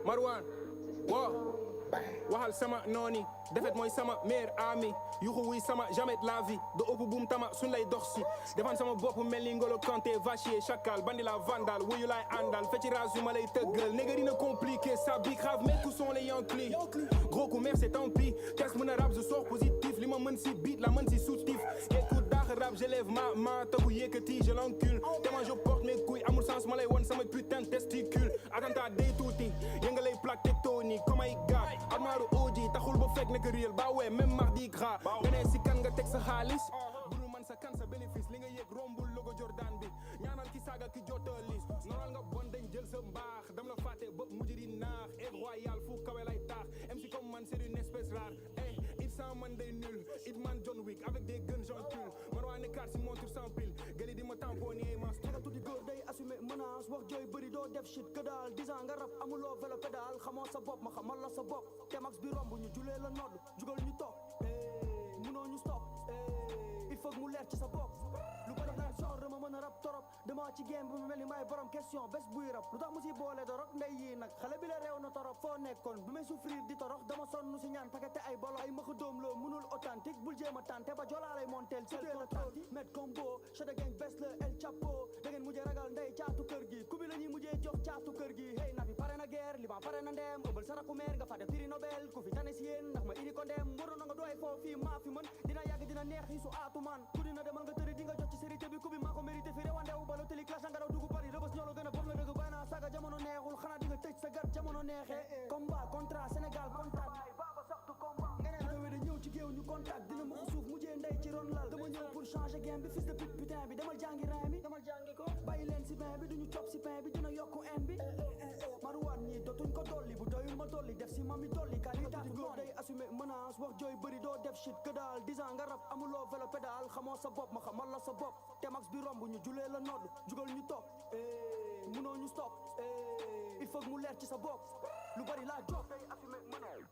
Marwan wow waxal sama nooni defet mooy sama meilleur ami yuxu wuy sama jamais de la vie do ëpp buum tama suñ lay dox si defan sama bopp mel ni Ngolo Kanté vachier chacal bandi la vandal wuyu laay àndal fecci ras yu ma lay tëggal néga dina compliqué ça bi grave mais tous sont les Yankees gros coup mère c'est tant pis test mën a rap je sors positif li ma mën si beat la mën si soutif écoute daax rap j'élève ma main te ku yëkkati je l'encule te moi je porte mes couilles amul sens ma lay won sama putain de testicule attentat day tuuti yënga lay plaque tectonique comme ay gars armaaru oji taxul ba fekk nekk réel ba wee même mardi gras beneen si kan nga teg sa xaalis budul man sa kan sa bénéfice li nga yëg rombul logo Jordan bi ñaanal ki saaga ki jotalis noral nga bon dañ jël sa mbaax dam la fàtte ba mujj di naax et royal fu kawe lay taax MC comme man c'est une espèce rare it sans man day nul it man John Wick avec des guns j'encule man waa ne carte si montre sans pile gëli di ma tamponné mas nga tuddi góor day assumer menace wax jooy bëri doo def shit que daal 10 ans nga rap amuloo vélo pédale xamoo sa bopp ma xamal la sa bopp te max bi romb ñu julee la nodd jugal ñu toog mënoo ñu stop il faut mu leer ci sa bopp lu bari naa genre ma mën a rap torop dama ci game bi mu mel ni may borom question bés buy rap lu tax mu si boole dorog ndey yii nag xale bi la réew na torop foo nekkoon bi may souffrir di torox dama sonn si ñaan paquete ay bolo ay maxa doom loo mënul authentique bul jéem a tante ba jolaalay montel ci la tanti met combo chada gang bes la El Chapo da ngeen mujjee ragal ndey caatu kër gi ku bi la ñuy mujjee jox caatu kër gi hey na bi pare na guerre li ba pare na ndeem ëmbal saraku meer nga fa def prix Nobel ku fi tane si yéen ndax ma indi ko ndeem waroon na nga doy foo fii maa fi mën dina yàgg dina neex yi su aatu man ku dina demal nga tëri di nga jot ci sérité bi ku bi maa ko mérité fi rewandewu balo tëli classe nga daw dugg Paris rëbës ñoo la gën a bon la dëgg bay naa saga jamono neexul xanaa di nga tëj sa gat jamono neexee combat contrat Sénégal contact nga ne dawee da ñëw ci géew ñu contact dina ma ko suuf mujjee ndey ci ron lal dama ñëw pour changer game bi fils de pute putain bi demal jàngi raay mi demal jàngi ko bàyyi leen si pain bi duñu cop si pain bi dina yokku en bi Marwan ñi dootuñ ko dolli bu doyul ma dolli def si mami dolli kaa li taatu góor day assumer menace wax jooy bëri doo def shit que daal 10 ans nga rap amuloo vélo pédale xamoo sa bopp ma xamal la sa bopp te max bi romb ñu julee la nodd jugal ñu toog mënoo ñu stop il faut mu leer ci sa bopp lu bari laa job day assumer menace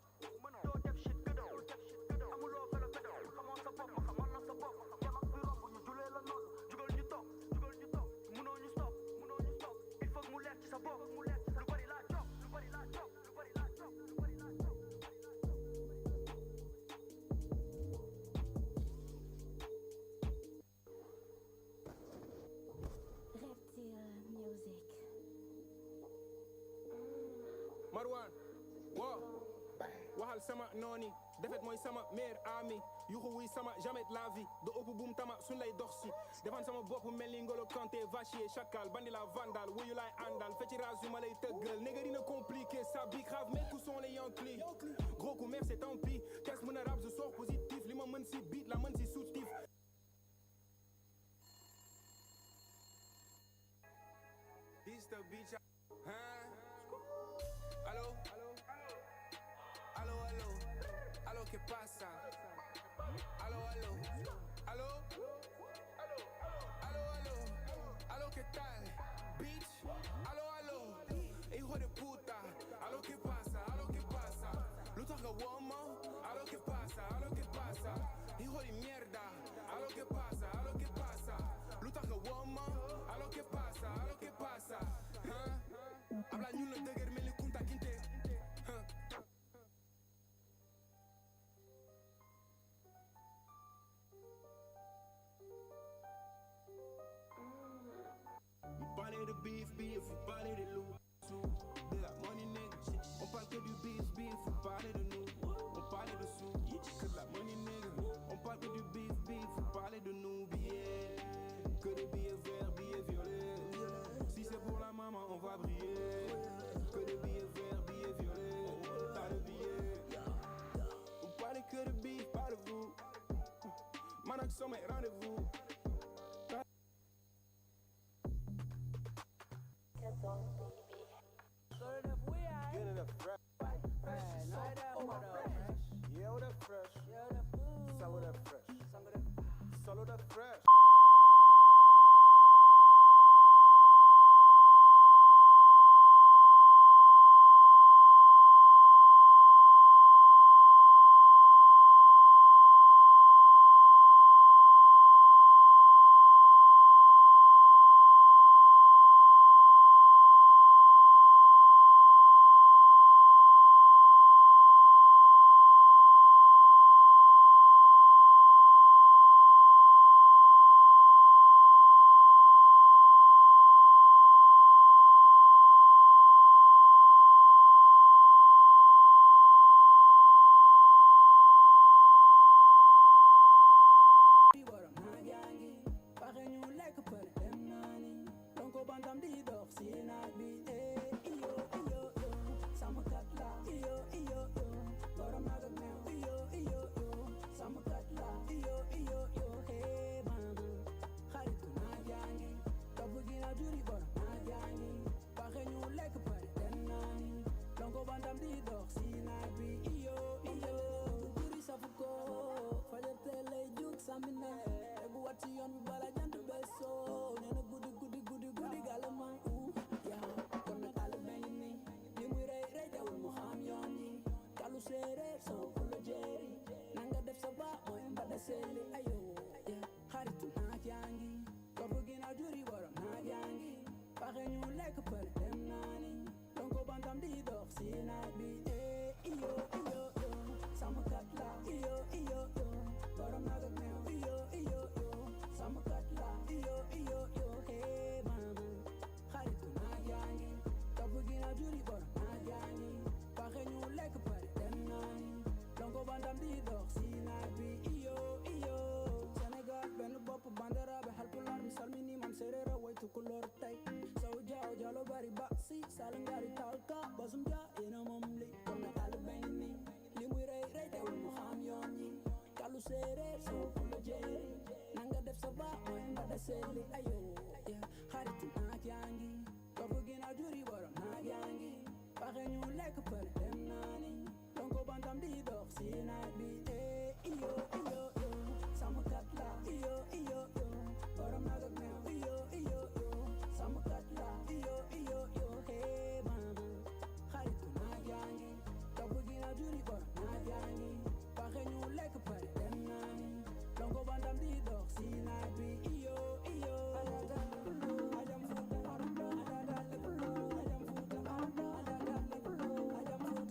doo def shit que daal amuloo vélo pédale xamoo sa bopp ma xamal la sa bopp te max bi romb ñu julee la nodd jugal ñu toog mënoo ñu stop il faut mu leer ci sa bopp lu bari laa job lu bari laa job lu bari laa job lu bari laa job Music. Marwan wow waxal sama nooni defet mooy sama meilleur ami yuxu wuy sama jamais de la vie do ëpp buum tama suñ lay dox si defan sama bopp mel ni Ngolo Kanté vachier chacal bandi la vandal wuyu laay àndal fecci ras yu ma lay tëggal néga dina compliqué ça bi grave mais tous sont les Yankees gros coup mère c'est tant pis test mën a rap je sors positif li ma mën si beat la mën si soutif This the beach Allo allo allo allo ¿qué pasa? Allo allo allo allo allo allo ¿qué tal? Bitch allo allo hijo de puta allo ¿qué pasa? Allo ¿qué pasa? Lu tax nga woo ma allo ¿qué pasa? Allo ¿qué pasa? Hijo de mierda allo ¿qué pasa? Allo ¿qué pasa? Lu tax nga woo ma allo ¿qué pasa? Allo ¿qué pasa? Habla ñun la dëgër mel ni Kunta Kinte Vous parlez de beef, vous parlez de loup de la money nigga on parle que du beef, vous parlez de nous on parle de sous, que de la money nigga on parle que du beef, vous parlez de nous billets, que des billets verts, billets violets si c'est pour la maman on va briller, que des billets verts, billets violets pas de billets vous parlez que de beef, pas de vous man ak sama rendez-vous Get it up fresh. Yeah, what up fresh? Some of that fresh. Some of that fresh. di dox si naaj bi iyo iyo yo sama kat la iyo iyo yo borom nag ak meew iyo iyo yo sama kat la iyo iyo yo hey mama xaritu naaj yaa ngi topp ginnaaw juri borom naaj yaa ngi waxe ñu lekk pare dem naani lonko bantam di dox si naaj bi iyo iyo juri safu ko fajar teel lay jug sambi ne egu wat ci yoon bi bala jant beesoo nee na guddi guddi guddi guddi gàlla man yaa kon nag àll benn ni li muy rey rey jawul mu xam yoon yi kalu séeréer soo pulo jeeri nanga def sa baax mooy mbada seeli ayo yaa xaritu naaj yaa ngi topp ginnaaw juri borom naaj yaa ngi waxe ñu lekk pare dem naani lonko bantam di dox si naaj bi iyo iyo yo sama kat la iyo iyo yo borom nag ak meew iyo iyo yo sama kat la iyo iyo yo hey mama xaritu naaj yaa ngi topp ginnaaw juri borom naaj yaa ngi waxe ñu lekk pare dem naani lonko bantam di dox si naaj bi iyo iyo Sénégal benn bopp banderaɓe halpulaar mi salmini man séréra way tukulóor tey sow jaaw jaalo bari ba si sala ngari talka basum ja ina moom li kon nag àll benn ni li muy rey rey teewul mu xam yoon yi kalu séeréer soo pulo jeeri nanga def sa baax mooy mbada seeli ayo ya xaritu naaj yaa ngi topp ginnaaw juri borom naaj yaa ngi waxe ñu lekk pare dem naani lonko bantam di dox si naaj bi iyo iyo yo sama kat la iyo iyo yo borom nag ak meew iyo iyo yo sama kat la iyo iyo yo hey mama xaritu naaj yaa ngi topp ginnaaw juri borom naaj yaa ngi waxe ñu lekk pare dem naani lonko bantam di dox si naaj bi iyo iyo ajam fuuta ajam fuuta ajam fuuta ajam fuuta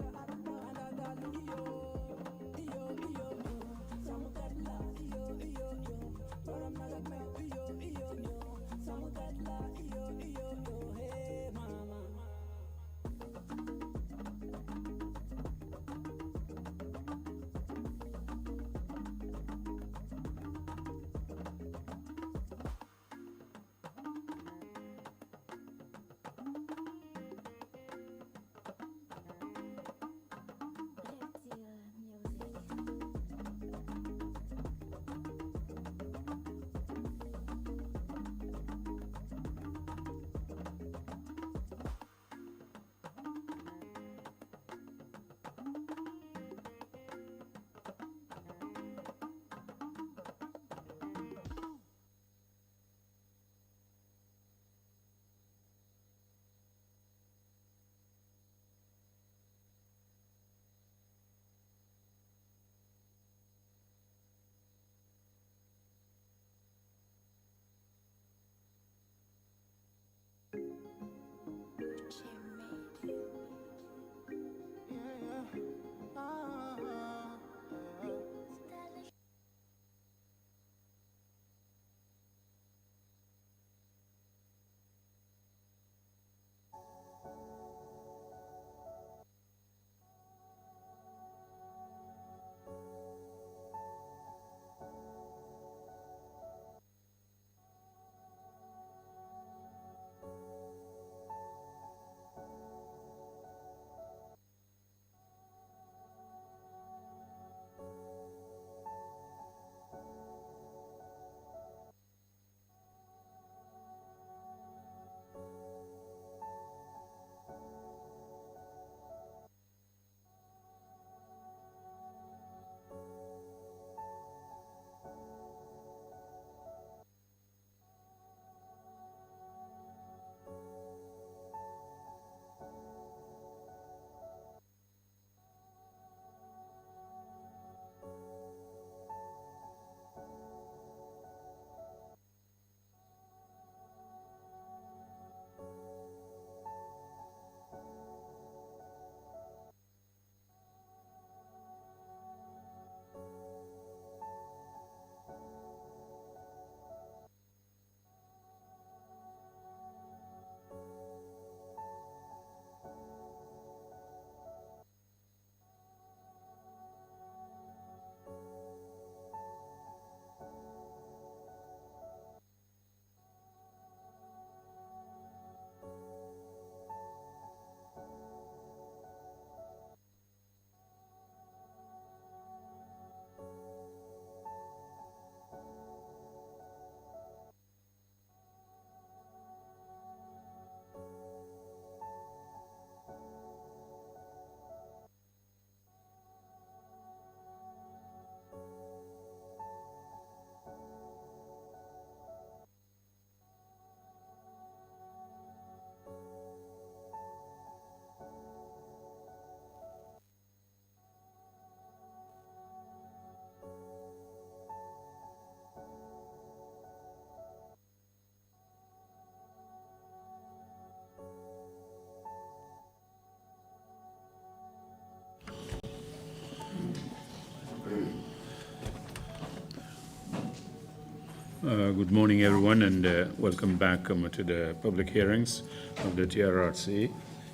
Good morning, everyone, and welcome back to the public hearings of the TRRC.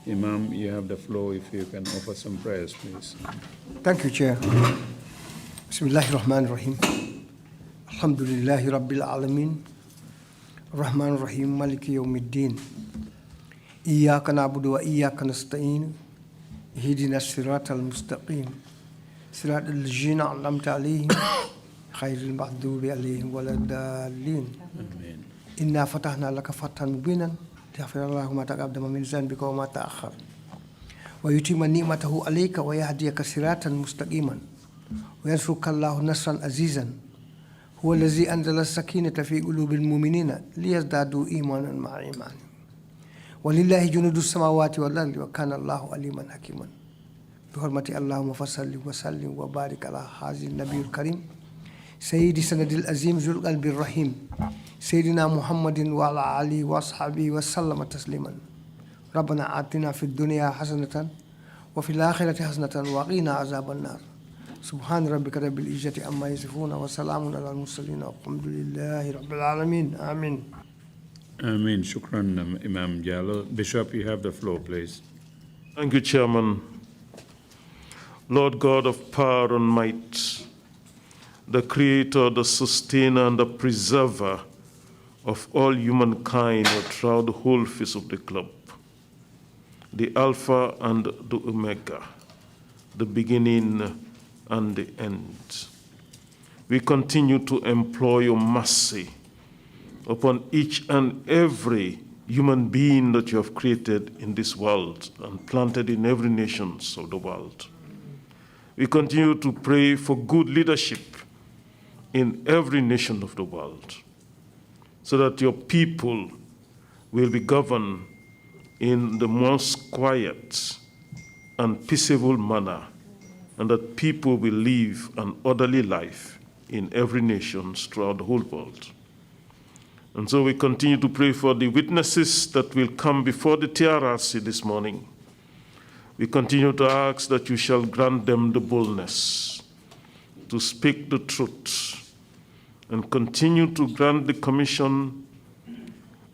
Imam, you have the floor if you can offer some prayers, please. Thank you, Chair. Bismillahir Rahmanir Rahim. Alhamdulillahi Rabbil Alamin. Rahmanir Rahim Maliki Yawmiddin. Iyyaka na'budu wa iyyaka nasta'in. Ihdinas siratal mustaqim. Siratal ladzina an'amta 'alaihim ghairil maghdubi 'alaihim waladdallin. Amen. Inna fatahna laka fathan mubinan liyaghfira Allahu ma taqaddama min dhanbika wa ma ta'akhkhar. Wa yutimma ni'matahu 'alayka wa yahdiyaka siratan mustaqiman. وينصرك الله نصرا عزيزا هو الذي أنزل السكينة في قلوب المؤمنين ليزدادوا إيمانا مع إيمانهم ولله جنود السماوات والأرض وكان الله عليما حكيما بحرمة اللهم فصل وسلم وبارك على هذا النبي الكريم سيد سند العظيم ذو القلب الرحيم سيدنا محمد وعلى آله وأصحابه وسلم تسليما ربنا آتنا في الدنيا حسنة وفي الآخرة حسنة وقنا عذاب النار سبحان ربك رب العزة عما يصفون وسلام على المرسلين والحمد لله رب العالمين آمين. Amen. Shukran, Imam Jalal. Bishop, you have the floor, please. Thank you, Chairman. Lord God of power and might, the creator, the sustainer, and the preserver of all humankind throughout the whole face of the globe, the Alpha and the Omega, the beginning and the end. We continue to implore your mercy upon each and every human being that you have created in this world and planted in every nation of the world. We continue to pray for good leadership in every nation of the world so that your people will be governed in the most quiet and peaceable manner, and that people will live an orderly life in every nation throughout the whole world. And so we continue to pray for the witnesses that will come before the TRRC this morning. We continue to ask that you shall grant them the boldness to speak the truth and continue to grant the commission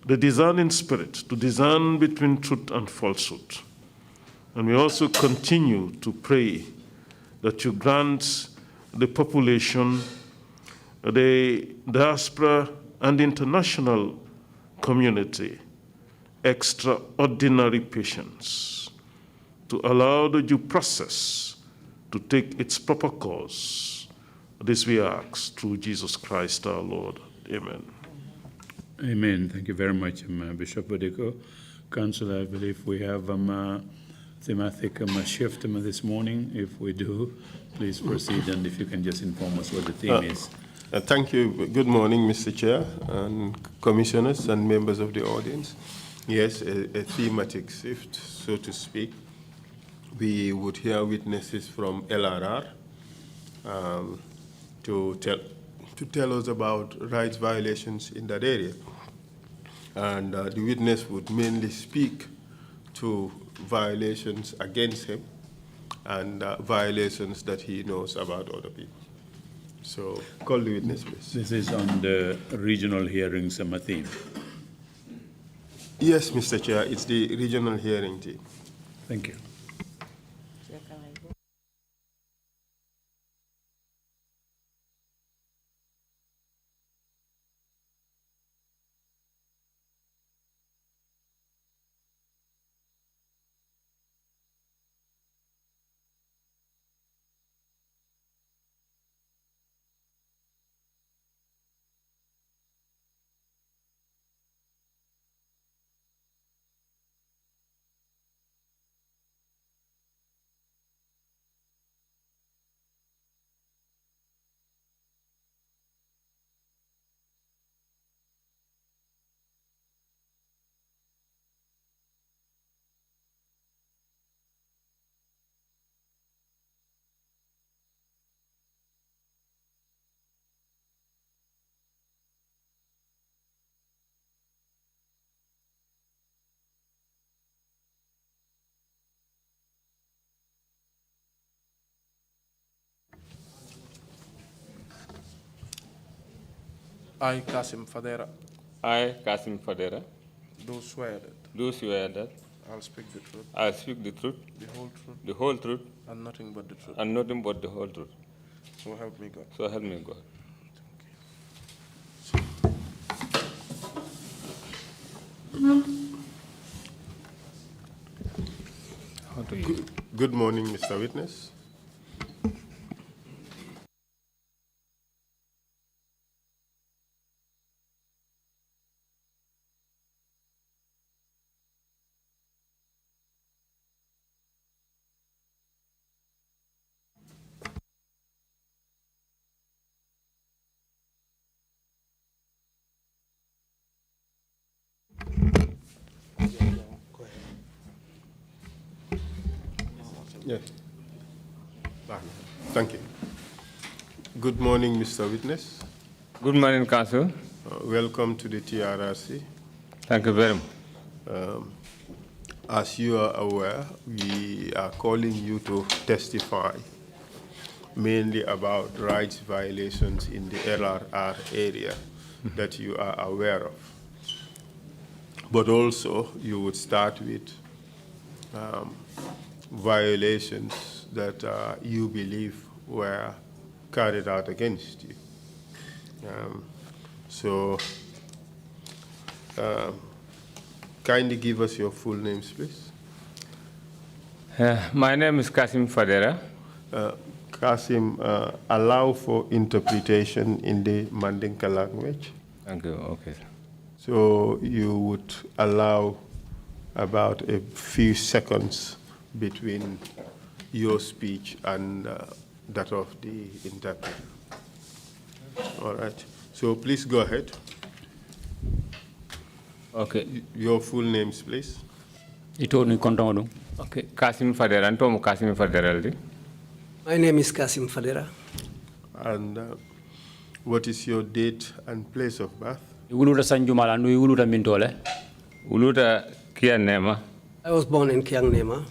the discerning spirit to discern between truth and falsehood. And we also continue to pray that you grant the population, the diaspora, and the international community extraordinary patience to allow the due process to take its proper course. This we ask through Jesus Christ our Lord. Amen. Amen. Thank you very much, Bishop Odeko. Council, I believe we have thematic shift this morning. If we do, please proceed, and if you can just inform us what the theme is. Thank you. Good morning, Mr. Chair, and commissioners and members of the audience. Yes, a thematic shift, so to speak. We would hear witnesses from LRR to tell us about rights violations in that area. And the witness would mainly speak to violations against him and violations that he knows about other people. So, call the witness, please. This is on the regional hearings theme. Yes, Mr. Chair, it's the regional hearing team. Thank you. I, Kasim Fadera, I, Kasim Fadera, do swear that do swear that I'll speak the truth, I'll speak the truth, the whole truth, and nothing but the truth. and nothing but the whole truth. So help me God. So help me God. Good morning, Mr. Witness. Yes. Thank you. Good morning, Mr. Witness. Good morning, Counsel. Welcome to the TRRC. Thank you very much. As you are aware, we are calling you to testify mainly about rights violations in the LRR area that you are aware of. But also, you would start with violations that you believe were carried out against you. Kindly give us your full names, please. My name is Kasim Fadera. Kasim, allow for interpretation in the Mandinka language. Thank you. Okay. So you would allow about a few seconds between your speech and that of the interpreter. All right. So please go ahead. Okay. Your full names, please. Okay. Kasim Fadera. Antomo Kasim Fadera. My name is Kasim Fadera. And what is your date and place of birth? Uluta Sanjumala, no Uluta Mintole. Uluta Kianema. I was born in Kiangnema.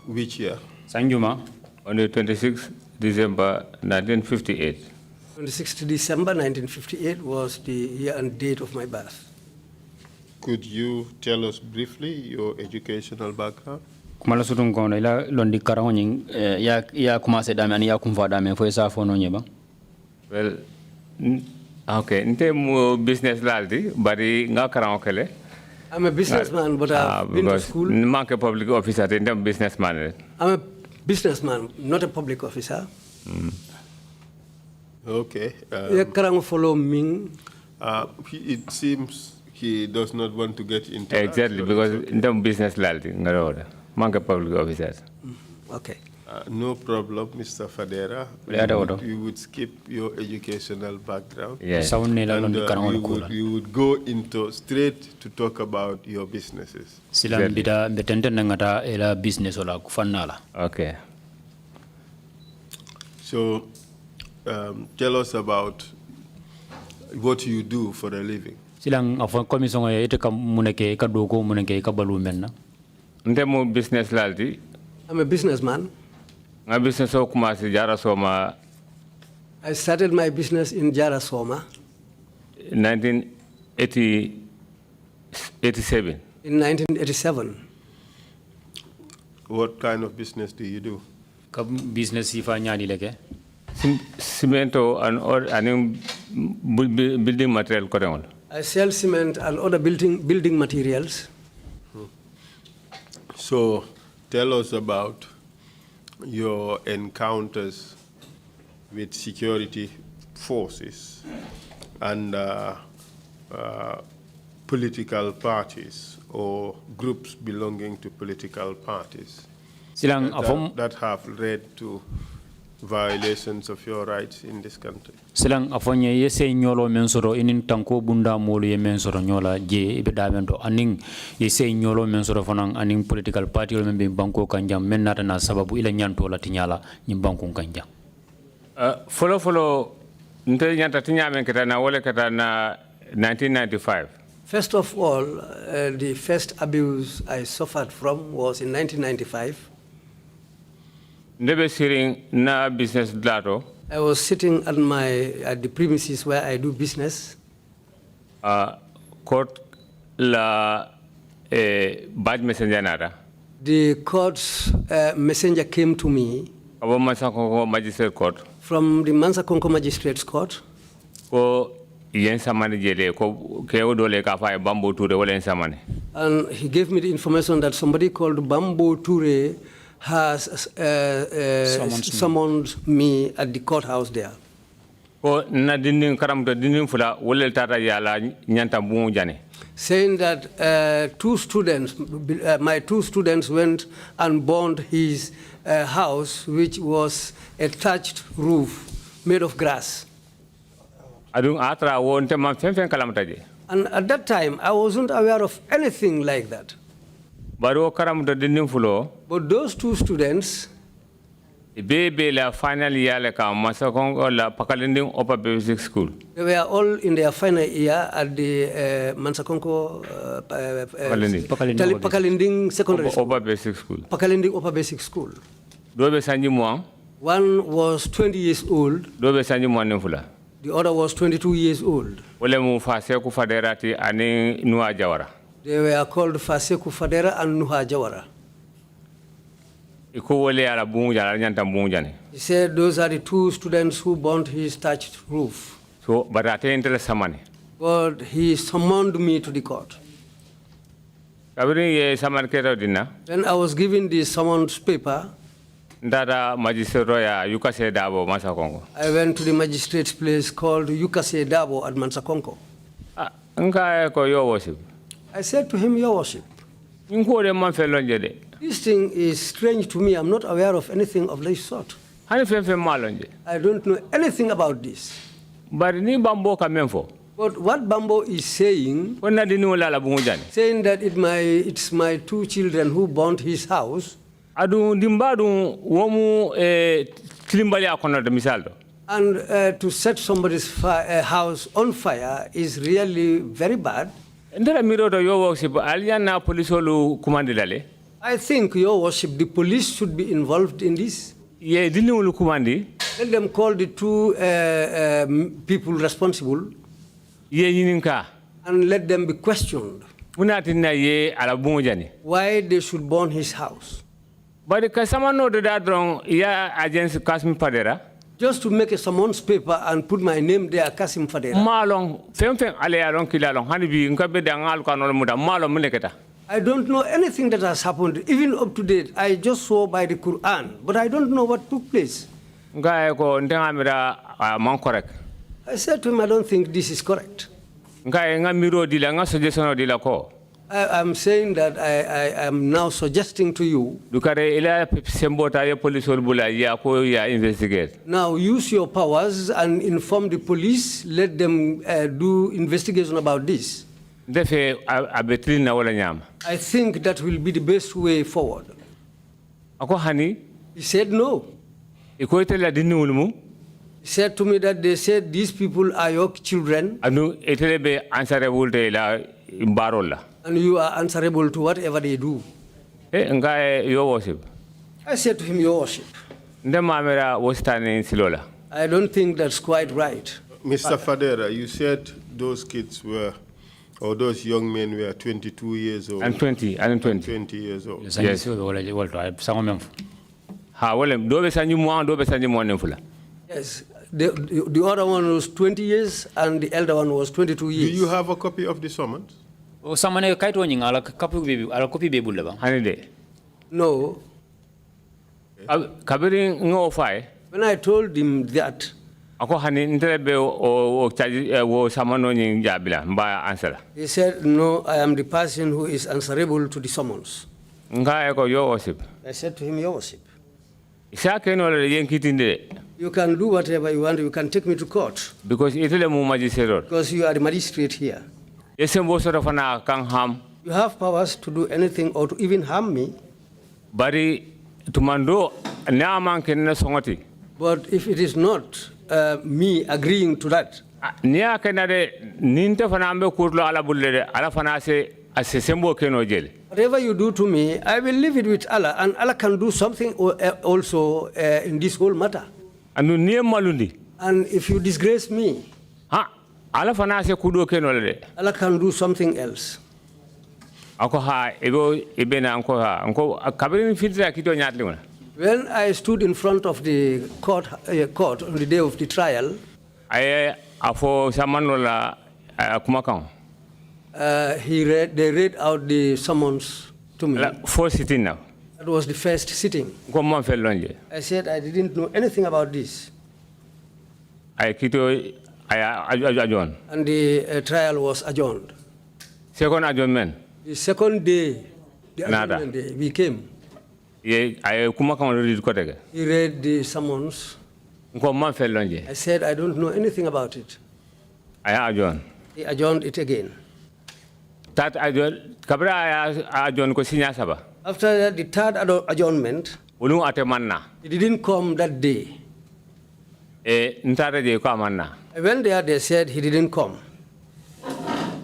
Which year? Sanjuma, on the 26th December 1958. 26th December 1958 was the year and date of my birth. Could you tell us briefly your educational background? Kumala sutun kono ila londi karawning ya commencé dame ani ya kumfa dame fo sa fo no nyeba. Well, okay, nte mo business laldi bari nga karaw kele. I'm a businessman, but I've been to school. I'm a public officer, I'm a businessman. I'm a businessman, not a public officer. Okay. Follow Ming. It seems he does not want to get into exactly, that, because okay. I'm a business laldi, I'm a public officer. Okay. No problem, Mr. Fadera. You would skip your educational background. Yes. And you would go into straight to talk about your businesses. Okay. So, tell us about what you do for a living. I'm business laldi. I'm a businessman. I started my business in Jarasoma. 1987. In 1987. What kind of business do you do? Business ifa nyani leke. Cemento and building material. I sell cement and other building materials. So, tell us about your encounters with security forces and political parties or groups belonging to political parties that have led to violations of your rights in this country. Silang afonye yese nyolo mensoro inin tanko bunda molu ye mensoro nyola je ibe damendo aning yese nyolo mensoro fonang aning political party wala membe banko kanjam menata na sababu ila nyanto la tinyala nyim banko kanjam. Follow nte nyanta tinyame keta na wole keta na 1995. First of all, the first abuse I suffered from was in 1995. Ndebe siring na business dato. I was sitting at the premises where I do business. Court la badge messenger nada. The court's messenger came to me Abo Mansakonko Magistrate Court. from the Mansakonko Magistrates Court. Ko yen samani jele ko keo dole ka fa Bambo Toure wala yen samani. And he gave me the information that somebody called Bambo Toure has summoned me at the courthouse there. Ko na dindin karamto dindin fula wala tata yala nyanta bu jane. Saying that my two students went and burned his house, which was a thatched roof made of grass. Adung atra wonte man fen kalamtaje. And at that time, I wasn't aware of anything like that. Baro karamto dindin fulo. But those two students, Baby la final year la ka Mansakonko la Pakalinding Upper Basic School. they were all in their final year at the Mansakonko Pakalinding Secondary School. Upper Basic School. Pakalinding Upper Basic School. Dobe sanji muang. One was 20 years old. Dobe sanji muang nfula. The other was 22 years old. Wale mu Faseku Faderati ani Nuha Jawara. They were called Faseku Fadera and Nuha Jawara. Iko wale ala bungu jala nyanta bungu jane. He said those are the two students who burnt his thatched roof. So, but ate intel samani. But he summoned me to the court. Kabiri ye saman keto dina. When I was given the summons paper, Ndada magistrate ya Yukase Dabo Mansakonko. I went to the magistrate's place called Yukase Dabo at Mansakonko. Nka ko your worship. I said to him, Your Worship, Nko de man felonje de. this thing is strange to me. I'm not aware of anything of this sort. Hani fen malonje. I don't know anything about this. Bari ni Bambo kamenfo. But what Bambo is saying, Wonna dini wala la bungu jane. saying that it's my two children who burnt his house, Adu dimbadu womu tilimbali akono de misaldo. and to set somebody's house on fire is really very bad. Ndara miro do your worship aliana polisolu kumandilale. I think, Your Worship, the police should be involved in this. Ye dini wulu kumandi. Let them call the two people responsible Ye yininka. and let them be questioned Munatina ye ala bungu jane. why they should burn his house. But kasama no de dadrong ya agency Kasmi Padera. Just to make a summons paper and put my name there, Kasim Fadera. Malong fem ale along kilalong hanibi nkabe dangal kanol muda malong muneketa. I don't know anything that has happened, even up to date. I just saw by the Quran, but I don't know what took place. Ngai ko ndengamira man correct. I said to him, I don't think this is correct. Ngai ngamiro dila nga suggestion dila ko. I'm saying that I am now suggesting to you, Dukare ila sembota ye police bula ya ko ya investigate. now use your powers and inform the police, let them do investigation about this. Defe abetri na wala nyama. I think that will be the best way forward. Ako hani He said no. iko itela dini ulmu. He said to me that they said these people are your children Anu etelebe answerable de la barola. and you are answerable to whatever they do. Ngai your worship. I said to him, Your Worship, Ndemamira wostani silola. I don't think that's quite right. Mr. Fadera, you said those kids were, or those young men were 22 years old. And 20. 20 years old. Yes. Ha wala dobe sanji mo nfula. Yes, the other one was 20 years and the elder one was 22 years. Do you have a copy of the summons? O samane kaito nyinga ala copy be bulle ba. Hani de. No. Kabiri ngo fai. When I told him that, Ako hani ntelebe o chaji wo samano nyin jabila mba answer. he said, no, I am the person who is answerable to the summons. Nga eko your worship. I said to him, Your Worship, Isa keno le yenkitinde you can do whatever you want. You can take me to court because itele mu magistrate. because you are the magistrate here. Yesembo soro fana kan ham. You have powers to do anything or to even harm me. Bari tumando na man kenna songoti. But if it is not me agreeing to that, Nia kenade ninte fana ambe kurlo ala bulle ala fana se asesembo keno jele. whatever you do to me, I will leave it with Allah, and Allah can do something also in this whole matter. Anu niye malundi. And if you disgrace me, Ala fana se kudo kenole. Allah can do something else. Ako ha ebe na anko kabirin filtra kito nyatli wona. When I stood in front of the court on the day of the trial, Aye afo samanola kumakang. They read out the summons to me. First sitting now. That was the first sitting. Comment fait longe? I said I didn't know anything about this. Ay kito adjourn. And the trial was adjourned. Second adjournment. The second day, the Nada. adjournment day, we came. Ye ay kumakang read ko tege. He read the summons. Comment fait longe? I said I don't know anything about it. Ay adjourn. He adjourned it again. Tat adjourn kabra adjourn ko sinya saba. After the third adjournment, Ulu ate manna. he didn't come that day. Ntare je ko manna. I went there, they said he didn't come.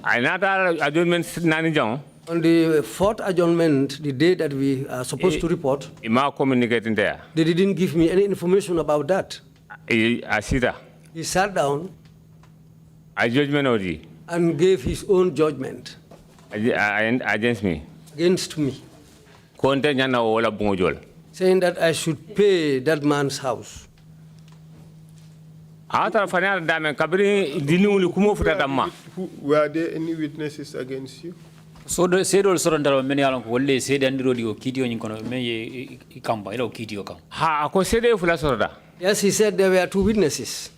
Ay nata adjournment nani jong. On the fourth adjournment, the day that we are supposed to report, Ima communicating there. they didn't give me any information about that. Asida. He sat down A judgment odi. and gave his own judgment Against me. against me, Konte nyana wala bungojol. saying that I should pay that man's house. Ata fanya dame kabiri dinu kumo futa damma. Were there any witnesses against you? So the sedol sorondalo meni alon ko wolle sede andiro di o kiti o nyin kono me ye kamba ila o kiti o kam. Ha ako sede fula sorda. Yes, he said there were two witnesses.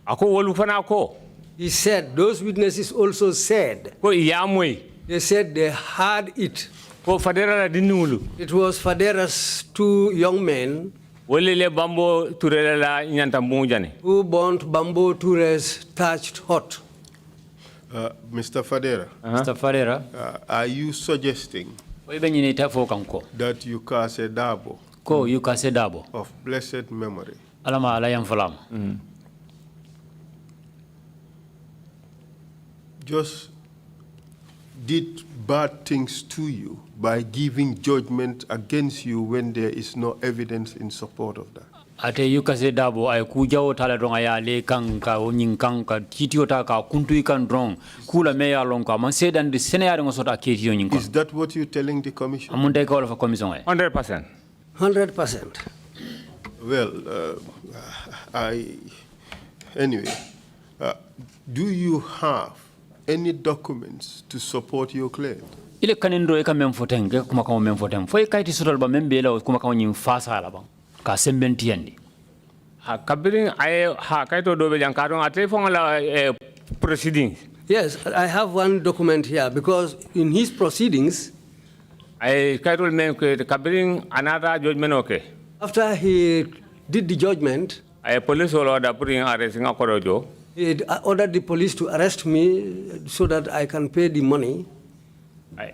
Ako wolu fana ko. He said those witnesses also said, Ko iyamoy. they said they had it. Ko fadera la dinulu. It was Fadera's two young men Wolle le bambo turela la nyanta mbujane. who burnt Bambo Toure's thatched hut. Mr. Fadera, Mr. Ferreira, are you suggesting o be nyini ta fo kanko. that you cast a dabo Ko you ka se dabo. of blessed memory Alama ala yam falam. just did bad things to you by giving judgment against you when there is no evidence in support of that? Ate you ka se dabo ay ku jawo tala dong aya le kanka o nyin kanka kiti o ta ka kuntu ikan drong kula me ya lon ka man se dan de sene ya ngosota kiti o nyin ko. Is that what you're telling the commission? Amunde ka wala fa commission ay. 100%. 100%. Well, anyway, do you have any documents to support your claim? Ile kanindro e ka mem foten ke kuma ka mem foten foi kayti sotol ba mem be la kuma ka nyin fasa la ba ka sembenti yandi. Ha kabiri ay ha kaito do be jankaron ate fonga proceedings. Yes, I have one document here because in his proceedings, Ay kaito men ko kabiri another judgment okay. after he did the judgment, Ay police order putting arrest nga korojo. he ordered the police to arrest me so that I can pay the money. Ay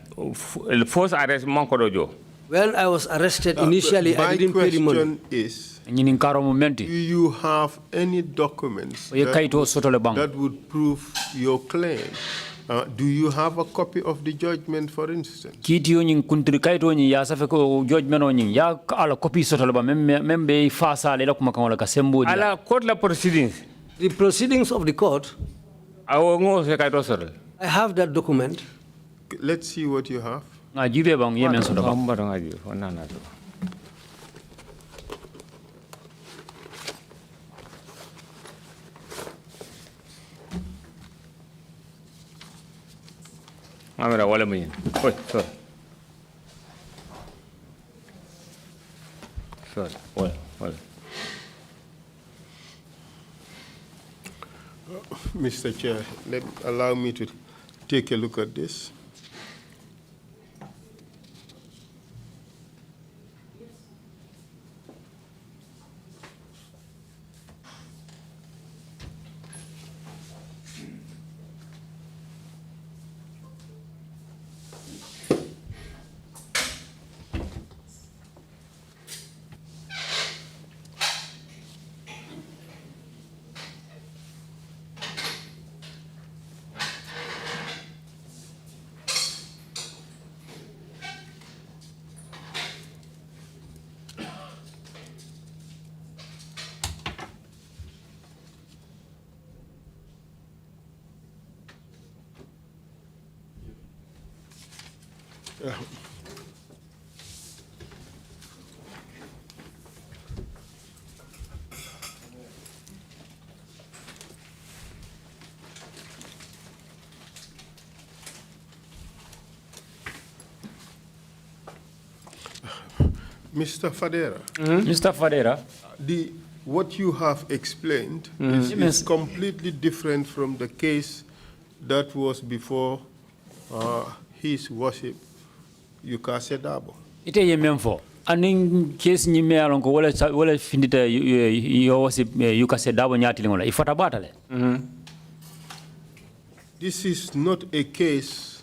first arrest man korojo. When I was arrested initially, I didn't pay the money. My question is, Nyinin karo momenti. do you have any documents Ye kaito sotole bang. that would prove your claim? Do you have a copy of the judgment, for instance? Kiti o nyin kuntri kaito nyin ya safe ko judgment o nyin ya ala copy sotole ba mem be fasa le la kuma ka wala ka sembo di. Ala court la proceedings. The proceedings of the court, Awo ngo se kaito sorel. I have that document. Let's see what you have. Nga jibe bang ye men soto ba. Ambaro ngaji onana to. Amera wala mun. Oi, sorry. Sorry. Wala. Mr. Chair, allow me to take a look at this. Mr. Fadera. Mr. Fadera. What you have explained is completely different from the case that was before His Worship Yukase Dabo. Ite ye memfo. Aning case ni me alon ko wala findita yo Worship Yukase Dabo nyati lingola. Ifata batale. This is not a case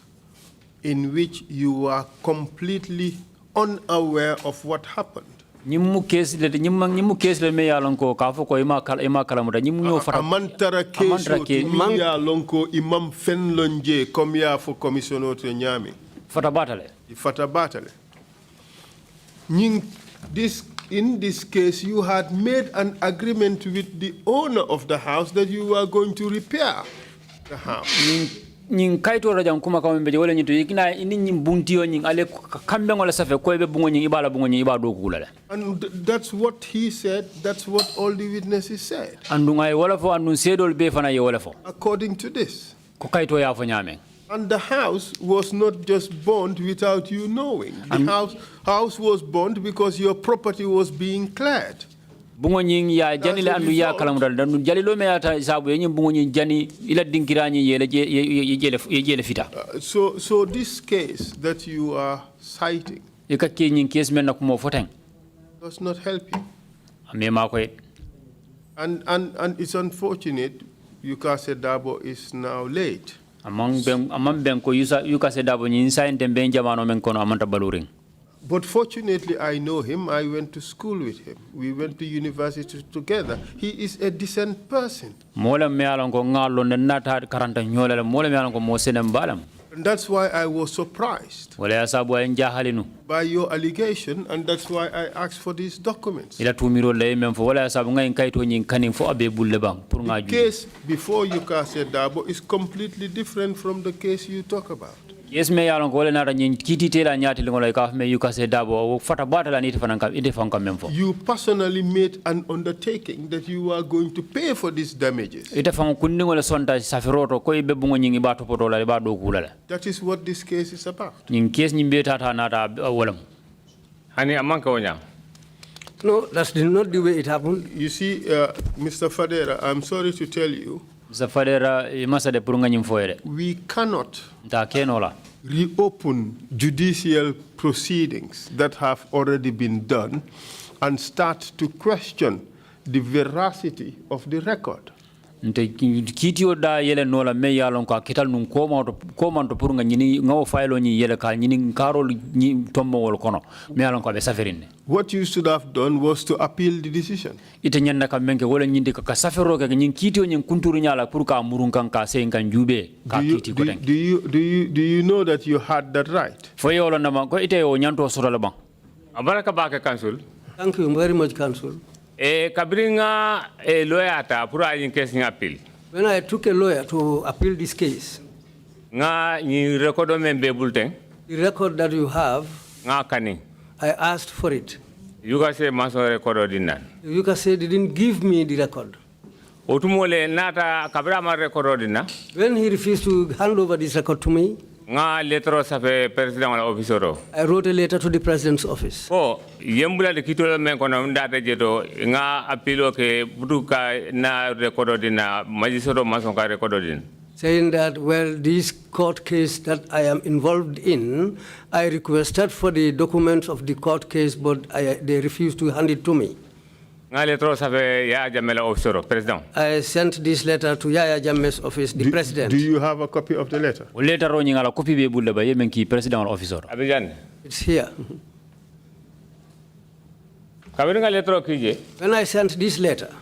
in which you are completely unaware of what happened. Nimu case le me yalon ko ka fo ko ima kala muta nimu no fata amantara case to mi yalon ko imam fen lonje comme ya fo commissioner to nyami fata batale in this case you had made an agreement with the owner of the house that you were going to repair the house. Ning kaito rajan kuma kama mbeje wala nyito ikina ini buntiyo nying ale kambe ngola safe ko be bungo nying ibala bungo nying ibado kula. And that's what he said, that's what all the witnesses said. Andunga wala fo andu sedol be fana ye wala fo. According to this. Ko kaito ya fo nyame. And the house was not just burned without you knowing. The house was burned because your property was being cleared. Bungo nying ya jani le andu ya kalamudal dandu jali lo me ata sabu yenyi bungo nying jani ila dinkirani yele fita. So this case that you are citing ikake nying case men nakumo foteng does not help you. Ame makoy. And it's unfortunate Yukase Dabo is now late. Among ben ko Yukase Dabo nyin sa ndembe jamano men kono amanta baluring. But fortunately, I know him. I went to school with him. We went to university together. He is a decent person. And that's why I was surprised by your allegation, and that's why I asked for these documents. The case before Yukase Dabo is completely different from the case you talk about. Yes, me yalon ko na nyin kiti tela nyati lingola ka me Yukase Dabo fata batala ni fananka ite fanka memfo. You personally made an undertaking that you are going to pay for these damages. Ite fang kundingola sonta safiroto ko ibe bungo nyingi bato potola ba do kulala. That is what this case is about. Nyin case nyimbe tata nata wolam. Hani amanka wonya. No, that's not the way it happened. You see, Mr. Fadera, I'm sorry to tell you. We cannot reopen judicial proceedings that have already been done and start to question the veracity of the record. Kitio da yele nola me yalon ko kital num komanto pour nga nyini ngaw faylo ni yele ka nyini karol ni tombo wol kono me yalon ko be saferinde. What you should have done was to appeal the decision. Ite nyanda ka menke wala nyindi ka safero ka nyin kitio nyin kunturu nyala pour ka murun kan ka se kan jube ka kiti ko den. Do you know that you had that right? Fo yolo na ko ite o nyanto soro le ban. Abaraka ba ka council. Thank you very much, council. Kabringa lawyer ta pour ayin case ni appeal. When I took a lawyer to appeal this case, nga ni record men be bulletin. The record that you have, nga kani. I asked for it. You guys say maso record dinnan. You guys say they didn't give me the record. Otumole nata kabra ma record dinna. When he refused to hand over this record to me, nga letter safe president wala officer. I wrote a letter to the president's office. Oh, yembula de kitolo men kono ndata jeto nga appeal ke butuka na record dinna magistrate maso ka record din. Saying that, well, this court case that I am involved in, I requested for the documents of the court case, but they refused to hand it to me. I sent this letter to Yaya Jammeh's office, the president. Do you have a copy of the letter? It's here. When I sent this letter,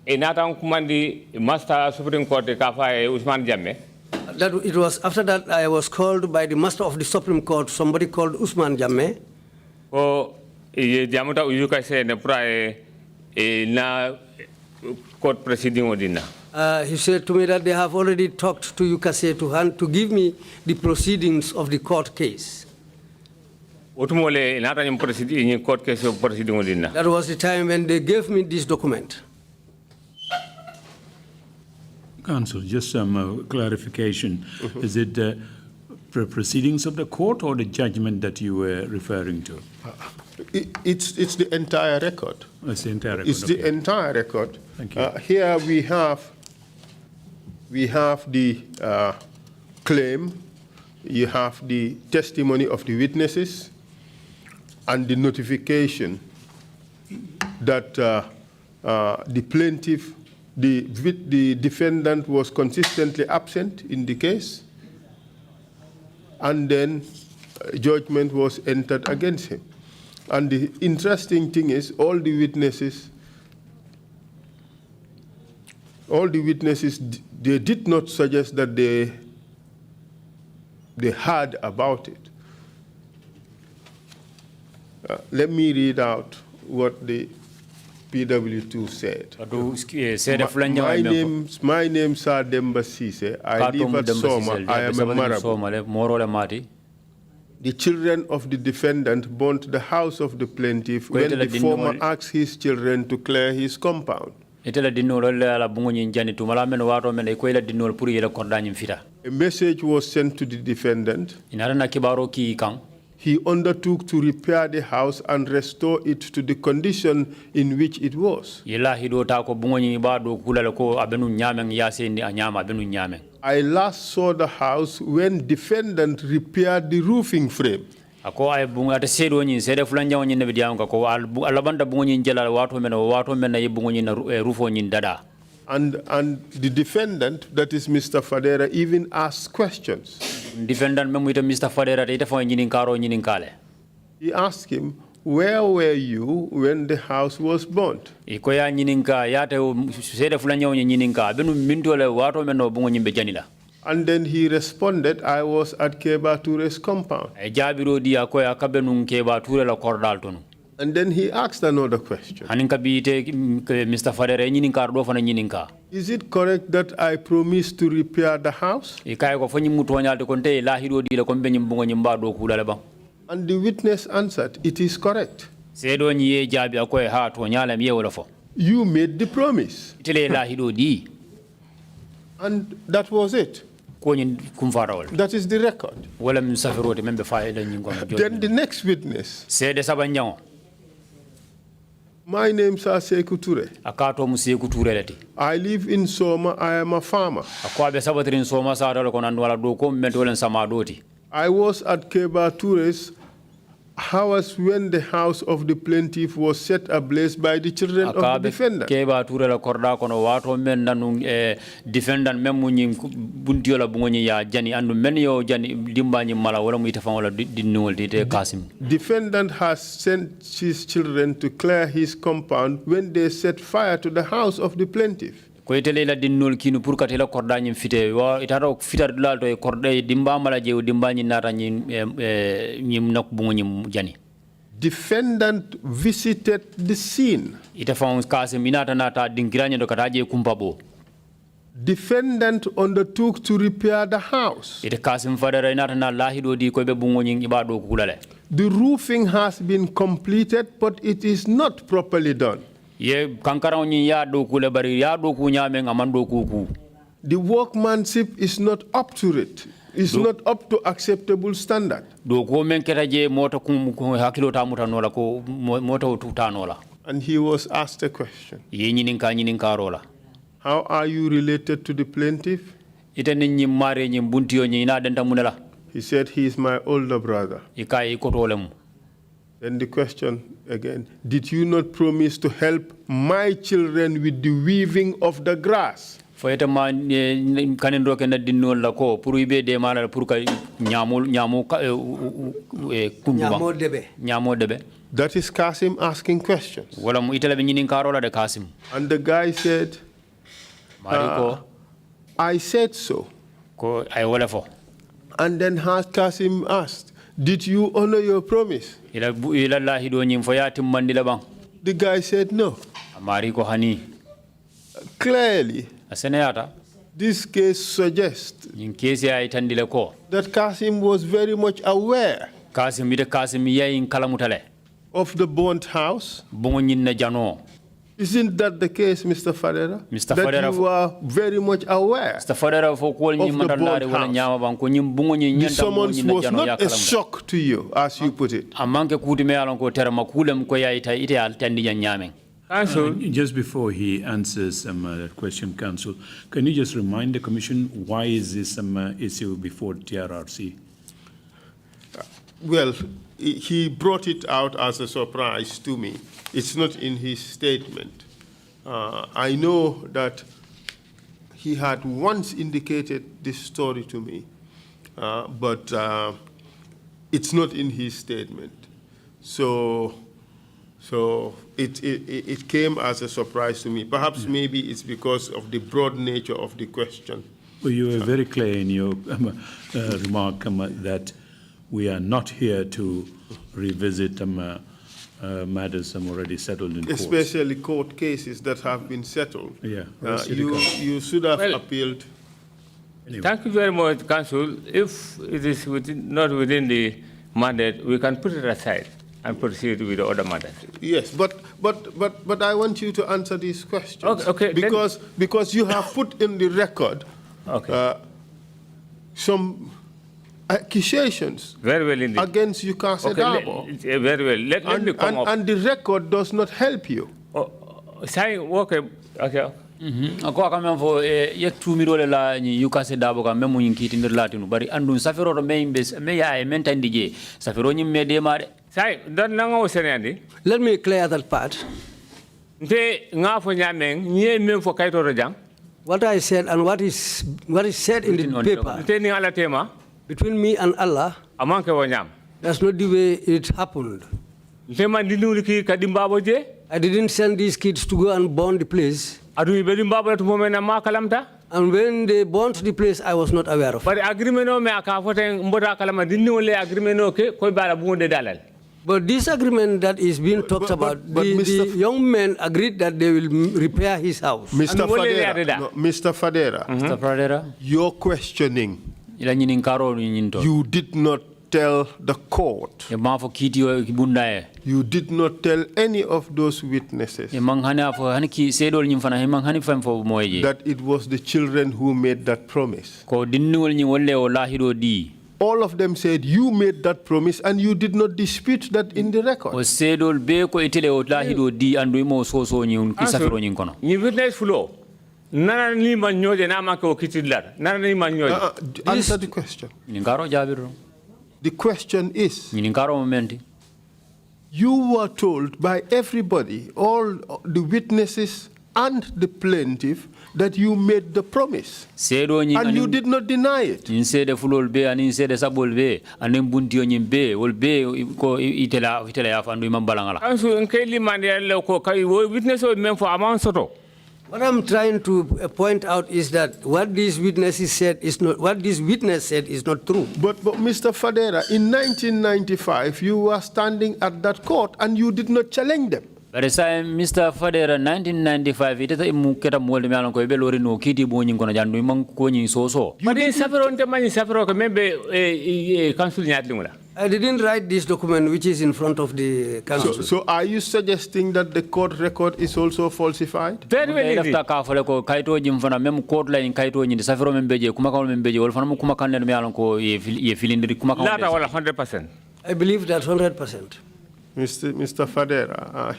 Master Supreme Court Usman Jammeh. That it was after that I was called by the Master of the Supreme Court, somebody called Usman Jammeh. Oh, Jamuta Uyuka said na court proceeding odina. He said to me that they have already talked to Yukase to give me the proceedings of the court case. That was the time when they gave me this document. Counsel, just some clarification. Is it the proceedings of the court or the judgment that you were referring to? It's the entire record. It's the entire record. It's the entire record. Thank you. Here we have the claim, you have the testimony of the witnesses, and the notification that the plaintiff, the defendant was consistently absent in the case, and then judgment was entered against him. And the interesting thing is, all the witnesses, they did not suggest that they heard about it. Let me read out what the PW2 said. My name is Demba Sise. I live at Soma. I am a Marabu. The children of the defendant burnt the house of the plaintiff when the former asked his children to clear his compound. A message was sent to the defendant. He undertook to repair the house and restore it to the condition in which it was. I last saw the house when defendant repaired the roofing frame. And the defendant, that is Mr. Fadera, even asked questions. He asked him, where were you when the house was burnt? And then he responded, I was at Keba Toure's compound. And then he asked another question. Is it correct that I promised to repair the house? And the witness answered, it is correct. You made the promise. And that was it. That is the record. Then the next witness. My name is Sekou Toure. I live in Soma. I am a farmer. I was at Keba Toure's house when the house of the plaintiff was set ablaze by the children of the defendant. Defendant has sent his children to clear his compound when they set fire to the house of the plaintiff. Defendant visited the scene. Defendant undertook to repair the house. The roofing has been completed, but it is not properly done. The workmanship is not up to it. It's not up to acceptable standard. And he was asked a question. How are you related to the plaintiff? He said, he is my older brother. Then the question again, did you not promise to help my children with the weaving of the grass? That is Kasim asking questions. And the guy said, I said so. And then Kasim asked, did you honor your promise? The guy said no. Clearly, Aseneyata. This case suggests Yin case ya itandile ko. that Kasim was very much aware Kasim ide Kasim ya in kalamutale. of the burnt house. Bungo nyinne jano. Isn't that the case, Mr. Fadera? Mr. That Fadera, you are very much aware Mr. Fadera fo ko of nyi the mandalare burnt wala house. nyama banko nyim bungo nyi The nyanda bungo summons nyinne was jano ya not a kalamutale. shock to you, as you put it. Amanke kuti me alon ko terma kulem ko ya ite al tandi nyameng. Just before he answers that question, Council, can you just remind the Commission why is this issue before TRRC? Well, he brought it out as a surprise to me. It's not in his statement. I know that he had once indicated this story to me, but it's not in his statement. So it came as a surprise to me. Perhaps maybe it's because of the broad nature of the question. Well, you were very clear in your remark that we are not here to revisit matters already settled in court. Especially court cases that have been settled. Yeah. You should have appealed. Anyway. Thank you very much, Council. If it is not within the mandate, we can put it aside and proceed with the other matters. Yes, but I want you to answer these questions. Okay, because you have put in the record some accusations very well indeed against Yukase Dabo. Very well. Let me come up. And the record does not help you. Saying okay. Ako akamem fo ye tumiro la ni Yukase Dabo ka memu yinkiti ndir latinu bari andun safero ro me ya e mentandi je safero nyim me de mare. Say don nango senandi. Let me clear that part. Nte nga fo nyameng nye mem fo kayto ro jang. What I said and what is said in the paper Nte ni ala tema between me and Allah, amanke wo nyam. that's not the way it happened. Nte man dinuri ki kadimbabo je. I didn't send these kids to go and burn the place. Adu bedimbabo to momena ma kalamta. And when they burnt the place, I was not aware of. But agreement no me aka fote mbota kalama dinni wole agreement no ke koy bala bunde dalal. But this agreement that is being talked about, the young men agreed that they will repair his house. Mr. Fadera, Mr. Fadera, you're questioning. You did not tell the court. You did not tell any of those witnesses that it was the children who made that promise. All of them said you made that promise and you did not dispute that in the record. Ni witness flow. Nana ni manyoje na maka okitidlar. Nana ni manyoje. Answer the question. The question is, you were told by everybody, all the witnesses and the plaintiff, that you made the promise. And you did not deny it. What I'm trying to point out is that what these witnesses said is not, what this witness said is not true. But Mr. Fadera, in 1995, you were standing at that court and you did not challenge them. But Mr. Fadera, 1995, it is a muketa molde me alon ko be lori no kiti bo nyin kono jandu man ko nyin soso. But in Safaro te mani Safaro ko membe council nyatlimula. I didn't write this document which is in front of the council. So are you suggesting that the court record is also falsified? Very well. Lafta ka fale ko kayto jim fana même court la in kayto nyin Safaro membe je kuma kan membe je wol fana kuma kan me alon ko ye filindiri kuma kan. Lata wala 100%. I believe that 100%. Mr. Fadera,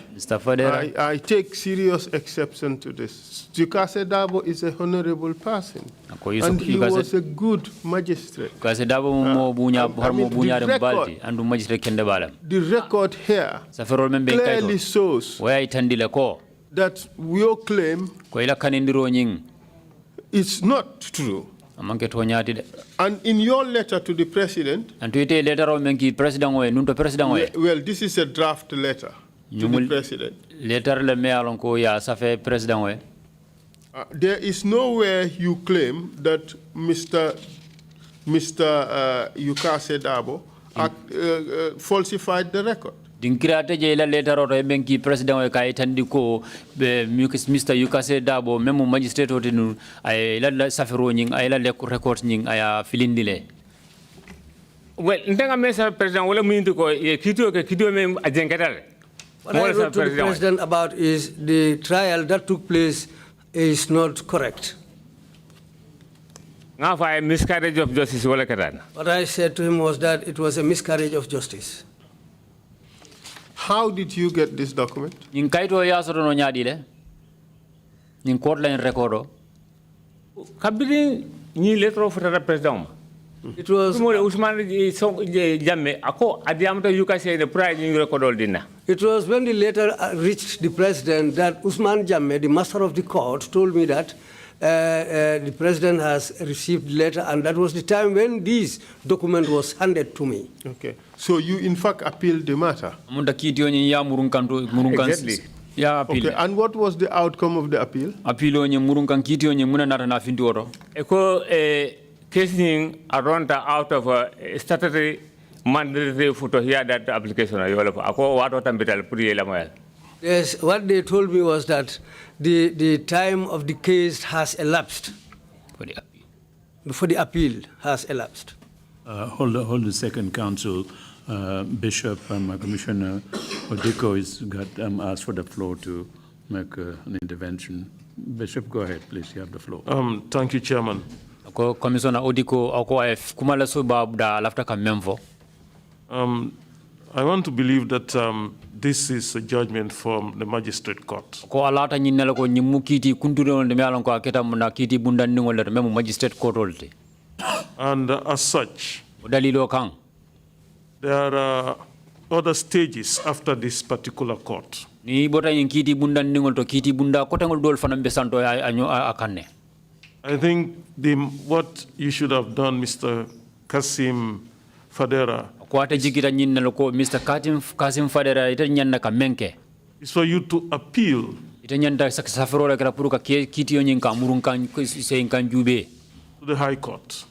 I take serious exception to this. Jukase Dabo is a honorable person, and he was a good magistrate. The record here clearly shows that your claim is not true. And in your letter to the president, well, this is a draft letter to the president. There is nowhere you claim that Mr. Yukase Dabo falsified the record. Dinkirate je la letter or benki president o kay tandiko be Mr. Yukase Dabo memo magistrate o tenu ay la safero nying ay la record nying ay filindile. Well, ndenga mesa president wala muindu ko e kito ke kito me ajenkatale. What I wrote to the president about is the trial that took place is not correct. Nga fa miscarriage of justice wala katana. What I said to him was that it was a miscarriage of justice. How did you get this document? In kaito ya soro no nyaadi le. In court line recordo. Kabiri ni lettre fotata president. It was Usman Jamme ako adiamta Yukase the pride ni recordol dina. It was when the letter reached the president that Usman Jamme, the master of the court, told me that the president has received the letter, and that was the time when this document was handed to me. Okay. So you in fact appealed the matter? Exactly. Okay. And what was the outcome of the appeal? Eko casing around out of a statutory mandatory to hear that application. Yes, what they told me was that the time of the case has elapsed. Before the appeal has elapsed. Hold a second, Council. Bishop and Commissioner Odiko is got asked for the floor to make an intervention. Bishop, go ahead, please. You have the floor. Thank you, Chairman. Commissioner Odiko kumala subab da lafta kamemvo. I want to believe that this is a judgment from the magistrate court. Ko alata nyinela ko nyimu kiti kunture on de mealon ko aketa muna kiti bundan ningol le memo magistrate court olti. And as such, dalilo kang there are other stages after this particular court. Ni bota yin kiti bundan ningol to kiti bunda ko tangol dol fanam be santo akanne. I think what you should have done, Mr. Kasim Fadera, Mr. Kasim Fadera is for you to appeal to the High Court.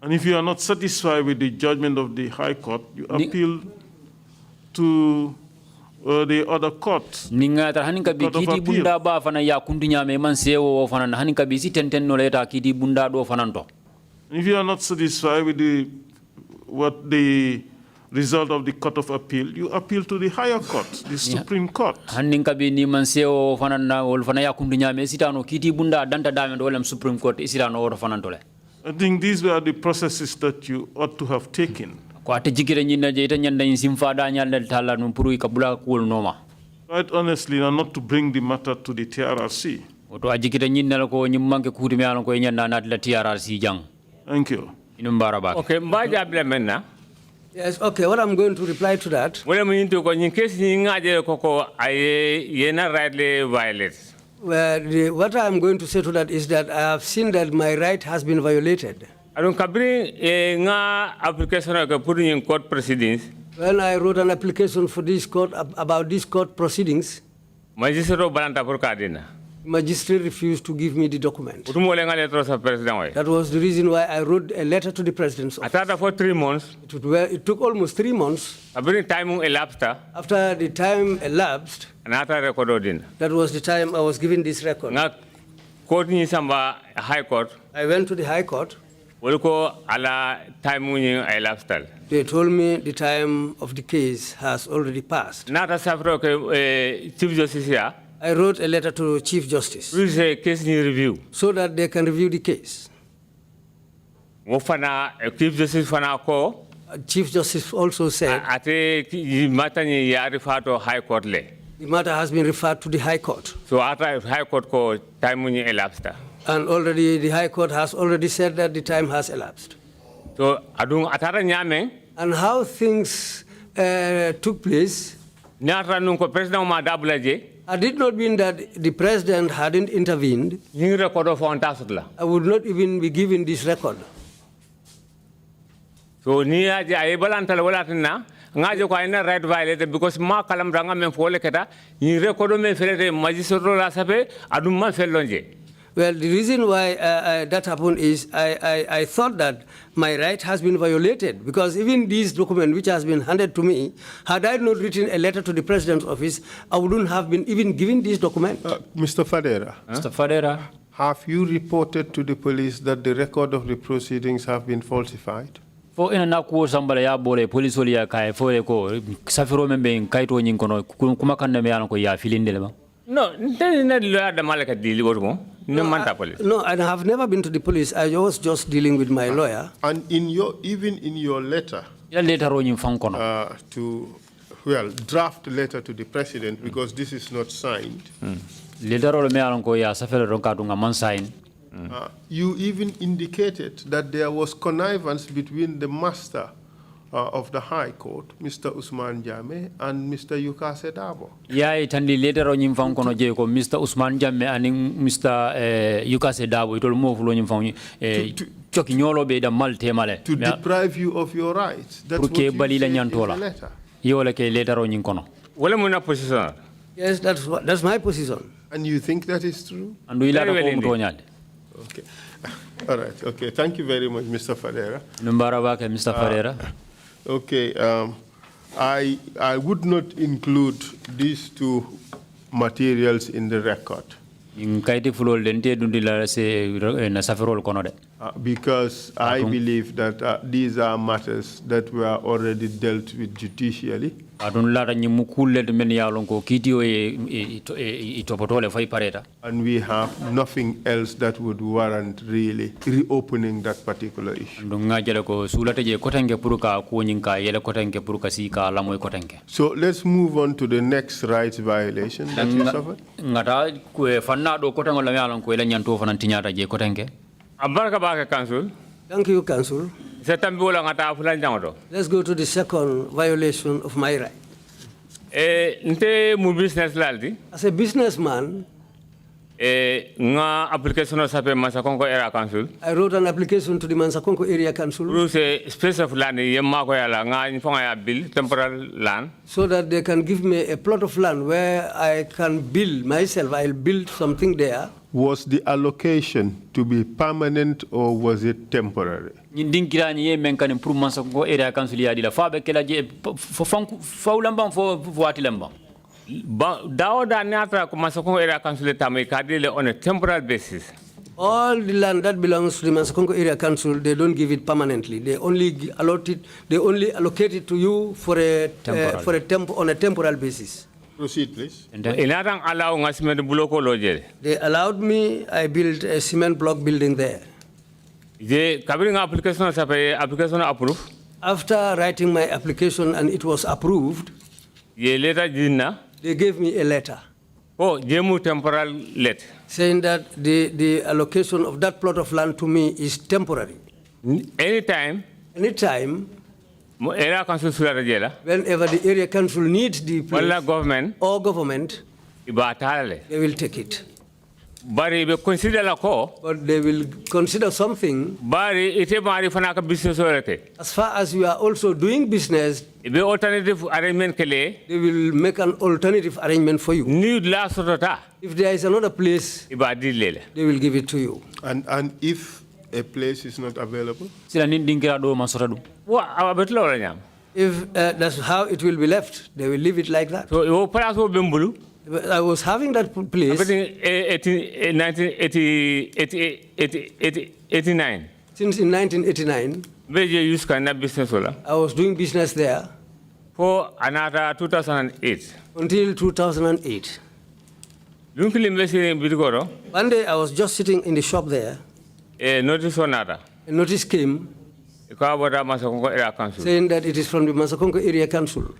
And if you are not satisfied with the judgment of the High Court, you appeal to the other courts. Ninga haninka bi kiti bunda ba fana ya kundunya me man sewo fana haninka bi si tenten no leta kiti bunda do fananto. If you are not satisfied with the result of the Court of Appeal, you appeal to the higher court, the Supreme Court. Haninka bi ni man sewo fana na wol fana ya kundunya me sitano kiti bunda danta dame do Supreme Court isitano wor fananto le. I think these were the processes that you ought to have taken. Quite honestly, not to bring the matter to the TRRC. Thank you. Okay, yes, okay, what I'm going to reply to that. What I'm going to say to that is that I have seen that my right has been violated. I don't application putting in court proceedings. When I wrote an application for this court about these court proceedings, magistrate refused to give me the document. That was the reason why I wrote a letter to the president. For 3 months. It took almost 3 months. After the time elapsed, that was the time I was given this record. High Court. I went to the High Court. They told me the time of the case has already passed. Chief Justice here. I wrote a letter to Chief Justice. Case review. So that they can review the case. Chief Justice also said the matter has been referred to the High Court. So after High Court time elapsed. And already the High Court has already said that the time has elapsed. So and how things took place, I did not mean that the president hadn't intervened. I would not even be given this record. So ngaje ko ayna right violated because ma kalam ranga men fole keta ni record me fere magistrate la sabe adum ma felonje. Well, the reason why that happened is I thought that my right has been violated, because even this document which has been handed to me, had I not written a letter to the president's office, I wouldn't have been even given this document. Mr. Fadera. Mr. Fadera. Have you reported to the police that the record of the proceedings have been falsified? Fo ina na ko sambala ya bole police wali ya kai fo ko safiro membe kaito nyin kono kuma kan me yan ko ya filinde ma. No, no, I have never been to the police. I was just dealing with my lawyer. And even in your letter, to draft letter to the president, because this is not signed. You even indicated that there was connivance between the master of the High Court, Mr. Usman Jammeh, and Mr. Yukase Dabo. Yeah, it and the later on in Fankono Jacob, Mr. Usman Jammeh and Mr. Yukase Dabo, it will move on from Chokinyolo Bay, the Malte Male. To deprive you of your rights. That's what you said in the letter. You like a later on in Kono. Well, position. Yes, that's my position. And you think that is true? And we let Okay. All right. Okay. Thank you very much, Mr. Fadera. Mr. Fadera. Okay. I would not include these two materials in the record. Because I believe that these are matters that were already dealt with judicially. And we have nothing else that would warrant really reopening that particular issue. So let's move on to the next rights violation that you suffered. Council. Thank you, Council. Let's go to the second violation of my right. As a businessman, I wrote an application to the Mansakonko Area Council space of land temporal land, so that they can give me a plot of land where I can build myself. I'll build something there. Was the allocation to be permanent or was it temporary? on a temporal basis. All the land that belongs to the Mansakonko Area Council, they don't give it permanently. They only allocate it to you for a on a temporal basis. Proceed, please. They allowed me. I built a cement block building there. After writing my application and it was approved, they gave me a letter. Oh, temporal let. Saying that the allocation of that plot of land to me is temporary. Anytime. Whenever the area council needs the place or government, they will take it. But they will consider something. As far as you are also doing business, they will make an alternative arrangement for you. If there is another place, they will give it to you. And if a place is not available? If that's how it will be left, they will leave it like that. So I was having that place. 1989. Since in 1989, I was doing business there. For another 2008. Until 2008. One day I was just sitting in the shop there. A notice came saying that it is from the Mansakonko Area Council.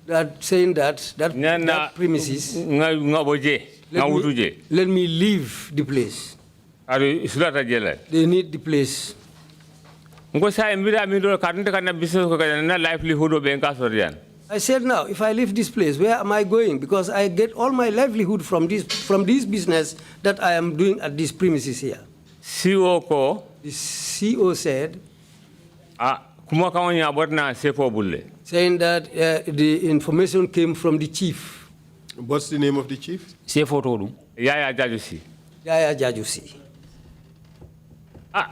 That saying that premises, let me leave the place. They need the place. I said, now, if I leave this place, where am I going? Because I get all my livelihood from this business that I am doing at these premises here. The CEO said, saying that the information came from the chief. What's the name of the chief? Yaya Jajusi. Yaya Jajusi.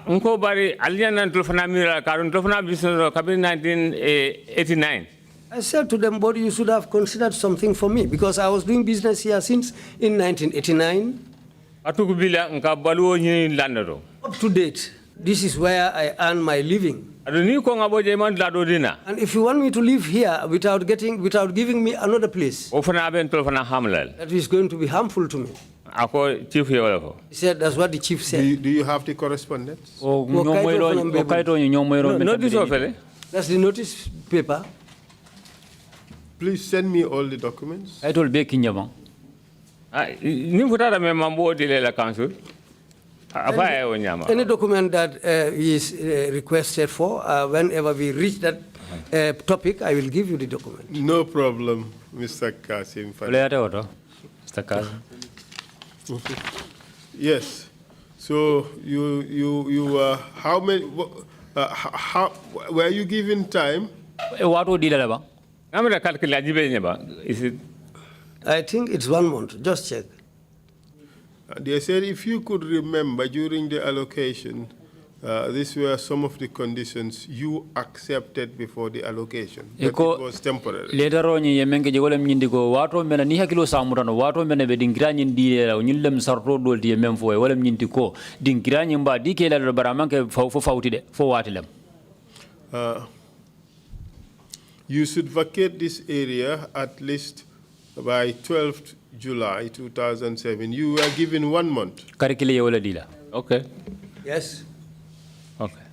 Unko bari aliana ntulfana mira karun ntulfana business kabin 1989. I said to them, but you should have considered something for me because I was doing business here since in 1989. Atukubila nka baluo ni landero. Up to date, this is where I earn my living. Adoni ko ngaboje man lado dina. And if you want me to live here without giving me another place, Ofana ben ntulfana hamlal. that is going to be harmful to me. Ako chief yewala. He said that's what the chief said. Do you have the correspondence? Notice ofele. That's the notice paper. Please send me all the documents. I told Becky Nyabang. Nimfuta me mambo dile la council. Any document that is requested for, whenever we reach that topic, I will give you the document. No problem, Mr. Kasim. Mr. Kasim. Yes. So you how many? How were you given time? What would you Is it? I think it's 1 month. Just check. They said if you could remember during the allocation, these were some of the conditions you accepted before the allocation. That it was temporary. Later on, you make a golem indigo, water men and Nihakilo Samuran, water men a wedding granny dear, Nilam Sarto, the Memfo, Willem Nintico, Dingranium by DK Baramanka for Watilem. You should vacate this area at least by 12th July 2007. You were given 1 month. Okay. Yes. Okay.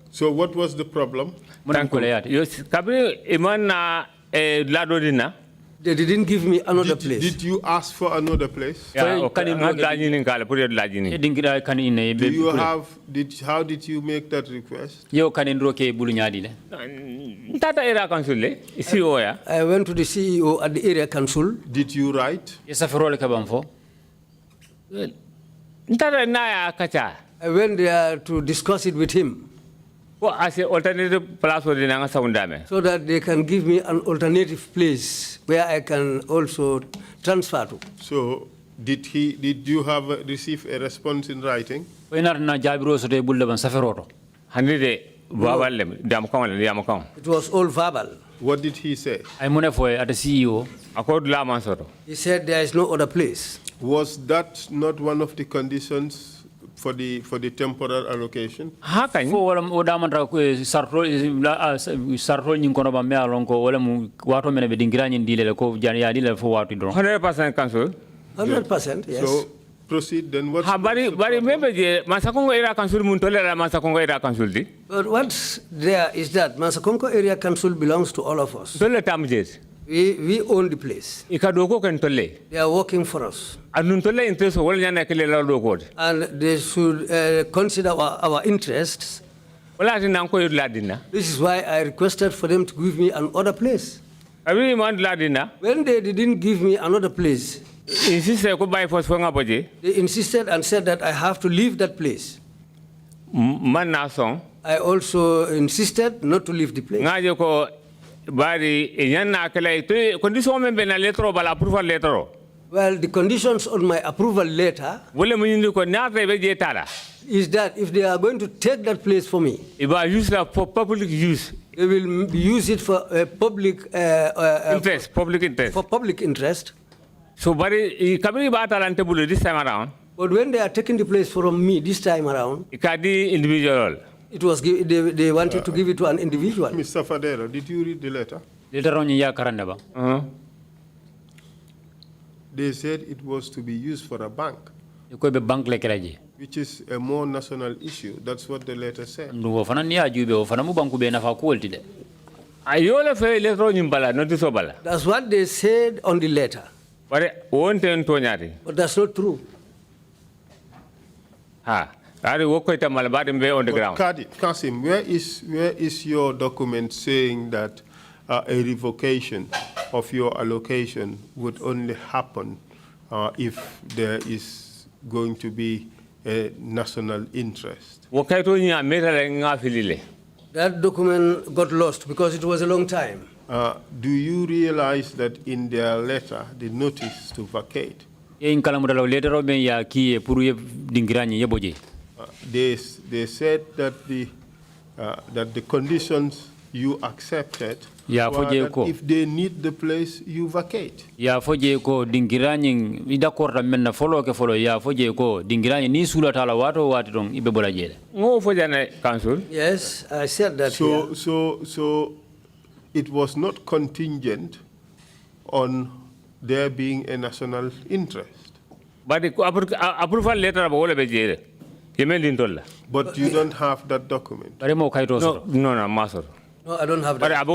So what was the problem? They didn't give me another place. Did you ask for another place? Yeah, Do you have, how did you make that request? I went to the CEO at the area council. Did you write? I went there to discuss it with him. So that they can give me an alternative place where I can also transfer to. So did you receive a response in writing? It was all verbal. What did he say? He said there is no other place. Was that not one of the conditions for the temporary allocation? $100% council. 100%, yes. So proceed then. What's But what's there is that Masakonko Area Council belongs to all of us. We own the place. They are working for us. And they should consider our interests. This is why I requested for them to give me another place. When they didn't give me another place, they insisted and said that I have to leave that place. I also insisted not to leave the place. Well, the conditions on my approval letter is that if they are going to take that place for me, for public use. They will use it for public interest. For public interest. So, this time around. But when they are taking the place from me this time around, individual. It was they wanted to give it to an individual. Mr. Fadero, did you read the letter? Later on, They said it was to be used for a bank, which is a more national issue. That's what the letter said. That's what they said on the letter. But that's not true. Kasim, where is your document saying that a revocation of your allocation would only happen if there is going to be a national interest? That document got lost because it was a long time. Do you realize that in their letter, the notice to vacate, In Kalamudalo later on ya ki puru dingirani yeboje. They said that the conditions you accepted Ya were foje that ko. if they need the place, you vacate. Ya foje ko dingirani ida korda menna follow ke follow ya foje ko dingirani ni sula tala wato wati don ibe bola jele. Ngo foje na council. Yes, I said that here. So it was not contingent on there being a national interest. But the approval letter about all of it. But you don't have that document. No, Master. No, I don't have But that.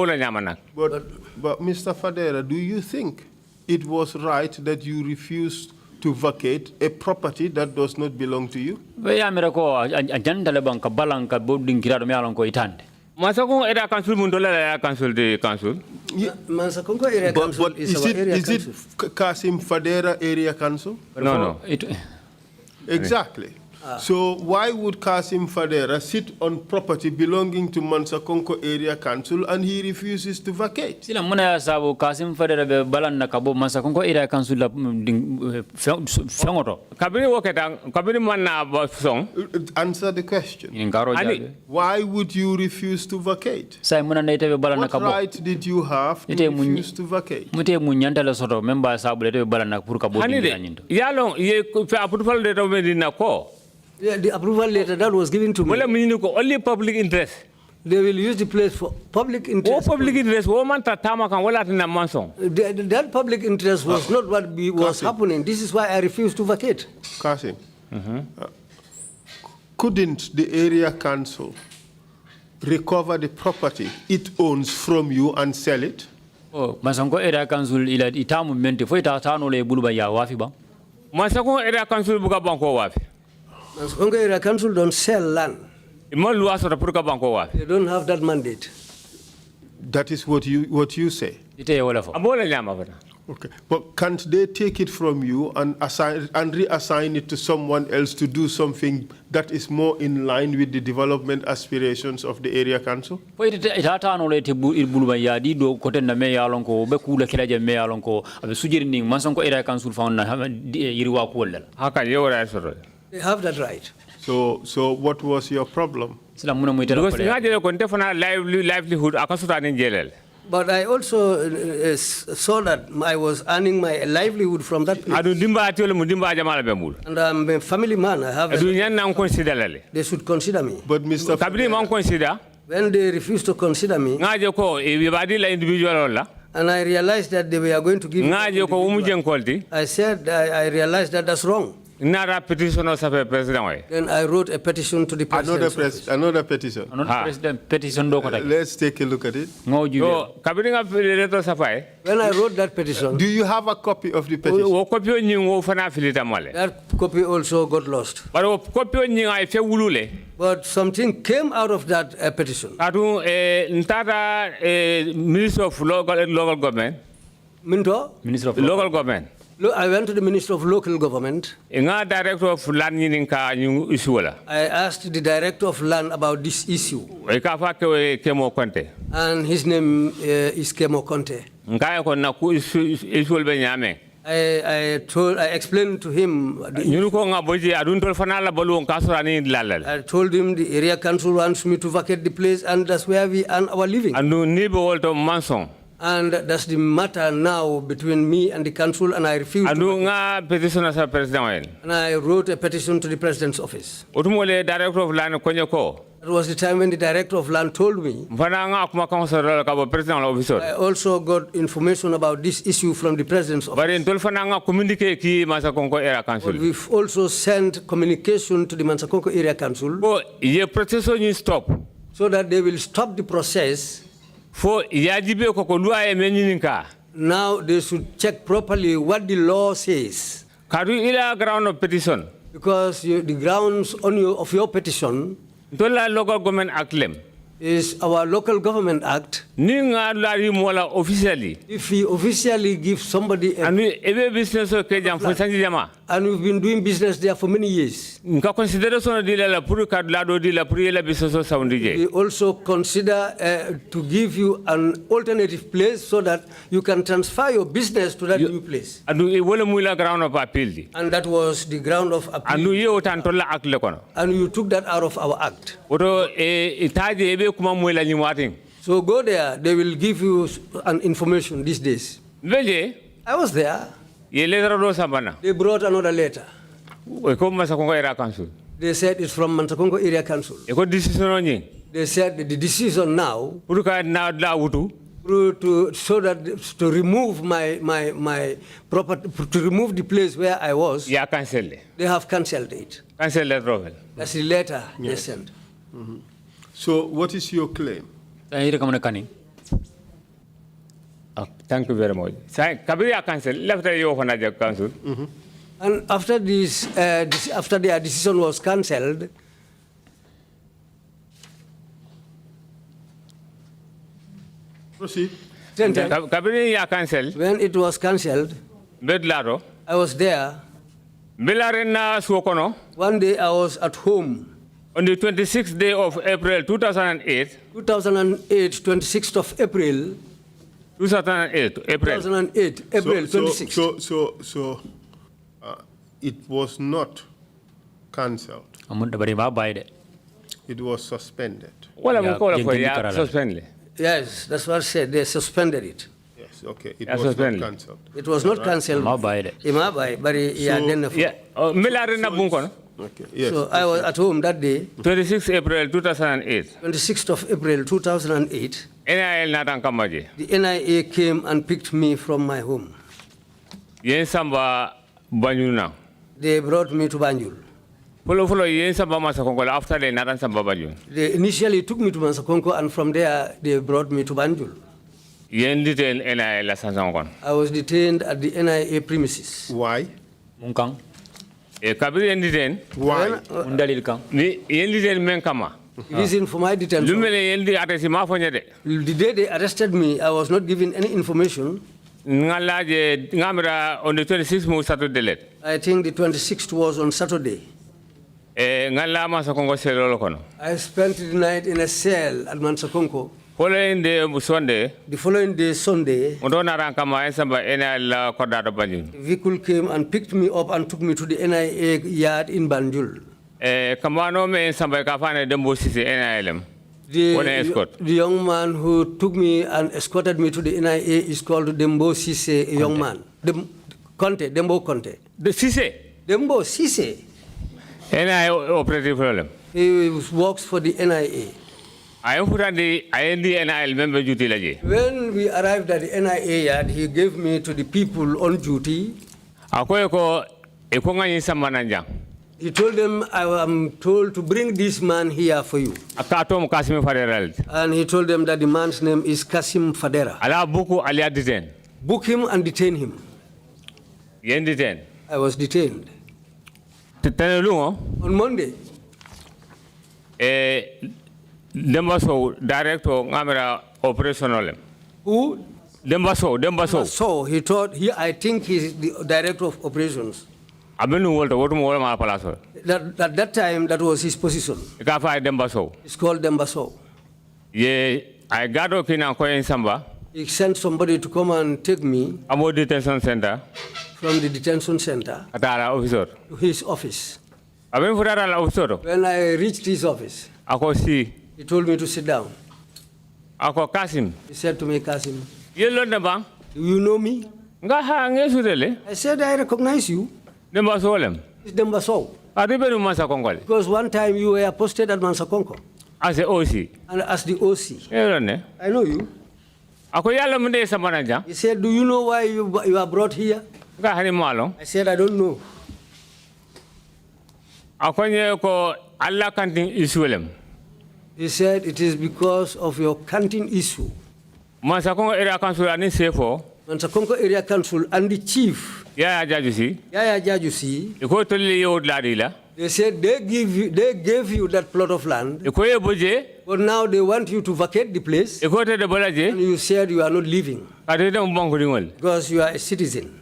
But Mr. Fadera, do you think it was right that you refused to vacate a property that does not belong to you? Ya mereko ajanda lebang ka balanka boding kirado me alon ko itande. Masakong area council mundola area council de council. Mansakonko area council is our area council. Is it Kasim Fadera area council? No. Exactly. So why would Kasim Fadera sit on property belonging to Mansakonko area council and he refuses to vacate? Sila muna ya sabu Kasim Fadera be balan na kabo Mansakonko area council la fengoto. Kabini woketa kabini manna song. Answer the question. Ani why would you refuse to vacate? Sai muna na ite be balan na What kabo. right did you have to refuse to vacate? Mute munyanta la soto memba sabu ite be balan na pur kabo dingiranyindo. Yalong ye approval letter medina ko. Yeah, the approval letter that was given to me. Only public interest. They will use the place for public interest. Public interest. That public interest was not what was happening. This is why I refused to vacate. Kasim, couldn't the area council recover the property it owns from you and sell it? Mansakonko area council ila itamu mente fo ita tano le buluba ya wafi ba. Mansakonko area council buka banko wafi. Mansakonko area council don't sell land. They don't have that mandate. That is what you say. Okay, but can't they take it from you and reassign it to someone else to do something that is more in line with the development aspirations of the area council? They have that right. So what was your problem? Because livelihood. But I also saw that I was earning my livelihood from that place. And I'm a family man. I have they should consider me. But Mr. When they refused to consider me, and I realized that they were going to give me, I said, I realized that that's wrong. Then I wrote a petition to the president. Another petition. Let's take a look at it. When I wrote that petition, do you have a copy of the petition? That copy also got lost. But something came out of that petition. Minister of local government. Minister of local government. I went to the Minister of Local Government. Director of Land I asked the Director of Land about this issue. And his name is Kemo Conte. I explained to him. I told him the area council wants me to vacate the place, and that's where we earn our living. And that's the matter now between me and the council, and I refused to. And I wrote a petition to the president's office. It was the time when the director of land told me. I also got information about this issue from the president's office. But we've also sent communication to the Mansakonko area council so that they will stop the process. Now they should check properly what the law says. Ground of petition. Because the grounds of your petition local government act is our local government act. Officially. If he officially gives somebody a And we've been doing business there for many years. We also consider to give you an alternative place so that you can transfer your business to that new place. And ground of appeal. And that was the ground of appeal. And you took that out of our act. So go there, they will give you an information these days. I was there. They brought another letter. They said it's from Mansakongo Area Council. They said that the decision now so that to remove my property, to remove the place where I was. Yeah, cancel it. They have cancelled it. Cancel that, Robert. That's the letter they sent. So what is your claim? Thank you very much. Kabiri cancel. Left you cancel. And after this, after their decision was cancelled, proceed. Kabiri cancel. When it was cancelled, Bedlaro. I was there. Belarena Suokono. One day I was at home. On the 26th day of April 2008. 2008, 26th of April. 2008, April. 2008, April 26th. So, it was not cancelled. It was suspended. Well, I'm calling for suspended. Yes, that's what I said. They suspended it. Yes, okay. It was not cancelled. It was not cancelled. Okay. Yes. So I was at home that day. 26th April 2008. 26th of April 2008. NIL Natankamaji. The NIA came and picked me from my home. Yen Samba Banyuna. They brought me to Banjul. Follow Yen Samba Masakongo after they Natan Samba Banjul. They initially took me to Masakongo and from there they brought me to Banjul. Yen detained NIL Lasansangon. I was detained at the NIA premises. Why? Munkang. Kabiri yen detained. Why? Undalil kang. Yen detained Menkama. Reason for my detention. The day they arrested me, I was not given any information. On the 26th, I think the 26th was on Saturday. I spent the night in a cell at Mansakonko. Following day Sunday. The following day, Sunday, the vehicle came and picked me up and took me to the NIA yard in Banjul. The young man who took me and escorted me to the NIA is called Dembo Sise, a young man. Dembo Conte. The Sise? Dembo Sise. NIA operative problem. He works for the NIA. When we arrived at the NIA yard, he gave me to the people on duty. He told them, I am told to bring this man here for you. And he told them that the man's name is Kasim Fadera. Book him and detain him. I was detained. On Monday. Dembaso, director, Ngamera operational. Who? Dembaso. He thought, I think he's the director of operations. At that time, that was his position. It's called Dembaso. Yeah, I got up in Samba. He sent somebody to come and take me. Detention center. From the detention center. To his office. When I reached his office, he told me to sit down. He said to me, Kasim, do you know me? I said, I recognize you. It's Dembaso. Because one time you were posted at Mansakonko. As the OC. And as the OC. I know you. He said, do you know why you are brought here? I said, I don't know. He said, it is because of your canteen issue. Mansakongo Area Council and Mansakongo Area Council and the chief. Yaya Jajusi. They said they gave you that plot of land. But now they want you to vacate the place. And you said you are not leaving. Because you are a citizen.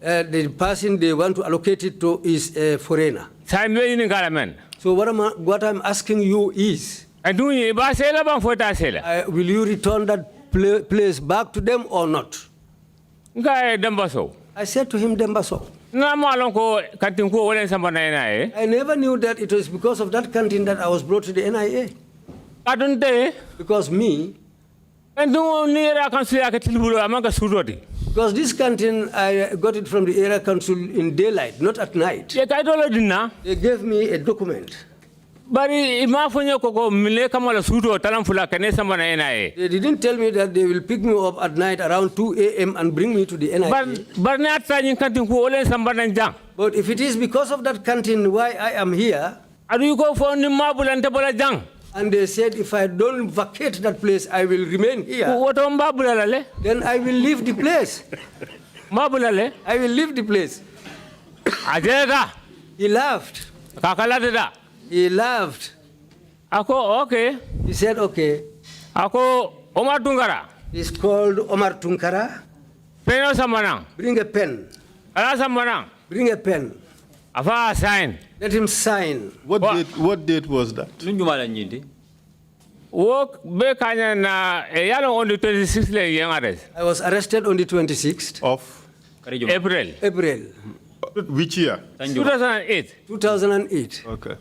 the person they want to allocate it to is a foreigner. So what I'm asking you is, will you return that place back to them or not? I said to him, Dembaso. I never knew that it was because of that canteen that I was brought to the NIA. Because me, because this canteen, I got it from the area council in daylight, not at night. They gave me a document. They didn't tell me that they will pick me up at night around 2 a.m. and bring me to the NIA. But if it is because of that canteen why I am here, and they said if I don't vacate that place, I will remain here, then I will leave the place. I will leave the place. He laughed. He laughed. Okay. He said, okay. Omar Tungara. He's called Omar Tunkara. Bring a pen. Bring a pen. Sign. Let him sign. What date was that? On the 26th. I was arrested on the 26th of April. Which year? 2008. 2008. Okay.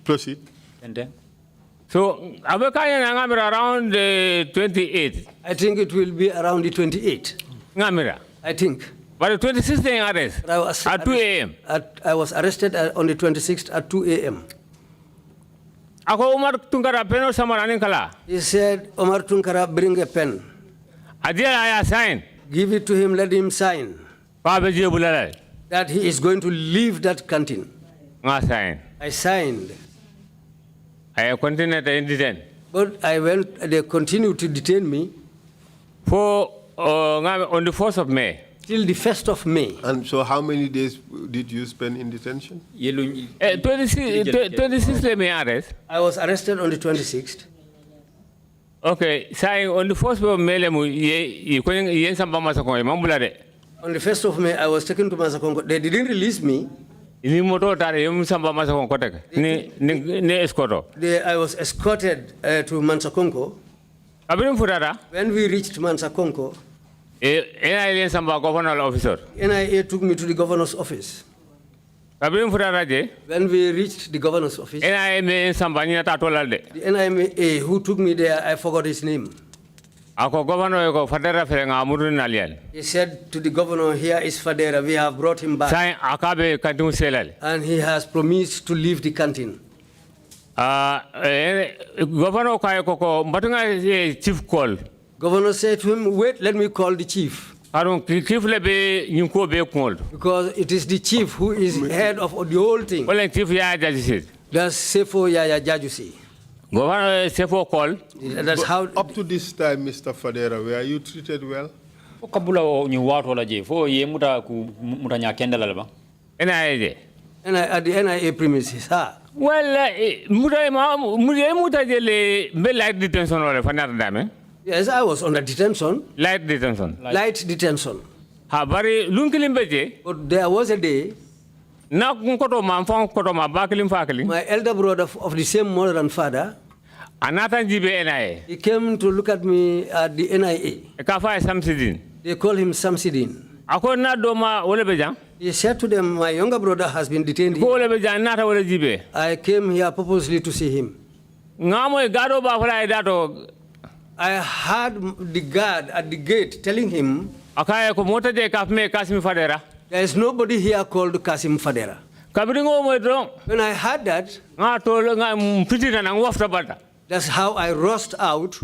Proceed. So, around the 28th. I think it will be around the 28th. I think. But the 26th arrest at 2 a.m. I was arrested on the 26th at 2 a.m. He said, Omar Tunkara, bring a pen. Sign. Give it to him, let him sign. That he is going to leave that canteen. I signed. I continued to detain. But they continued to detain me. For on the 4th of May. Till the 1st of May. And so how many days did you spend in detention? 26th May arrest. I was arrested on the 26th. Okay, saying on the 1st of May, on the 1st of May, I was taken to Masakongo. They didn't release me. I was escorted to Mansakongo. When we reached Mansakongo, NIA took me to the governor's office. When we reached the governor's office, the NIA who took me there, I forgot his name. He said to the governor, here is Fadera, we have brought him back. And he has promised to leave the canteen. Chief called. Governor said to him, wait, let me call the chief. Because it is the chief who is head of the whole thing. That's Sefo Yaya Jajusi. Governor Sefo called. That's how. Up to this time, Mr. Fadera, were you treated well? At the NIA premises, well, light detention. Yes, I was under detention. Light detention. Light detention. But there was a day, my elder brother of the same mother and father, he came to look at me at the NIA. They call him Samsidin. He said to them, my younger brother has been detained here. I came here purposely to see him. I heard the guard at the gate telling him, there is nobody here called Kasim Fadera. When I heard that, that's how I rushed out.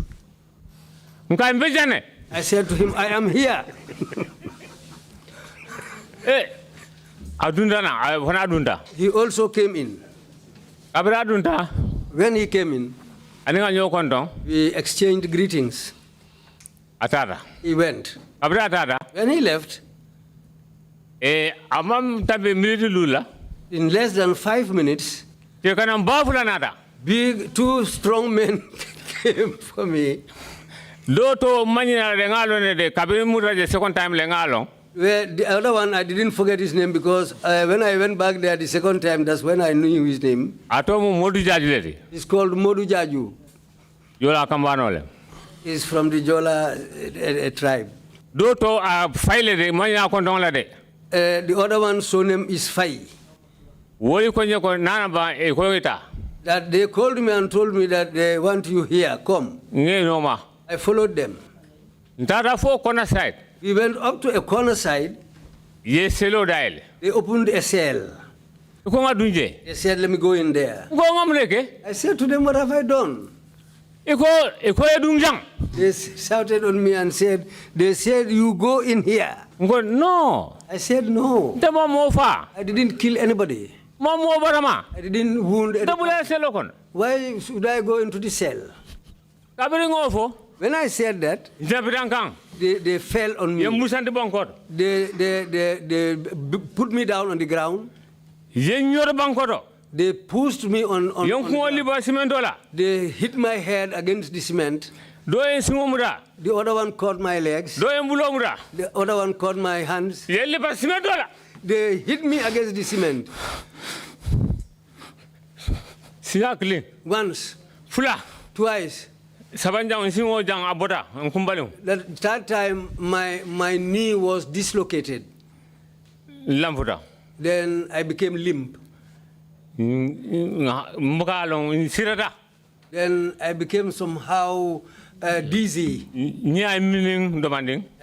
I said to him, I am here. He also came in. When he came in, we exchanged greetings. He went. When he left, in less than 5 minutes, two strong men came for me. Well, the other one, I didn't forget his name because when I went back there the second time, that's when I knew his name. Atomo Modu Jaju. He's called Modu Jaju. Yola Kambanole. He's from the Jola tribe. Doto file de manya kondonla de. The other one's surname is Fai. Woli konye ko nana ba e koita. That they called me and told me that they want you here, come. Nge noma. I followed them. Ntada fo corner side. We went up to a corner side. Yes, hello dial. They opened a cell. They said, let me go in there. I said to them, what have I done? They shouted on me and said, they said, you go in here. No. I said, no. I didn't kill anybody. I didn't wound anybody. Why should I go into the cell? When I said that, they fell on me. They put me down on the ground. They pushed me on they hit my head against the cement. The other one caught my legs. The other one caught my hands. They hit me against the cement. Once. Twice. The third time, my knee was dislocated. Then I became limp. Then I became somehow dizzy.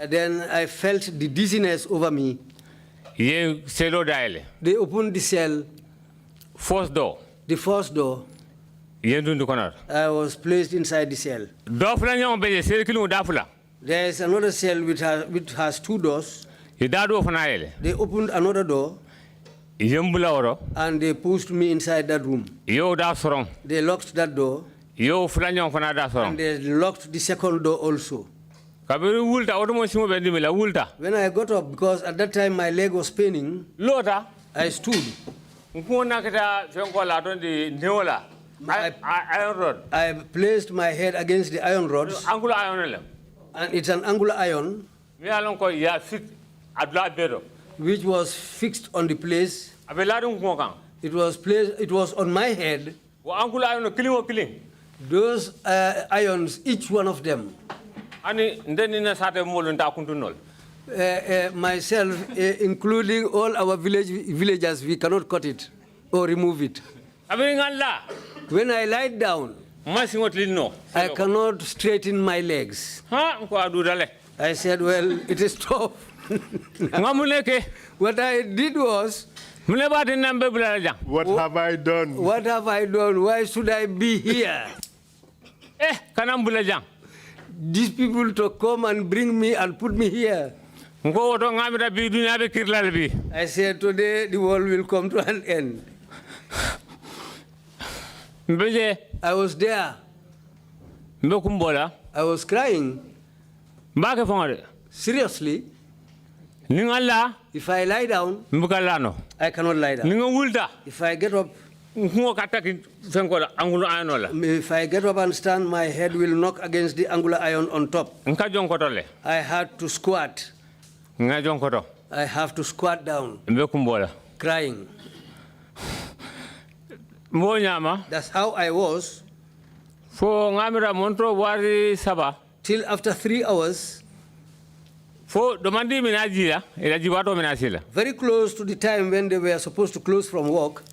Then I felt the dizziness over me. They opened the cell. First door. The first door. I was placed inside the cell. There is another cell which has two doors. They opened another door. And they pushed me inside that room. They locked that door. And they locked the second door also. When I got up, because at that time my leg was paining, I stood. I placed my head against the iron rods. And it's an angular iron, which was fixed on the place. It was on my head. Those irons, each one of them. Myself, including all our villagers, we cannot cut it or remove it. When I lie down, I cannot straighten my legs. I said, well, it is tough. What I did was, what have I done? What have I done? Why should I be here? These people to come and bring me and put me here. I said, today the world will come to an end. I was there. I was crying. Seriously. If I lie down, I cannot lie down. If I get up, if I get up and stand, my head will knock against the angular iron on top. I had to squat. I have to squat down, crying. That's how I was. Till after 3 hours, very close to the time when they were supposed to close from work,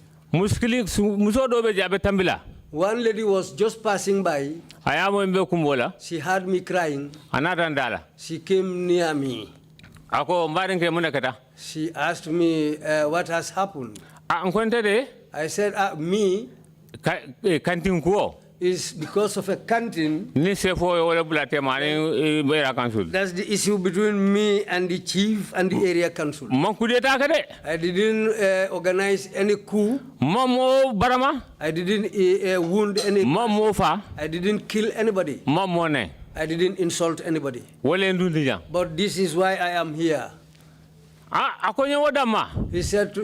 one lady was just passing by. She heard me crying. She came near me. She asked me what has happened. I said, me, is because of a canteen. That's the issue between me and the chief and the area council. I didn't organize any coup. I didn't wound anybody. I didn't kill anybody. I didn't insult anybody. But this is why I am here.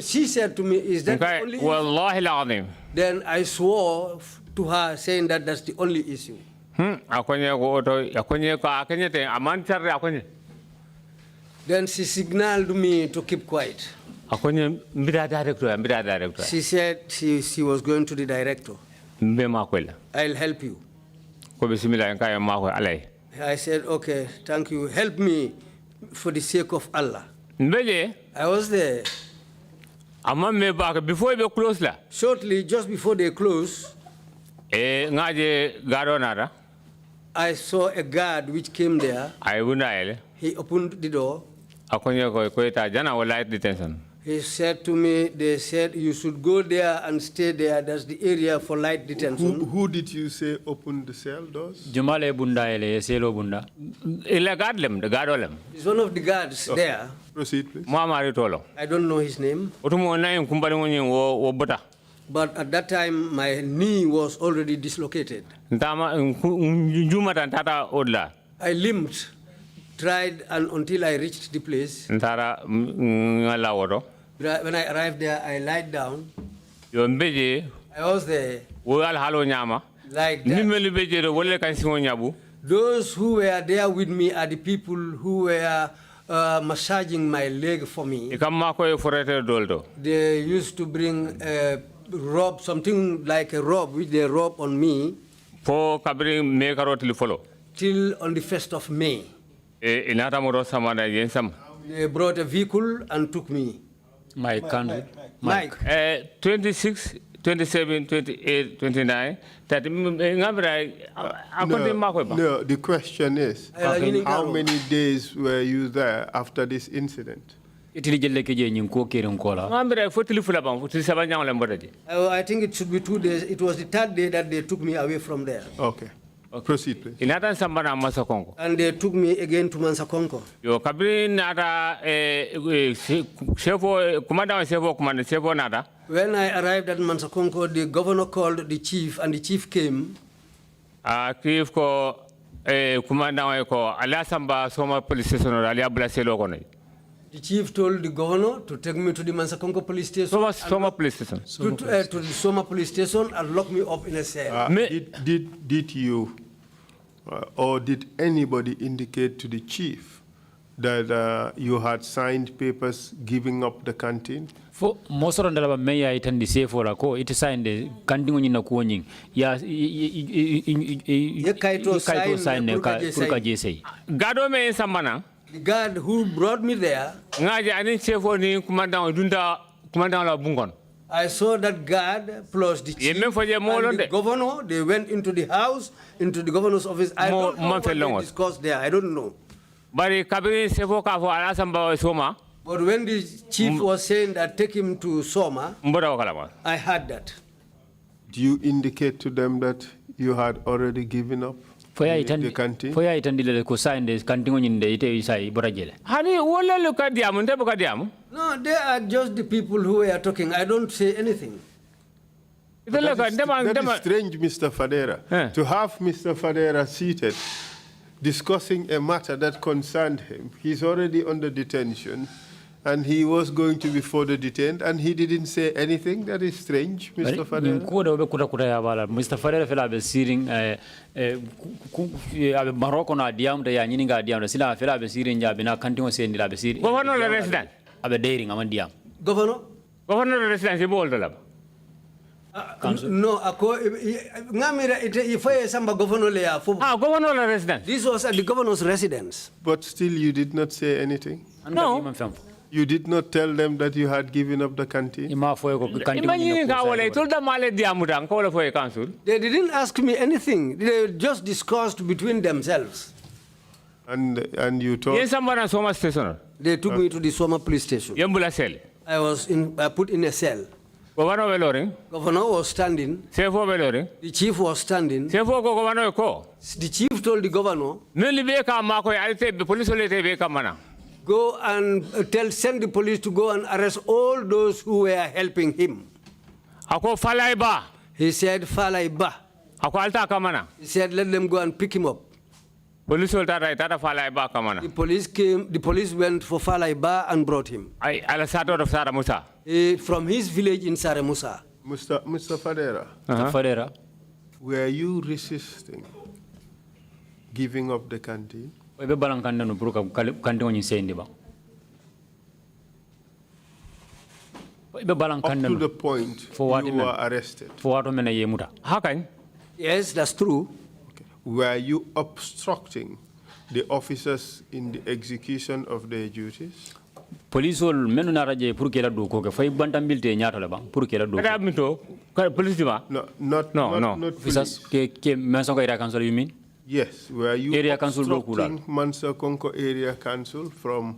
She said to me, is that the only issue? Then I swore to her, saying that that's the only issue. Then she signaled me to keep quiet. She said she was going to the director. I'll help you. I said, okay, thank you. Help me for the sake of Allah. I was there. Before they close, Shortly, just before they closed, I saw a guard which came there. He opened the door. He said to me, they said, you should go there and stay there. That's the area for light detention. Who did you say opened the cell doors? It's one of the guards there. Proceed, please. I don't know his name. But at that time, my knee was already dislocated. I limped, tried until I reached the place. When I arrived there, I lied down. I was there. Like that. Those who were there with me are the people who were massaging my leg for me. They used to bring a robe, something like a robe, which they robe on me till on the 1st of May. They brought a vehicle and took me. Mike. 26, 27, 28, 29. No, the question is, how many days were you there after this incident? I think it should be 2 days. It was the 3rd day that they took me away from there. Okay. Proceed, please. And they took me again to Mansakonko. When I arrived at Mansakonko, the governor called the chief, and the chief came. The chief told the governor to take me to the Mansakonko police station. Soma police station. To the Soma police station and lock me up in a cell. Did you or did anybody indicate to the chief that you had signed papers giving up the canteen? For most of the mayor, it and the safe for a co, it signed the canting in the coining. Yes, Kaito signed the Purka. Gado me samana. The guard who brought me there, I saw that guard plus the chief and the governor. They went into the house, into the governor's office. I don't know what they discussed there. I don't know. But when the chief was saying that take him to Soma, I heard that. Do you indicate to them that you had already given up the canteen? For I attended the cosign the canteen in the Ite Borajele. Honey, what look at Diam? No, they are just the people who are talking. I don't say anything. That is strange, Mr. Fadera. To have Mr. Fadera seated, discussing a matter that concerned him. He's already under detention, and he was going to be further detained, and he didn't say anything. That is strange, Mr. Fadera. Mr. Fadera fell out seating Morocco na diam de yaninga diam de sila fell out seating Jabina canting was saying the Labesi. Governor resident. Abe daring Amandiam. Governor resident, he bowled the no, if I samba governor governor residence. This was at the governor's residence. But still, you did not say anything. No. You did not tell them that you had given up the canteen. They didn't ask me anything. They just discussed between themselves. And you told. They took me to the Soma police station. I was put in a cell. Governor was standing. The chief was standing. The chief told the governor, go and send the police to go and arrest all those who were helping him. He said, Falaiba. He said, let them go and pick him up. The police came, the police went for Falaiba and brought him. From his village in Saramusa. Mr. Fadera. Fadera. Were you resisting giving up the canteen? to the point you were arrested. How can? Yes, that's true. Okay. Were you obstructing the officers in the execution of their duties? Police will menu naraje pour kela do ko ke fay bantambilte nyaata la bang pour kela do. Kada mito police ma? No, not Officers ke Mansa Area Council you mean? Yes, were you Area Council obstructing Mansa Konko Area Council from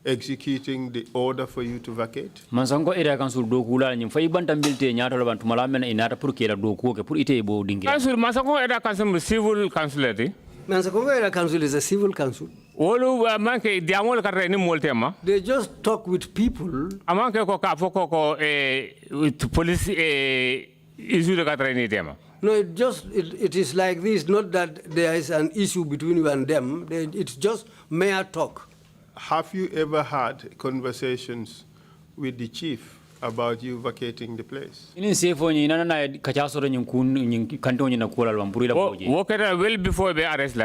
executing the order for you to vacate? Mansango Area Council do kula nyim fay bantambilte nyaata la bantu mala men inata pour kela do ko ke pour ite bo dingi. Council Mansango Area Council civil council Mansakongo Area Council is a civil council. They just talk with people. Police No, it is like this, not that there is an issue between you and them. It's just mere talk. Have you ever had conversations with the chief about you vacating the place? Well before the arrest.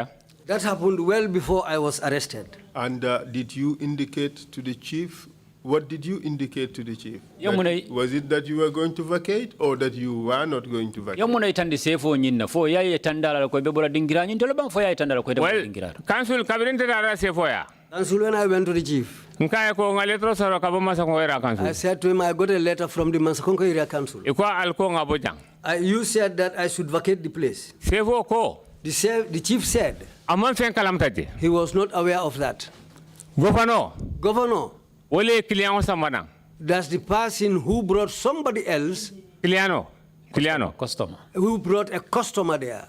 That happened well before I was arrested. And did you indicate to the chief? What did you indicate to the chief? Was it that you were going to vacate or that you were not going to vacate? Well, council Council, when I went to the chief, I said to him, I got a letter from the Mansakonko Area Council. You said that I should vacate the place. The chief said he was not aware of that. Governor, that's the person who brought somebody else. Customer. Who brought a customer there.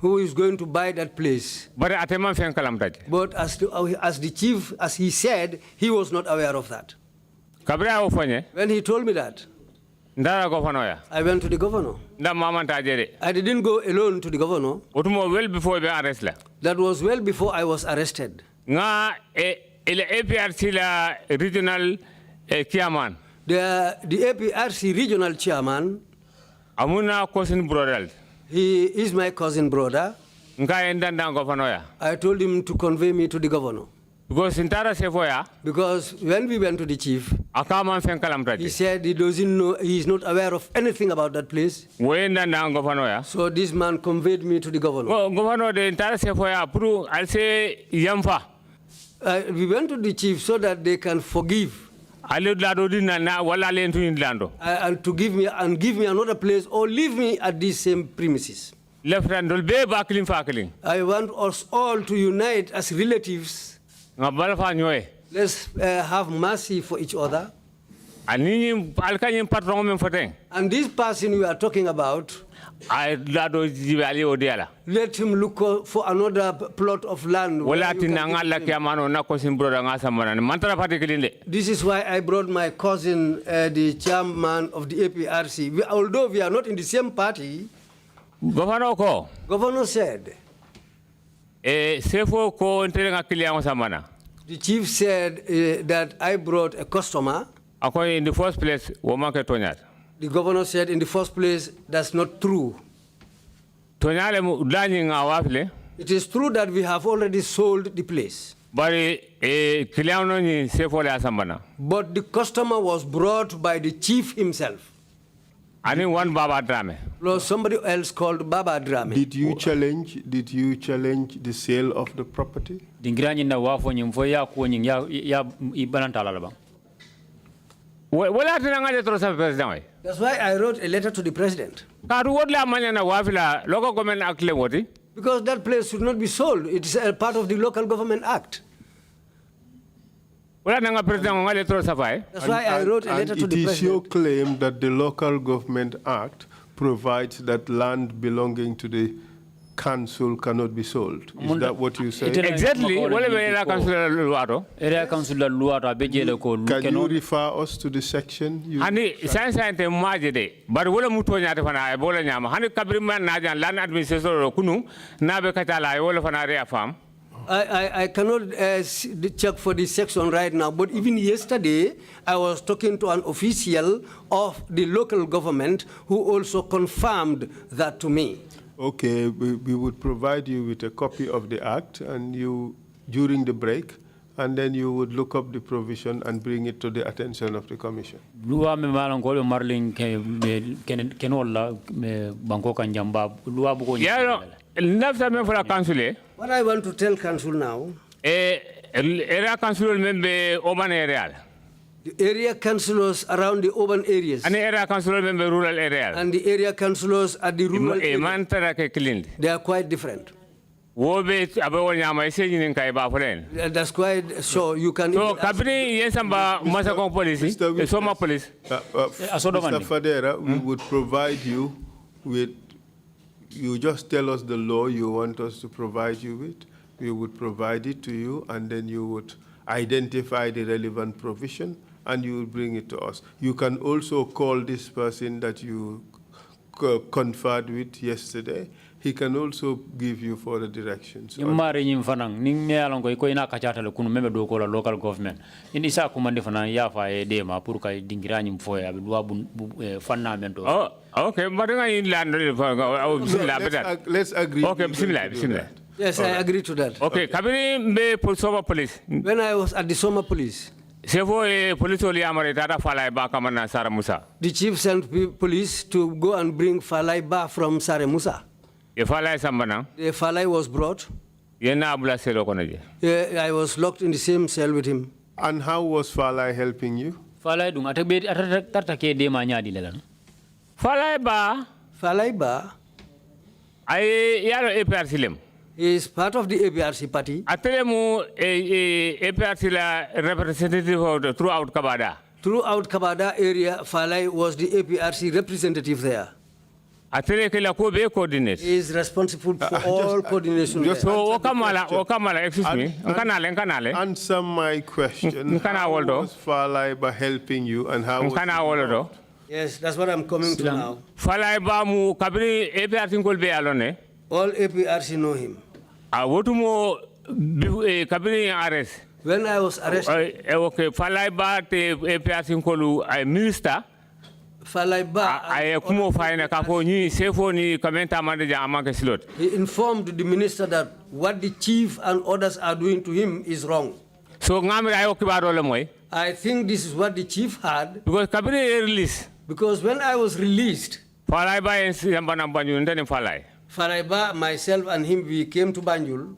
Who is going to buy that place. But as the chief, as he said, he was not aware of that. When he told me that, I went to the governor. I didn't go alone to the governor. Well before the arrest. That was well before I was arrested. APRC regional chairman. The APRC regional chairman. Amuna cousin brother. He is my cousin brother. I told him to convey me to the governor. Because when we went to the chief, he said he doesn't know, he is not aware of anything about that place. So this man conveyed me to the governor. We went to the chief so that they can forgive. And to give me another place or leave me at these same premises. I want us all to unite as relatives. Let's have mercy for each other. And this person we are talking about, let him look for another plot of land. This is why I brought my cousin, the chairman of the APRC. Although we are not in the same party, Governor said, the chief said that I brought a customer. In the first place, the governor said, in the first place, that's not true. It is true that we have already sold the place. But the customer was brought by the chief himself. Plus somebody else called Baba Drame. Did you challenge the sale of the property? That's why I wrote a letter to the president. Because that place should not be sold. It is a part of the Local Government Act. That's why I wrote a letter to the president. It is your claim that the Local Government Act provides that land belonging to the council cannot be sold. Is that what you say? Exactly. Can you refer us to the section? I cannot check for this section right now, but even yesterday, I was talking to an official of the local government who also confirmed that to me. Okay, we would provide you with a copy of the act, and you, during the break, and then you would look up the provision and bring it to the attention of the Commission. Lua me malan ko marling ken wala me banko kan jamba lua bu ko Yeah, nafsa me for la council. What I want to tell council now, Area council member Oman area. the area councillors around the urban areas And area council member rural area. and the area councillors at the rural areas, they are quite different. That's quite sure you can. So, Kabini, yes, Masakong police, Soma police. Mr. Fadera, we would provide you with, you just tell us the law you want us to provide you with. We would provide it to you, and then you would identify the relevant provision, and you would bring it to us. You can also call this person that you conferred with yesterday. He can also give you further directions. Mari nyim fanang ning me alon ko ina kachata le kunu meme do ko la local government ini sa ko mande fanan ya fa e de ma pour kay dingira nyim foye abi loi bu fannamento. Oh, okay, but let's agree. Okay, bismillah. Yes, I agree to that. Okay, Kabini me Soma police. When I was at the Soma police, police the chief sent police to go and bring Falai Ba from Sare Musa. The Falai was brought. I was locked in the same cell with him. And how was Falai helping you? Falai dung atake de manya di lelan. Falai Ba. I yaro APRC He is part of the APRC party. Atelemu APRC la representative throughout Kabada. Throughout Kabada area, Falai was the APRC representative there. He is responsible for all coordination. So, Okamala, excuse me. Answer my question. How was Falaiba helping you, and how was Yes, that's what I'm coming to now. Falaiba mu kabri APRC kolbe alone. All APRC know him. Wotumo kabri arrest. When I was arrested. Okay, Falaiba te APRC kolu minister. He informed the minister that what the chief and others are doing to him is wrong. So I think this is what the chief had. Because when I was released, Falaiba, myself and him, we came to Banjul.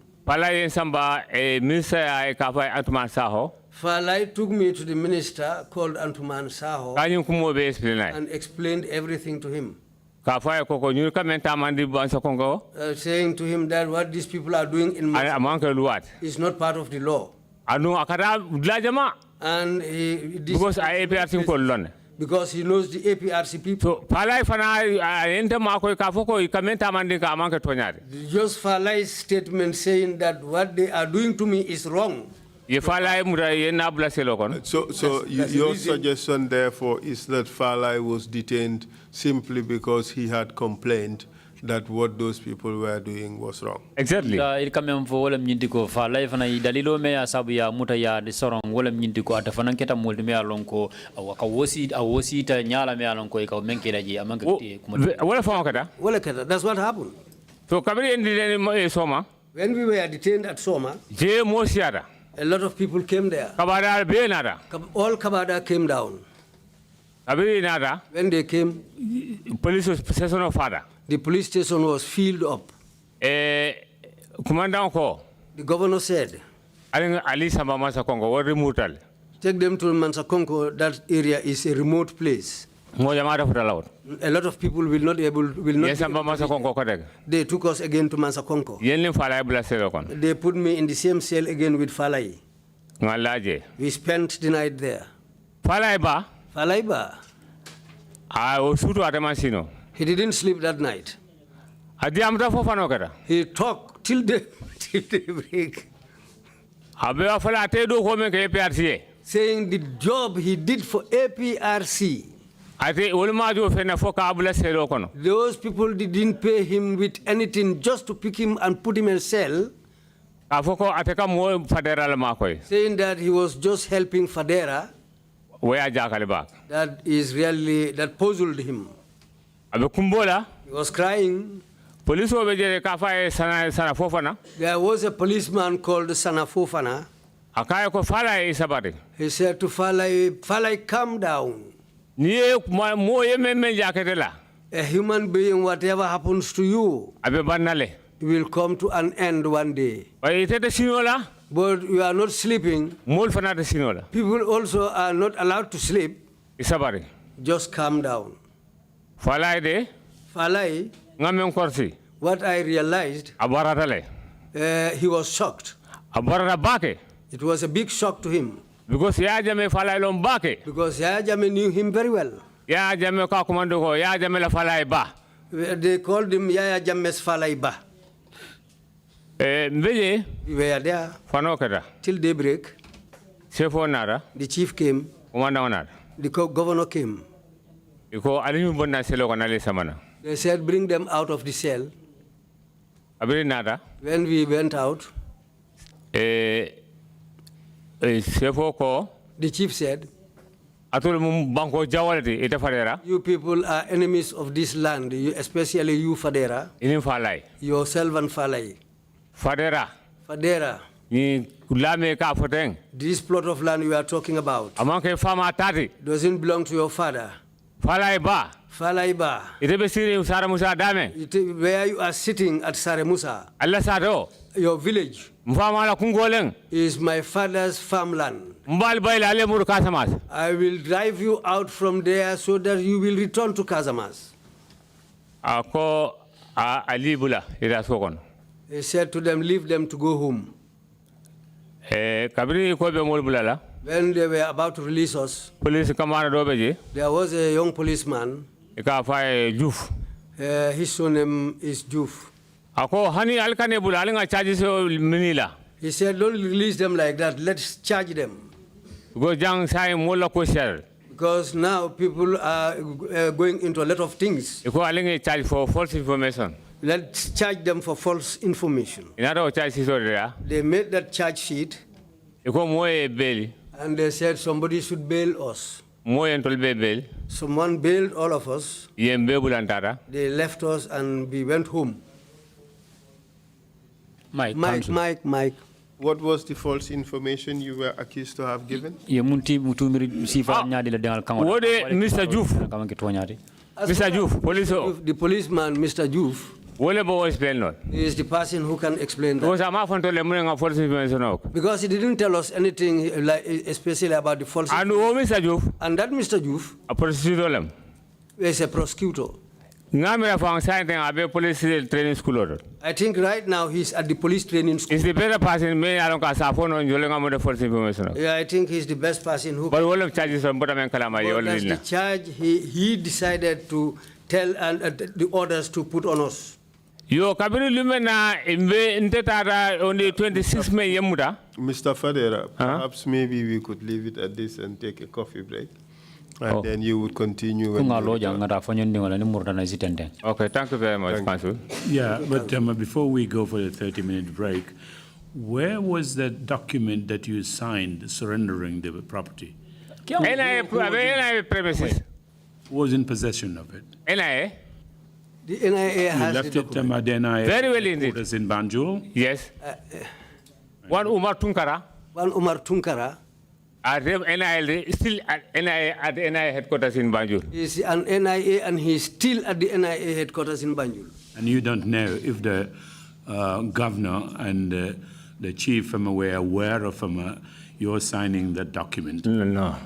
Falai took me to the minister called Antuman Saho and explained everything to him. Saying to him that what these people are doing in Massachusetts is not part of the law. And because he knows the APRC people. Just Falai's statement saying that what they are doing to me is wrong. So your suggestion, therefore, is that Falai was detained simply because he had complained that what those people were doing was wrong. Exactly. That's what happened. So when we were detained at Soma, a lot of people came there. All Kabada came down. When they came, the police station was filled up. The governor said, take them to Mansakonko. That area is a remote place. A lot of people will not be able. They took us again to Mansakonko. They put me in the same cell again with Falai. We spent the night there. Falaiba. He didn't sleep that night. He talked till daybreak. Saying the job he did for APRC. Those people didn't pay him with anything, just to pick him and put him in a cell. Saying that he was just helping Fadera. That is really, that puzzled him. He was crying. There was a policeman called Sana Fofana. Akaya ko falay isabari. He said to Falai, calm down. Niye mo yeme men jaketela. A human being, whatever happens to you, Abe banale. will come to an end one day. Ay itete sinola. But you are not sleeping. Mol fanata sinola. People also are not allowed to sleep. Isabari. Just calm down. Falay de. Falai, Ngamen korsi. what I realized, Abaratale. he was shocked. Abarata bake. It was a big shock to him Because ya jame falay lom bake. because Yaya Jammeh knew him very well. Ya jame ka komando ko ya jame la falay ba. They called him Yaya Jammeh's Falai Ba. Mbeje We were there fano keda. till daybreak. Sefo nara. The chief came, Komanda nara. the governor came. Iko alimu bonna selo kanale samana. They said, bring them out of the cell. Abiri nada. When we went out, Sefo ko the chief said, atul mum banko jawalati ita farera. you people are enemies of this land, especially you, Fadera, Ini falay. yourself and Falai. Fadera. Fadera, Ni kulame ka foteng. this plot of land we are talking about Amanke fama tati. doesn't belong to your father. Falay ba. Falai Ba, Ite be siri usara musa dame. where you are sitting at Saremusa, Allah sato. your village, Mfama la kungoleng. is my father's farmland. Mbal bayla ale muru kasamas. I will drive you out from there so that you will return to Kazamas. Ako ali bula ira sokon. He said to them, leave them to go home. Kabiri ko be mol bula la. When they were about to release us, Police kamara do beje. there was a young policeman. Ika fay Juf. His surname is Juf. Ako hani alkane bula alinga charges minila. He said, don't release them like that. Let's charge them. Go jang sai mola ko share. Because now people are going into a lot of things. Iko alinga charge for false information. Let's charge them for false information. Inado charge siso They made that charge sheet Iko moye bail. and they said somebody should bail us. Moye entol be bail. Someone bailed all of us. Yem be bulantara. They left us and we went home. Mike. What was the false information you were accused to have given? Ye munti mutumiri sifa nyadi la dengal kango. Wode Mr. Juf. Kamangi tonyadi. Mr. Juf, police. The policeman, Mr. Juf, Wole bo explain not. he is the person who can explain that. Because I'm after the morning false information. Because he didn't tell us anything, like, especially about the false And who Mr. Juf? And that Mr. Juf A prosecutor. is a prosecutor. Ngamira fang sign abe police training school order. I think right now he's at the police training school. Is the better person me I don't cast phone on joling am the false information. Yeah, I think he's the best person who. But all of charges on bottom and kalama But that's the yolina. charge he decided to tell and the orders to put on us. Yo kabiri lumena imbe ntetara only 26 May yemuda. Mr. Fadera, perhaps maybe we could leave it at this and take a coffee break. And then you would continue. when Kunga you loja return. ngara fanyo ndingola ni murtana zitende. Okay, thank you very much, Council. Yeah, but before we go for the 30-minute break, where was that document that you signed surrendering the property? NIA premises. Who was in possession of it? NIA? The NIA You has left the it document. at the NIA Very well indeed. headquarters in Banjul? Yes. One Umar Tunkara. One Umar Tunkara At NIA, still at the NIA headquarters in Banjul. is an NIA and he's still at the NIA headquarters in Banjul. And you don't know if the governor and the chief were aware of your signing that document? No.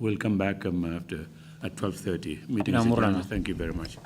We'll come back after at 12:30. Meeting is Namurana. adjourned. Thank you very much.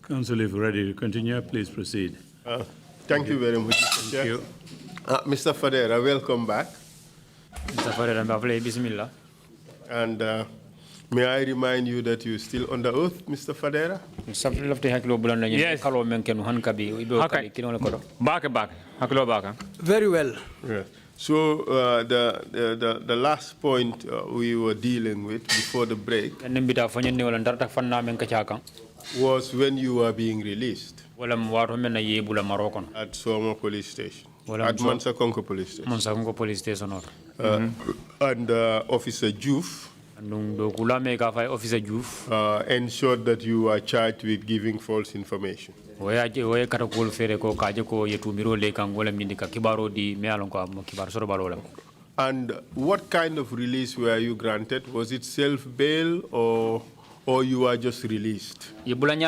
Council, if ready to continue, please proceed. Thank you very much, Mr. Chair. you. Mr. Fadera, welcome back. Mr. Fadera, mbavle bismillah. And may I remind you that you're still under oath, Mr. Fadera? Yes. Back. Very well. Yes. So the last point we were dealing with before the break was when you were being released at Soma Police Station, at Mansakonko Police Station. And Officer Juf ensured that you were charged with giving false information. And what kind of release were you granted? Was it self-bail or you were just released? Self-bail,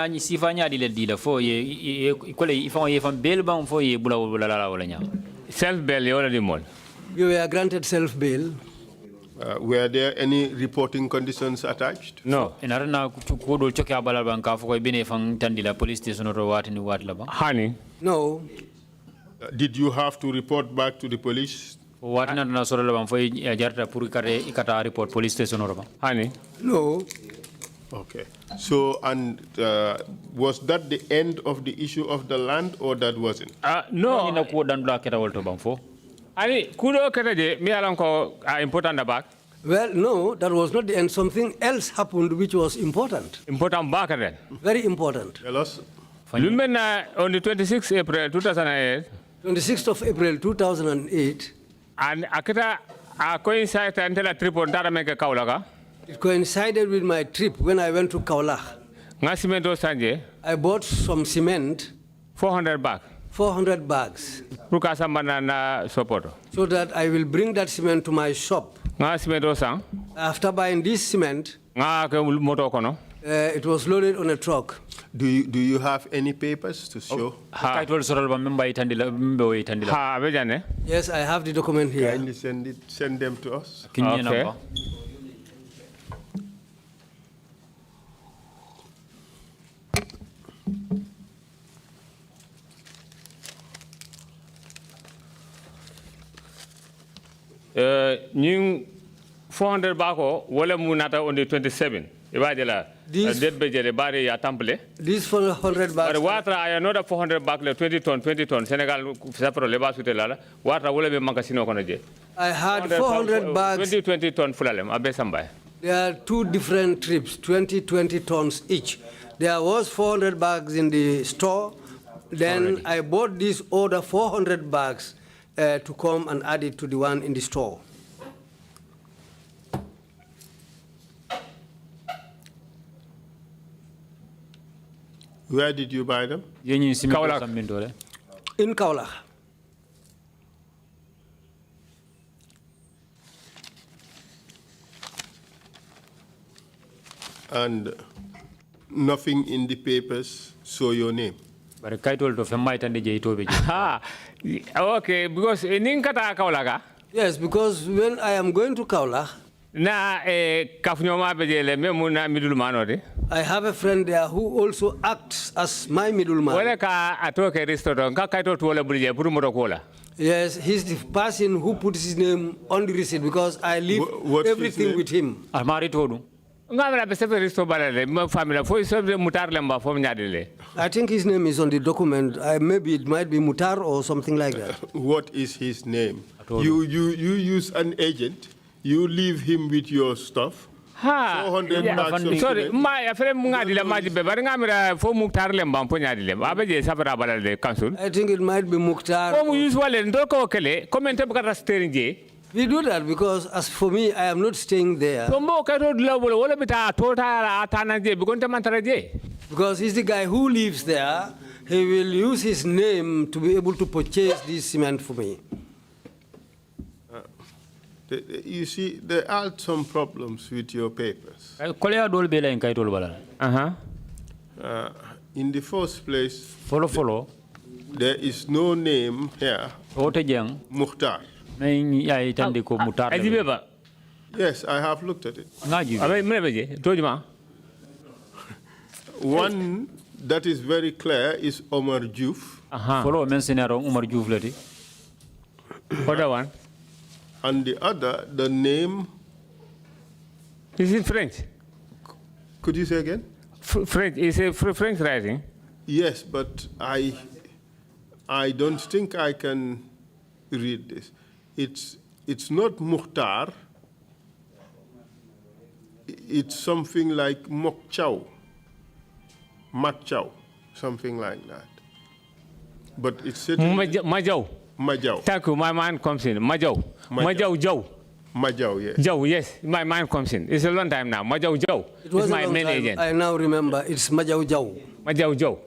You were granted self-bail. Were there any reporting conditions attached? No. Honey. No. Did you have to report back to the police? Honey. No. Okay. So, and was that the end of the issue of the land, or that wasn't? No. Ani kudo kataje mi alanko important back. Well, no, that was not the end. Something else happened which was important. Important back then. Very important. Tell us. Lumena on the 26th April 2008. 26th of April 2008. And akita coincided until a trip on Tarameka Kaulaga. It coincided with my trip when I went to Kaulach. Ngasimento Sanje. I bought some cement. 400 bags. 400 bags. So that I will bring that cement to my shop. After buying this cement, it was loaded on a truck. Do you have any papers to show? Yes, I have the document here. Kindly send them to us. Okay. New 400 bako wala munata on the 27. Ibajela dead bejere bari ya temple. These 400 bags. But water I another 400 bag 20 ton Senegal sapro leba sutela water wala be makasino kono je. I had 400 bags. 20 ton fulalem abe sambay. There are two different trips, 20 tons each. There was 400 bags in the store. Then already. I bought this order 400 bags to come and add it to the one in the store. Where did you buy them? In Kaulach. And nothing in the papers show your name. Okay, because in Kaulaka. Yes, because when I am going to Kaulach, I have a friend there who also acts as my middleman. Yes, he's the person who puts his name on the receipt because I leave everything with him. I think his name is on the document. Maybe it might be Mutar or something like that. What is his name? You use an agent. You leave him with your stuff. 400 bags of sorry, my friend Mungadila Majibe, but I'm for Mukhtar Lembam Punyadilem. Abaje Sabra the council. I think it might be Mukhtar. Oh, usually in Doko Kele, comment about steering J. We do that because, as for me, I am not staying there. Because he's the guy who lives there. He will use his name to be able to purchase this cement for me. You see, there are some problems with your papers. In the first place, there is no name here. Mukhtar. Yes, I have looked at it. One that is very clear is Omar Diouf. Follow mention Umar Diouf leti. Other one. And the other, the name. Is it French? Could you say again? French. Is it French writing? Yes, but I don't think I can read this. It's not Mukhtar. It's something like Mokchau, Makchau, something like that. But it's certainly Majau. Majau. Thank you. My mind comes in. Majau. Majau Joe. Majau, yes. Joe, yes. My mind comes in. It's a long time now. Majau Joe. It was it's a my long main time. agent. I now remember. It's Majau Jau. Majau Joe.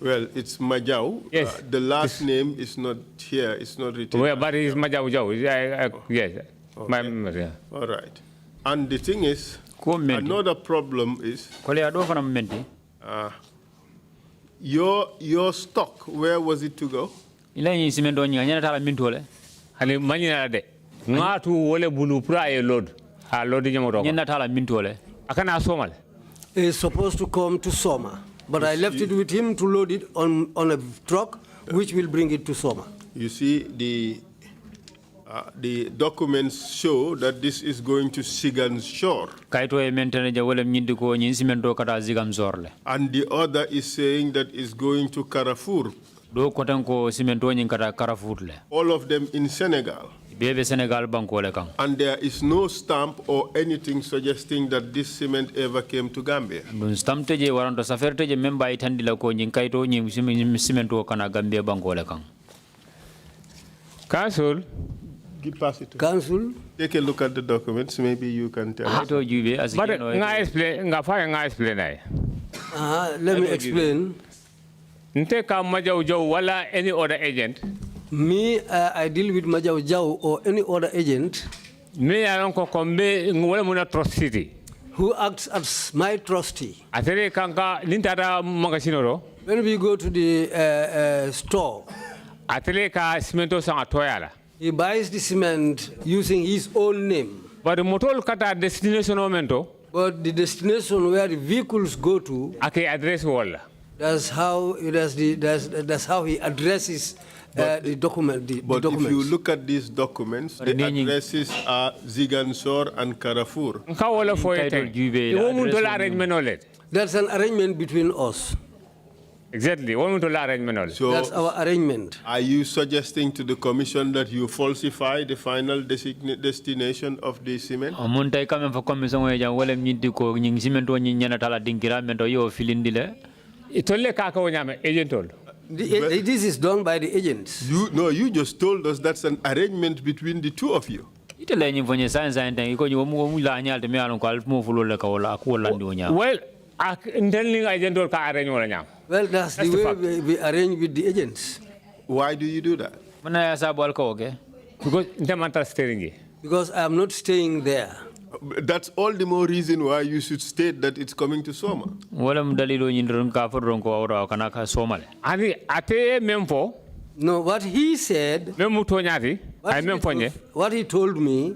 Well, it's Majau. Yes. The last name is not here. It's not written. Well, but it's Majau Joe. Yes. Okay. Yeah. All right. And the thing is, another problem is your stock, where was it to go? Hani manyina de ngatu wole bulu pra e load ha load jamoro akana somal. It's supposed to come to Soma, but I left it with him to load it on a truck, which will bring it to Soma. You see, the documents show that this is going to Sigan's shore. And the other is saying that it's going to Carrefour. All of them in Senegal. And there is no stamp or anything suggesting that this cement ever came to Gambia. Council. Pass it to Council. Take a look at the documents. Maybe you can tell us. But explain. Let me explain. Nteka Majau Joe wala any other agent. Me, I deal with Majau Jau or any other agent. Me alonko kombe ngwele muna trust city. Who acts as my trustee. Atere kanka lintara magasinoro. When we go to the store. Atere ka cemento sanga toyala. He buys the cement using his own name. But the motor kata destination momento. But the destination where the vehicles go to. Ake address wall. That's how he addresses the document. But if you look at these documents, the addresses are Zigansor and Carrefour. That's an arrangement between us. Exactly. So that's our arrangement. Are you suggesting to the commission that you falsify the final destination of the cement? This is done by the agents. You just told us that's an arrangement between the two of you. Well, that's the way we arrange with the agents. Why do you do that? Because I am not staying there. That's all the more reason why you should state that it's coming to Soma. No, what he said, what he told me,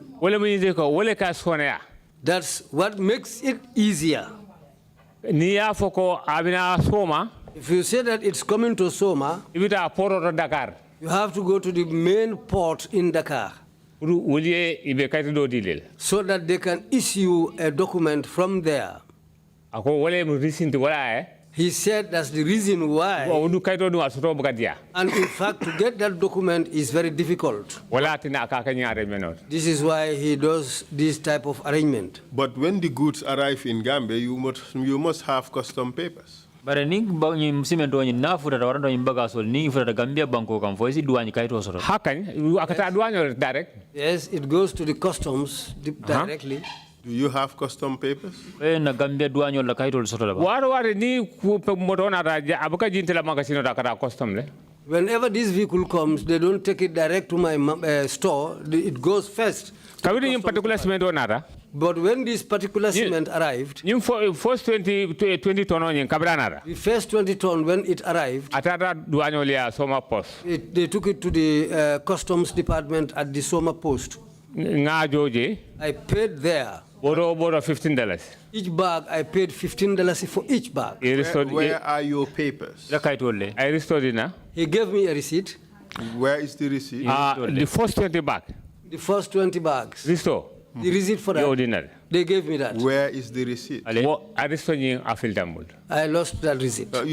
that's what makes it easier. If you say that it's coming to Soma, you have to go to the main port in Dakar so that they can issue a document from there. He said that's the reason why. And in fact, to get that document is very difficult. This is why he does this type of arrangement. But when the goods arrive in Gambia, you must have custom papers. Yes, it goes to the customs directly. Do you have custom papers? Whenever this vehicle comes, they don't take it direct to my store. It goes first. But when this particular cement arrived, the first 20 ton the first 20 ton, when it arrived, Soma post. They took it to the customs department at the Soma post. nga joje I paid there. bodo $15. Each bag, I paid $15 for each bag. Where are your papers? I restored na. He gave me a receipt. Where is the receipt? The first 20 bags. The first 20 bags. Restore. The receipt for that. Ordinary. They gave me that. Where is the receipt? I restored in Afildamul. I lost that receipt. But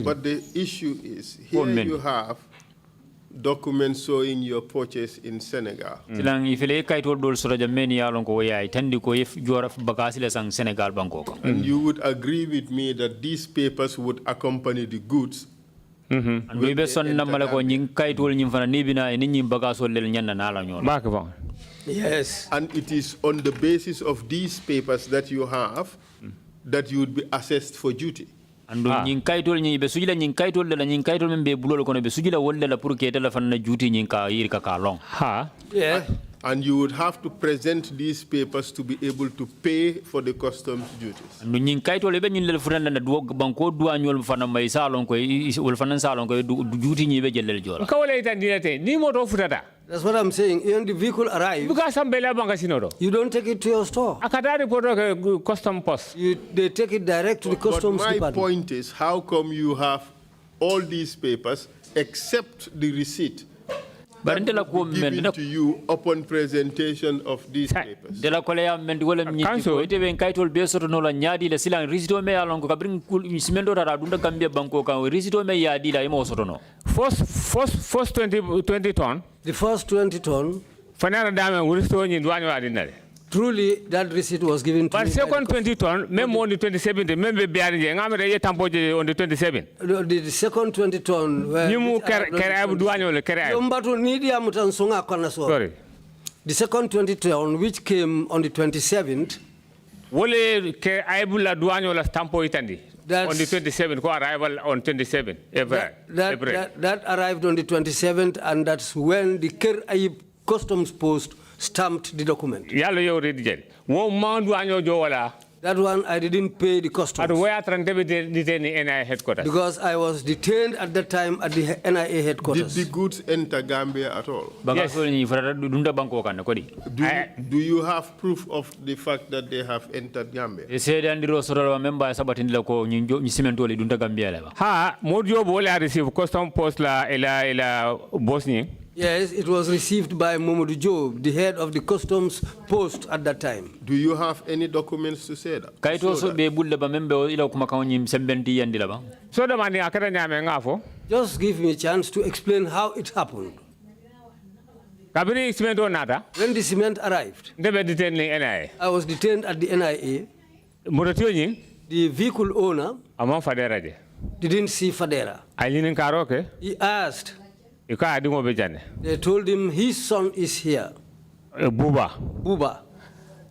But the issue is, here you have documents showing your purchase in Senegal. Silang ifile kaitol dol sura jameni ya lonko waya itandi ko if jora bagasi le sang Senegal banko. And you would agree with me that these papers would accompany the goods. Ando ibe son namala ko nying kaitol nyim fana nibina ni nyim bagasol le nyanna nala nyola. Yes. And it is on the basis of these papers that you have that you would be assessed for duty. Ando nying kaitol nyi be sujila nying kaitol de la nying kaitol membe bulol kono be sujila wolle la pour que la fanna juuti nying ka yir ka long. Yeah. And you would have to present these papers to be able to pay for the customs duties. Ando nying kaitol be nyin le furanda na duo banko duanyol fana mai salon ko wol fana salon ko juuti nyi be jellel jola. Ka wala itandilete ni moto futata. That's what I'm saying. When the vehicle arrives, you don't take it to your store. Custom post. They take it direct to the customs department. My point is, how come you have all these papers except the receipt given to you upon presentation of these papers? De la kolea mendi wala mnyiti ko ite ben kaitol be soto no la nyadi la silang risito me alon ko kabrin simendo dara dunda gambia banko kan risito me yadi la imo soto no. First 20 ton. The first 20 ton. Fanana dame wuristo nyi duanyo adinale. Truly, that receipt was given to me. But second 20 ton, même on the 27, même be biarije, ngamere ye tampoje on the 27. The second 20 ton. Nimu kere abu duanyo le kere. Yombatu nidi amutansunga kwana so. Sorry. The second 20 ton, which came on the 27th. Wole kere abu la duanyo la tampo itandi. On the 27th, ko arrival on 27. That arrived on the 27th, and that's when the Ker Ayib Customs Post stamped the document. That one, I didn't pay the customs. Because I was detained at that time at the NIA headquarters. Did the goods enter Gambia at all? Yes. Do you have proof of the fact that they have entered Gambia? Ha, Modio Bola received custom post la Bosnia. Yes, it was received by Momodu Job, the head of the customs post at that time. Do you have any documents to say that? Just give me a chance to explain how it happened. When the cement arrived, I was detained at the NIA. The vehicle owner didn't see Fadera. He asked. They told him his son is here. Buba.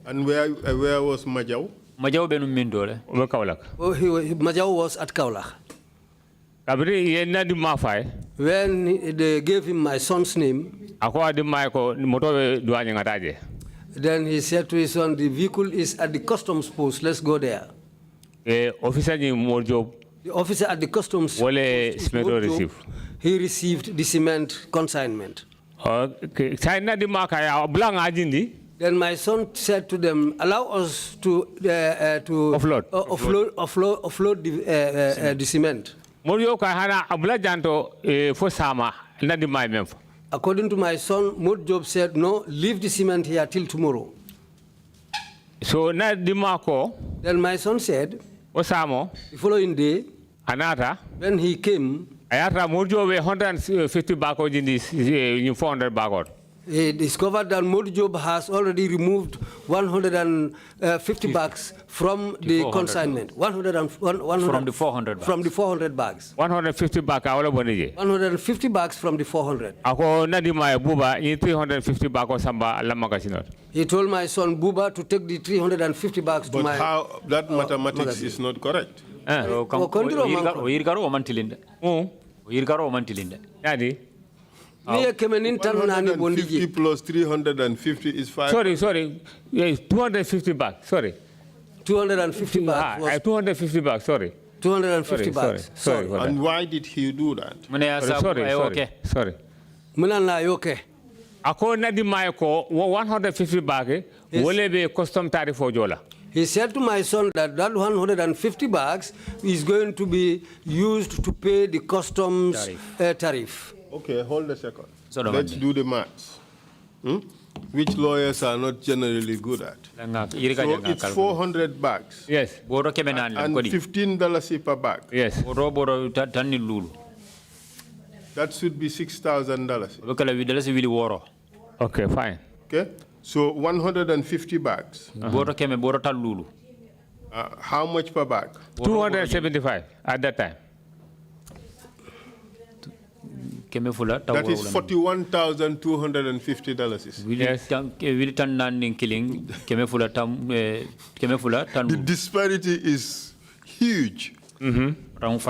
And where was Majau? Majau benu mindole. Oh, Majau was at Kaulak. When they gave him my son's name, then he said to his son, the vehicle is at the customs post, let's go there. The officer at the customs post, he received the cement consignment. Then my son said to them, allow us to offload the cement. According to my son, Mod Job said, no, leave the cement here till tomorrow. So then my son said, the following day, when he came, I had 150 barcodes in this 400 barcode. He discovered that Modu has already removed 150 bags from the consignment. From the 400 bags. From the 400 bags. 150 bags. 150 bags from the 400. He told my son Buba to take the 350 bags to my. But how that mathematics is not correct. Niye kemenin tanu nani 150 plus 350 is 5. Sorry. Yes, 250 bags. Sorry. 250 bags. 250 bags. Sorry. 250 bags. Sorry. And why did he do that? Sorry. Munana yoke. Ako na di mai ko 150 bag wole be custom tariff jola. He said to my son that that 150 bags is going to be used to pay the customs tariff. Okay, hold a second. So Let's do the maths. Which lawyers are not generally good at. So it's 400 bags. Yes. And $15 per bag. Yes. That should be $6,000. Okay, fine. Okay, so 150 bags. How much per bag? 275 at that time. That is $41,250. Yes. The disparity is huge. That's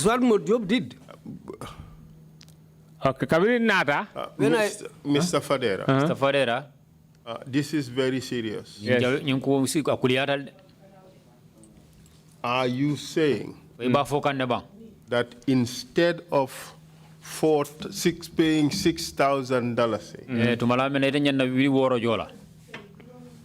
what Modjob did. Okay, Nata. Mr. Fadera. Mr. Fadera. This is very serious. Yes. Are you saying that instead of paying $6,000,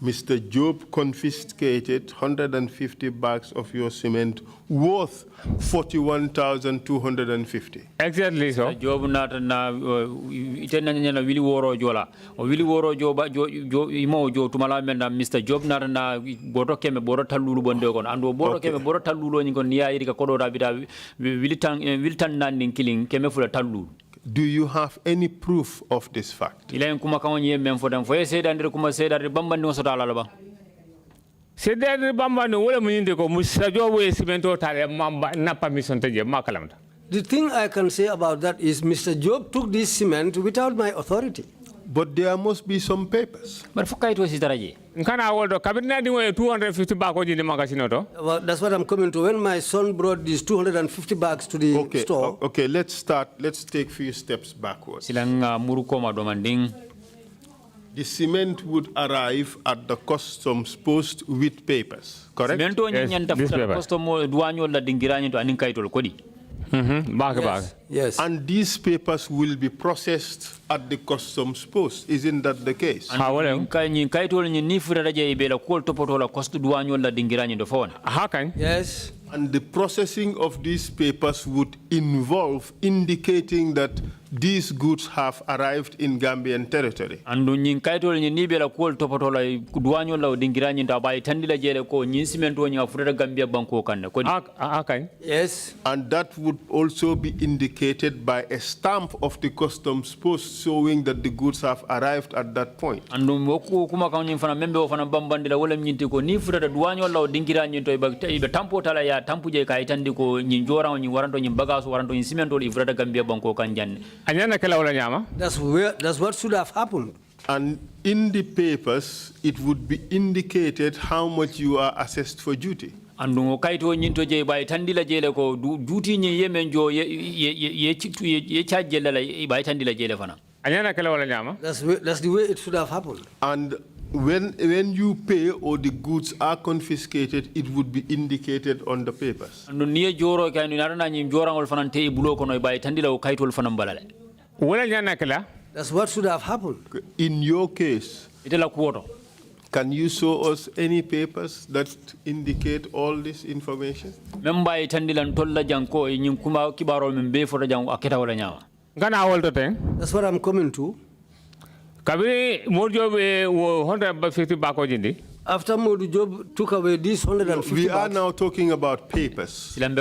Mr. Job confiscated 150 bags of your cement worth $41,250? Exactly so. Job not na itena wili woro jola o wili woro joba jo imo jo tumala menda Mr. Job not na boto keme boro talulu bonde kon ando boro keme boro talulu ni kon niya irika kodo rabida wiltan nan nin killing keme fula talulu. Do you have any proof of this fact? Ilayen kuma kan yem men fodam foye sedande kuma sedande bambandi on sota la ba. Sedande bambandi wala muninde ko Mr. Job we cemento tare mamba na permission teje makalamta. The thing I can say about that is Mr. Job took this cement without my authority. But there must be some papers. But fuka it was itaraje. Nkana woldo kabina di 250 bako jindi magazine to. Well, that's what I'm coming to. When my son brought these 250 bags to the store. Okay, let's take a few steps backwards. Silanga muruko madomanding. The cement would arrive at the customs post with papers, correct? Cemento nyanta futa customo duanyo la dingirani to aninka itol kodi. Yes. And these papers will be processed at the customs post. Isn't that the case? How can? Yes. And the processing of these papers would involve indicating that these goods have arrived in Gambian territory. Andu nyin kaitol nyin nibela kol topotola duanyo la dingirani nda bay tandila jele ko nyin cemento nya furata Gambia banko kanne ko yes. And that would also be indicated by a stamp of the customs post showing that the goods have arrived at that point. Andu moku kuma kan nyin fana membe o fana bambandila wala nyinti ko ni furata duanyo la dingirani to ibe tampo tala ya tampu je kay tandi ko nyin jora nyin waranto nyin bagaso waranto nyin cemento li furata Gambia banko kan janne. That's what should have happened. And in the papers, it would be indicated how much you are assessed for duty. Andu kaito nyinto je bay tandila jele ko duty nyi yemen jo ye charge la bay tandila jele fana. That's the way it should have happened. And when you pay or the goods are confiscated, it would be indicated on the papers. Andu niye joro kay ni narana nyi jorangol fana te bulo ko no bay tandila o kaitol fana balale. That's what should have happened. In your case, can you show us any papers that indicate all this information? That's what I'm coming to. After Modu Job took away these 150 we are now talking about papers. I'm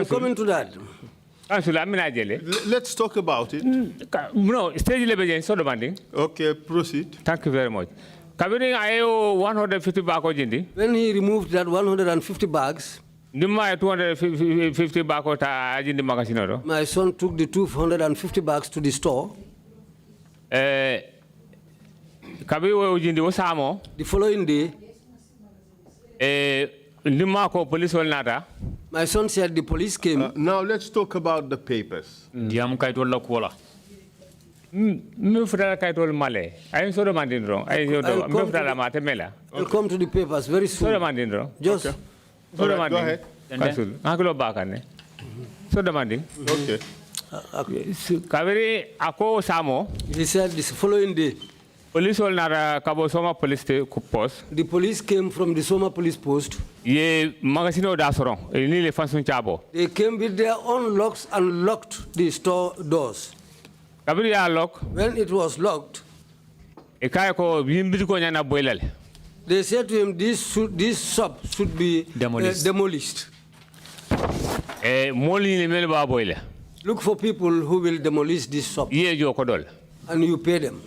coming to that. Let's talk about it. No, stage level so demanding. Okay, proceed. Thank you very much. Kabiri ayo 150 bako jindi. When he removed that 150 bags, Nima 250 bako ta jindi magazine. My son took the 250 bags to the store. Kabiri wo jindi wo samo. The following day, Nima ko police wal nata. My son said the police came. Now let's talk about the papers. Diam kaitol la kuala. Me fudala kaitol male. I so demanding wrong. I so me fudala mate mela. I'll come to the papers very soon. So demanding wrong. Just so demanding. Go ahead. Kasul. Hakulo bakane. So demanding. Okay. Kaveri ako samo. He said this following day. Police all nara Cabo Soma police post. The police came from the Soma police post. Ye magasino dasoro. Ni le fansun chabo. They came with their own locks and locked the store doors. Kaveri ya lock. When it was locked, E kaya ko bimbi ko nyana boilale. they said to him, this shop should be demolished. Moli ni mele ba boile. Look for people who will demolish this shop. Ye jo kodol. And you pay them.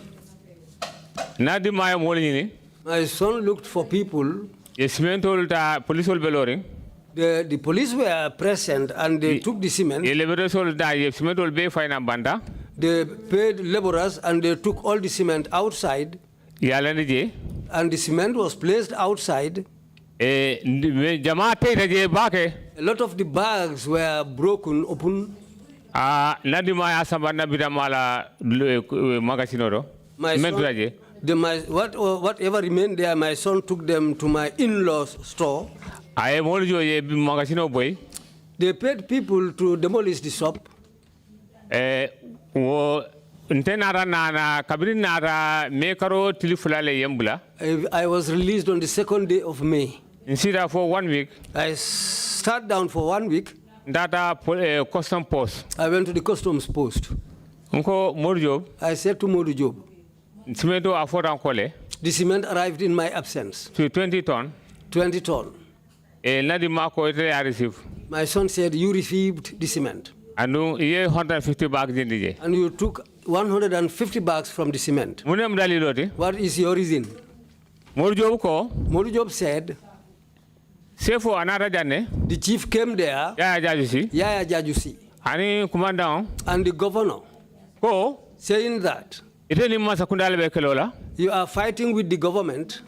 Nadi maya moli ni. My son looked for people. Yesmentol ta police ol beloring. The police were present and they took the cement. Ye liberosol da yesmentol be fina banda. They paid laborers and they took all the cement outside. Yalani je. And the cement was placed outside. A lot of the bags were broken open. Nadima Asabana Bidamala Magasinoro. Whatever remained there, my son took them to my in-law's store. I am also a Magasino boy. They paid people to demolish the shop. I was released on the 2nd day of May. Instead for 1 week. I sat down for 1 week. Data custom post. I went to the customs post. I said to Modu Job, the cement arrived in my absence. To 20 ton. 20 ton. My son said, you received the cement. And you 150 bags in the and you took 150 bags from the cement. What is your reason? Modu Job said, the chief came there, Yaya Jajusi, and the governor, saying that you are fighting with the government.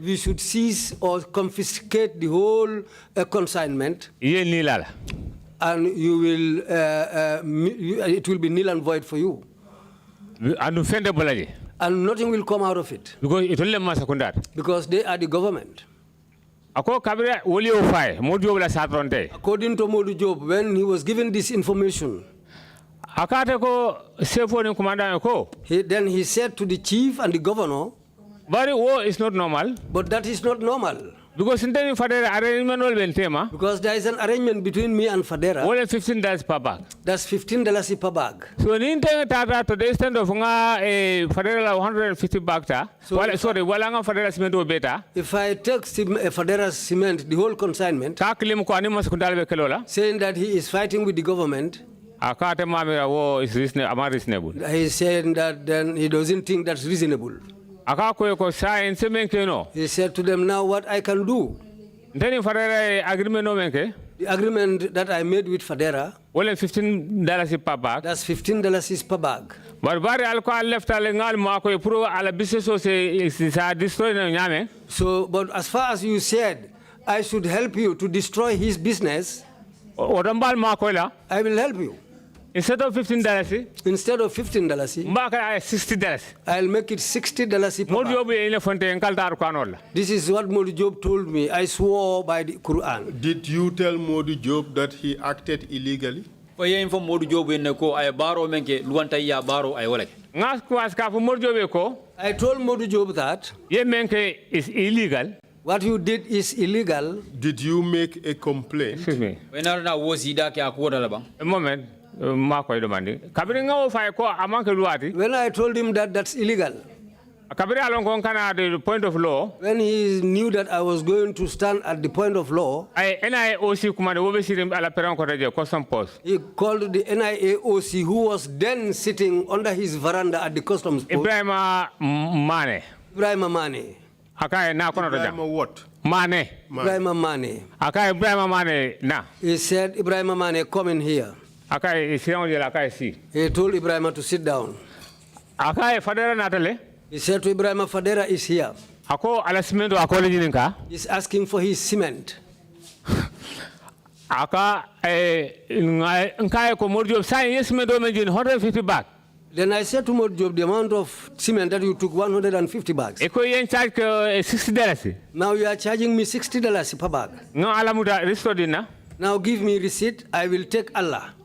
We should seize or confiscate the whole consignment. And you will, it will be nil and void for you. And nothing will come out of it. Because they are the government. According to Modu Job, when he was given this information, then he said to the chief and the governor, but war is not normal. But that is not normal. Because there is an arrangement between me and Fadera. Only $15 per bag. That's $15 per bag. So in to the extent of Fadera 150 bags. If I take Fadera's cement, the whole consignment, saying that he is fighting with the government, he said that then he doesn't think that's reasonable. He said to them, now what I can do? The agreement that I made with Fadera, $15 per bag. That's $15 per bag. But as far as you said, I should help you to destroy his business, I will help you. Instead of $15, $60. I'll make it $60 per bag. This is what Modu Job told me. I swore by the Quran. Did you tell Modu Job that he acted illegally? I told Modu Job that is illegal. What you did is illegal. Did you make a complaint? Excuse me. A moment. When I told him that that's illegal, the point of law, when he knew that I was going to stand at the point of law, he called the NIAOC, who was then sitting under his veranda at the customs post. Ibrahim Mane. Ibrahim what? Mane. Ibrahim Mane. Ibrahim Mane. Na. He said, Ibrahim Mane, come in here. He told Ibrahim to sit down. He said to Ibrahim, Fadera is here. He's asking for his cement. Then I said to Modu Job, the amount of cement that you took, 150 bags. Eko yen charge $60. Now you are charging me $60 per bag. No alamuda resto dina. Now give me receipt, I will take Allah.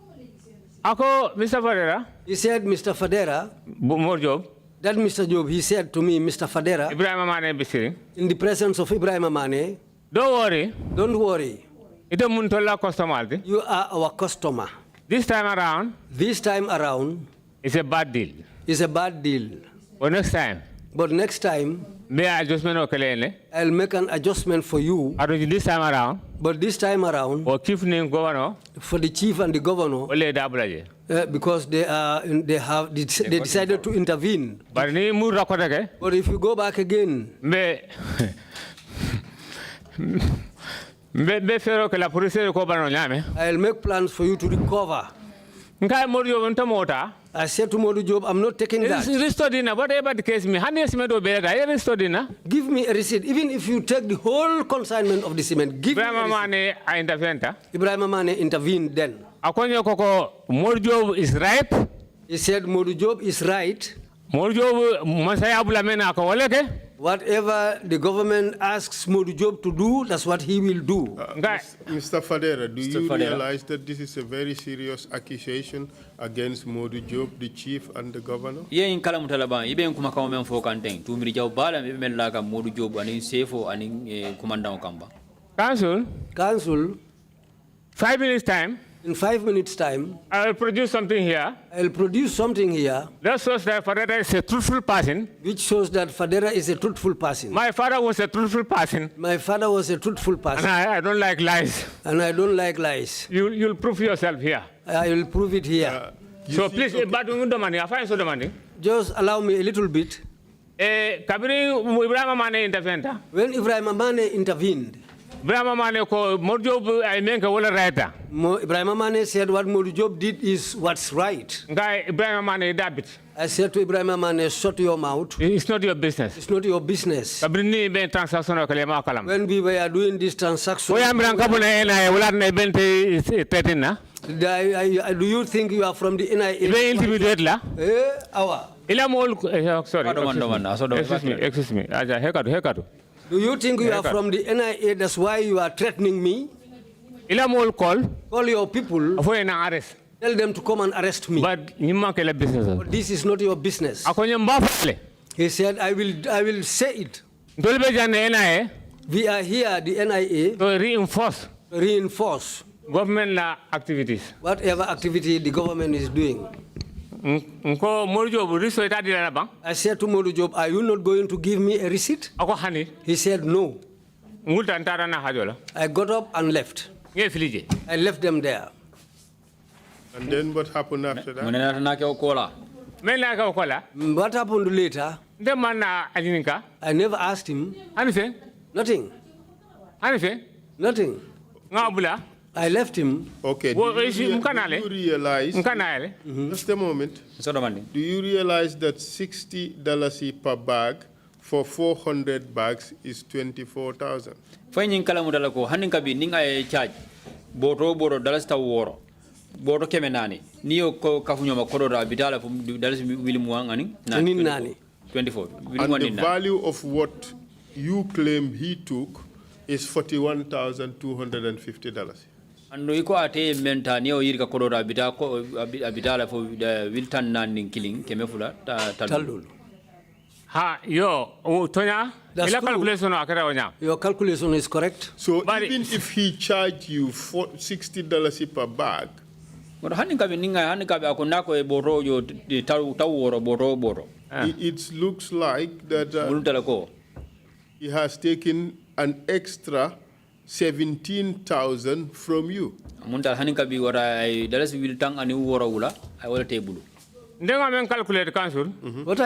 Ako Mr. Fadera. He said, Mr. Fadera. More job. That Mr. Job, he said to me, Mr. Fadera. Ibrahim Mane Bisiring. In the presence of Ibrahim Mane. Don't worry. Don't worry. Ito muntola customer. You are our customer. This time around. This time around. It's a bad deal. It's a bad deal. But next time. But next time. May I adjustment okay? I'll make an adjustment for you. This time around. But this time around. Or chief name governor. For the chief and the governor. Because they decided to intervene. But if you go back again. I'll make plans for you to recover. I said to Modu Job, I'm not taking that. Whatever the case may give me a receipt. Even if you take the whole consignment of the cement, give me a receipt. Ibrahim Mane intervened then. Modu Job is right. He said Modu Job is right. Whatever the government asks Modu Job to do, that's what he will do. Mr. Fadera, do you realize that this is a very serious accusation against Modu Job, the chief and the governor? Council. 5 minutes time. In 5 minutes' time, I will produce something here. I'll produce something here. That shows that Fadera is a truthful person. Which shows that Fadera is a truthful person. My father was a truthful person. My father was a truthful person. And I don't like lies. And I don't like lies. You'll prove yourself here. I will prove it here. So please, just allow me a little bit. When Ibrahim Mane intervened, Ibrahim Mane said what Modu Job did is what's right. I said to Ibrahim Mane, shut your mouth. It's not your business. It's not your business. When we were doing this transaction, do you think you are from the NIA? Sorry, excuse me. Do you think you are from the NIA? That's why you are threatening me? Call your people. Tell them to come and arrest me. But this is not your business. He said, I will say it. We are here, the NIA, to reinforce government activities. Whatever activity the government is doing. I said to Modu Job, are you not going to give me a receipt? He said no. I got up and left. I left them there. And then what happened after that? What happened later? I never asked him. Nothing. Nothing. I left him. Okay. Do you realize? Just a moment. Do you realize that $60 per bag for 400 bags is 24,000? Finding Kalamudala ko handing kabi ning ay charge boro dalas ta woro boro kemenani niyo ko kafunyo makoro da bidala fu dalas wilmuang ani nani 24 and the value of what you claim he took is $41,250. Ando iko ate menta niyo yirka kodora bidala fu wiltan nan killing kemefula talul. Ha, yo, Tonya? Your calculation is correct. So even if he charged you for $60 per bag, it looks like that he has taken an extra 17,000 from you. What I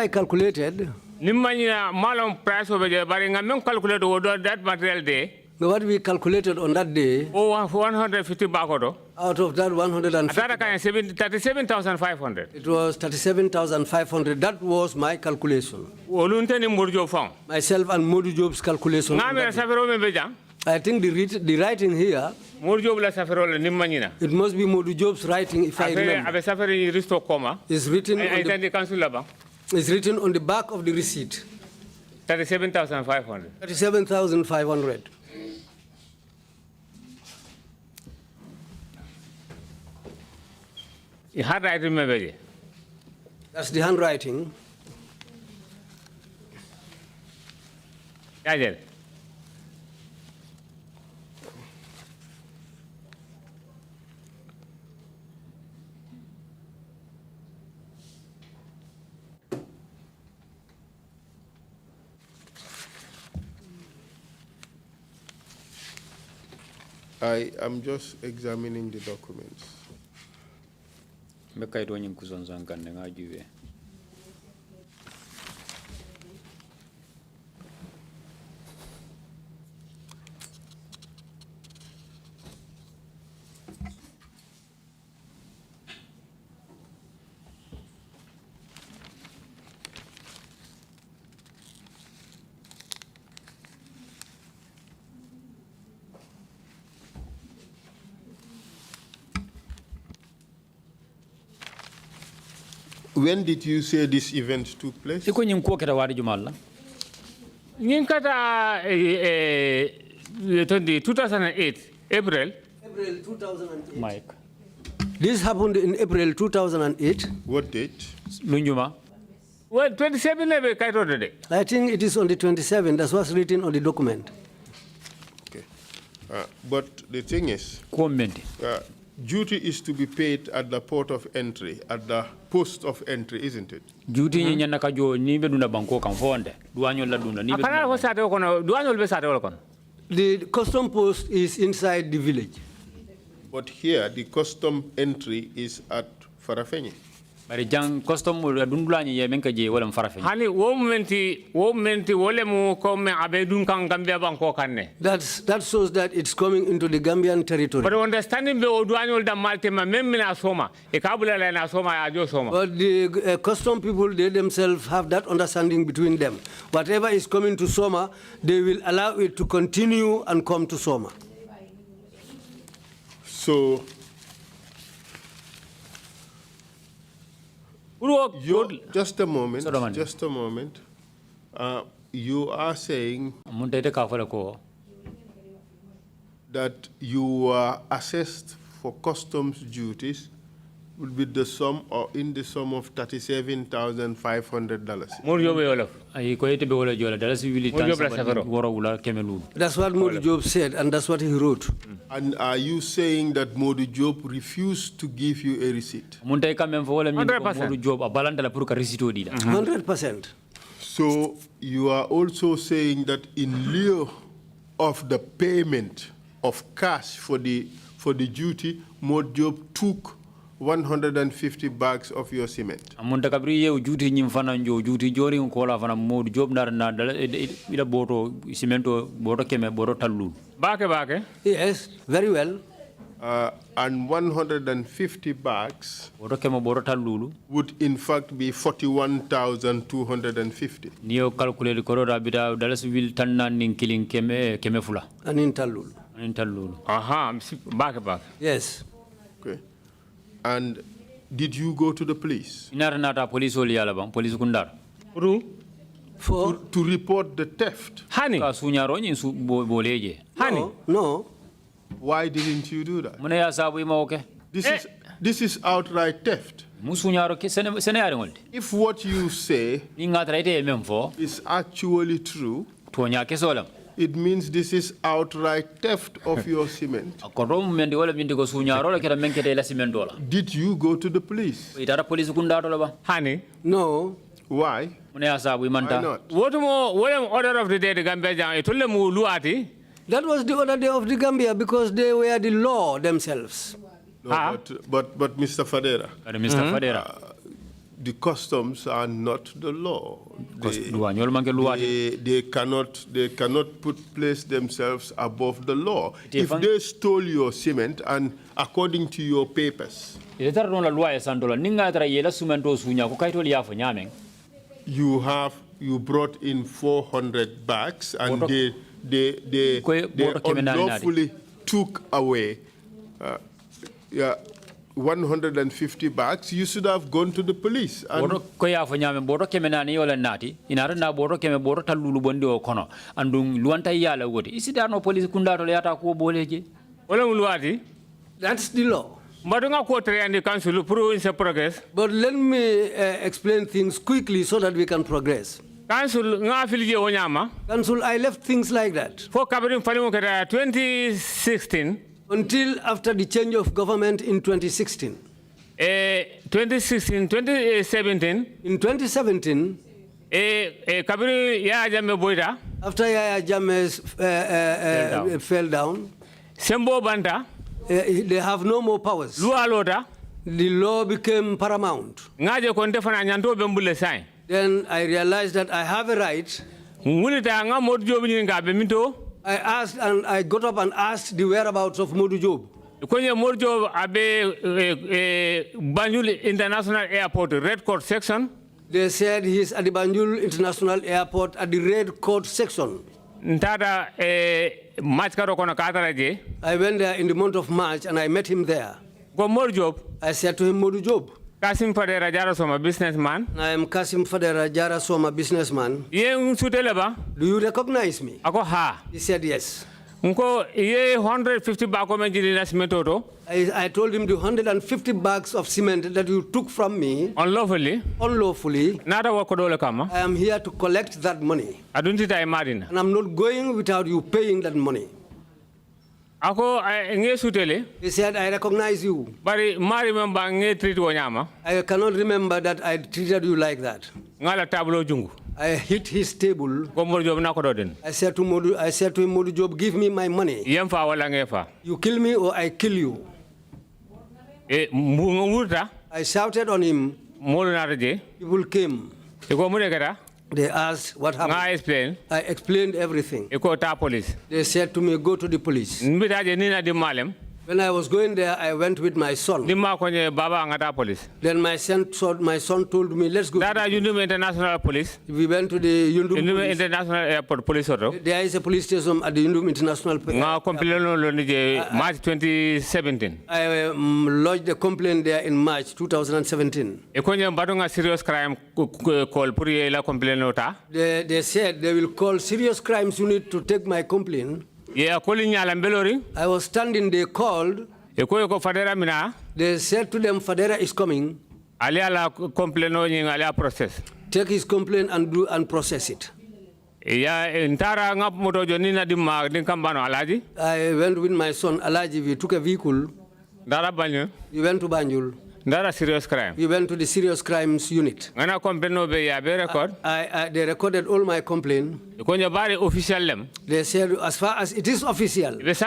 calculated, what we calculated on that day, 150 bakodo. Out of that 150, 37,500. It was 37,500. That was my calculation. Myself and Modu Job's calculation. I think the writing here, it must be Modu Job's writing, if I remember. It's written on the back of the receipt. 37,500. 37,500. Handwriting, that's the handwriting. Yeah. I am just examining the documents. When did you say this event took place? 2008, April. April 2008. Mike. This happened in April 2008. What date? Lunjuma. Well, 27 I think it is on the 27th. That's what's written on the document. Okay. But the thing is, duty is to be paid at the port of entry, at the post of entry, isn't it? Duty ni nyana kajo ni be duna banko kan fonde. Duanyo la duna ni be. Akana ko sate ko no duanyo be sate ko. The custom post is inside the village. But here, the custom entry is at Farafenye. Bari jang custom dundulani ye menka je wala Farafenye. Hani wo momenti wole mu ko me abe dun kan Gambia banko kanne. That shows that it's coming into the Gambian territory. But understanding be o duanyo da malte ma memmi na soma e kabula la na soma ya jo soma. But the custom people, they themselves have that understanding between them. Whatever is coming to Soma, they will allow it to continue and come to Soma. So, just a moment. You are saying that you were assessed for customs duties with the sum or in the sum of $37,500. That's what Modu Job said, and that's what he wrote. And are you saying that Modu Job refused to give you a receipt? 100%. So you are also saying that in lieu of the payment of cash for the duty, Modu Job took 150 bags of your cement. Amunta kabri ye juti nyim fana njo juti jori ko la fana Modu Job na ila boto cemento boto keme boto tallu. Bake. Yes, very well. And 150 bags boto keme boto tallu would in fact be 41,250. Niyo calculate ko ra bida dalas wil tanna nin killing keme fula. Anin tallu. Aha, bake. Yes. Okay. And did you go to the police? Police kundar. To report the theft? Honey. No. Why didn't you do that? This is outright theft. If what you say is actually true, it means this is outright theft of your cement. Did you go to the police? Honey? No. Why? Why not? What order of the day the Gambia? That was the order day of the Gambia because they were the law themselves. No, but Mr. Fadera. The customs are not the law. They cannot place themselves above the law. If they stole your cement and according to your papers, you brought in 400 bags and they unlawfully took away 150 bags, you should have gone to the police. Bodo koya fo nyame bodo kemenani yola nati inara na bodo keme bodo talulu bondi o kono andung luanta yala wodi isida no police kunda to yata ko boleje wala mulwati. That's the law. Madunga ko tre and the council pro in progress. But let me explain things quickly so that we can progress. Council nga filije wonyama. Council, I left things like that. For cabinet falimu kata 2016. Until after the change of government in 2016. 2017. In 2017. Cabinet Yaya Jammeh boyda. After Yaya Jammeh fell down. Sembo banta. They have no more powers. Lua loda. The law became paramount. Ngaje konte fana nyanto bembule sai. Then I realized that I have a right. Ngulita nga modjo binyinga beminto. I asked and I got up and asked the whereabouts of Modu Job. Kwenye Modu abe Banjul International Airport Red Court section. They said he's at the Banjul International Airport at the Red Court section. Ntada March karo kono kataraje. I went there in the month of March and I met him there. Go Modu Job. I said to him, Modu Job. Kasim Fadera Jara Soma businessman. I am Kasim Fadera Jara Soma businessman. Ye suteleba. Do you recognize me? Ako ha. He said yes. Nko ye 150 bako menjiri na cement to. I told him the 150 bags of cement that you took from me. Unlawfully. Nada wakodole kama. I am here to collect that money. Adunti ta imarina. And I'm not going without you paying that money. Ako nge sutele. He said, I recognize you. Bari ma remember nge treat wonyama. I cannot remember that I treated you like that. Ngala tablo jungu. I hit his table. Ko Modu Job na ko doden. I said to him, Modu Job, give me my money. Yemfa wala ngefa. You kill me or I kill you. I shouted on him. People came. They asked what happened. I explained everything. They said to me, go to the police. When I was going there, I went with my son. Then my son told me, let's go. Yundum International Police. We went to the Yundum International Airport Police. There is a police station at the Yundum International Police. March 2017. I lodged a complaint there in March 2017. Serious crime call. They said they will call serious crimes unit to take my complaint. I was standing, they called. They said to them, Fadera is coming. Take his complaint and process it. I went with my son, Alaji. We took a vehicle. We went to Banjul. Serious crime. We went to the serious crimes unit. They recorded all my complaint. They said, as far as it is official. Head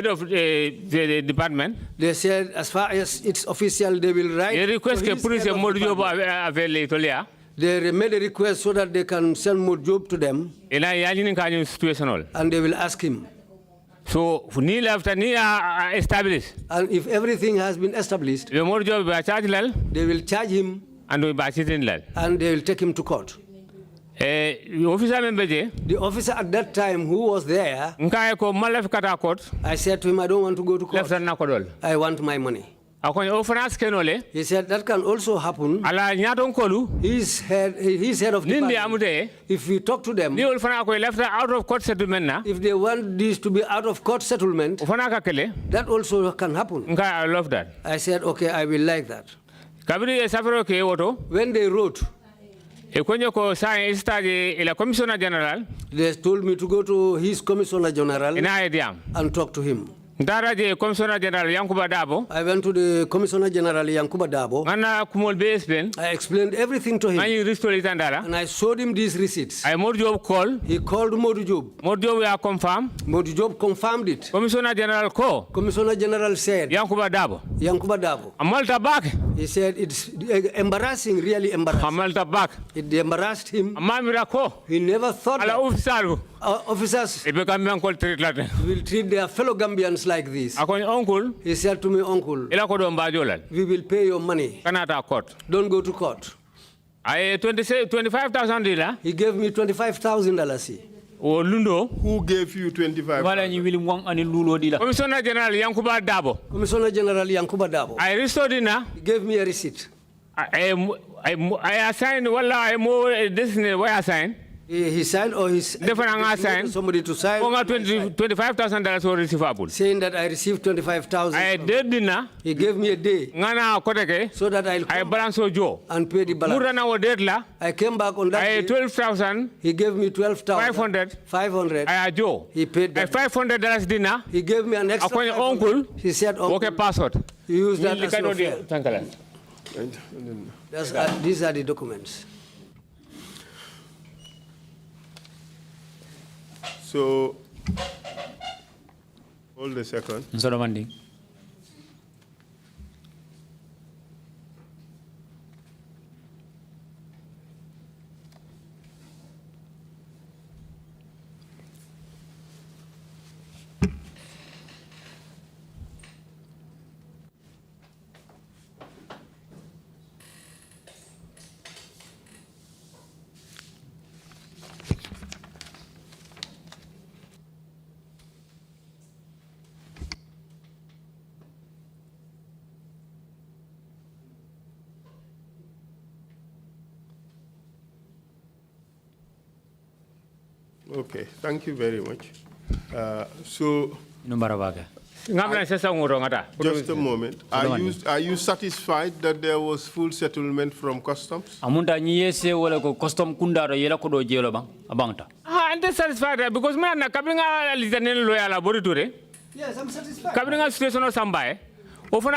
of the department. They said, as far as it's official, they will write. They made a request so that they can send more job to them. And they will ask him. So, established. And if everything has been established, they will charge him and they will take him to court. The officer at that time who was there, I said to him, I don't want to go to court. I want my money. He said that can also happen. He's head of department. If we talk to them, out of court settlement, if they want this to be out of court settlement, that also can happen. I love that. I said, okay, I will like that. When they wrote, they told me to go to his Commissioner General and talk to him. Commissioner General Yankuba Dabo. I went to the Commissioner General Yankuba Dabo. I explained everything to him. And I showed him these receipts. He called Modu Job. Modu Job confirmed it. Commissioner General Commissioner General said, Yankuba Dabo. He said it's embarrassing, really embarrassing. It embarrassed him. He never thought that officers will treat their fellow Gambians like this. He said to me, Uncle, we will pay your money. Don't go to court. $25,000. He gave me $25,000. O lundo. Who gave you 25,000? Wala ni wili mwang ani lulo di la. Commissioner General Yankuba Dabo. Commissioner General Yankuba Dabo. I restored it now. He gave me a receipt. I assigned, well, I more this is where I signed. He signed or he's somebody to sign. $25,000 were receivable. Saying that I received 25,000. I did dinner. He gave me a day. So that I balance Joe and pay the balance. I came back on that day. 12,000. He gave me 12,000. 500. I Joe. He paid that. $500 dinner. He gave me an extra. Uncle. He said, okay, password. He used that as your fare. These are the documents. So, hold a second. Okay, thank you very much. So, just a moment. Are you satisfied that there was full settlement from customs? I'm satisfied because yes, I'm satisfied. Because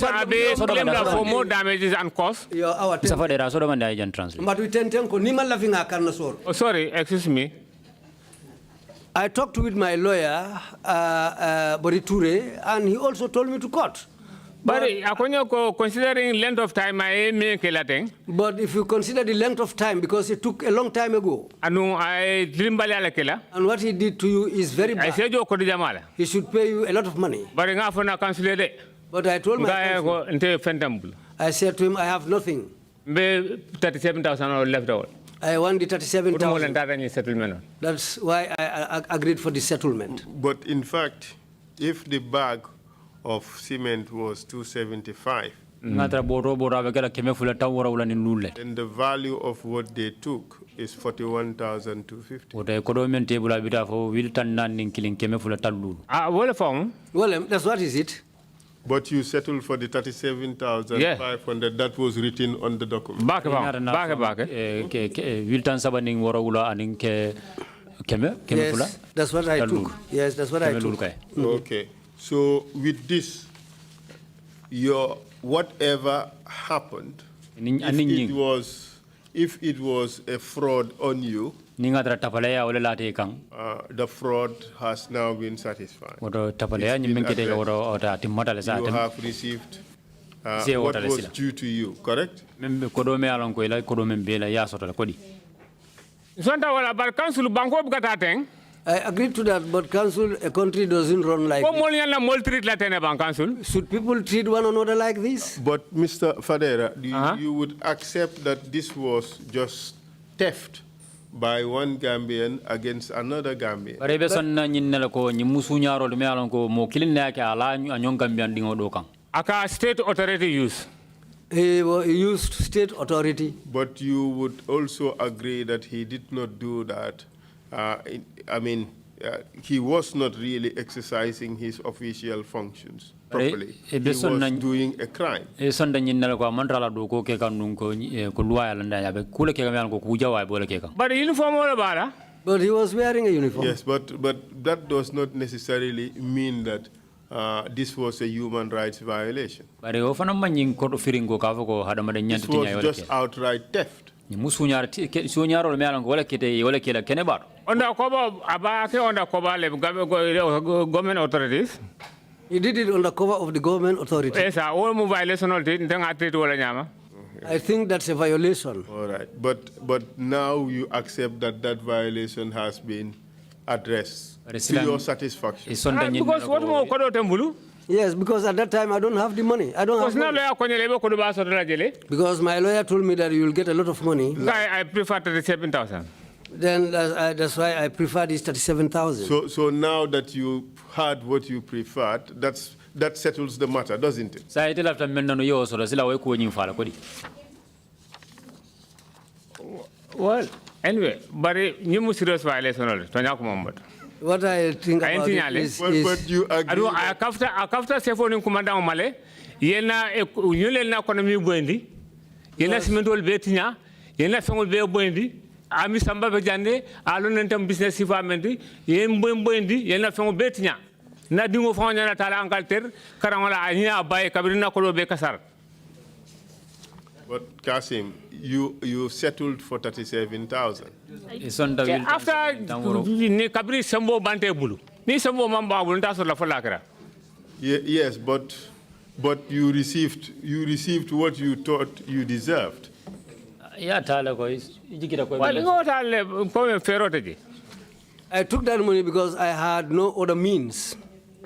I claimed for more damages and costs. Oh, sorry, excuse me. I talked with my lawyer, Boriture, and he also told me to court. But considering length of time, but if you consider the length of time, because it took a long time ago, and what he did to you is very bad, he should pay you a lot of money. But I told my counsel, I said to him, I have nothing. 37,000 left out. I want the 37,000. That's why I agreed for the settlement. But in fact, if the bag of cement was 275, then the value of what they took is 41,250. Well, that's what is it. But you settled for the 37,500 that was written on the document. Back. Yes, that's what I took. Yes, that's what I took. Okay. So with this, your whatever happened, if it was a fraud on you, the fraud has now been satisfied. You have received what was due to you, correct? I agree to that, but council, a country doesn't run like this. Should people treat one another like this? But Mr. Fadera, you would accept that this was just theft by one Gambian against another Gambian? Aka state authority use. He used state authority. But you would also agree that he did not do that. He was not really exercising his official functions properly. He was doing a crime. But uniform, but he was wearing a uniform. Yes, but that does not necessarily mean that this was a human rights violation. This was just outright theft. Under cover government authorities. He did it on the cover of the government authorities. Yes, violation. I think that's a violation. All right, but now you accept that that violation has been addressed to your satisfaction. Because what more? Yes, because at that time I don't have the money. I don't have money. Because my lawyer told me that you will get a lot of money. I prefer 37,000. Then that's why I prefer this 37,000. So now that you had what you preferred, that settles the matter, doesn't it? Sa ite lafta men nanu yo soro sila way ko nyin fala ko di. Well, anyway, but you must serious violation of it. What I think about it is... But you agree... After Sefoni Commandant Male, Yena Yulena economy Buendi, Yena Cementol Betina, Yena Fengol Bay Buendi, Ami Samba Jande, Alunentum Business Environment, Yen Buendi, Yena Fengol Betina, Nadingo Fana Tala Angalter, Karamala, Ania by Cabrina Colo Becasar. But Kasim, you settled for 37,000. After Kabri Sambo Bante Bulu, Ni Sambo Mamba Wuntas La Falakra. Yes, but you received what you thought you deserved. Yeah, Tala boys. I took that money because I had no other means.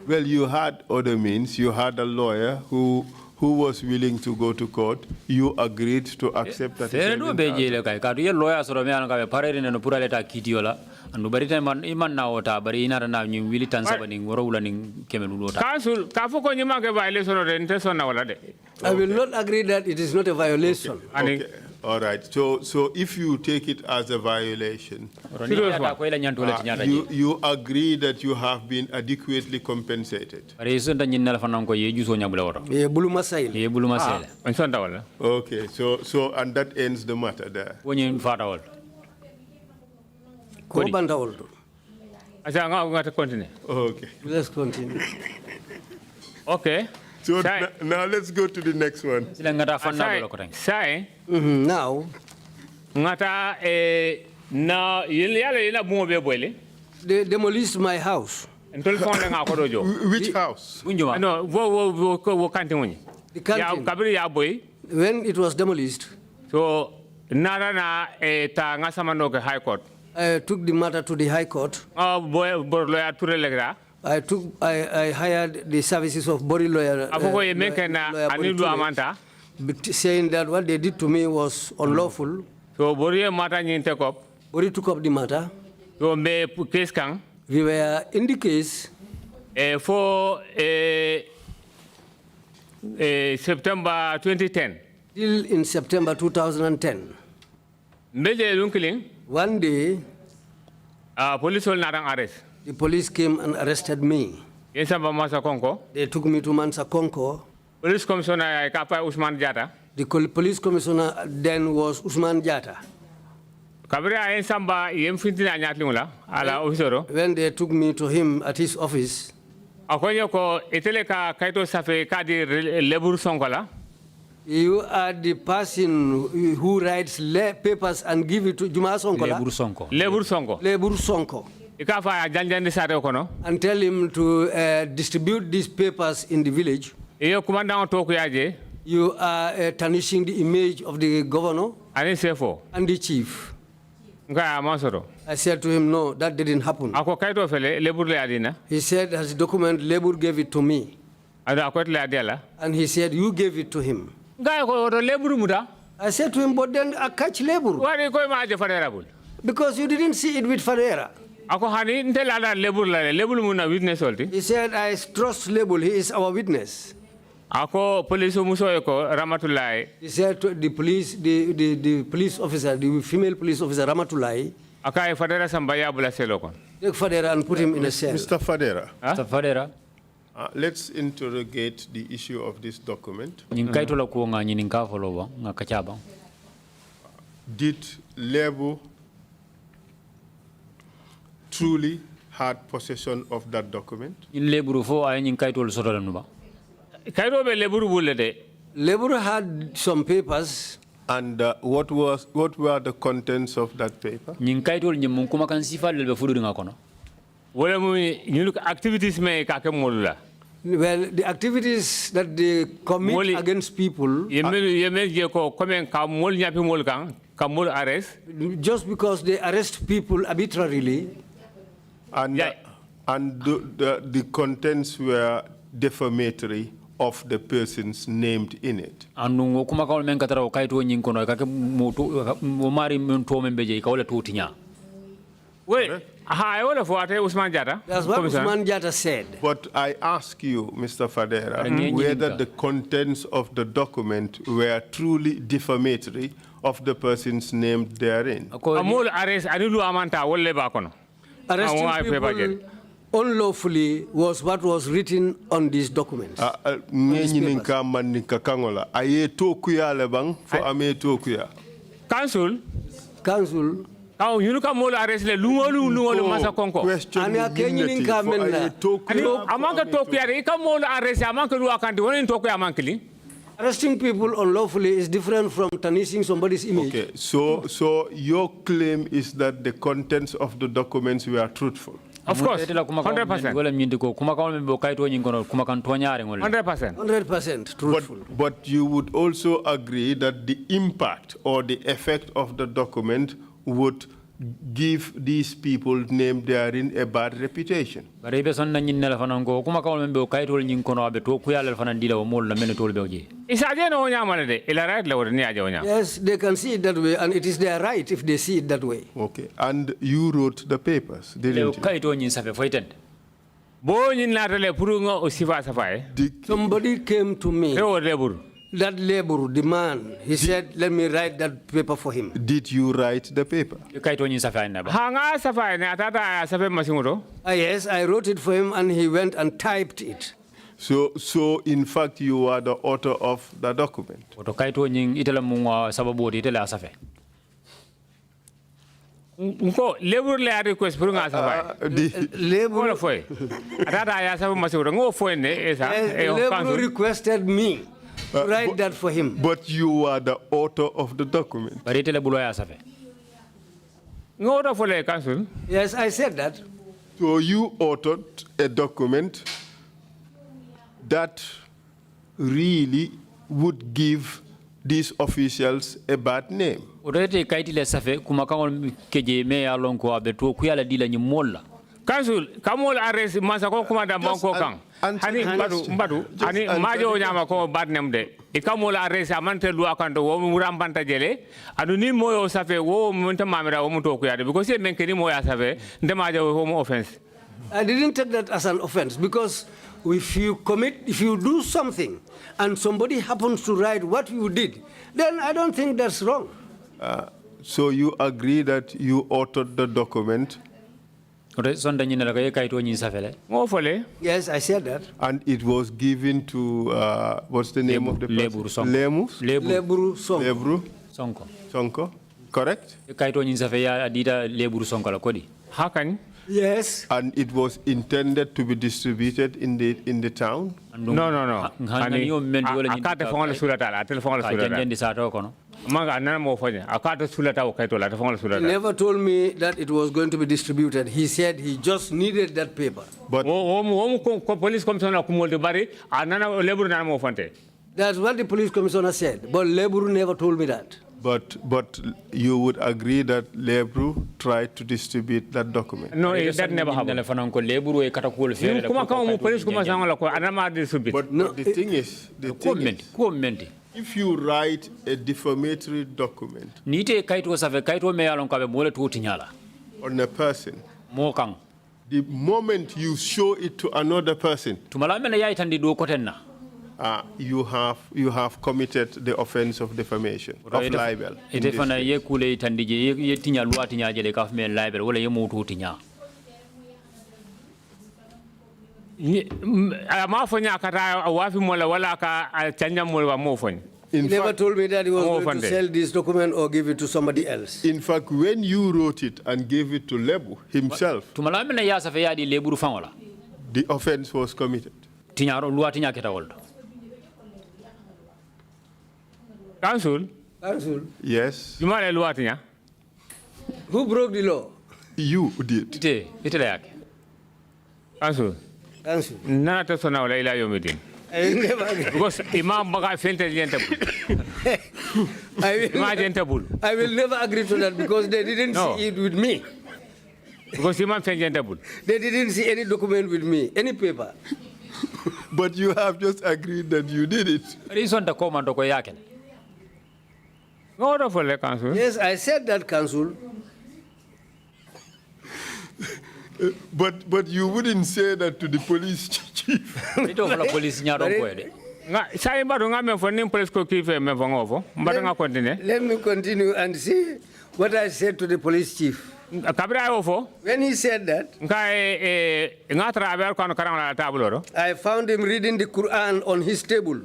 Well, you had other means. You had a lawyer who was willing to go to court. You agreed to accept that. I will not agree that it is not a violation. Okay. All right. So if you take it as a violation, you agree that you have been adequately compensated. Okay. So and that ends the matter there. Okay. Let's continue. Okay. So now let's go to the next one. Now, they demolished my house. Which house? No, the canteen. When it was demolished, so High Court. I took the matter to the High Court. I hired the services of body lawyer, saying that what they did to me was unlawful. So Bori took up the matter. So me case kang. We were in the case for September 2010. Till in September 2010. One day, police will not arrest. The police came and arrested me. They took me to Mansa Konko. Police commissioner Usman Jata. The police commissioner then was Usman Jata. When they took me to him at his office, you are the person who writes papers and give it to Juma Sonkola. Lebur Sonko. And tell him to distribute these papers in the village. You are tarnishing the image of the governor and the chief. I said to him, no, that didn't happen. He said, as a document, Lebur gave it to me. And he said, you gave it to him. I said to him, but then I catch Lebur. Because you didn't see it with Ferreira. He said, I trust Lebur, he is our witness. He said to the police, the police officer, the female police officer, Ramatulai, take Fadera and put him in a cell. Mr. Fadera. Mr. Fadera. Let's interrogate the issue of this document. Did Lebu truly had possession of that document? Lebur had some papers. And what were the contents of that paper? Activities Well, the activities that they commit against people, just because they arrest people arbitrarily, and the contents were defamatory of the persons named in it. Wait, I want to Usman Jata. That's what Usman Jata said. But I ask you, Mr. Fadera, whether the contents of the document were truly defamatory of the persons named therein. Arresting people unlawfully was what was written on these documents. Council. Council. Oh, you look at more arrest le lungo masa konko. Ani akenyi ni kamena. Amanka Tokyo, he come more arrest amanka lu akanti woni Tokyo amankili. Arresting people unlawfully is different from tarnishing somebody's image. Okay, so your claim is that the contents of the documents were truthful. Of course, 100%. 100% truthful. But you would also agree that the impact or the effect of the document would give these people named therein a bad reputation. Yes, they can see it that way, and it is their right if they see it that way. Okay, and you wrote the papers, didn't you? Somebody came to me. That labor, the man, he said, let me write that paper for him. Did you write the paper? Yes, I wrote it for him and he went and typed it. So in fact, you are the author of the document. Labor le request for nga sabai. Labor requested me to write that for him. But you are the author of the document. Yes, I said that. So you authored a document that really would give these officials a bad name. Council, kamol arrest masako kumanda banko kang. Hani mbadu hani majo nyama ko bad name de. Ikamol arrest amante lua kando wo murambanta jele. Adu ni moyo safe wo munta mamira wo muto kuyade because ye menkeni moya safe ndemajo home offense. I didn't take that as an offense because if you do something and somebody happens to write what you did, then I don't think that's wrong. So you agree that you authored the document? Yes, I said that. And it was given to, what's the name of the person? Leburu Sonko. Sonko, correct? How can? Yes. And it was intended to be distributed in the town? No. He never told me that it was going to be distributed. He said he just needed that paper. But police commissioner that's what the police commissioner said. But Leburu never told me that. But you would agree that Lebru tried to distribute that document? No, that never happened. But the thing is, if you write a defamatory document on a person, the moment you show it to another person, you have committed the offense of defamation, of libel. He never told me that he was going to sell this document or give it to somebody else. In fact, when you wrote it and gave it to Lebu himself, the offense was committed. Council? Yes. Who broke the law? You did. Council? Nana tesona wala ila yomidin. Because Imam Baga felt I will never agree to that because they didn't see it with me. Because Imam felt they didn't see any document with me, any paper. But you have just agreed that you did it. Council. Yes, I said that, Council. But you wouldn't say that to the police chief. Ito fala police nyaro ko de. Sai mbado ngame fo nim police ko kife me fo ngofo. Mbado nga continue. Let me continue and see what I said to the police chief. When he said that, I found him reading the Quran on his table.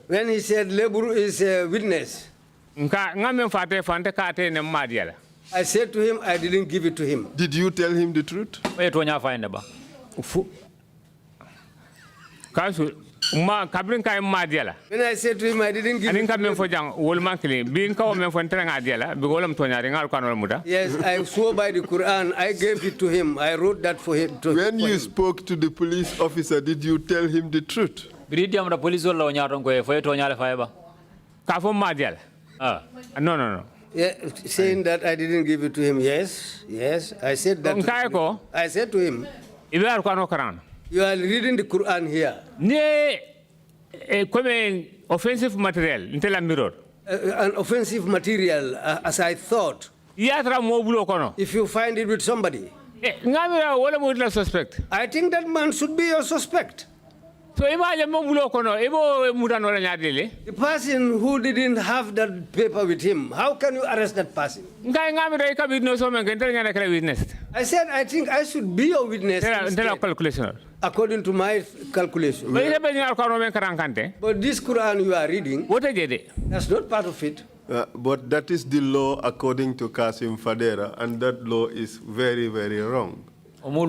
When he said Leburu is a witness, I said to him, I didn't give it to him. Did you tell him the truth? When I said to him, I didn't give it to him. Yes, I swore by the Quran. I gave it to him. I wrote that for him. When you spoke to the police officer, did you tell him the truth? No. Yeah, saying that I didn't give it to him. Yes. I said that. I said to him, you are reading the Quran here. Offensive material, an offensive material, as I thought. If you find it with somebody, I think that man should be your suspect. So the person who didn't have that paper with him, how can you arrest that person? I said, I think I should be a witness according to my calculation. But this Quran you are reading, that's not part of it. But that is the law according to Kasim Fadera, and that law is very, very wrong. No.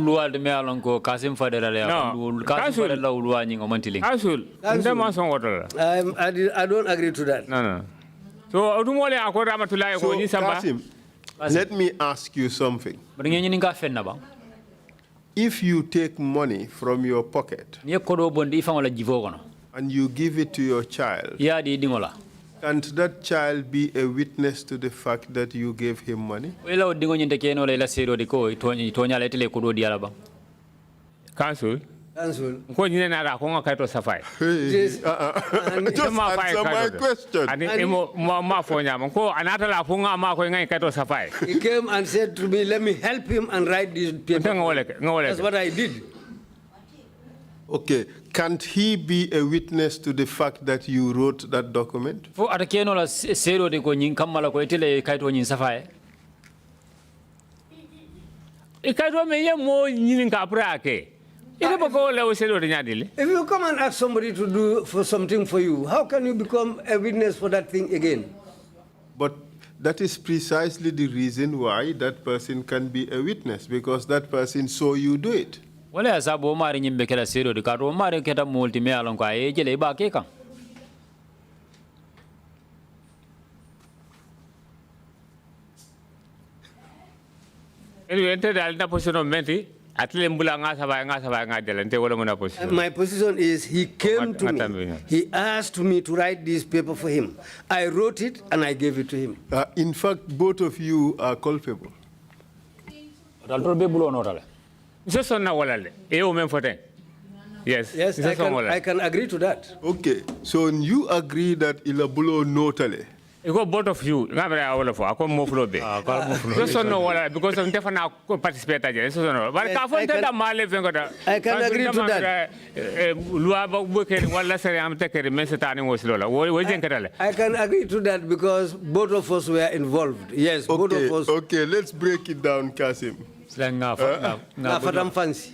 Council. I don't agree to that. No. So, Kasim, let me ask you something. If you take money from your pocket and you give it to your child, can't that child be a witness to the fact that you gave him money? Council. Just answer my question. He came and said to me, let me help him and write this paper. That's what I did. Okay, can't he be a witness to the fact that you wrote that document? If you come and ask somebody to do for something for you, how can you become a witness for that thing again? But that is precisely the reason why that person can be a witness, because that person saw you do it. Wala sabo mari nyimbe kala sero de karo mari keta multi me alon kwa ejele ba ke kan. My position is he came to me. He asked me to write this paper for him. I wrote it and I gave it to him. In fact, both of you are culpable. Yes, I can agree to that. Okay, so you agree that ilabulo notale. Both of you, because I'm definitely participate. But I can agree to that. I can agree to that because both of us were involved. Yes, both of us. Okay, let's break it down, Kasim. Fancy.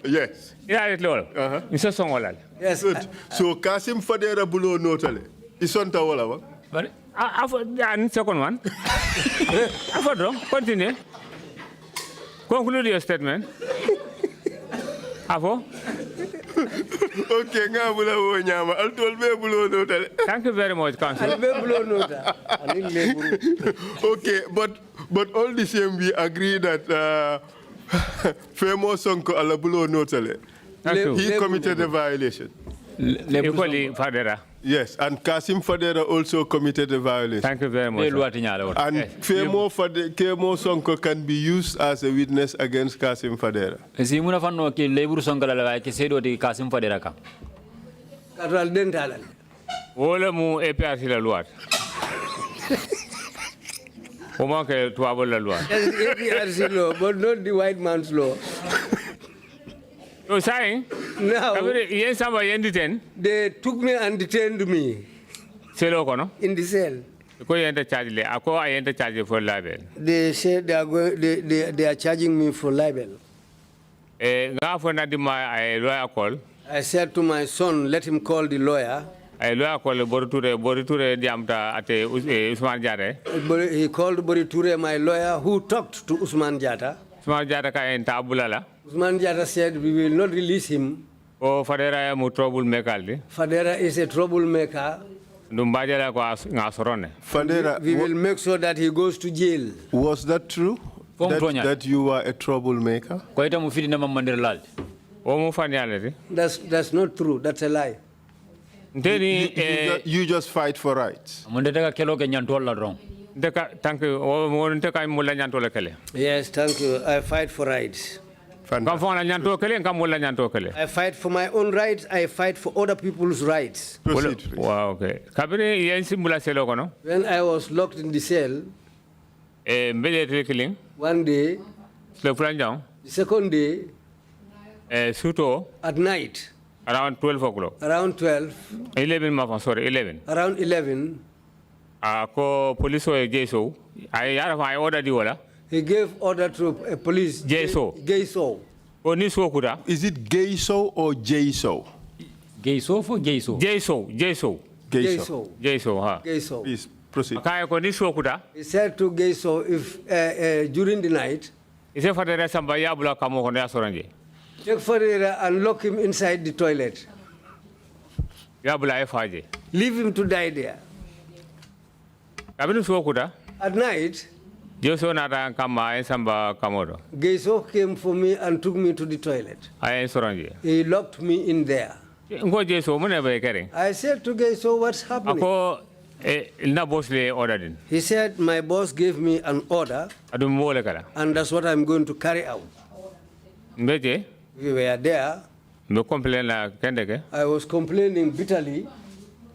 Yes. Yes. Good. So Kasim Fadera Bulo Notale. Isonta wala wa? Second one. Continue. Conclude your statement. Okay, thank you very much, Council. Okay, but all the same we agree that Femo Sonko Alabulo Notale. He committed a violation. Equally, Fadera. Yes, and Kasim Fadera also committed a violation. Thank you very much. And Femo Sonko can be used as a witness against Kasim Fadera. Au moins que tu as la loi. That's the APRC law, but not the white man's law. So saying, Now, they took me and detained me in the cell. They said they are charging me for libel. I said to my son, let him call the lawyer. He called Boriture, my lawyer, who talked to Usman Jata. Usman Jata said, we will not release him. Fadera is a troublemaker. Fadera, we will make sure that he goes to jail. Was that true? That you were a troublemaker? That's not true. That's a lie. You just fight for rights. Yes, thank you. I fight for rights. I fight for my own rights. I fight for other people's rights. Proceed, please. Wow, okay. When I was locked in the cell, one day, the second day, at night, around 12 o'clock. Around 12. 11, sorry, 11. Around 11. Police I ordered you. He gave order to a police. Gayso. Is it Gayso or Jayso? Gayso for Gayso? Jayso. Please proceed. He said to Gayso, if during the night, take Ferreira and lock him inside the toilet. Leave him to die there. At night, Gayso came for me and took me to the toilet. He locked me in there. I said to Gayso, what's happening? He said, my boss gave me an order, and that's what I'm going to carry out. We were there. I was complaining bitterly.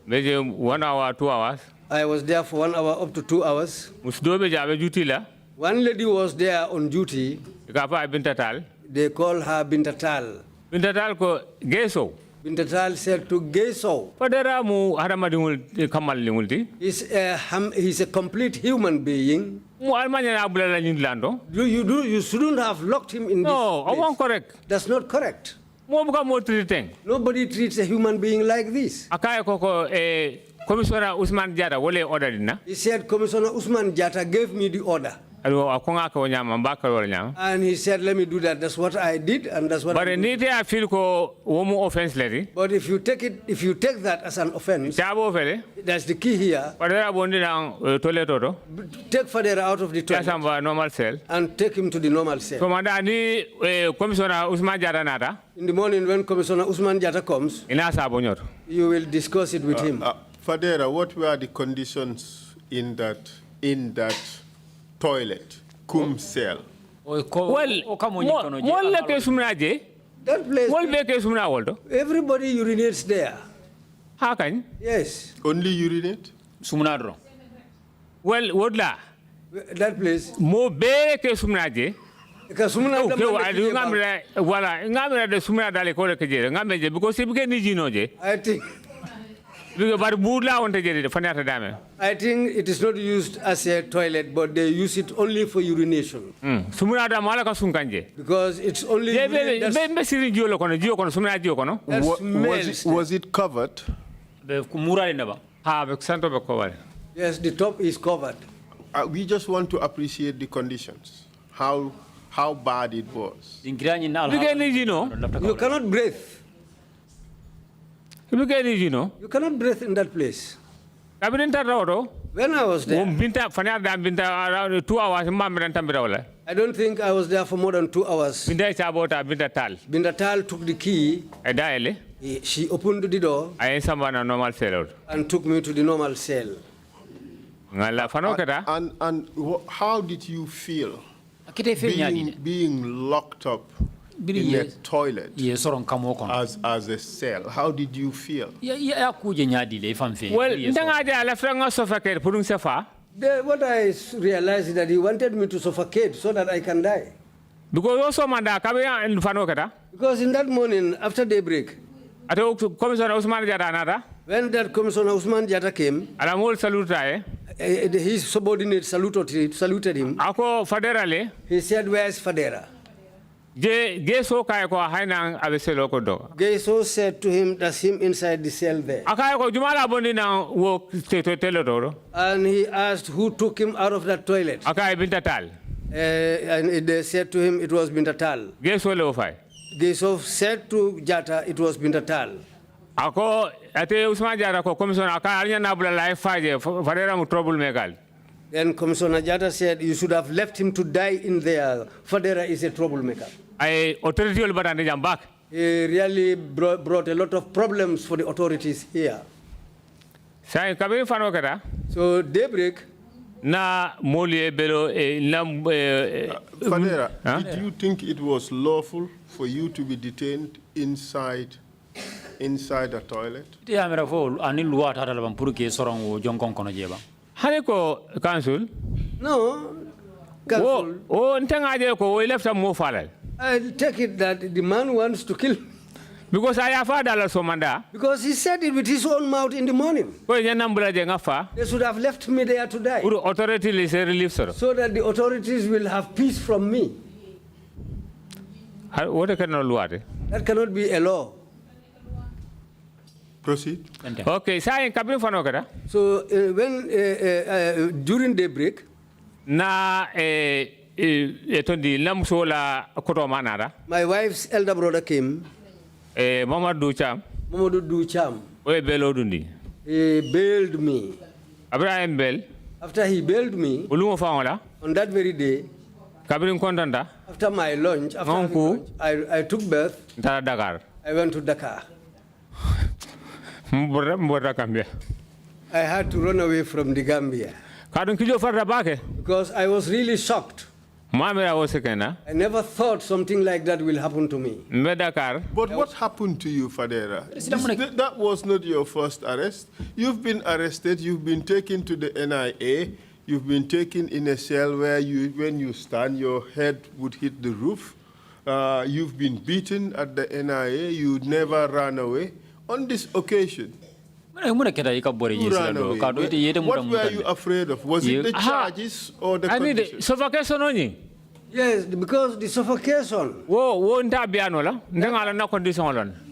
1 hour, 2 hours. I was there for 1 hour up to 2 hours. One lady was there on duty. They call her Bintatal. Bintatal said to Gayso, he's a complete human being. You shouldn't have locked him in this place. I won't correct. That's not correct. Nobody treats a human being like this. Commissioner Usman Jata he said, Commissioner Usman Jata gave me the order. And he said, let me do that. That's what I did, and that's what I did. But if you take that as an offense, that's the key here. Take Fadera out of the toilet and take him to the normal cell. In the morning when Commissioner Usman Jata comes, you will discuss it with him. Fadera, what were the conditions in that toilet, cum cell? That place, everybody urinates there. How can? Yes. Only urinate? Well, what la? That place. Mo be ke sumnaje. Because I think it is not used as a toilet, but they use it only for urination. Because it's only was it covered? Yes, the top is covered. We just want to appreciate the conditions. How bad it was. You cannot breathe. You cannot breathe in that place. When I was there, around 2 hours, I don't think I was there for more than 2 hours. Bintatal took the key. She opened the door and took me to the normal cell. And how did you feel being locked up in a toilet as a cell? How did you feel? Well, What I realized is that he wanted me to suffocate so that I can die. Because also manda kabe en fano kata. Because in that morning, after daybreak, Commissioner Usman Jata nada. when that Commissioner Usman Jata came, Alamol saluta his subordinate saluted him. Ako federale. He said, "Where is Fadera?" Geso kaya ko hainang abeselo ko do. Geso said to him, "That's him inside the cell there." Akaya ko jumala bondi na wo telo. And he asked who took him out of that toilet. Akaya bintatal. And they said to him it was Bintatal. Geso le ofai. Geso said to Jata it was Bintatal. Ako ate Usman Jata ko commissioner akaya arnya nabula life faje Fadera mu trouble maker. Then Commissioner Jata said, "You should have left him to die in there. Fadera is a troublemaker." I authority will batande jam back. He really brought a lot of problems for the authorities here. Sai kabin fano kata. So daybreak. Na molie belo Fadera, did you think it was lawful for you to be detained inside a toilet? Ti amera fo ani luwa tata laban pour que soron wo jonkon kono jeba. Hani ko council? No. Council. Oh, ntengaje ko we left some more falal. I take it that the man wants to kill me. Because I have had a somanda. Because he said it with his own mouth in the morning. They should have left me there to die. So that the authorities will have peace from me. What cannot law? That cannot be a law. Proceed. Okay, so when during daybreak, my wife's elder brother came. Mamadou Cham. He bailed me. Abraham Bell. After he bailed me, on that very day, after my lunch, I took birth. I went to Dakar. I had to run away from the Gambia. Because I was really shocked. I never thought something like that will happen to me. But what happened to you, Fadera? That was not your first arrest. You've been arrested, you've been taken to the NIA, you've been taken in a cell where when you stand, your head would hit the roof. You've been beaten at the NIA, you never ran away. On this occasion, you ran away. What were you afraid of? Was it the charges or the conditions? Suffocation. Yes, because the suffocation.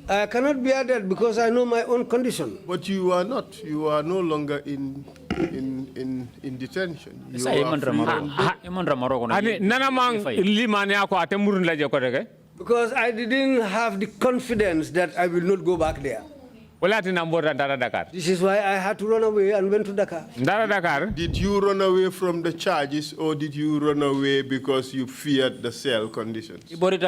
I cannot bear that because I know my own condition. But you are not. You are no longer in detention. You are because I didn't have the confidence that I will not go back there. This is why I had to run away and went to Dakar. Did you run away from the charges or did you run away because you feared the cell conditions? Because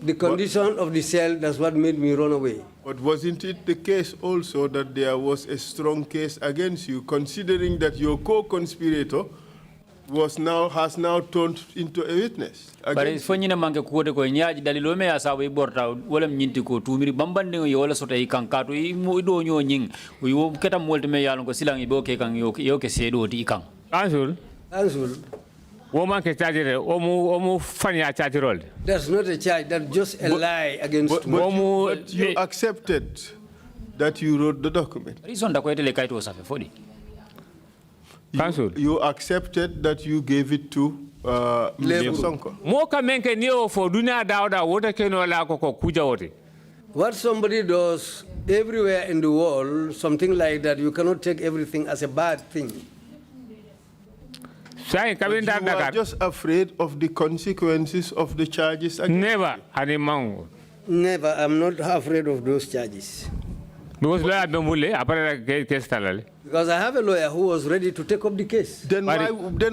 the condition of the cell, that's what made me run away. But wasn't it the case also that there was a strong case against you, considering that your co-conspirator has now turned into a witness? But it's funny manke kuote ko nyaji dalilo me asawe borta wala nyinti ko tumiri bambande yo wala sota ikankato mo do nyo nying yo keta molte me yalon ko silang ibo ke kan yo ke sedo ti ikang Ansul wo man ke charge omu fanya charge role. That's not a charge, that's just a lie against me. But you accepted that you wrote the document. Reason da ko etele kaito safe fodi. You accepted that you gave it to Sonko. What somebody does everywhere in the world, something like that, you cannot take everything as a bad thing. But you are just afraid of the consequences of the charges against Never. Never. I'm not afraid of those charges. Because I have a lawyer who was ready to take up the case. Then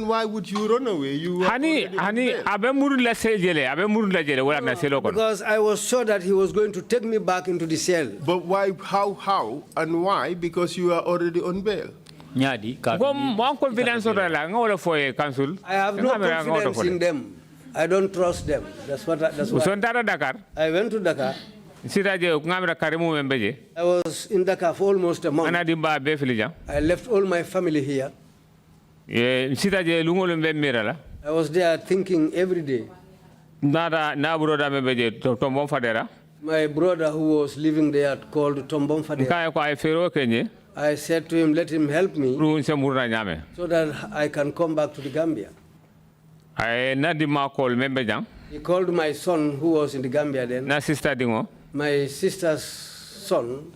why would you run away? Because I was sure that he was going to take me back into the cell. But why, how, and why? Because you are already on bail. I have no confidence in them. I don't trust them. That's what. I went to Dakar. I was in Dakar for almost a month. I left all my family here. I was there thinking every day. My brother who was living there called Tombom Fadera. I said to him, let him help me so that I can come back to the Gambia. He called my son who was in the Gambia then. My sister's son.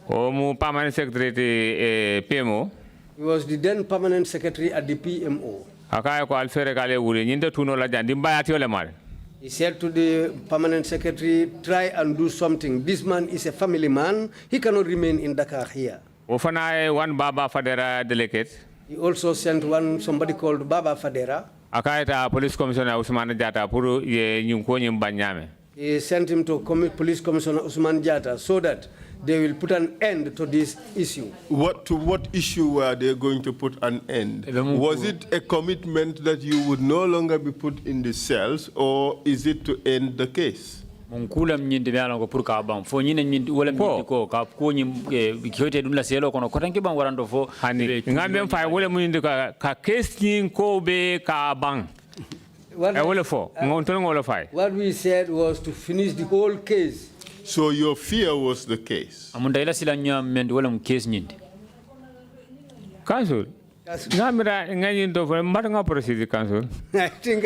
Permanent secretary PMO. He was the then permanent secretary at the PMO. He said to the permanent secretary, try and do something. This man is a family man. He cannot remain in Dakar here. One Baba Fadera delegate. He also sent somebody called Baba Fadera. Police Commissioner Usman Jata Puru Banyame. He sent him to Police Commissioner Usman Jata so that they will put an end to this issue. To what issue were they going to put an end? Was it a commitment that you would no longer be put in the cells, or is it to end the case? Hani ngambe mfa wole mundi ka case ni ko be ka bang. What we said was to finish the whole case. So your fear was the case. Council. I think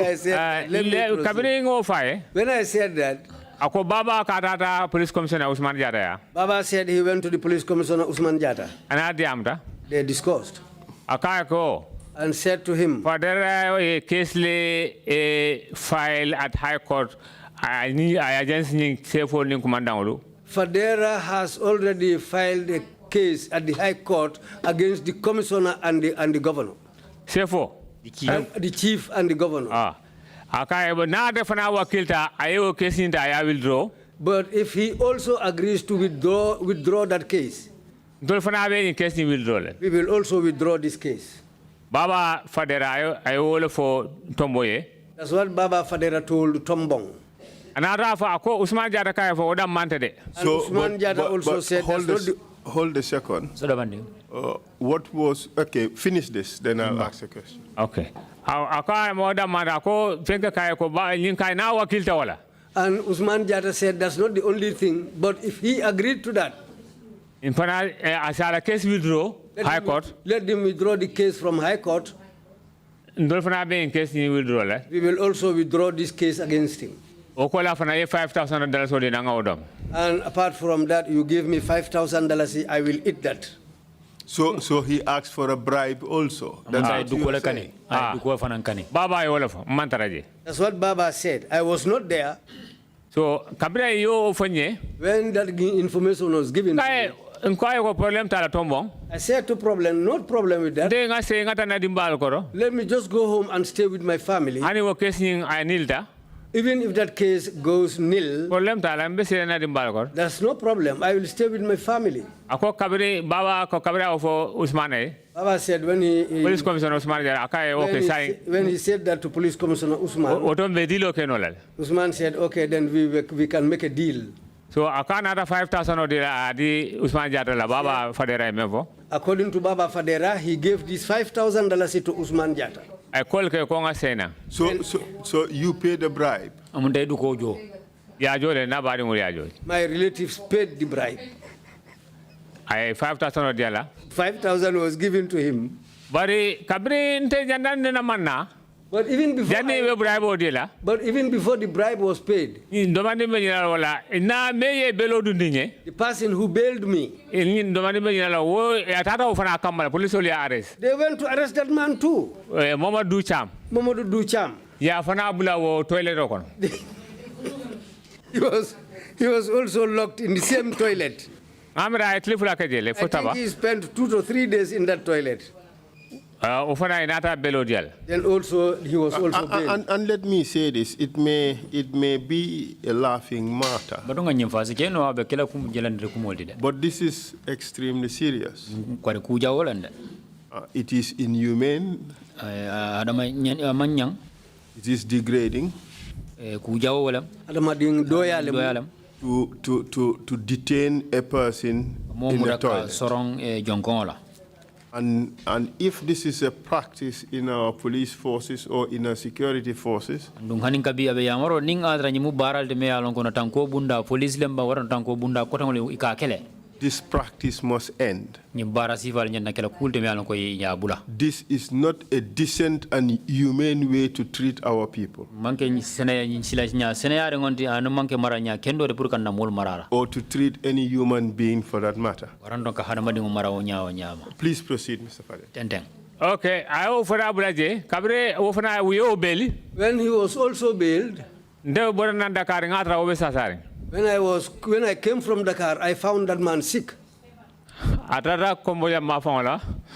I said when I said that, Baba Police Commissioner Usman Jata. Baba said he went to the Police Commissioner Usman Jata. They discussed. And said to him, for a case file at High Court, Fadera has already filed a case at the High Court against the commissioner and the governor. The chief and the governor. But if he also agrees to withdraw that case, we will also withdraw this case. Baba Fadera, I will for Tomboye. That's what Baba Fadera told Tombong. Another for Usman Jata for Odam Mantade. So Usman Jata also said, hold a second. What was, okay, finish this, then I'll ask a question. Okay. And Usman Jata said that's not the only thing, but if he agreed to that, in as a case withdraw, High Court. Let them withdraw the case from High Court. We will also withdraw this case against him. $5,000. And apart from that, you give me $5,000, I will eat that. So he asked for a bribe also. That's what Baba said. I was not there. So, when that information was given to me, I said to problem, no problem with that. Let me just go home and stay with my family. Even if that case goes nil, that's no problem. I will stay with my family. Baba said when Police Commissioner Usman when he said that to Police Commissioner Usman, Usman said, okay, then we can make a deal. So another 5,000 Usman Jata Baba Fadera. According to Baba Fadera, he gave this $5,000 to Usman Jata. I call Konga Sena. So you paid the bribe? My relatives paid the bribe. 5,000 5,000 was given to him. But even before the bribe was paid, the person who bailed me, they went to arrest that man too. Mamadou Ducham. He was also locked in the same toilet. I think he spent 2 to 3 days in that toilet. Then also he was also bailed. And let me say this: it may be a laughing matter, but this is extremely serious. It is inhumane. It is degrading. to detain a person in the toilet. sorong jonkongola. And if this is a practice in our police forces or in our security forces, Dung haning kabi abe yamaro ning adra nyimu baral de me alon kono tanko bunda police lemba waran tanko bunda ko tangole ikakele. this practice must end. This is not a decent and humane way to treat our people. Or to treat any human being for that matter. Please proceed, Mr. Fadel. Okay, I offer Abulaje, Cabre, offer we owe Bailey. When he was also bailed, when I came from Dakar, I found that man sick.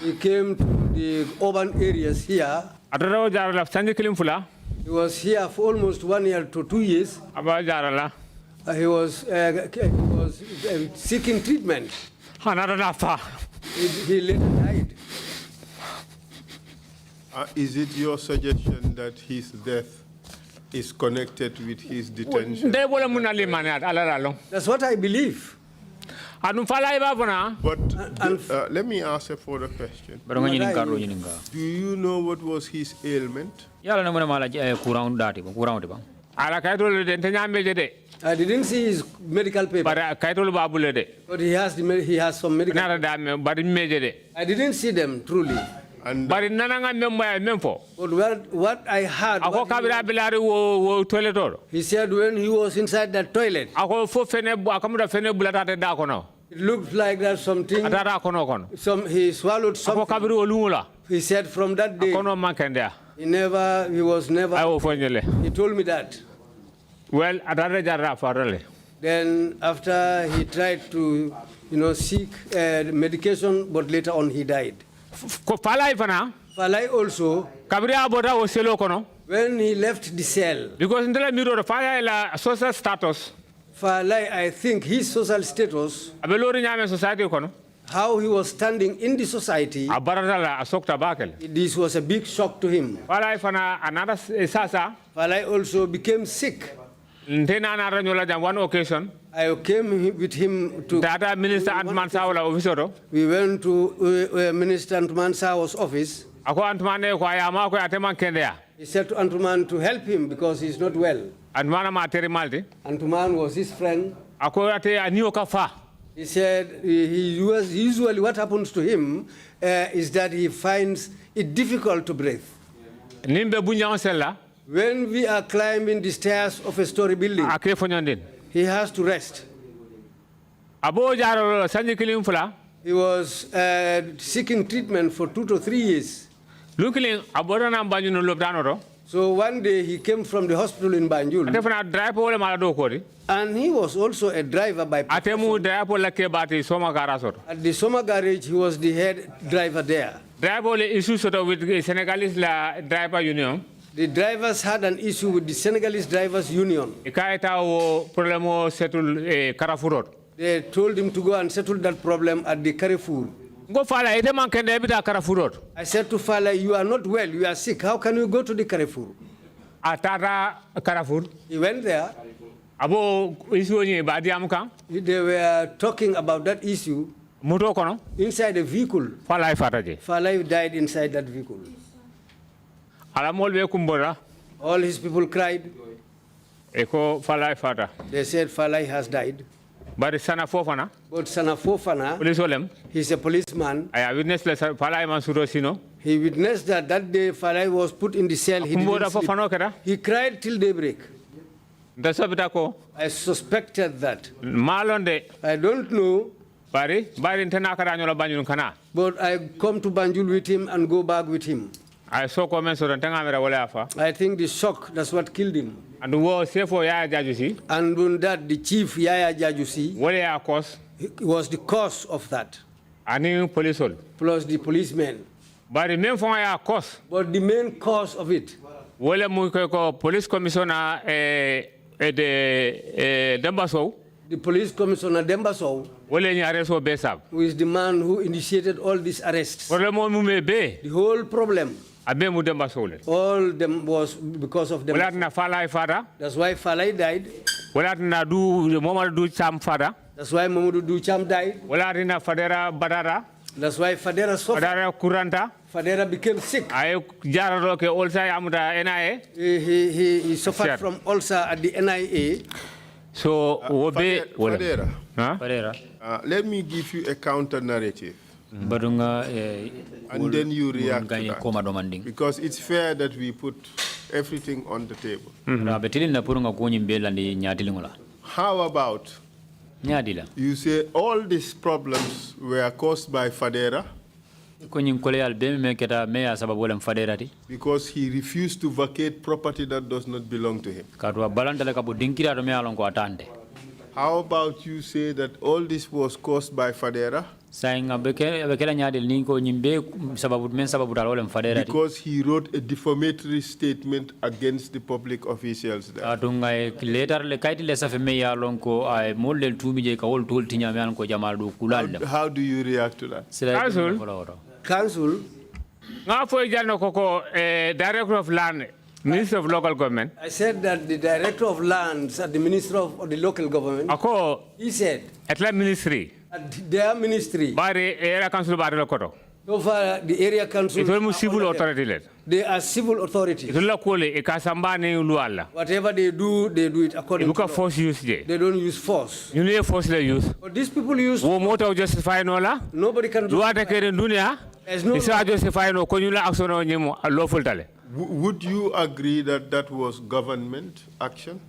He came to the urban areas here. He was here for almost 1 year to 2 years. He was seeking treatment. He later died. Is it your suggestion that his death is connected with his detention? That's what I believe. But let me ask a further question. Do you know what was his ailment? I didn't see his medical paper. But he has some medical paper. I didn't see them truly. But what I heard, he said when he was inside that toilet, it looked like that something, he swallowed something. He said from that day, he was never, he told me that. Well, then after he tried to, seek medication, but later on he died. Falai also, when he left the cell, because in the social status, Falai, I think his social status, how he was standing in the society, this was a big shock to him. Falai also became sick. One occasion, I came with him to Minister Antman Sawala office. We went to Minister Antman Sawa's office. He said to Antman to help him because he's not well. Antman was his friend. He said usually what happens to him is that he finds it difficult to breathe. When we are climbing the stairs of a story building, he has to rest. He was seeking treatment for 2 to 3 years. So one day he came from the hospital in Banjul. And he was also a driver by profession. At the Soma garage, he was the head driver there. The drivers had an issue with the Senegalese Drivers Union. They told him to go and settle that problem at the Carrefour. I said to Fala, you are not well, you are sick. How can you go to the Carrefour? He went there. They were talking about that issue inside a vehicle. Fala died inside that vehicle. All his people cried. They said Falai has died. But Sana Fofana, he's a policeman. He witnessed that day Falai was put in the cell. He cried till daybreak. I suspected that. I don't know. But I come to Banjul with him and go back with him. I think the shock, that's what killed him. And when that, the chief Yaya Jajusi was the cause of that. Plus the policemen. But the main cause of it, police commissioner the police commissioner Dembasow, who is the man who initiated all these arrests. The whole problem, all them was because of them. That's why Falai died. Wala na du Momar du Cham Fada. That's why Mamadou Ducham died. Wala na Fadera Badara. That's why Fadera suffered. Fadera Kuranta. Fadera became sick. Ay jararo ke ulsa amuda NIA. He suffered from ulcer at the NIA. So Fadera. Fadera. Let me give you a counter narrative. Badunga And then you react to that. Because it's fair that we put everything on the table. How about you say all these problems were caused by Fadera because he refused to vacate property that does not belong to him? How about you say that all this was caused by Fadera because he wrote a defamatory statement against the public officials there? How do you react to that? Council. Director of Land, Minister of Local Government. I said that the Director of Lands at the Minister of the Local Government, he said at the ministry, at their ministry, area council so far the area council, it's almost civil authority. They are civil authorities. Whatever they do it according to law. They don't use force. You need force they use. But these people use force. Nobody can do that. Would you agree that that was government action?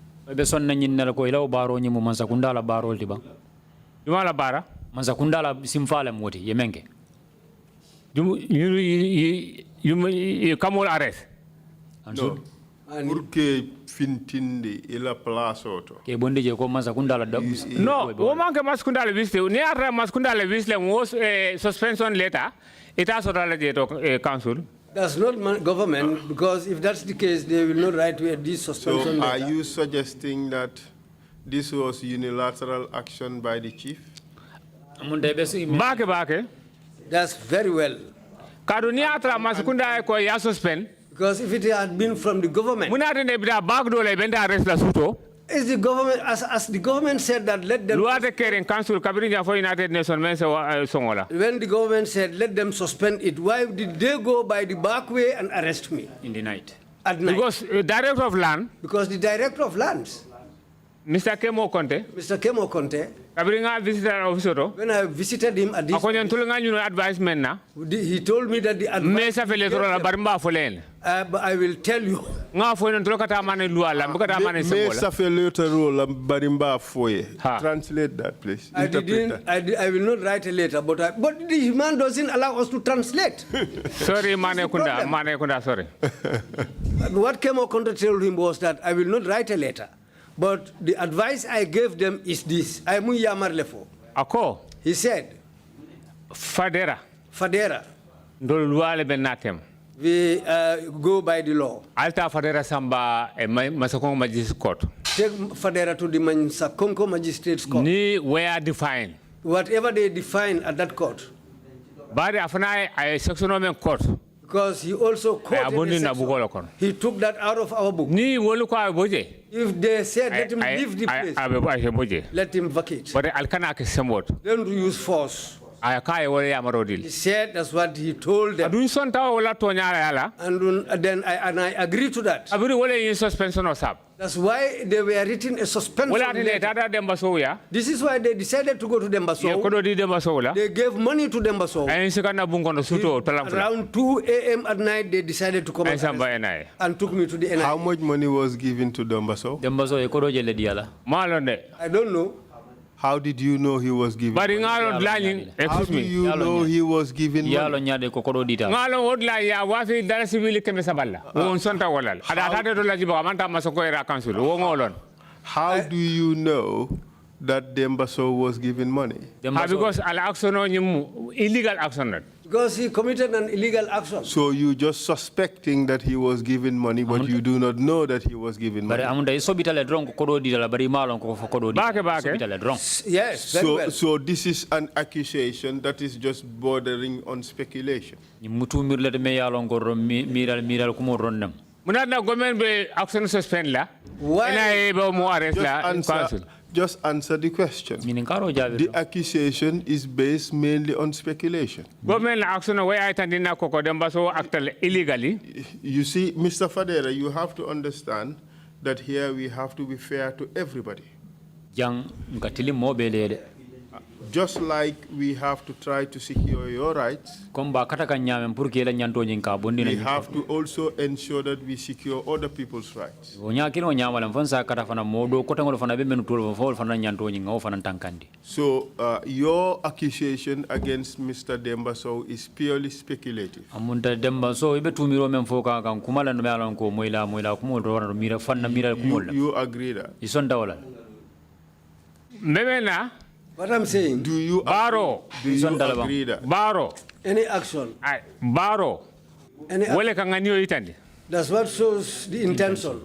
You come all arrest. No. Urke fintindi ila plasoto. No, woman ke maskundale viste. Ni ara maskundale viste was suspension letter. It has already council. That's not government, because if that's the case, they will not write this suspension letter. Are you suggesting that this was unilateral action by the chief? That's very well. Because if it had been from the government, is the government, as the government said that let them, when the government said let them suspend it, why did they go by the back way and arrest me? In the night. At night. Because Director of Land. Because the Director of Lands, Mr. Kemo Conte, when I visited him at this advisement, he told me that the advice, I will tell you. Translate that, please. I will not write a letter, but the man doesn't allow us to translate. Sorry, Manekunda, sorry. What Kemo Conte told him was that I will not write a letter. But the advice I gave them is this. He said, Fadera. We go by the law. Alta Fadera Samba Masakong Magistrate Court. Take Fadera to the Masakonko Magistrates Court. Ni were defined. Whatever they define at that court. But Afana a section court. Because he also quoted he took that out of our book. If they said let him leave the place, let him vacate. Don't use force. He said that's what he told them. And then I agree to that. That's why they were written a suspension letter. This is why they decided to go to Dembaso. They gave money to Dembaso. Around 2 a.m. at night, they decided to come and took me to the NIA. How much money was given to Dembaso? I don't know. How did you know he was giving money? How do you know he was giving money? How do you know that Dembaso was given money? Because illegal action. Because he committed an illegal action. So you just suspecting that he was given money, but you do not know that he was given money. Yes, very well. So this is an accusation that is just bordering on speculation. Munadna government be action suspend la. Why- NIA be mo arrest la council. Just answer the question. The accusation is based mainly on speculation. Government action way I tandina koko demba so acted illegally. You see, Mr. Fadera, you have to understand that here we have to be fair to everybody. Just like we have to try to secure your rights, we have to also ensure that we secure other people's rights. So your accusation against Mr. Dembaso is purely speculative. You agree that? What I'm saying. Do you agree that? Baro. Any action. Baro. Wale kanganyo itandi. That's what shows the intention.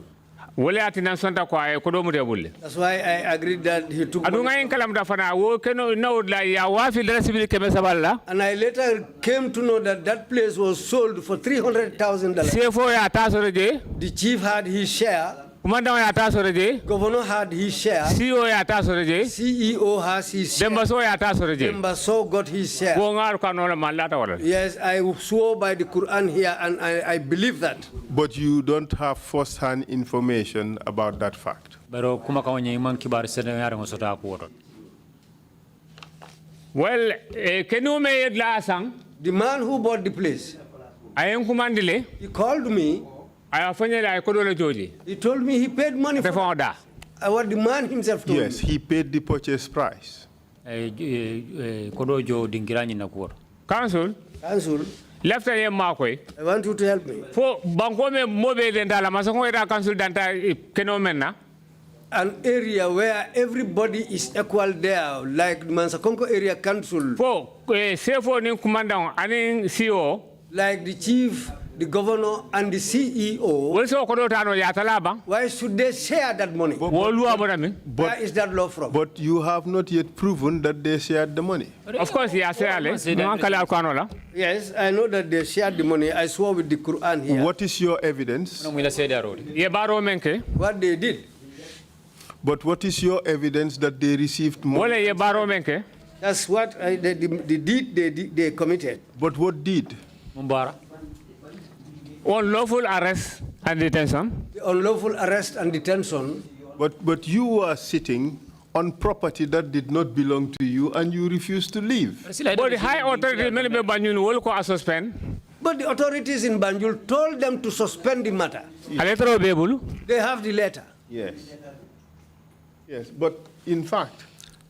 Wale atinasonta kwa kodomu bulle. That's why I agreed that he took. Adunga inkalam dafana wo keno no la ya wafi resibili kemesaballa. And I later came to know that that place was sold for $300,000. CFO ya tasoreje. The chief had his share. Governor had his share. CEO has his share. Dembaso got his share. Yes, I swore by the Quran here, and I believe that. But you don't have first-hand information about that fact. Well, can you make it the man who bought the place, he called me. He told me he paid money for that. What the man himself told me. Yes, he paid the purchase price. Council. Left I want you to help me. For Bankome Mobe Dentala Masonga Council Danta Kenomena. An area where everybody is equal there, like Mansakonko Area Council. For CFO Ning Commandant and CEO. Like the chief, the governor, and the CEO. Why should they share that money? Where is that law from? But you have not yet proven that they shared the money. Of course, yes, Yes, I know that they shared the money. I swore with the Quran here. What is your evidence? What they did. But what is your evidence that they received money? That's what the deed they committed. But what deed? Unlawful arrest and detention. Unlawful arrest and detention. But you were sitting on property that did not belong to you and you refused to leave. But the high authority will suspend. But the authorities in Banjul told them to suspend the matter. They have the letter. Yes. Yes, but in fact,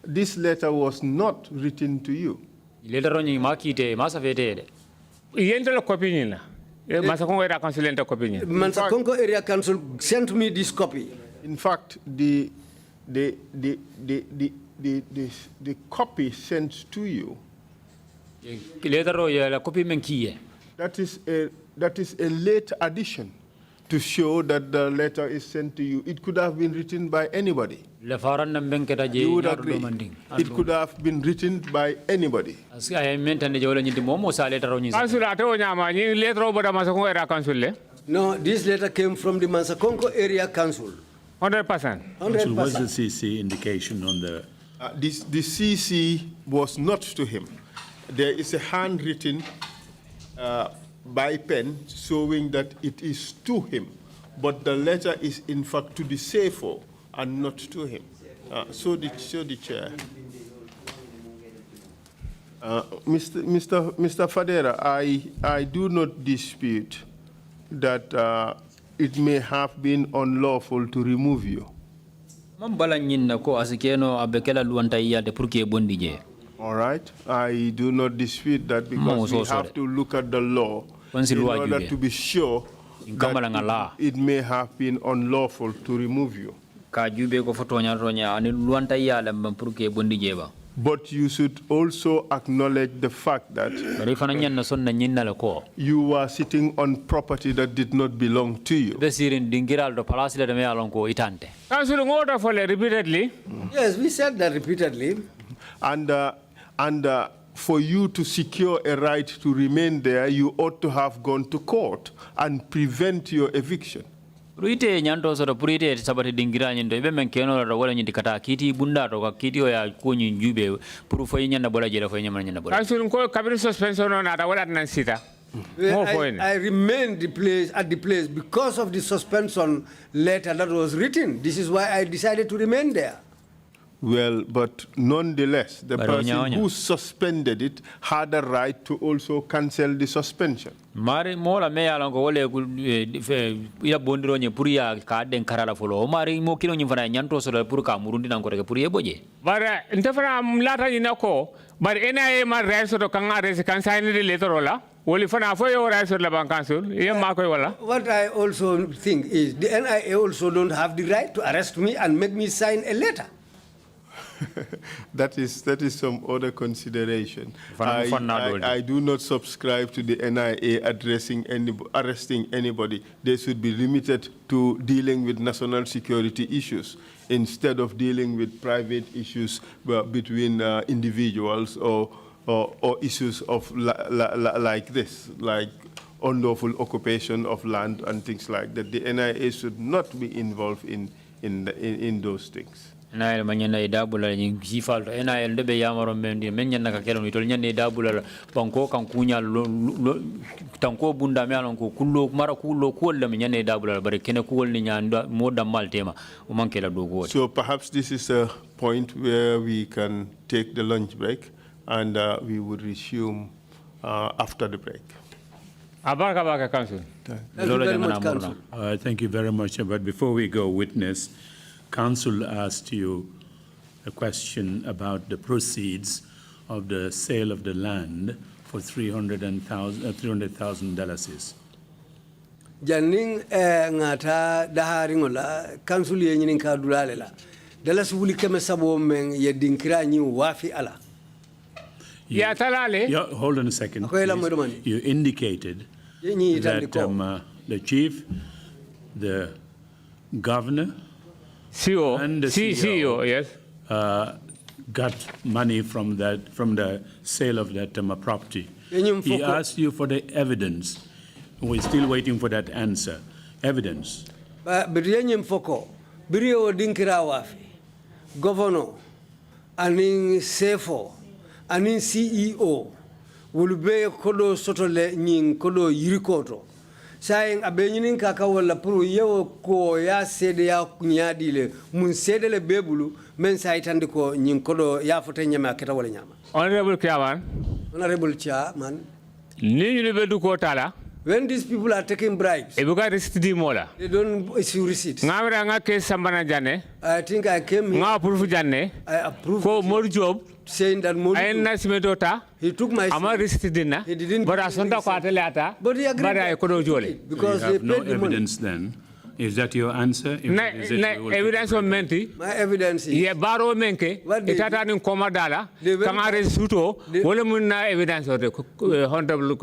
this letter was not written to you. Mansakonko Area Council sent me this copy. In fact, the copy sent to you, that is a late addition to show that the letter is sent to you. It could have been written by anybody. You would agree. It could have been written by anybody. No, this letter came from the Mansakonko Area Council. 100%. Council, what's the CC indication on the... The CC was not to him. There is a handwritten by pen showing that it is to him, but the letter is in fact to the CFO and not to him. So the chair. Mr. Fadera, I do not dispute that it may have been unlawful to remove you. All right, I do not dispute that because we have to look at the law in order to be sure that it may have been unlawful to remove you. But you should also acknowledge the fact that you were sitting on property that did not belong to you. Repeatedly. Yes, we said that repeatedly. And for you to secure a right to remain there, you ought to have gone to court and prevent your eviction. Ruite nyanto soro purite sabati dingira nyendo ibe menkeno ro wala nyindi kata kiti bunda ro kiti o ya kunyi njube puru fo nyanda bola jera fo nyama nyanda bola. Council ko cabinet suspension on ata wala nan sita. I remained at the place because of the suspension letter that was written. This is why I decided to remain there. Well, but nonetheless, the person who suspended it had a right to also cancel the suspension. Mari mola me ala ko wole ila bondiro nye puri ya ka den karala folo mari mo kilo nyimfana nyanto so pur ka murundi nan ko reke puri e boje bara ndefana mlata yina ko bar NIA ma reso to kan arrest kan sign the letter wala woli fana fo yo reso la ban council ye ma koy wala. What I also think is the NIA also don't have the right to arrest me and make me sign a letter. That is some other consideration. I do not subscribe to the NIA arresting anybody. They should be limited to dealing with national security issues instead of dealing with private issues between individuals or issues of like this, like unlawful occupation of land and things like that. The NIA should not be involved in those things. NIA manyana idabula ni sifalto NIA ndebe yamaro mendi menyana ka kelo mitol nyane idabula banko kan kunya tanko bunda me alon ko kullo mara kullo kolle menyane idabula bare kene ko ni nyanda moda maltema o mankela dogo. So perhaps this is a point where we can take the lunch break and we would resume after the break. Abaka council. Thank you very much, council. Thank you very much. But before we go, witness, council asked you a question about the proceeds of the sale of the land for $300,000. Janning ngata daharingola council ye nyinin ka dulale la dalas wuli keme sabo men ye dinkira nyi wafi ala. Yeah, talale. Hold on a second. You indicated that the chief, the governor, CEO, and the CEO, yes, got money from the sale of that property. He asked you for the evidence. We're still waiting for that answer. Evidence. Biriyenyem foko, biriyo dinkira wafi, governor, aning CFO, aning CEO, wulbe kodo sotole nying kodo yirikoto. Saying abenyinin kaka wala puru yewo ko ya sede ya nyadile mun sede le bebulu men saytandi ko nying kodo ya fote nyama aketa wala nyama. Honorable Kiawan. Honorable Chairman. Ni you be do ko tala. When these people are taking bribes, they don't issue receipts. I think I came here. I approved saying that he took my receipt. He didn't. But he agreed because you have no evidence then. Is that your answer? Evidence of menti. My evidence is. Yeah, baro menke. Itata ni komadala. Kamare suto. Wole munna evidence of the honorable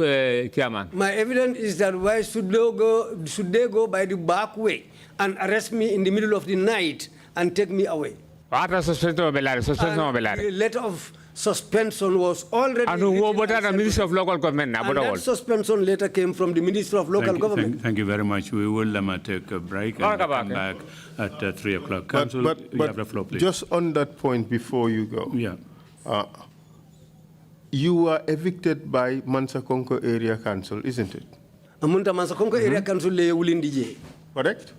chairman. My evidence is that why should they go by the back way and arrest me in the middle of the night and take me away? What suspension of Belari? Suspension of Belari. The letter of suspension was already. And who was the Minister of Local Government? And that suspension letter came from the Minister of Local Government. Thank you very much. We will take a break and come back at 3 o'clock. Council, you have the floor, please. Just on that point before you go. Yeah. You were evicted by Mansakonko Area Council, isn't it? Amunta Mansakonko Area Council le ulindije. Correct?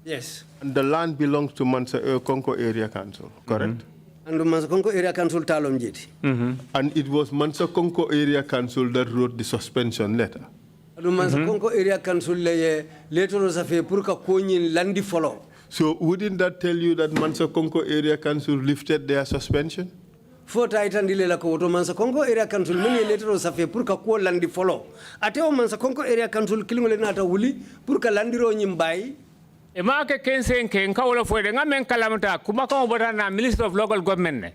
Yes. And the land belongs to Mansakonko Area Council, correct? And the Mansakonko Area Council talom jeti. And it was Mansakonko Area Council that wrote the suspension letter. And the Mansakonko Area Council letter was a purka konyin landi follow. So wouldn't that tell you that Mansakonko Area Council lifted their suspension? For Titan Dilela Koto Mansakonko Area Council many letter was a purka ko landi follow. Ateo Mansakonko Area Council killing Lenata Wuli, purka landiro nyimbai. Emake kensen ken kawla fo de ngamen kalamata kumaka obana Minister of Local Government.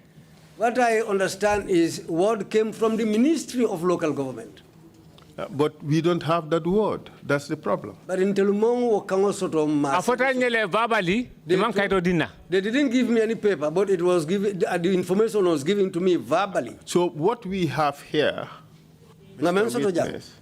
What I understand is what came from the Ministry of Local Government. But we don't have that word. That's the problem. But in Telumong, Afota nyele verbally, imam kaito dina. they didn't give me any paper, but it was given. The information was given to me verbally. So what we have here, Mr. Witness,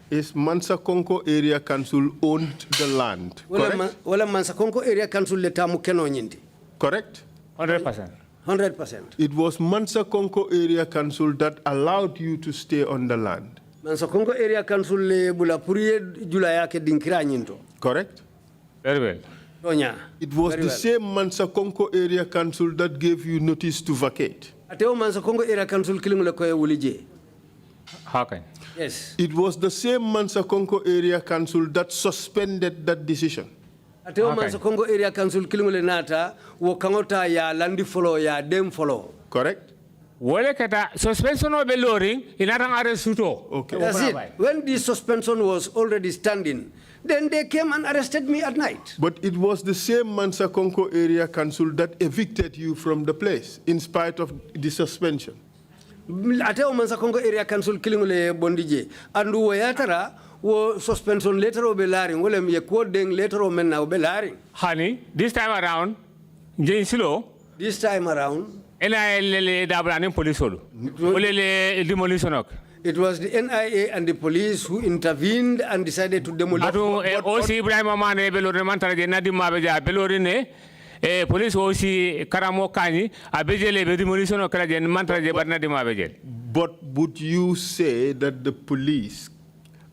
is Mansa Konko Area Council owned the land. Correct? Wala Mansa Konko Area Council leta mukeno nyindi. Correct? 100%. 100%. It was Mansa Konko Area Council that allowed you to stay on the land. Mansa Konko Area Council le bula puriye jula yake dinkira nyinto. Correct? Very well. Tonya. It was Very the well. same Mansa Konko Area Council that gave you notice to vacate. Ateo Mansa Konko Area Council kilingule koye wulije. How can? Yes. It was the same Mansa Konko Area Council that suspended that decision. Ateo Mansa Konko Area Council kilingule nata wo kangota ya landi follow ya dem follow. Correct? Wale kata suspension of the loring inatang arrestuto. Okay. That's it. When the suspension was already standing, then they came and arrested me at night. But it was the same Mansa Konko Area Council that evicted you from the place in spite of the suspension. Ateo Mansa Konko Area Council kilingule bondije. Andu wayatara wo suspension letter o belaring. Wole ye quoting letter o menna o belaring. Honey, this time around, Jane Silo. This time around. NIA police demolition. It was the NIA and the police who intervened and decided to demolish. Osi Ibrahim Amane Belori Mantaraje Nadimabeja Belorine, police Osi Karamo Kani, Abejele demolition of Karajan Mantaraje Barnadimabeja. But would you say that the police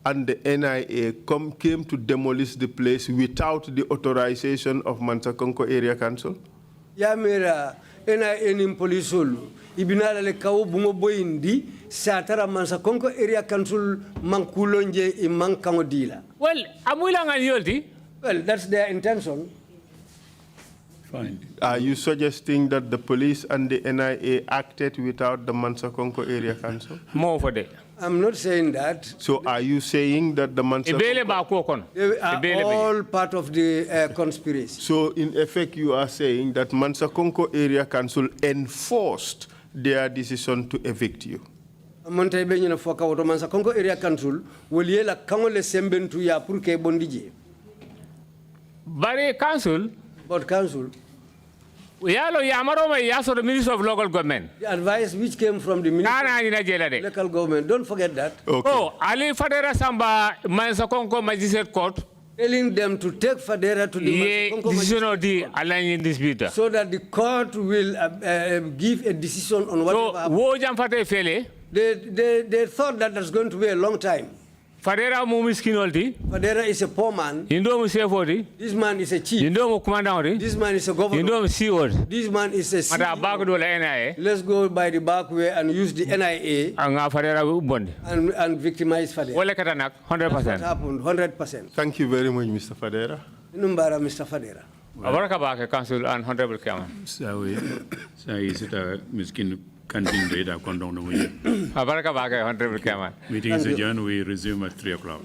and the NIA came to demolish the place without the authorization of Mansa Konko Area Council? Yamera NIA nim police ibinala le kawo bungo boyindi satara Mansa Konko Area Council mankulonje imankango dila. Well, amulanga yolti. Well, that's their intention. Fine. Are you suggesting that the police and the NIA acted without the Mansa Konko Area Council? More for that. I'm not saying that. So are you saying that the Mansa They are all part of the conspiracy. So in effect you are saying that Mansa Konko Area Council enforced their decision to evict you? Monte be nyina foka woto Mansa Konko Area Council woliela kangole sembentu ya pour que bondije. Bari council. But council. Yalo Yamaroma Yaso, the Minister of Local Government. The advice which came from the Minister of Local Government, don't forget that. Okay. Oh, Ali Fadera Samba, Mansa Konko Magistrate Court. Telling them to take Fadera to the Mansa Konko Magistrate so that the court will give a decision on whatever happened. They thought that that's going to be a long time. Fadera Mumiskinolti. Fadera is a poor man. Indom Sefori. This man is a chief. Indom Commandant. This man is a governor. Indom CEO. This man is a CEO. Let's go by the back way and use the NIA and victimize Fadera. 100%. That's what happened, 100%. Thank you very much, Mr. Fadera. Numbara, Mr. Fadera. Abaraka Baka Council and Honorable Chairman. So is it a miskin canteen data condom? Abaraka Baka, Honorable Chairman. Meeting is adjourned. We resume at 3 o'clock.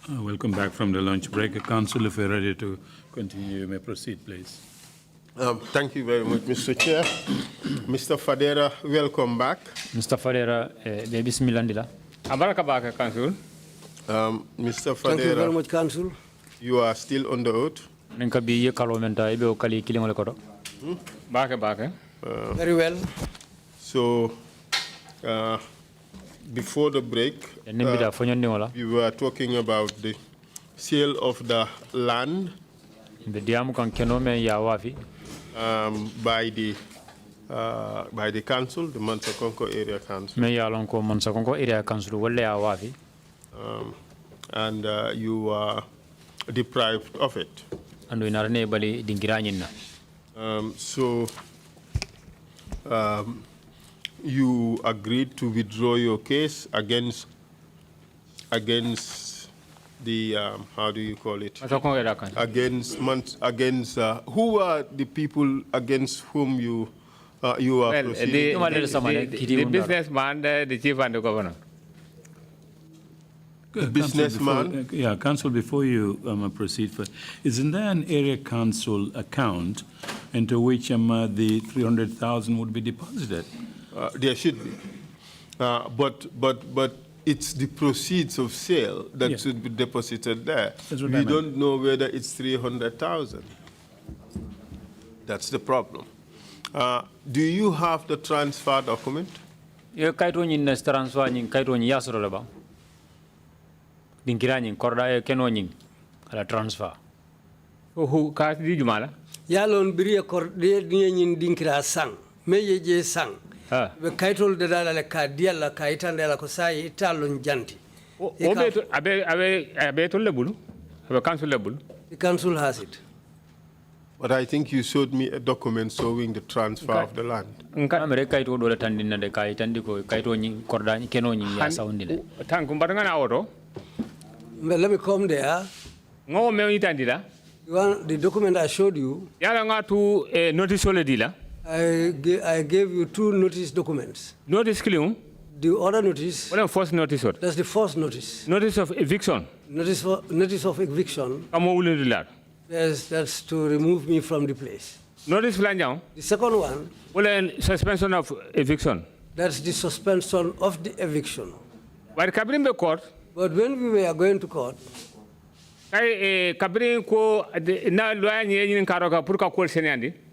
Welcome back from the lunch break. Council, if you're ready to continue, you may proceed, please. Thank you very much, Mr. Chair. Mr. Fadera, welcome back. Mr. Fadera, bismillah. Abaraka baka, Council. Mr. Thank you very Fadera, much, Council. you are still on the oath. Baka. Very well. So, before the break, we were talking about the sale of the land by the council, the Mansakonko Area Council. And you were deprived of it. You agreed to withdraw your case against the how do you call it? Against who are the people against whom you are proceeding? The businessman, the chief and the governor. The businessman. Council, before you proceed, isn't there an area council account into which the 300,000 would be deposited? There should be, but it's the proceeds of sale that should be deposited there. We don't know whether it's 300,000. That's the problem. Do you have the transfer document? Transfer. Who cast the Jumala? Yalon Biria Cordian Dinkira sang, Meje sang. The Kaitol de la Cardiala Kaitan de la Cosai, Italon Janti. The council has it. But I think you showed me a document showing the transfer of the land. Let me come there. The document I showed you, I gave you 2 notice documents. Notice clean. The other notice. What first notice? That's the first notice. Notice of eviction. Notice of eviction. Yes, that's to remove me from the place. Notice plan. The second one. Suspension of eviction. That's the suspension of the eviction. But when we were going to court,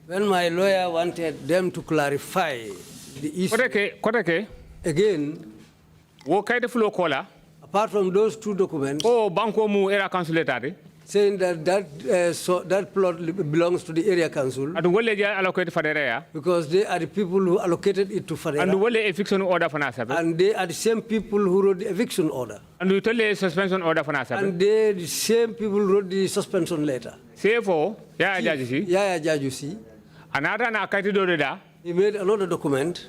when my lawyer wanted them to clarify the issue, again, apart from those 2 documents, saying that that plot belongs to the area council, because they are the people who allocated it to Fadera, and they are the same people who wrote the eviction order, and we tell the suspension order for us, and they the same people who wrote the suspension letter. Therefore, he made another document.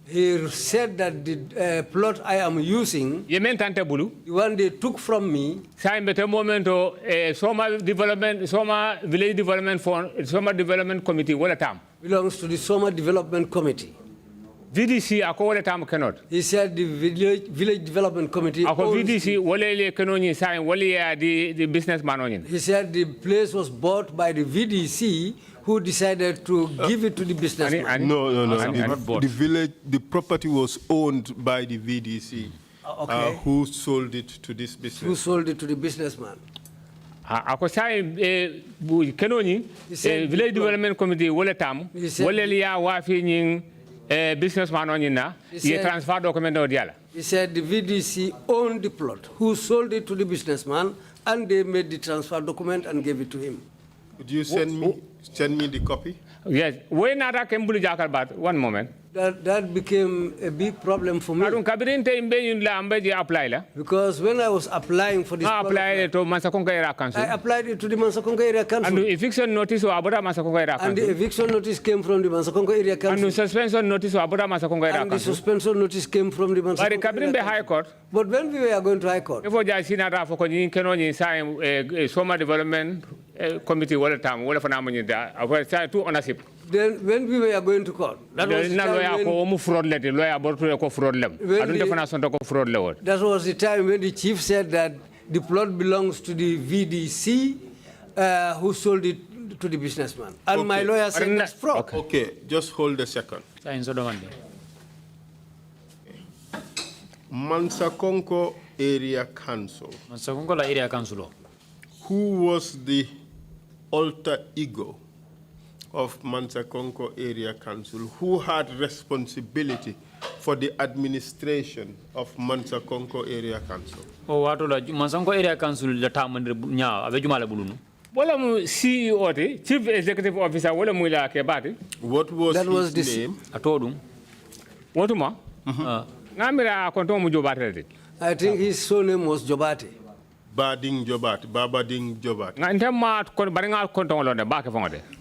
He said that the plot I am using, the one they took from me, Soma Village Development Fund, Soma Development Committee, belongs to the Soma Development Committee. VDC cannot. He said the village development committee. VDC the businessman. He said the place was bought by the VDC, who decided to give it to the businessman. No. The property was owned by the VDC, who sold it to this businessman. Who sold it to the businessman? Village Development Committee businessman on transfer document. He said the VDC owned the plot, who sold it to the businessman, and they made the transfer document and gave it to him. Could you send me the copy? Yes. One moment. That became a big problem for me. Because when I was applying for this program, I applied it to the Mansakonko Area Council. And the eviction notice and the eviction notice came from the Mansakonko Area Council. And the suspension notice and the suspension notice came from the Mansakonko Area Council. High Court. But when we were going to High Court, Soma Development Committee, two ownership. Then when we were going to court, that was the time when the chief said that the plot belongs to the VDC who sold it to the businessman. And my lawyer said that's fraud. Okay, just hold a second. Mansakonko Area Council. Who was the alter ego of Mansakonko Area Council? Who had responsibility for the administration of Mansakonko Area Council? Oh, what Mansakonko Area Council the time nya abejumala bulunu. Wala mu CEO te, Chief Executive Officer wala mu ila ke bati. What was his name? Atodum. Whatuma? Ngamira konto mu jobate. I think his surname was Jobate. Bading Jobate, Babading Jobate.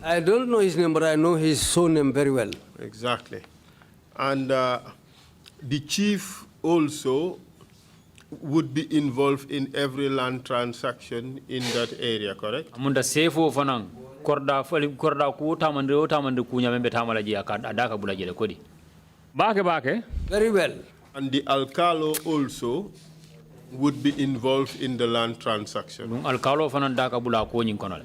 I don't know his name, but I know his surname very well. Exactly. And the chief also would be involved in every land transaction in that area, correct? Amunda sefo fanang korda ku tamande kunya membe tamala ji adaka bulaje le kodi. Bake. Very well. And the alcalo also would be involved in the land transaction. Alcalo fanan daka bula ko nyin konole.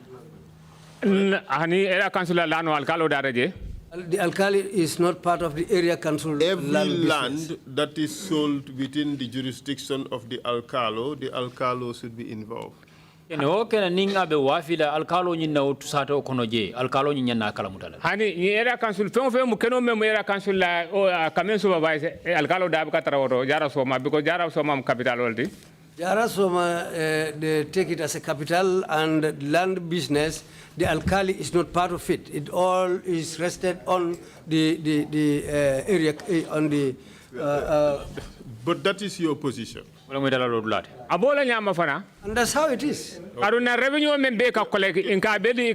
Hani era councilor lano alcalo daraje. The alkali is not part of the area council. Every land that is sold within the jurisdiction of the alcalo should be involved. Ene okena ninga be wafida alkalo nyina utusato konoje alkalo nyinya na kala mutala. Hani ni era council fe mu keno memo era council la kamen supervisor alkalo da ka tarawoto jara soma because jara soma am capital walti. Jara soma they take it as a capital, and land business, the alkali is not part of it. It all is rested on the area on the but that is your position. Abola nyama fana. And that's how it is. Aruna revenue membe ka collect in ka be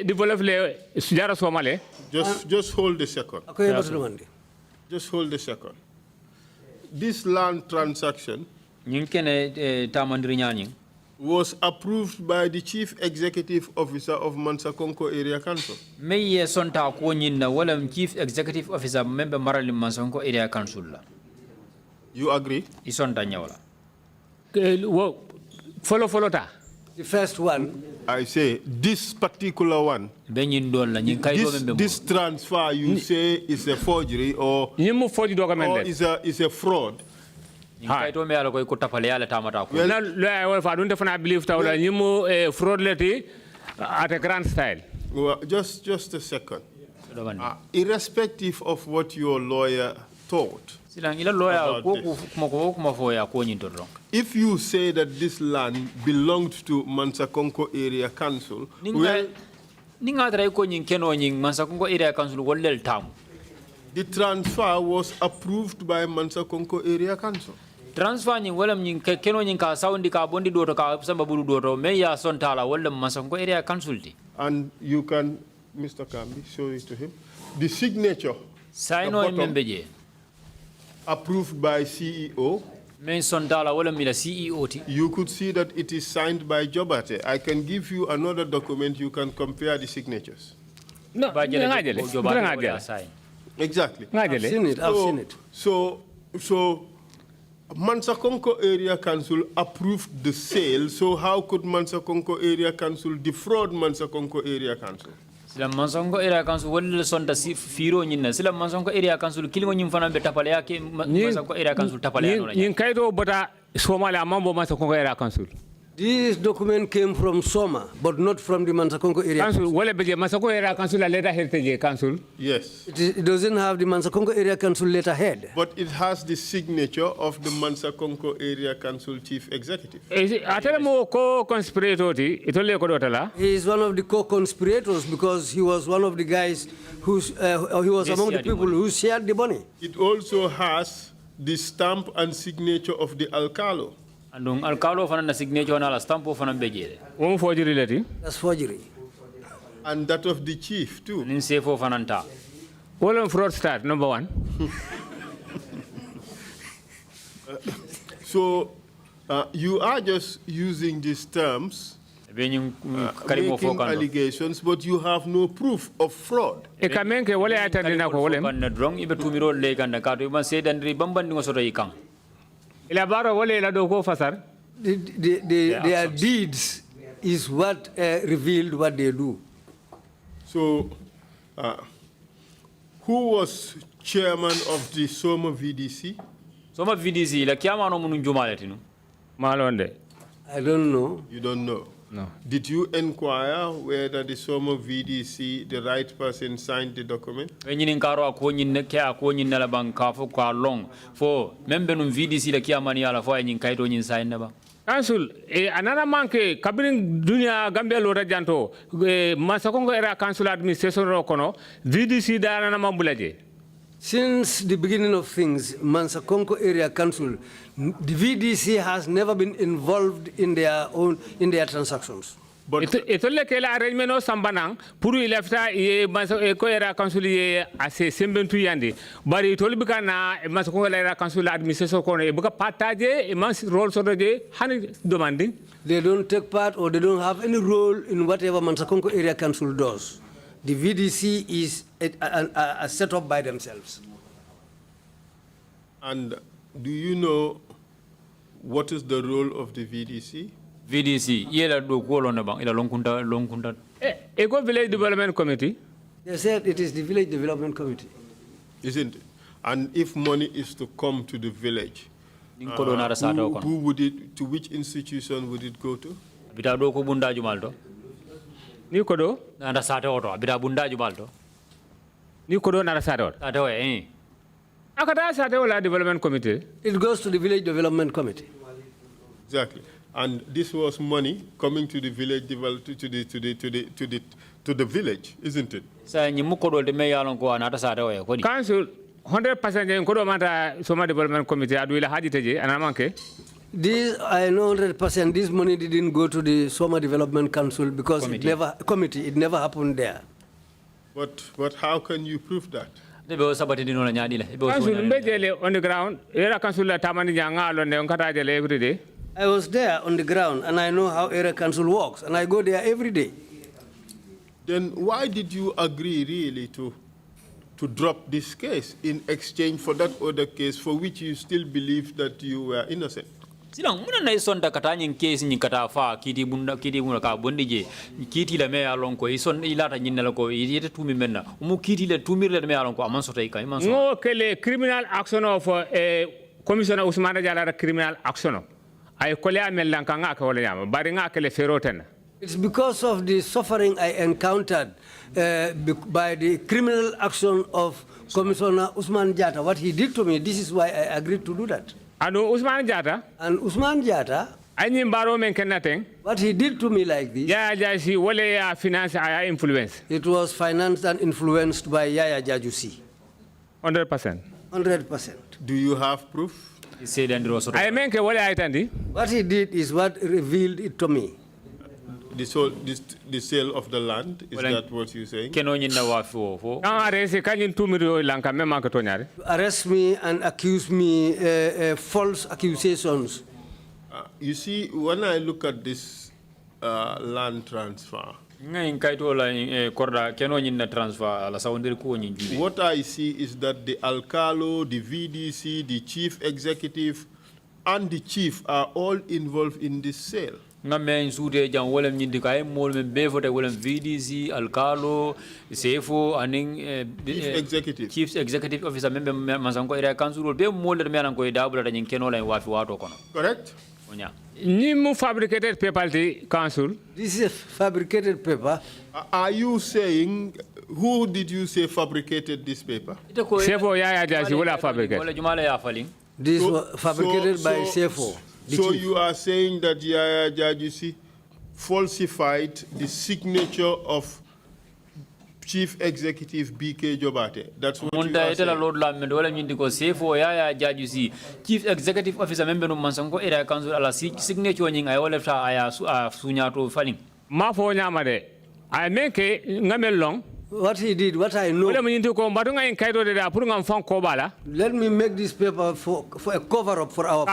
develop le sujara somale. Just hold a second. Just hold a second. This land transaction was approved by the Chief Executive Officer of Mansakonko Area Council. Meye sonta ko nyinna wala Chief Executive Officer member marali Mansakonko Area Council la. You agree? Isonta nyawala. Follow ta. The first one. I say this particular one. This transfer you say is a forgery or is a fraud. Well, fraud at a grand style. Well, just a second. Irrespective of what your lawyer thought, if you say that this land belonged to Mansakonko Area Council, well, the transfer was approved by Mansakonko Area Council. Transfer ni wala keno ka saundi ka bondi doto ka samba bulu doto me ya sontala wala Mansakonko Area Council ti. And you can, Mr. Kambi, show it to him. The signature, the bottom, approved by CEO. You could see that it is signed by Jobate. I can give you another document. You can compare the signatures. No, exactly. I've seen it. So Mansakonko Area Council approved the sale. So how could Mansakonko Area Council defraud Mansakonko Area Council? Sila Mansakonko Area Council wala sonda si firo nyina. Sila Mansakonko Area Council kilingo nyimfana be tapale yake Mansakonko Area Council tapale yano. Yin kaito bota Somalia mambo Mansakonko Area Council. This document came from Soma, but not from the Mansakonko Area Council. Wala beje Mansakonko Area Council letter heritage council. Yes. It doesn't have the Mansakonko Area Council letterhead. But it has the signature of the Mansakonko Area Council Chief Executive. He is one of the co-conspirators because he was one of the guys who he was among the people who shared the money. It also has the stamp and signature of the alcalo. Andung alcalo fana na signature na la stampo fana bejere. Forgery leti. That's forgery. And that of the chief too. Nin sefo fana ta. All fraud start number one. So you are just using these terms making allegations, but you have no proof of fraud. E kamenke wala yatandina ko wolem. Ila baro wala ila do ko fasar. Their deeds is what revealed what they do. So, who was chairman of the Soma VDC? Soma VDC, la chiamano un giumaletino. Malonde. I don't know. You don't know? No. Did you inquire whether the Soma VDC, the right person, signed the document? When karo ako nyin ke ako nyin la bang ka fo kwa long fo membe num VDC la chiamani ala fo nyin kaito nyin sign na ba. Council, another manke kabirin dunia Gambia lora janto masakongo era council administration rokono VDC dana na mambulaje. Since the beginning of things, Mansakonko Area Council, the VDC has never been involved in their transactions. But itolle kela arrangement o sambanang puru ilafta ye Mansakonko Area Council ye ase sembentu yandi bari itolli bikana Mansakonko Area Council administration kono e buka partage e mans role sodoje hani demanding. They don't take part or they don't have any role in whatever Mansakonko Area Council does. The VDC is set up by themselves. And do you know what is the role of the VDC? VDC, yela do ko na bang ila longkunta. Ego Village Development Committee. They said it is the Village Development Committee. Isn't it? And if money is to come to the village, who would it, to which institution would it go to? Bita do ko bunda jumalto. Ni kodo? Nada sate oto, bita bunda jumalto. Ni kodo nada sate oto. Sate we Akata sate ola Development Committee. It goes to the Village Development Committee. Exactly. And this was money coming to the village to the village, isn't it? Council 100% in kodo mata Soma Development Committee aduila haji teje anamanke. This I know 100%. This money didn't go to the Soma Development Council because it never happened there. But how can you prove that? Council mbejele on the ground. Era council la tamani janga alone onkata jele every day. I was there on the ground and I know how area council works and I go there every day. Then why did you agree really to drop this case in exchange for that other case for which you still believe that you were innocent? Silang muna na isonda katanyang case ni katafa kiti bunda ka bondije kiti la me alon ko ison ilata nyinela ko yete tumi menna umu kiti le tumi le me alon ko aman sota ika iman so no kele criminal action of commissioner Ousmane Diallo criminal action ay kole amel lankanga ka wala yama bari nga kele feroten. It's because of the suffering I encountered by the criminal action of Commissioner Ousmane Diatta. What he did to me, this is why I agreed to do that. And Ousmane Diatta? And Ousmane Diatta, what he did to me like this, it was financed and influenced by Yaya Jajusi. 100%. 100%. Do you have proof? What he did is what revealed it to me. The sale of the land, is that what you're saying? Arrest me and accuse me false accusations. You see, when I look at this land transfer, what I see is that the Alcalo, the VDC, the chief executive, and the chief are all involved in this sale. VDC, Alcalo, Sefo, aning Chief Executive Officer member Mansanko Area Council will be more than Melanco double than Kenola and Wafi Wato. Correct? Nimu fabricated paper council. This is a fabricated paper. Are you saying, who did you say fabricated this paper? Sefo Yaya Jaji will fabricate. This was fabricated by Sefo. So you are saying that Yaya Jajusi falsified the signature of Chief Executive BK Jobate. That's what you are saying. Chief Executive Officer member of Mansanko Area Council ala signature nying ay olefta aya sunyato faling. Mafo nyamade. I make ngamel long. What he did, what I know. Let me make this paper for a cover-up for our.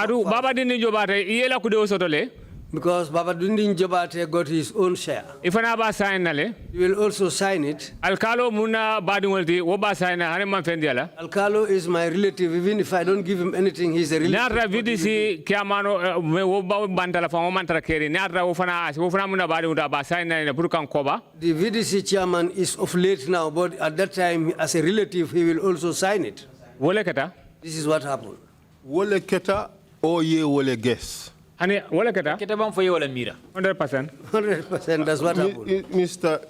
Because Baba Dundin Jabate got his own share. If an aba sign nale, He will also sign it. Alcalo Muna Badimulti, Oba sign Haneman Fendiala. Alcalo is my relative. Even if I don't give him anything, he's a relative. Nara VDC Kiamano Oba Bandala from Omantara Keri, Nara Ufana, Ufana Muna Badi Aba sign in a Burkan Koba. The VDC chairman is of late now, but at that time, as a relative, he will also sign it. Wolekata? This is what happened. Wole keta or ye wole guess? Ani Wolekata? Ketabang for you or Mira. 100%. 100%, that's what happened. Mr.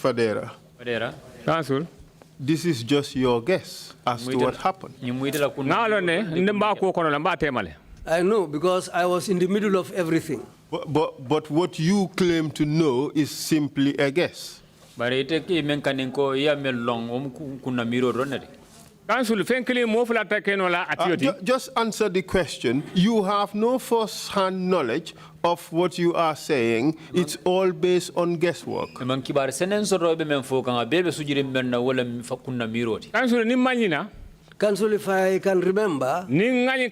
Fadera, Fadera. Council. this is just your guess as to what happened. Nalone, Ndambako Konola Temale. I know, because I was in the middle of everything. But what you claim to know is simply a guess. Council, just answer the question. You have no first-hand knowledge of what you are saying. It's all based on guesswork. Council, Nimmanina. Council, if I can remember, when I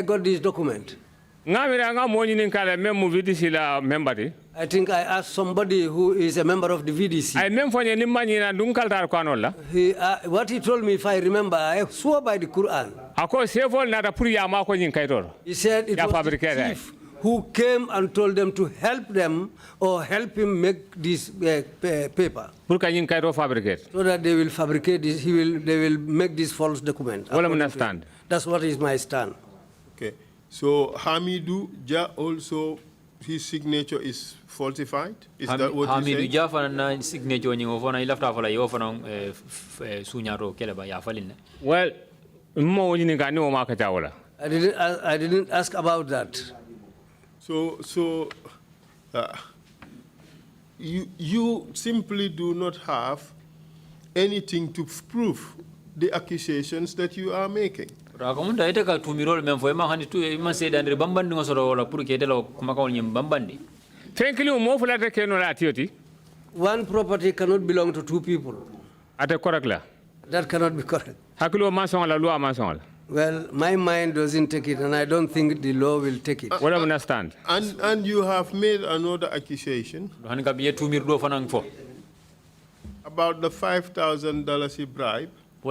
got this document, I think I asked somebody who is a member of the VDC. What he told me, if I remember, I swore by the Quran. He said it was the chief who came and told them to help them or help him make this paper. So that they will fabricate this, they will make this false document. That's what is my stand. Okay. So Hamidou Ja also, his signature is falsified? Is that what you say? Hamidou Ja fana signature ni ofona ilafta fala yofona sunyaro keleba ya falin. Well, I didn't ask about that. So you simply do not have anything to prove the accusations that you are making. One property cannot belong to two people. That cannot be correct. Well, my mind doesn't take it, and I don't think the law will take it. What I understand. And you have made another accusation about the $5,000 bribe. I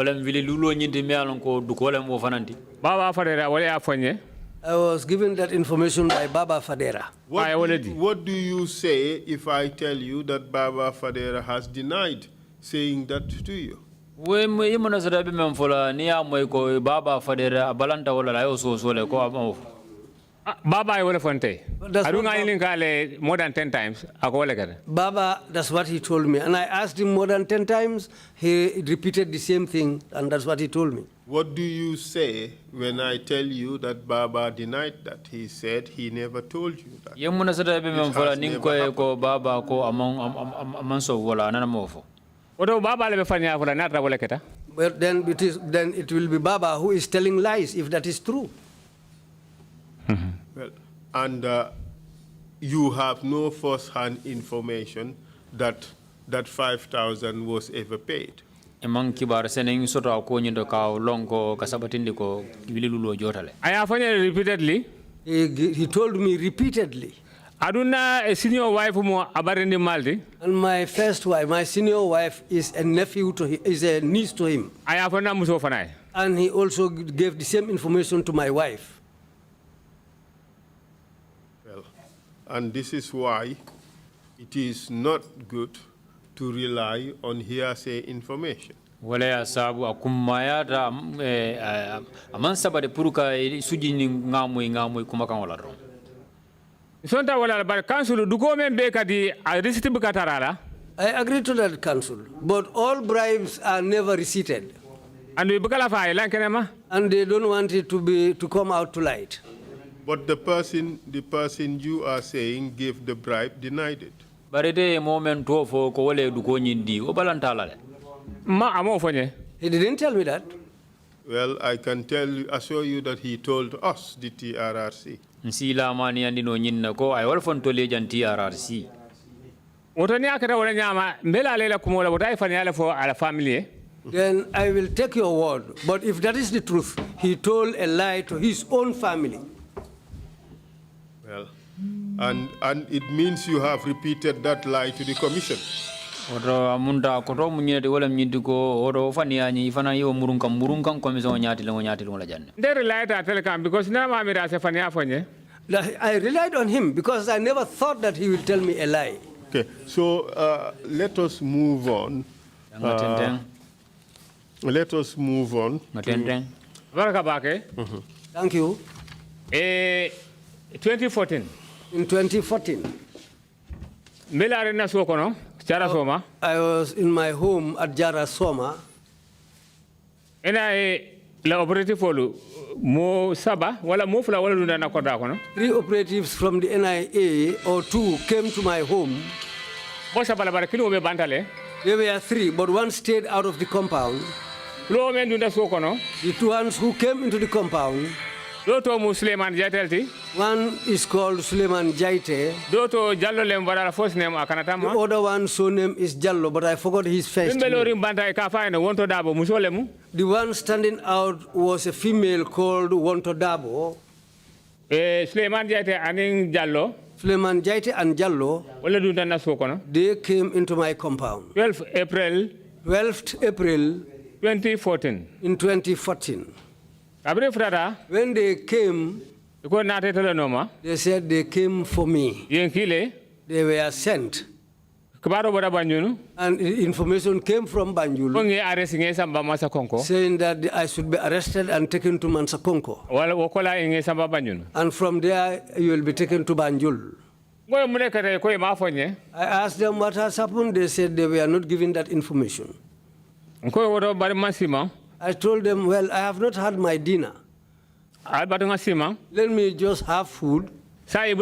was given that information by Baba Fadera. What do you say if I tell you that Baba Fadera has denied saying that to you? We Baba Fadera Abalanta wala layo so le ko Baba I will fonte. I don't more than 10 times. Baba, that's what he told me. And I asked him more than 10 times. He repeated the same thing, and that's what he told me. What do you say when I tell you that Baba denied that? He said he never told you that. Baba ko among so wala nanamofo. But then it will be Baba who is telling lies if that is true. Well, and you have no first-hand information that that 5,000 was ever paid. Emang kibar seneng soto ko nyindo ka longo kasabatindi ko wililulo jotale. I have repeatedly. He told me repeatedly. Aduna a senior wife mo abarendi maldi. And my first wife, my senior wife, is a nephew to him, is a niece to him. I have muso. And he also gave the same information to my wife. Well, and this is why it is not good to rely on hearsay information. Wala ya sabu akumaya da amansa bade puruka sujini ngamui kumaka wala ro. Sonta wala bar council du ko men be kadi a receipt bukatarala. I agree to that, council, but all bribes are never receipted. And we bukala fa lankenema. And they don't want it to come out to light. But the person you are saying gave the bribe denied it. Barede moment to for ko wale du ko nyindi o balantala le. Ma amo fonye. He didn't tell me that. Well, I can assure you that he told us, the TRRC. Nsila mani andi no nyinna ko ay wal fon to le jan TRRC. Otani akata wala nyama mbela lela kumola botai fanya ala for ala family. Then I will take your word. But if that is the truth, he told a lie to his own family. Well, And it means you have repeated that lie to the commission. Oto amunda koto munyede wala mnyidi ko oto fani yani ifana yo murunkan commission nyati la janne. They relied on telecom because na mamira se fani afonye. I relied on him because I never thought that he will tell me a lie. Okay, so let us move on. Let us move on. Thank you. 2014. In 2014. I was in my home at Jara Soma. And la operative folu mo saba wala mo fula wala dunda na koda kono. 3 operatives from the NIA or 2 came to my home. Bo saba la barakilo me bantale. There were 3, but 1 stayed out of the compound. The 2 ones who came into the compound. One is called Suleiman Jaite. The other one, so name is Jallo, but I forgot his first name. The one standing out was a female called Wonto Dabo. Suleiman Jaite and Jallo. Suleiman Jaite and Jallo. They came into my compound. 12th April 2014. In 2014. When they came, they said they came for me. They were sent. And information came from Banjul saying that I should be arrested and taken to Mansakonko. And from there, you will be taken to Banjul. I asked them what has happened. They said they were not given that information. I told them, well, I have not had my dinner. Let me just have food. They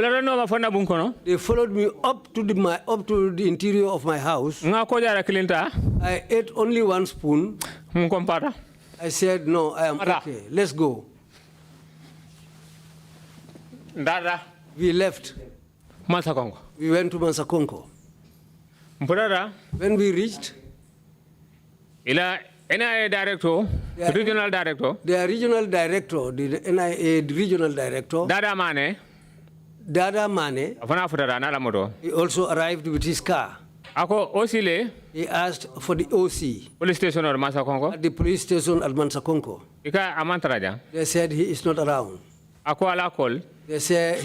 followed me up to the interior of my house. I ate only 1 spoon. I said, no, I am okay. Let's go. We left. We went to Mansakonko. When we reached, NIA director, regional director. The regional director, the NIA regional director. Dada Mane. He also arrived with his car. He asked for the OC. Police station or Mansakonko? At the police station at Mansakonko. They said he is not around. They said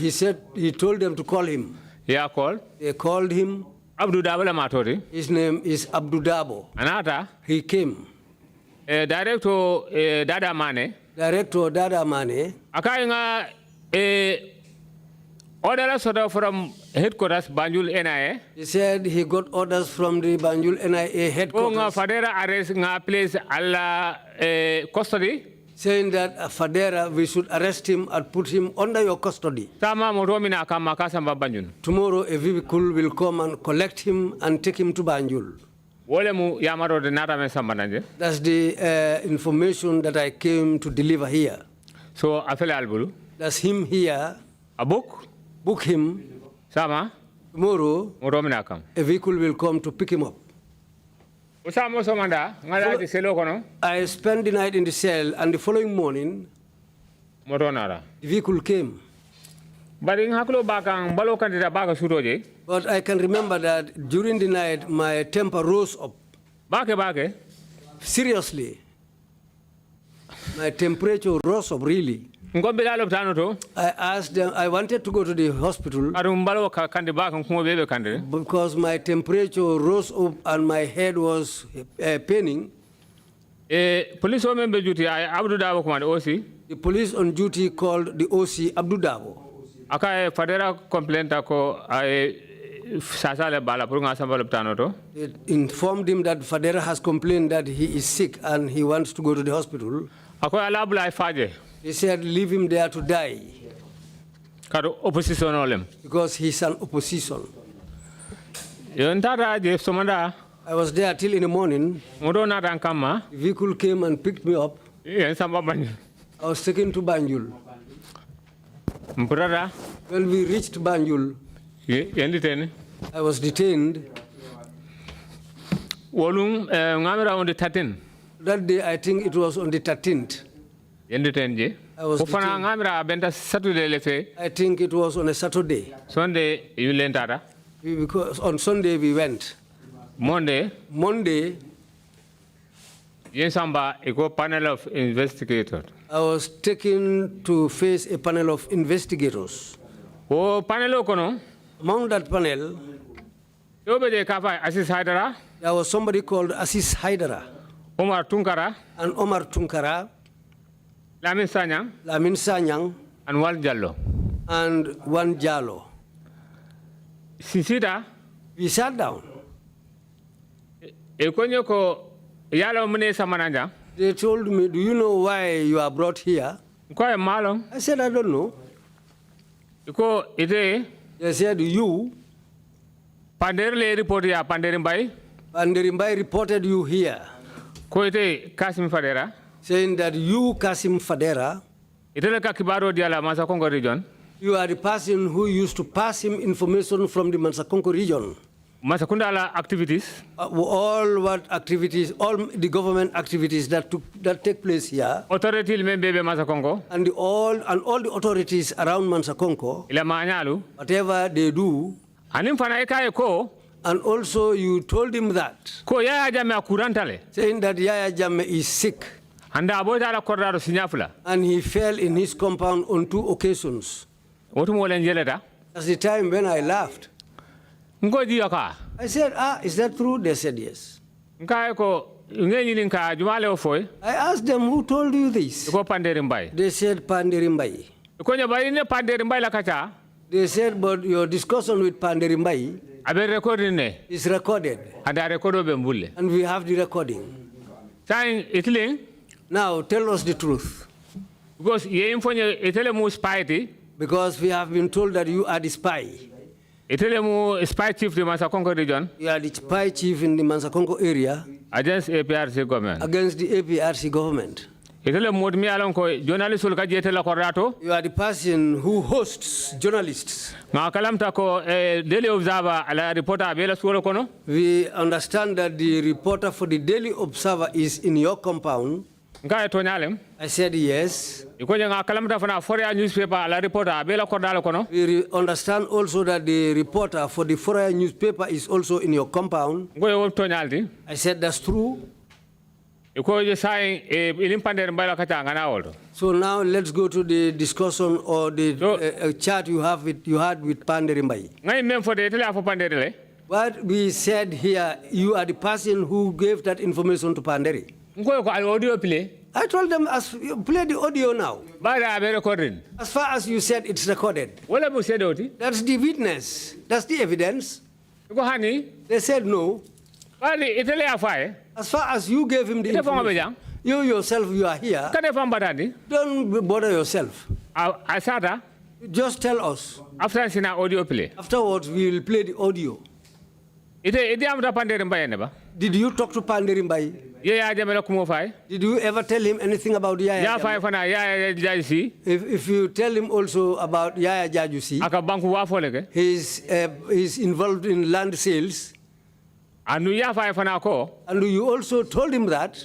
he told them to call him. They called him. Abdu Dabo. His name is Abdu Dabo. Anata. He came. Director Dada Mane. Akainga orders from headquarters Banjul NIA. He said he got orders from the Banjul NIA headquarters. Fadera arrest nga place alla custody. Saying that Fadera, we should arrest him and put him under your custody. Tomorrow a vehicle will come and collect him and take him to Banjul. That's the information that I came to deliver here. So, that's him here. Book him. Tomorrow, a vehicle will come to pick him up. I spent the night in the cell, and the following morning, the vehicle came. But I can remember that during the night, my temper rose up. Seriously. My temperature rose up, really. I asked them, I wanted to go to the hospital because my temperature rose up and my head was paining. Police The police on duty called the OC Abdu Dabo. It informed him that Fadera has complained that he is sick and he wants to go to the hospital. He said, leave him there to die. Because he's an opposition. I was there till in the morning. The vehicle came and picked me up. I was taken to Banjul. When we reached Banjul, I was detained. On the 13th. That day, I think it was on the 13th. Yendi tenje. I was Kufana detained. ngamira benta Saturday lefe. I think it was on a Saturday. Sunday you lentara. Because on Sunday we went. Monday Monday, Yensamba iko panel of investigators. I was taken to face a panel of investigators. O panel kono. Among that panel, Yobe de kafa Asis Haidara, there was somebody called Assis Haidara Omar Tunkara, and Omar Tunkara, Lamin Sanyang, Lamin Sanyang, and Wal Jallo. and Wan Jalo. Sisida, We sat down. Ekonyo ko yalo mune samananja. They told me, do you know why you are brought here? Kwa malom. I said, I don't know. Iko ite They said, you, Panderle report ya Panderimbai. and Rimbai reported you here, Ko ite Kasim Fadera. saying that you, Kasim Fadera, Itele ka kibaro diala Masa Congo region. you are the person who used to pass him information from the Mansakonko region. Masakundala activities. All what activities, all the government activities that take place here, Authority membebe Masa Congo. and all the authorities around Mansakonko, Ila maanyalu. whatever they do, Anim fana eka eko. and also you told him that, Ko ya jame akurantale. saying that Yaya Jammeh is sick, Anda aboda ala kordaro sinyafula. and he fell in his compound on 2 occasions. Otumo lenjeleta. That's the time when I laughed. Ngoji yaka. I said, is that true? They said yes. Nka eko ngenyi ninka jumale ofoi. I asked them, who told you this? Ko Panderimbai. They said, Panderimbai. Ko nyabari ne Panderimbai la kacha. They said, but your discussion with Panderimbai Abe recording ne. is recorded, Ada recordo bembule. and we have the recording. Saying itling Now, tell us the truth, because ye infonye itele mu spy ti. because we have been told that you are the spy. Itele mu spy chief de Masa Congo region You are the spy chief in the Mansakonko area against APRC government. against the APRC government. Itele mu mi alon ko journalist ul ka jete la korato. You are the person who hosts journalists. Ma kalamta ko Daily Observer ala reporter abela suolo kono. We understand that the reporter for the Daily Observer is in your compound. Nka etonyalem. I said yes. Iko nga kalamta fana foreign newspaper ala reporter abela kordalo kono. We understand also that the reporter for the Foreign newspaper is also in your compound. Ngo yo tonyaldi. I said that's true. Iko je saying ilim Panderimbai la kacha ngana oldo. So now let's go to the discussion or the chat you had with Panderimbai. Ngai mem for the itele afo Panderile. What we said here, you are the person who gave that information to Panderi. Ngo ko al audio play. I told them, play the audio now. Bada abe recording. As far as you said it's recorded. Wala bu said oti. That's the witness. That's the evidence. Ko hani. They said no. Badi itele afae. As far as you gave him the information, you yourself, you are here. Kade fam badani. Don't bother yourself. Asada. Just tell us. After sina audio play. Afterwards, we will play the audio. Ite amta Panderimbai ne ba. Did you talk to Panderimbai? Yaya Jammeh kumo fai. Did you ever tell him anything about Yaya Ya Jammeh? fai fana Yaya Jajusi. If you tell him also about Yaya Jajusi, Aka banku wa foleke. he's involved in land sales. Anu ya fai fana ko. And you also told him that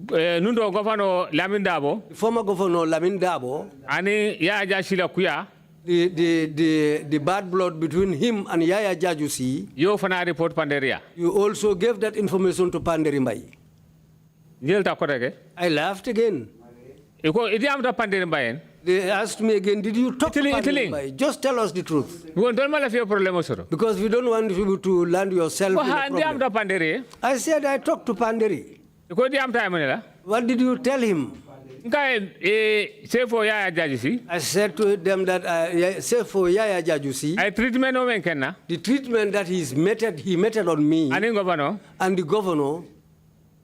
Nundo governor Lamin Dabo. the former governor Lamin Dabo, Ani Yaya Jashila kuya. the bad blood between him and Yaya Jajusi, Yo fana report Panderia. you also gave that information to Panderimbai. Njel ta koreke. I laughed again. Iko amta Panderimbai. They asked me again, did you talk to Panderimbai? Just tell us the truth. We don't want to problem soro. Because we don't want you to land yourself in a problem. Amta Panderi. I said I talked to Panderi. Iko amta amunela. What did you tell him? Nkai say for Yaya Jajusi. I said to them that say for Yaya Jajusi, I treatment no kenna. the treatment that he meted on me Ani governor. and the governor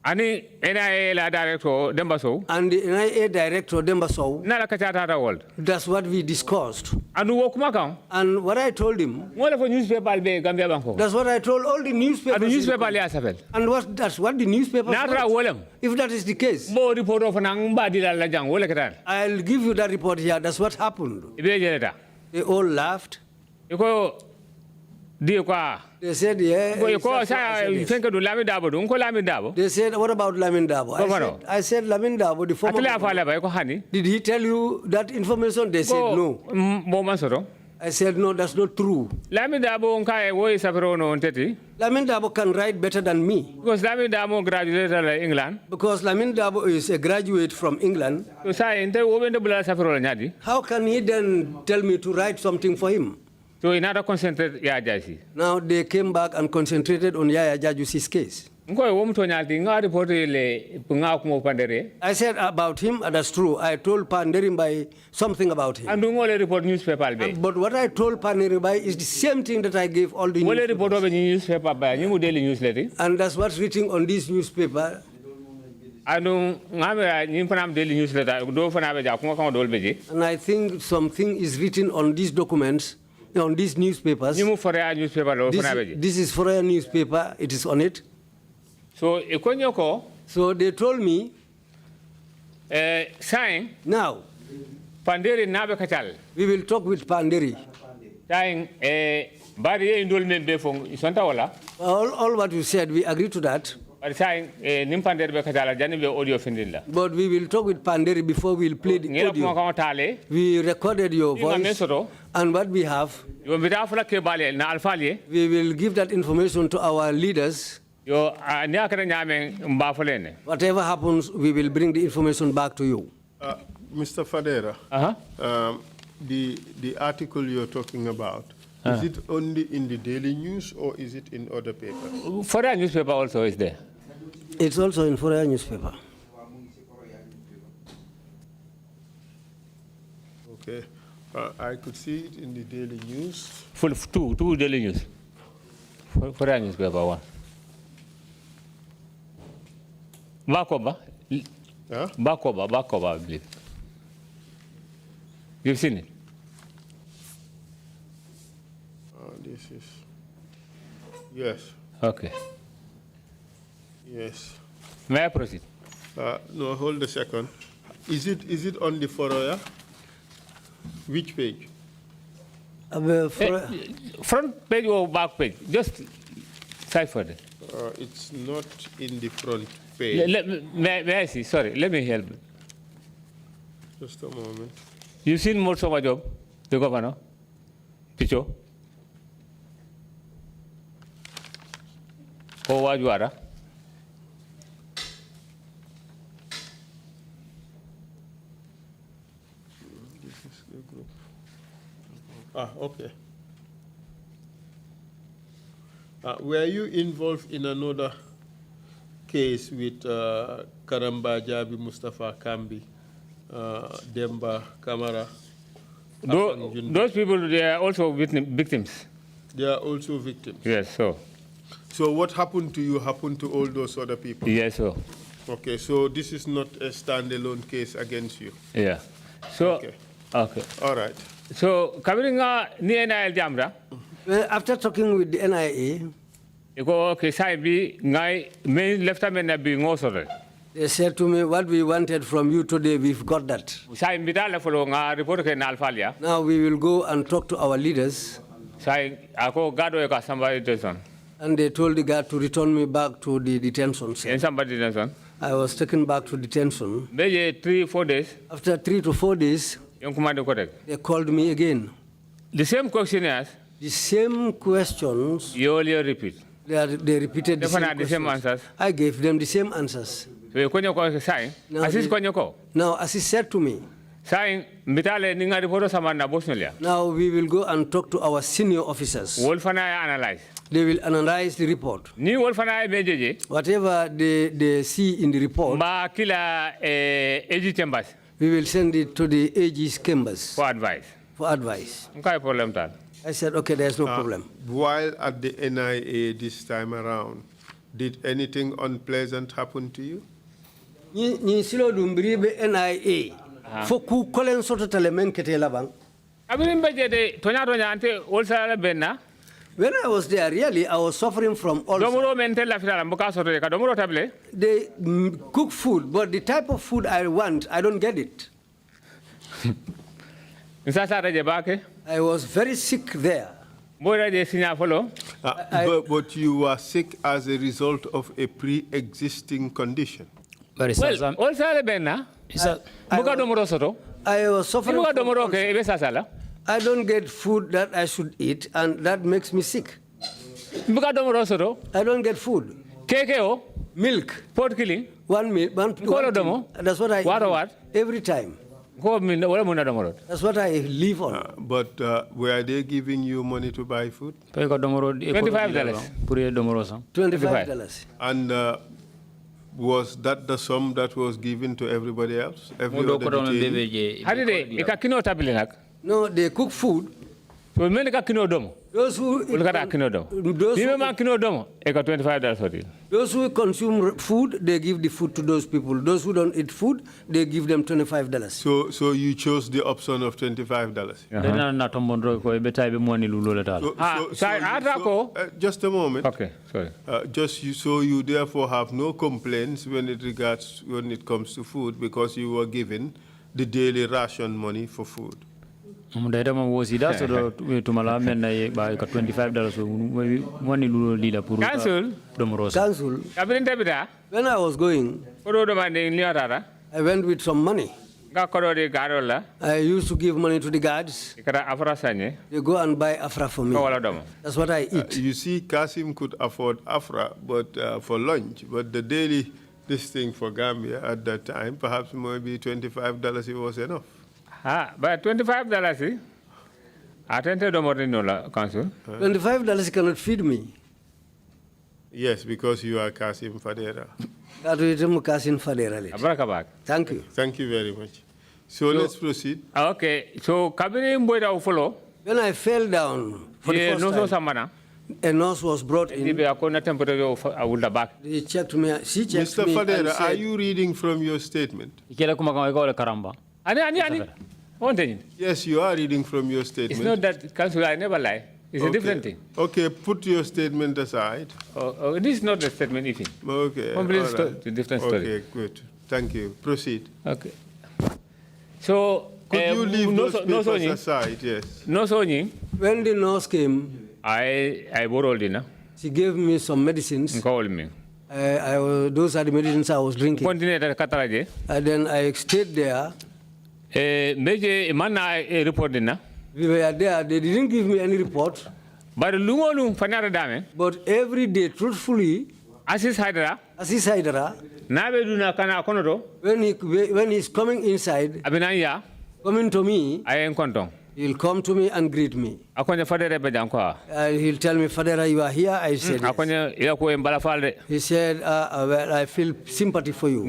Ani NIA la director Dembaso. and the NIA director Dembasow, Na la kachata world. that's what we discussed. Anu wokuma kan. And what I told him, Wala for newspaper be Gambia banko. that's what I told all the newspapers. Anu newspaper le asafel. And that's what the newspapers Na tra wrote. wolem. If that is the case, Bo report of nang ba di la jang wala katan. I'll give you that report here. That's what happened. Ibe jeleta. They all laughed. Iko Di quoi? They said, yeah. Ko it's ko not so- sa I said, yes. fenke du Lamin Dabo du ko Lamin Dabo. They said, what about Lamin Dabo? Governor. I said, Lamin Dabo, the former Atele governor, afala ba ko hani. did he tell you that information? They said, no. Mo man soro. I said, no, that's not true. Lamin Dabo on kai wo isafro no onteti. Lamin Dabo can write better than me Because Lamin Dabo graduated in England. because Lamin Dabo is a graduate from England. So sa inte wo bende bula safro nyadi. How can he then tell me to write something for him? So inada concentrate ya jasi. Now they came back and concentrated on Yaya Jajusi's case. Ngo wo mto nyalti nga report le punga ko pandere. I said about him, and that's true. I told Panderimbai something about him. Andu ngole report newspaper be. But what I told Panderimbai is the same thing that I gave all the Wole report newspapers. over newspaper ba nyimu daily newsletter. And that's what's written on this newspaper. Andu ngame nyimpanam daily newsletter do fana be ja ko ko dol beje. And I think something is written on these documents, on these newspapers. Nyimu forea newspaper do fana beje. This is for a newspaper. It is on it. So ekonyoko So they told me, sign now, pandere nabe katal. we will talk with Panderi. Sign bari e ndol membe fon isonta wala. All what you said, we agree to that. Bari sign nim pandere be katala jani be audio findilla. But we will talk with Panderi before we'll play the Ngela kuma audio. ko tale. We recorded your Inga voice, mesoro. and what we have, Yo mbida fula ke bale na alfalie. we will give that information to our leaders. Yo nyakana nyame mbafulene. Whatever happens, we will bring the information back to you. Mr. Fadera, the article you're talking about, is it only in the Daily News or is it in other papers? Foreign newspaper also is there. It's also in Foreign newspaper. Okay. I could see it in the Daily News. Full two daily news. Foreign newspaper one. Bakoba. Huh? Bakoba, I believe. You've seen it? This is, yes, Okay. yes. May I proceed? No, hold a second. Is it on the Foroya? Which page? Front page or back page? Just cipher it. It's not in the front page. May I see? Sorry, let me help. Just a moment. You seen most of my job, the governor? Picho? Kowa Juara? This is the group. Okay. Were you involved in another case with Karamba Jabi, Mustafa Kambi, Demba Kamara? Those people, they are also victims. They are also victims? Yes, so. So what happened to you happened to all those other people? Yes, so. Okay, so this is not a standalone case against you? Yeah. So, okay. All right. So, coming ni NIL Jamra. Well, after talking with the NIA, Okay, they said to me, what we wanted from you today, we've got that. Now we will go and talk to our leaders. And they told the guard to return me back to the detention cell. I was taken back to detention. 3-4 days. After 3 to 4 days, they called me again. The same questionnaires. The same questions. You only repeat. They repeated the same answers. I gave them the same answers. Now, as he said to me, now we will go and talk to our senior officers. They will analyze the report. Whatever they see in the report, we will send it to the AG's chambers for advice. I said, okay, there's no problem. While at the NIA this time around, did anything unpleasant happen to you? Ni silo dumbribe NIA. Foku kolen soto telemen kete labang. When I was there, really, I was suffering from ulcer. They cook food, but the type of food I want, I don't get it. I I was very sick there. But you were sick as a result of a pre-existing condition. Well, also I was suffering from I don't get food that I should eat, and that makes me sick. I don't get food. Milk. 1 milk. That's what I eat every time. That's what I live on. But were they giving you money to buy food? $25. $25. And was that the sum that was given to everybody else? Every other detainee? No, they cook food. Those who consume food, they give the food to those people. Those who don't eat food, they give them $25. So you chose the option of $25? Just a moment. Okay, sorry. So you therefore have no complaints when it comes to food, because you were given the daily ration money for food. $25 Cancel. When I was going, I went with some money. I used to give money to the guards. They go and buy Afra for me. That's what I eat. You see, Kasim could afford Afra for lunch, but the daily thing for Gambia at that time, perhaps maybe $25 it was enough. But $25, I attended the morning council. $25 cannot feed me. Yes, because you are Kasim Fadera. Thank you. Thank you very much. So let's proceed. Okay, so follow. When I fell down for the first time, a nurse was brought in. He checked me. She checked Mr. me. Fadera, Said, are you reading from your statement? Yes, you are reading from your statement. It's not that, Council, I never lie. It's a different thing. Okay, put your statement aside. This is not the statement, even. Okay. Completely different story. Okay, good. Thank you. Proceed. Okay. So, could you leave those papers aside? Yes. No soñing. When the nurse came, I borrowed dinner. She gave me some medicines. Call me. Those are the medicines I was drinking. And then I stayed there. Report dinner. We were there. They didn't give me any report. But every day, truthfully, Asis Hydra, when he's coming inside, coming to me, he'll come to me and greet me. He'll tell me, Fadera, you are here. I said, yes. He said, well, I feel sympathy for you.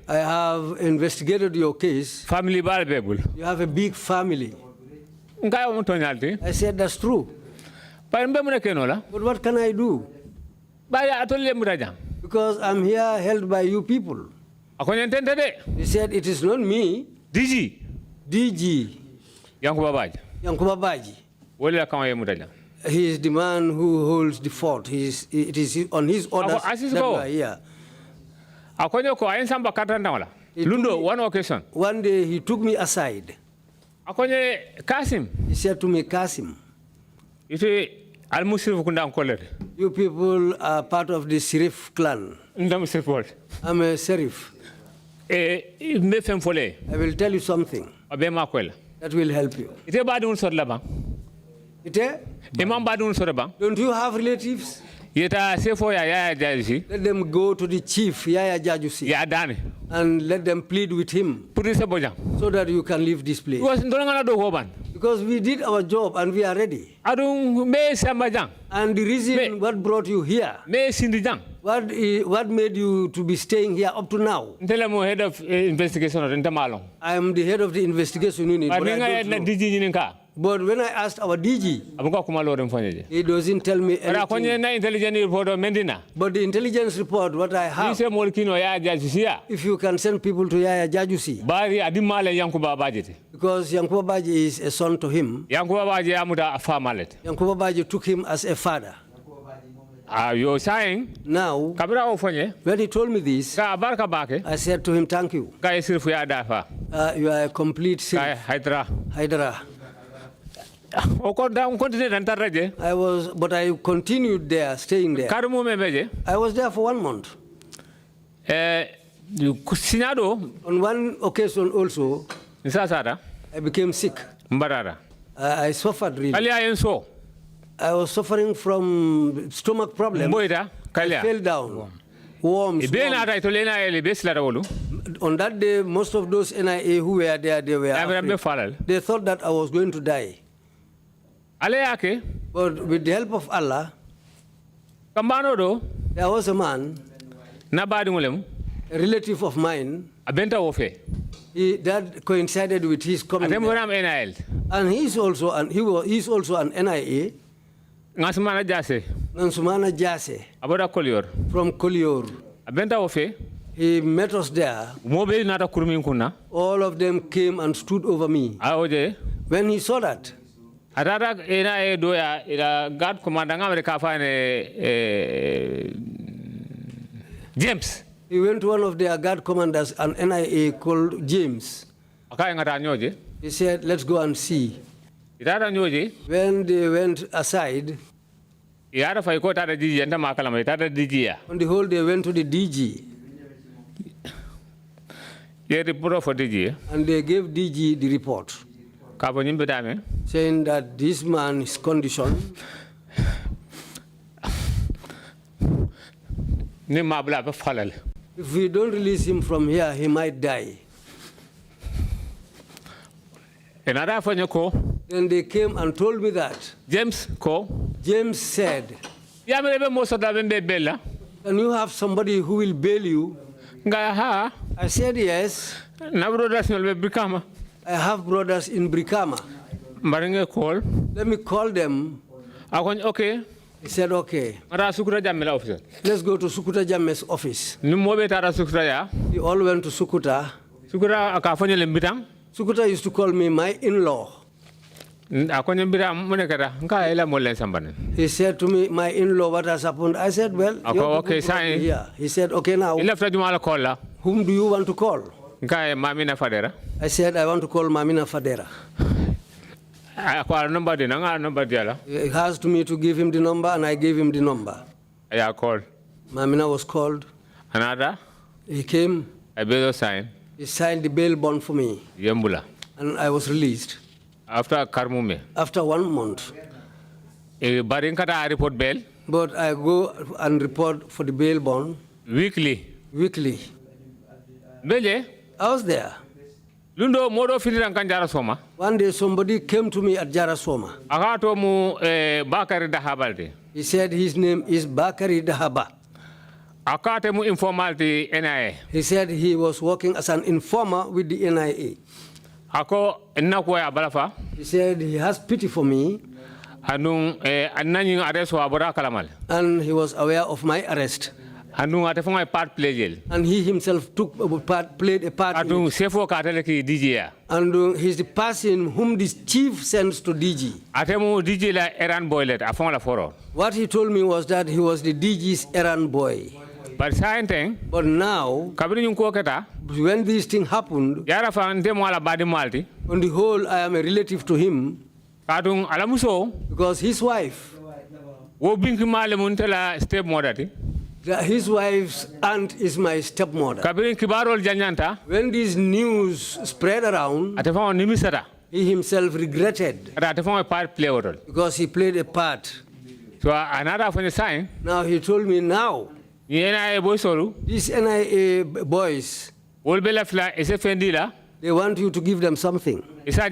I have investigated your case. You have a big family. I said, that's true. But what can I do? Because I'm here held by you people. He said, it is not me. DG. Yankuba Baji. He is the man who holds the fort. It is on his orders that we are here. One occasion. One day he took me aside. Kasim. He said to me, Kasim, you people are part of the Sirif clan. I'm a Serif. I will tell you something that will help you. Don't you have relatives? Let them go to the chief, Yaya Jajusi, and let them plead with him so that you can leave this place. Because we did our job and we are ready. And the reason what brought you here, what made you to be staying here up to now? Head of investigation. I am the head of the investigation unit. But when I asked our DG, he doesn't tell me anything. But the intelligence report, what I have, if you can send people to Yaya Jajusi, because Yankuba Baji is a son to him, Yankuba Baji took him as a father. You're saying now, when he told me this, I said to him, thank you. You are a complete Hydra. But I continued there, staying there. I was there for 1 month. On one occasion also, I became sick. I suffered really. I was suffering from stomach problems. I fell down. Worms. On that day, most of those NIA who were there, they were afraid. They thought that I was going to die. But with the help of Allah, there was a man, a relative of mine, that coincided with his coming there. And he's also an NIA. Nansumana Jase. From Kolior. He met us there. All of them came and stood over me. When he saw that, James. He went to one of their guard commanders, an NIA called James. He said, let's go and see. When they went aside, on the whole, they went to the DG. And they gave DG the report, saying that this man's condition if we don't release him from here, he might die. Then they came and told me that. James said, can you have somebody who will bail you? I said, yes. I have brothers in Brikama. Let me call them. Okay. He said, okay. Let's go to Sukuta Jamme's office. We all went to Sukuta. Sukuta used to call me my in-law. He said to me, my in-law, what has happened? I said, well, okay, here. He said, okay, now, whom do you want to call? I said, I want to call Mamina Fadera. He asked me to give him the number, and I gave him the number. Mamina was called. He came. He signed the bail bond for me. And I was released. After 1 month. But I go and report for the bail bond. Weekly. I was there. One day somebody came to me at Jarasoma. He said his name is Bakari Dahaba. He said he was working as an informer with the NIA. He said he has pity for me. And he was aware of my arrest. And he himself played a part in it. And he's the person whom the chief sends to DG. What he told me was that he was the DG's errand boy. But now, when this thing happened, on the whole, I am a relative to him. Because his wife, his wife's aunt is my stepmother. When this news spread around, he himself regretted because he played a part. Now he told me now, these NIA boys, they want you to give them something so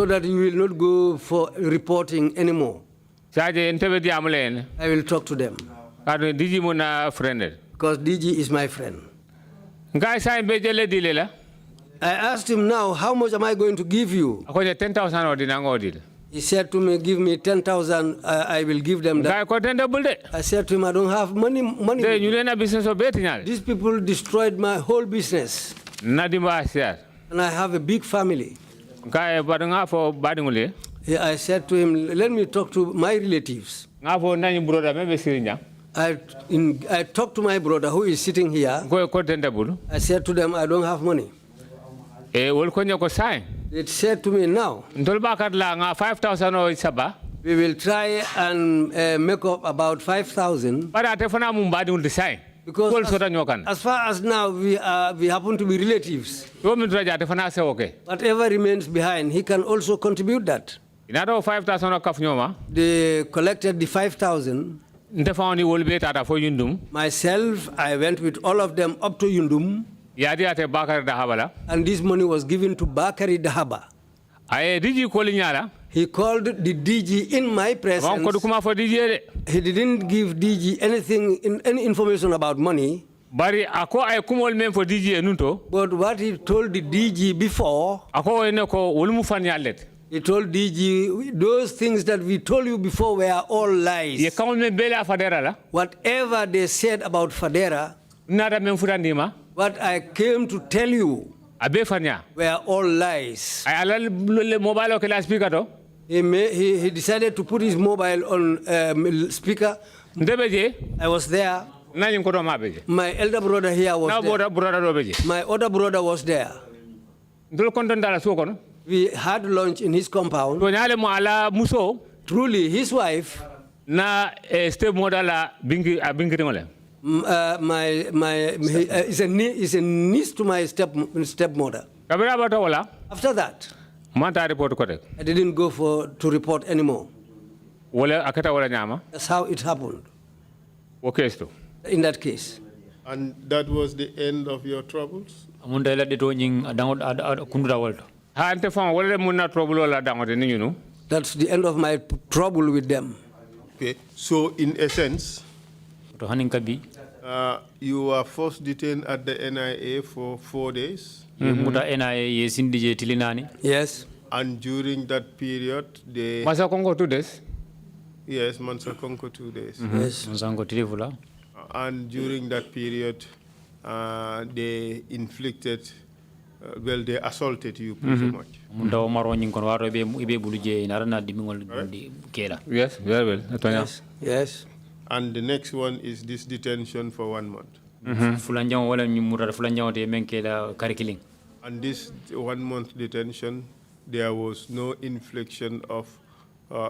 that you will not go for reporting anymore. I will talk to them. Because DG is my friend. I asked him now, how much am I going to give you? He said to me, give me 10,000, I will give them that. I said to him, I don't have money. These people destroyed my whole business. And I have a big family. I said to him, let me talk to my relatives. I talked to my brother who is sitting here. I said to them, I don't have money. It said to me, now, Ndol bakat la nga 5,000 o saba. we will try and make up about 5,000. Para te fana mumbadi ul design. Because as far as now, we happen to be relatives. Whatever remains behind, he can also contribute that. They collected the 5,000. Myself, I went with all of them up to Yundum. And this money was given to Bakari Dahaba. He called the DG in my presence. He didn't give DG any information about money. But what he told the DG before, he told DG, those things that we told you before were all lies. Whatever they said about Fadera, what I came to tell you, were all lies. He decided to put his mobile on speaker. I was there. My elder brother here was there. My older brother was there. We had lunch in his compound. Truly, his wife, is a niece to my stepmother. After that, I didn't go to report anymore. That's how it happened. In that case. And that was the end of your troubles? That's the end of my trouble with them. Okay, so in essence, you were first detained at the NIA for 4 days? Yes. And during that period, they... Masakongo 2 days? Yes, Mansakongo 2 days. Yes. And during that period, they inflicted, well, they assaulted you pretty much. Yes, very well. Yes. Yes. And the next one is this detention for 1 month. And this 1 month detention, there was no infliction of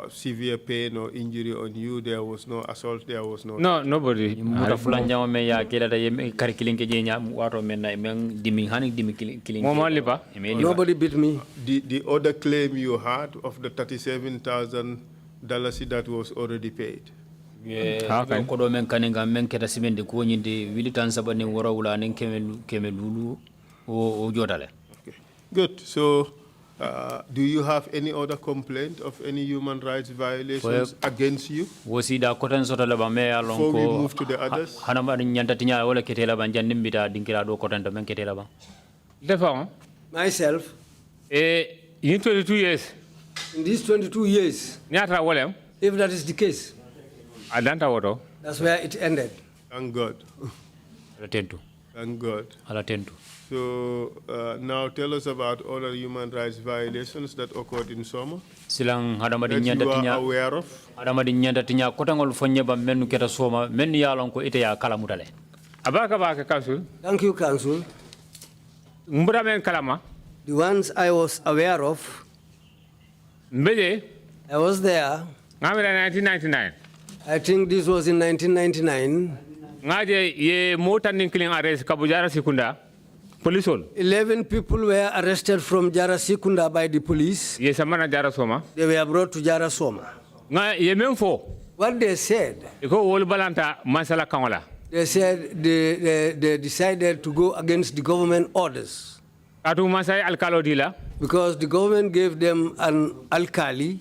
severe pain or injury on you. There was no assault. There was no. No, nobody. Nobody beat me. The other claim you had of the $37,000 that was already paid. Okay. Good. So, do you have any other complaint of any human rights violations against you? Before we move to the others? Myself, in 22 years. In these 22 years, if that is the case, that's where it ended. Thank God. Thank God. So now tell us about other human rights violations that occurred in Soma that you are aware of. Thank you, Council. The ones I was aware of, I was there. 1999. I think this was in 1999. 11 people were arrested from Jara Sikunda by the police. They were brought to Jara Soma. What they said, they said they decided to go against the government orders. Because the government gave them an alkali.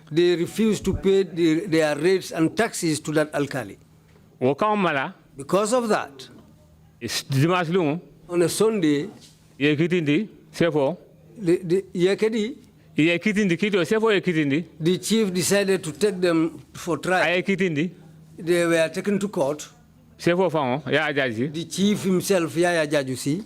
They refused to pay their rates and taxes to that alkali. Because of that, on a Sunday, the chief decided to take them for trial. They were taken to court. The chief himself, Yaya Jajusi,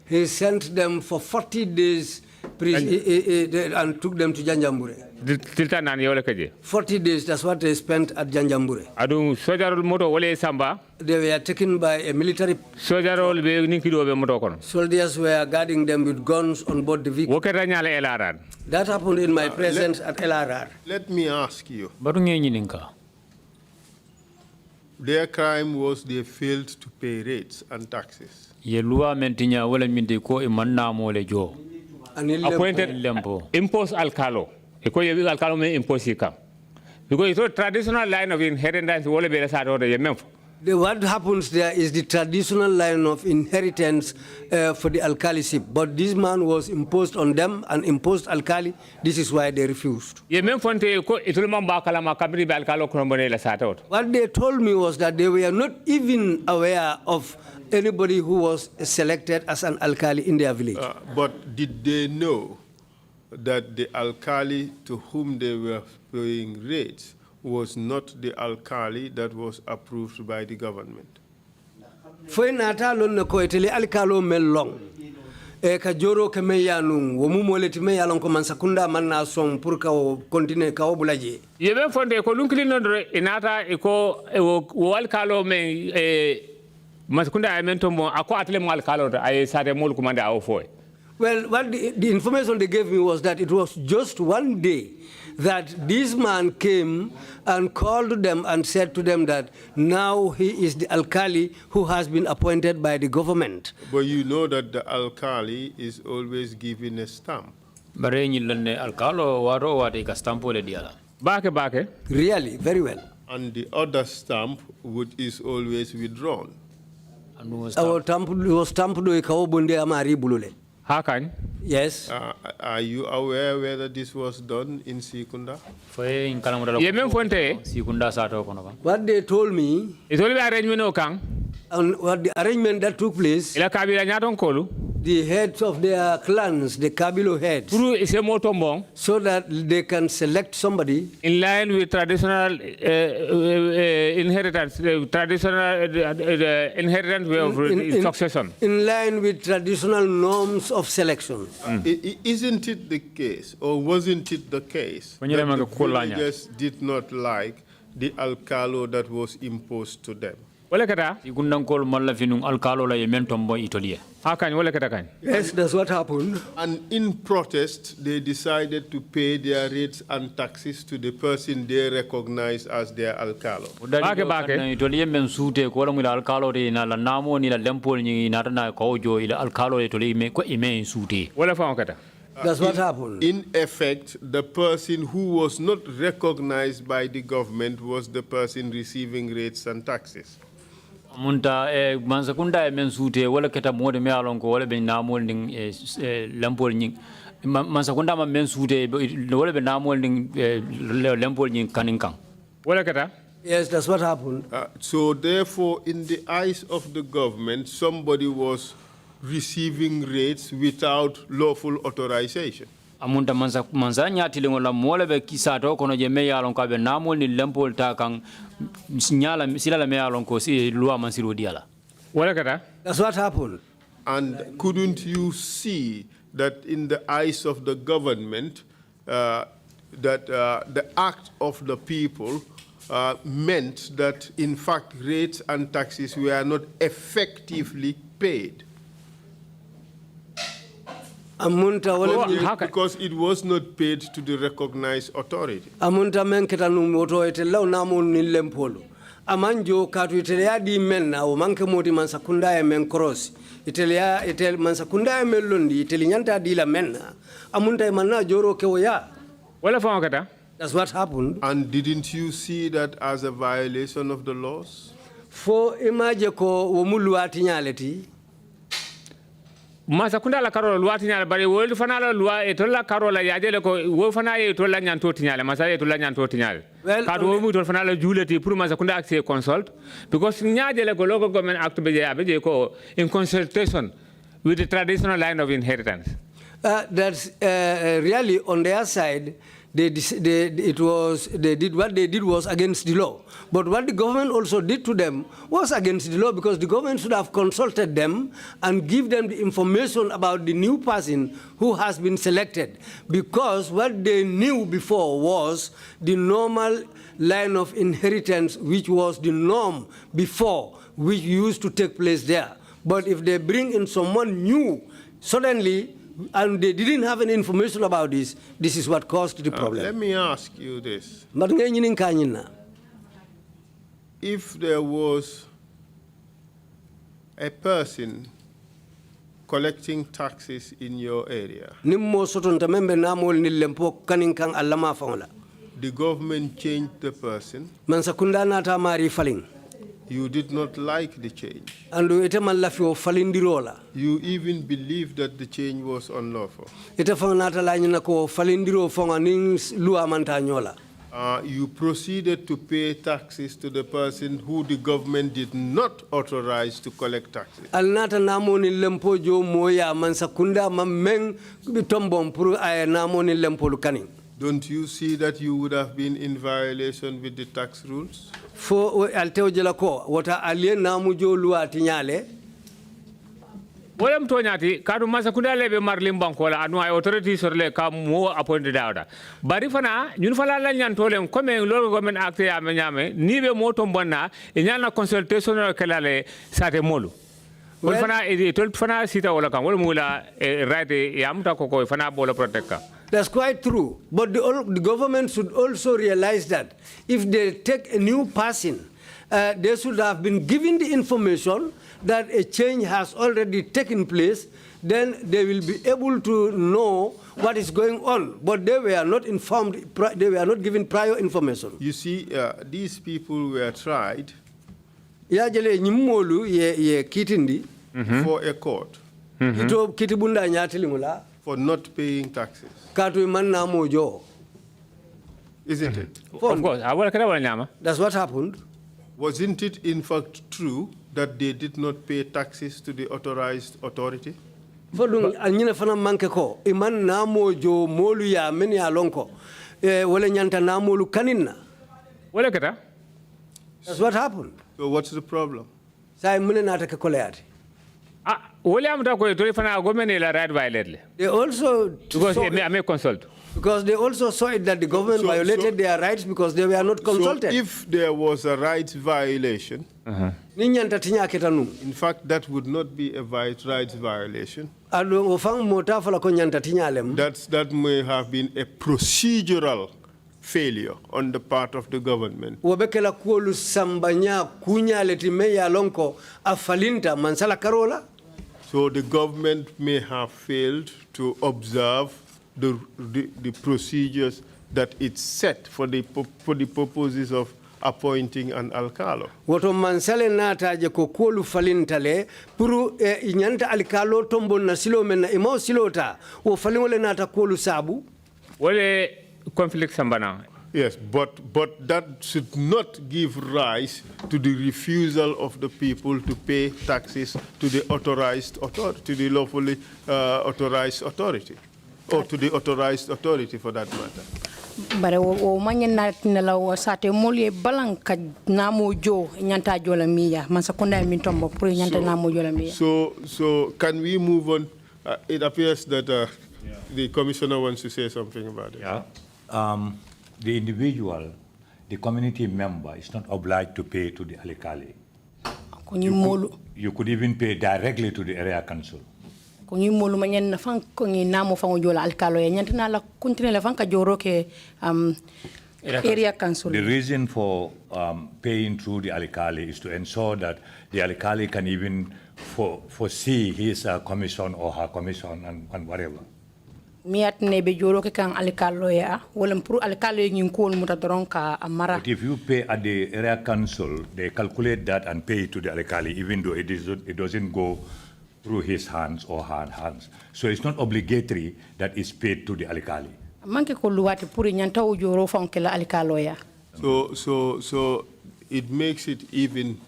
he sent them for 40 days and took them to Janjambure. tilta nan yole kaje 40 days, that's what they spent at Janjambure. adu sojarol moto wole samba They were taken by a military. sojarol be ninkido be moto kono Soldiers were guarding them with guns on board the vehicle. wokata nyale elaran That happened in my presence at LRR. Let me ask you. Batu ngenyi ninka. Their crime was they failed to pay rates and taxes. Ye loi mentinya wala mindi ko e manna mo le jo. appointed impose alcalo ko yebi alcalo me impose kam because it's a traditional line of inheritance wole be sa do de memfo. What happens there is the traditional line of inheritance for the alkaliship, but this man was imposed on them and imposed alkali. This is why they refused. What they told me was that they were not even aware of anybody who was selected as an alkali in their village. But did they know that the alkali to whom they were paying rates was not the alkali that was approved by the government? Foi nata lon na ko etele alkalo mellong e ka joro ke meyanu wo mu moleti meyalon ko man sakunda man na som pour ka continue ka obulaje yebe fonde ko lunkili nondre inata e ko wo alkalo me masakunda ay mento mo ako atele mo alkalo ay sade mol ko mande aw foy. Well, what the information they gave me was that it was just one day that this man came and called them and said to them that now he is the alkali who has been appointed by the government. But you know that the alkali is always given a stamp. Really, very well. And the other stamp is always withdrawn. Our stamp was stamped with Kaobunde Amari Bulule. How can? Yes. Are you aware whether this was done in Sikunda? What they told me, and what the arrangement that took place, the heads of their clans, the Kabilo heads, so that they can select somebody in line with traditional inheritance, inheritance way of succession. In line with traditional norms of selection. Isn't it the case, or wasn't it the case, that the villagers did not like the alcalo that was imposed to them? Yes, that's what happened. And in protest, they decided to pay their rates and taxes to the person they recognize as their alcalo. That's what happened. In effect, the person who was not recognized by the government was the person receiving rates and taxes. Munta mansakunda men sute wala keta mode me alon ko wala be namol ning lampol ning mansakunda ma men sute wala be namol ning lampol ning kaninkan wala keta. Yes, that's what happened. So therefore, in the eyes of the government, somebody was receiving rates without lawful authorization. Amunta mansa nyati lengo la mole be kisato kono je me yalon ka be namol ni lampol ta kan signala sila la me yalon ko si loi mansiro diala wala kata. That's what happened. And couldn't you see that in the eyes of the government that the act of the people meant that in fact rates and taxes were not effectively paid? Because it was not paid to the recognized authority. Amunta men ketanu moto etelaw namun ni lempolo. Amanjo katu itelea di men na o manke moti mansakunda ya men cross. Itelea etel mansakunda ya men londi itelinyanta di la men na. Amunta imana joro kewoya. Wala fa kata. That's what happened. And didn't you see that as a violation of the laws? For imaje ko womuluati nyaleti. Masakunda la karola luati nyala bari wolu fana la lua etola karola yajele ko wo fana ye tola nyanto tinyala masaya tola nyanto tinyala kadu wo mu tol fana la juleti pour masakunda accès consult because nyajele ko local government act be ko in consultation with the traditional line of inheritance. That's really on their side they did what they did was against the law. But what the government also did to them was against the law, because the government should have consulted them and give them the information about the new person who has been selected. Because what they knew before was the normal line of inheritance, which was the norm before, which used to take place there. But if they bring in someone new, suddenly, and they didn't have any information about this, this is what caused the problem. Let me ask you this. If there was a person collecting taxes in your area, the government changed the person, you did not like the change. You even believed that the change was unlawful. You proceeded to pay taxes to the person who the government did not authorize to collect taxes. Don't you see that you would have been in violation with the tax rules? Walam tonyati kadu masa kunda lebe marlim bankola anu ay authority sorle ka mo appointed dawda bari fana ñun fala la ñan tolem comme lolu government acte ya me ñame ni be mo tombonna e ñana consultation kala le sate molu wol fana e tol fana sita wala kan wol mula right yam ta ko fana bola protect ka. That's quite true. But the government should also realize that if they take a new person, they should have been given the information that a change has already taken place, then they will be able to know what is going on. But they were not informed, they were not given prior information. You see, these people were tried for a court for not paying taxes. Isn't it? Of course. That's what happened. Wasn't it in fact true that they did not pay taxes to the authorized authority? That's what happened. So what's the problem? They also because they also saw it that the government violated their rights because they were not consulted. So if there was a rights violation, in fact, that would not be a rights violation. That may have been a procedural failure on the part of the government. So the government may have failed to observe the procedures that it's set for the purposes of appointing an alcalo. Woto mansale nata je ko kolu falintale puru inyanta alcalo tombo na silo men na imao silota wo falingole nata kolu sabu wale conflict sambana. Yes, but that should not give rise to the refusal of the people to pay taxes to the authorized authority, to the lawfully authorized authority, or to the authorized authority for that matter. Bare o manyana tinala o sate molie balanka namo jo nyanta jola miya masakunda mintombo pour nyanta namo jola miya. So can we move on? It appears that the commissioner wants to say something about it. Yeah. The individual, the community member is not obliged to pay to the alikali. You could even pay directly to the area council. The reason for paying through the alikali is to ensure that the alikali can even foresee his commission or her commission and whatever. But if you pay at the area council, they calculate that and pay it to the alikali, even though it doesn't go through his hands or her hands. So it's not obligatory that it's paid to the alikali. So it makes it even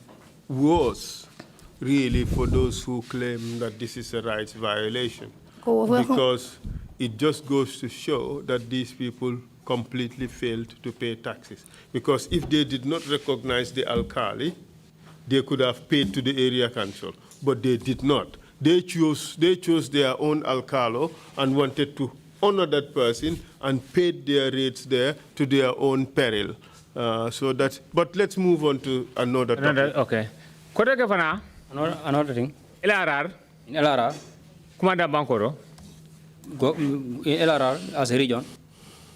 worse, really, for those who claim that this is a rights violation, because it just goes to show that these people completely failed to pay taxes. Because if they did not recognize the alkali, they could have paid to the area council, but they did not. They chose their own alcalo and wanted to honor that person and paid their rates there to their own peril. But let's move on to another topic. Okay. Another thing. LRR. In LRR. Kumanda Bankoro. LRR as a region.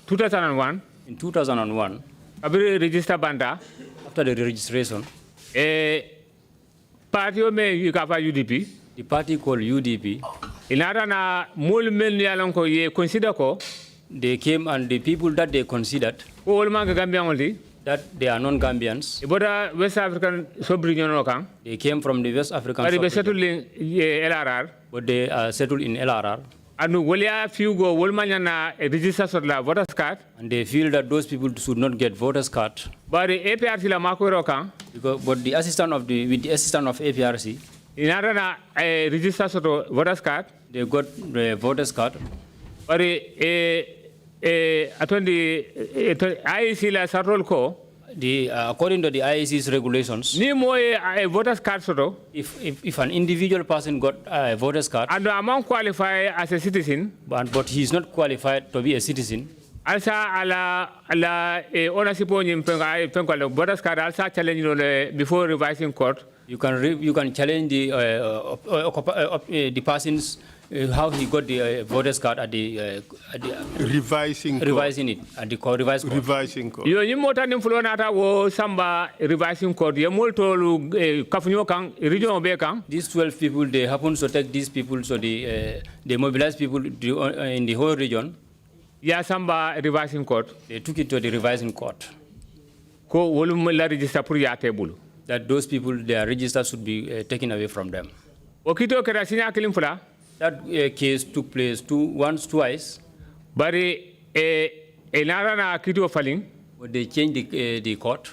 2001. In 2001. Abri register banda. After the registration. Party me UDP. The party called UDP. Inara na mul men yalanko ye consider ko. They came and the people that they considered. All man Gambian only. That they are non-Gambians. West African sub-region. They came from the West African sub-region. But they settled in LRR. But they are settled in LRR. And voters card. And they feel that those people should not get voters card. But the APRC la makoro but the assistant of with the assistant of APRC. In order register voters card. They got the voters card. But IEC la sarol ko. According to the IEC's regulations, ni mo a voters card if an individual person got a voters card and amount qualify as a citizen, but he is not qualified to be a citizen, also ala ownership on voters card also challenge before revising court. You can challenge the person's how he got the voters card at the revising it at the revising court. Yo yimota nimfulonata wo samba revising court ye molto kafunyo kan region be kan. These 12 people, they happen to take these people, so they mobilize people in the whole region. Ya samba revising court. They took it to the revising court. Ko wolum la register pour ya table. That those people, their register should be taken away from them. Okito kera sinya kilimfula. That case took place twice. But na kito faling. But they changed the court.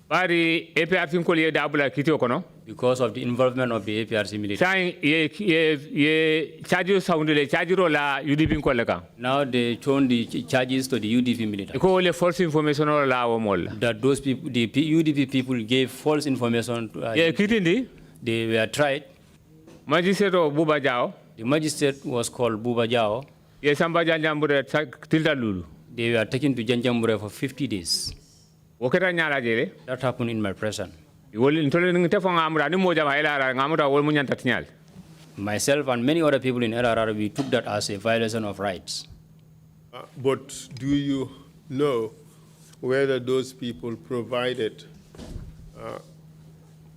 But APRC kolye dabula kito kono. Because of the involvement of the APRC military. Ye charges sounded charge la UDP koleka. Now they turned the charges to the UDP military. Ko le false information la o mol. That those people, the UDP people, gave false information to kitindi. They were tried. Magistrate Buba Jao. The magistrate was called Buba Jao. Yes, They were taken to Janjambure for 50 days. That happened in my presence. Myself and many other people in LRR, we took that as a violation of rights. But do you know whether those people provided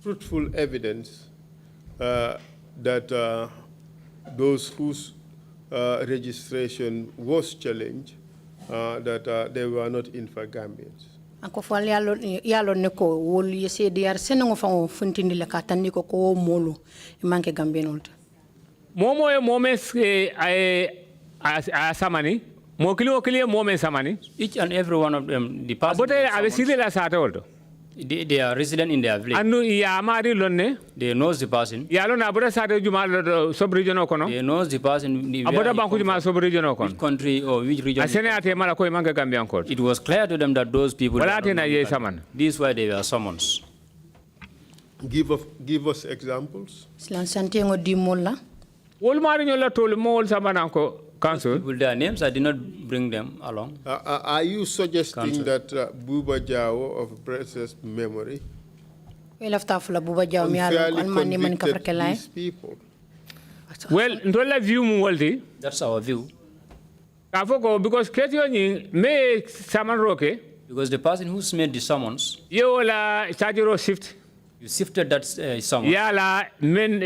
truthful evidence that those whose registration was challenged, that they were not in fact Gambians? Ako fal yalo ne ko wol yese diar senengo fango funtindi la katandi ko molo manke Gambianolta. Momo e momes samani mo kili momen samani. Each and every one of them, the person. But I see the last order. They are resident in their village. Anu yamari lonne. They knows the person. Yalo na abura sade jumal sub-region okono. They knows the person. Abura banku jumal sub-region okono. Which country or which region? Asene ate mala ko imanga Gambian court. It was clear to them that those people. Wala ate na ye saman. This is why they were summoned. Give us examples. Slan santengo di molla. Wol mari nyola tol mo wol samana ko council. With their names, I did not bring them along. Are you suggesting that Buba Jao of blessed memory unfairly convicted these people? Well, ndola view mu waldi. That's our view. Kafoko because ketio ni me saman roke. Because the person who's made the summons. Yo la chargero shift. You shifted that summons. Yala men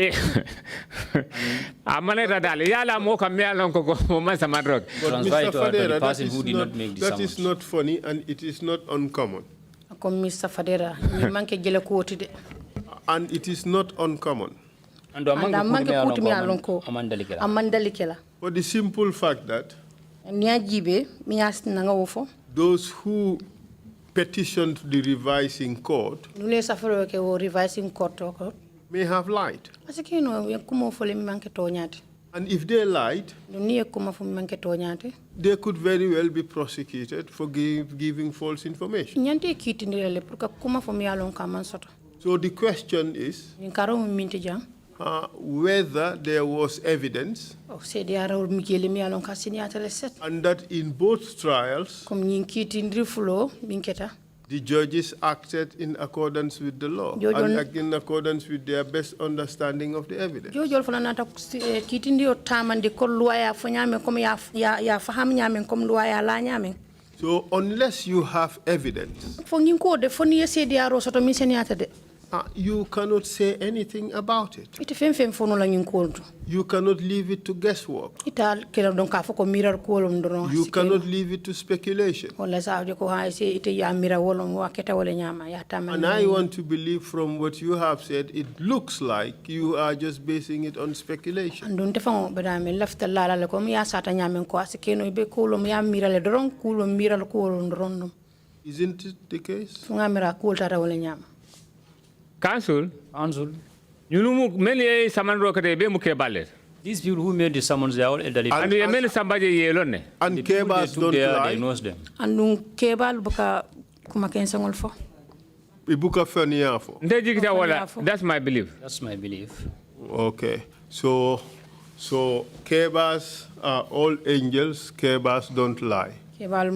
amane radale yala mo kamya lon ko mo saman roke. But Mr. Fadera, that is not funny and it is not uncommon. Mr. Fadera, manke jele ko wotide. And it is not uncommon. And manke putumi alonko amandalikela. For the simple fact that niajibe mias nanga wofo. Those who petitioned the revising court revising court may have lied. And if they lied, they could very well be prosecuted for giving false information. So the question is whether there was evidence and that in both trials the judges acted in accordance with the law and in accordance with their best understanding of the evidence. So unless you have evidence, you cannot say anything about it. You cannot leave it to guesswork. You cannot leave it to speculation. And I want to believe from what you have said, it looks like you are just basing it on speculation. Isn't it the case? Council. These people who made the summons, they are all elderly. And Kebas don't lie. Knows them. That's my belief. That's my belief. Okay. So Kebas are all angels. Kebas don't lie. Okay,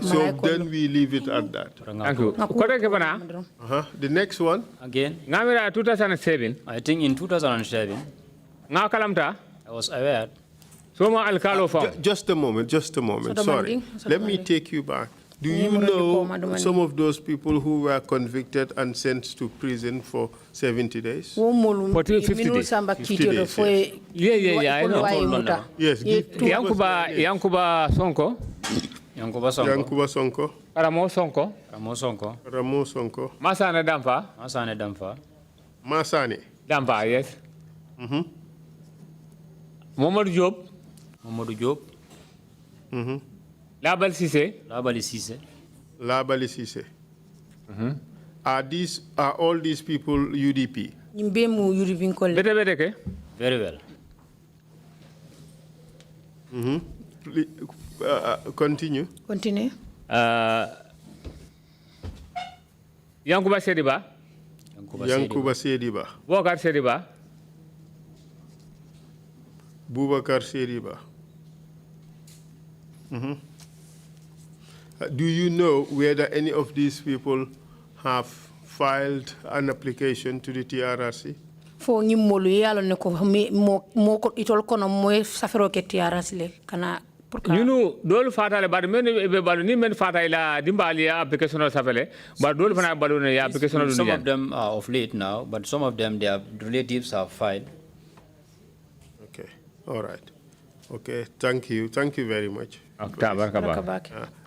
so then we leave it at that. Thank you. The next one. Again. 2007. I think in 2007. I was aware. Just a moment. Sorry. Let me take you back. Do you know some of those people who were convicted and sent to prison for 70 days? 50 days. 50 days, yes. Yeah, I know. Yes, Yankuba Sonko. Ramo Sonko. Masane Dampa, yes. Momadou Diop. Labali Cissé. Are all these people UDP? Very well. Continue. Yankuba Sediba. Boubacar Sediba. Do you know whether any of these people have filed an application to the TRRC? You know, dole fatale but men fatale dimbali application safele but dole fana balune application. Some of them are of late now, but some of them their relatives have filed. Okay, all right. Okay, thank you very much.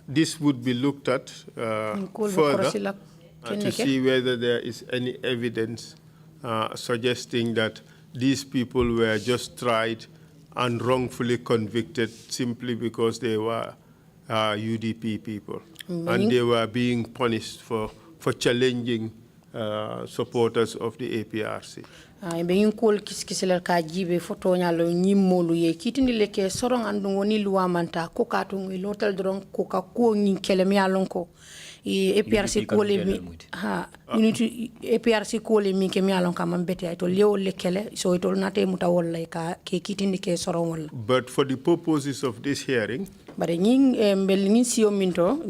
This would be looked at further to see whether there is any evidence suggesting that these people were just tried and wrongfully convicted simply because they were UDP people. And they were being punished for challenging supporters of the APRC. APRC kole mi ke mi alon kam bete ay to lew lekele so to nate muta wala ka ke kitindi ke soron wala. But for the purposes of this hearing, bare ñing mbel ñi siyo minto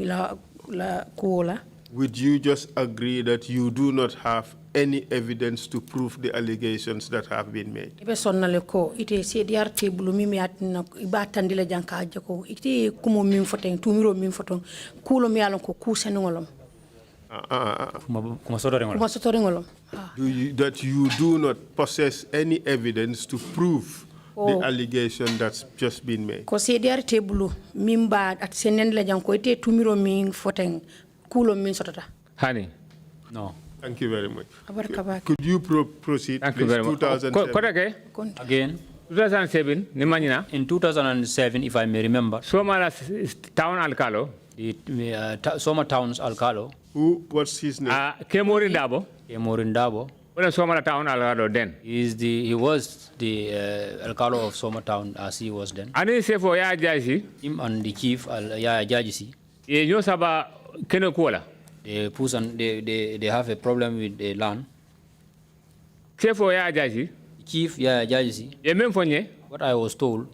la kuola, would you just agree that you do not have any evidence to prove the allegations that have been made? Ibe sonnale ko ite CDR table mi atna iba tandile janka jako ite kumo mi foten tumiro mi foton kulo mi alon ko kusenongolom. That you do not possess any evidence to prove the allegation that's just been made? Ko CDR table mimba at senen la janko ite tumiro mi foten kulo mi sotata. Hani. No. Thank you very much. Could you proceed? Thank you very much. 2007. Again. 2007, Nimanyina. In 2007, if I may remember. Soma town Alcalo. Soma town's Alcalo. What's his name? Kemorin Dabo. Well, Somala town Algado then. He was the alcalde of Soma town as he was then. And he say for ya jaji. Him and the chief ya jajisi. Ye nyo saba keno kola. They have a problem with the land. Say for ya jaji. Chief ya jajisi. Ye memfonye. What I was told.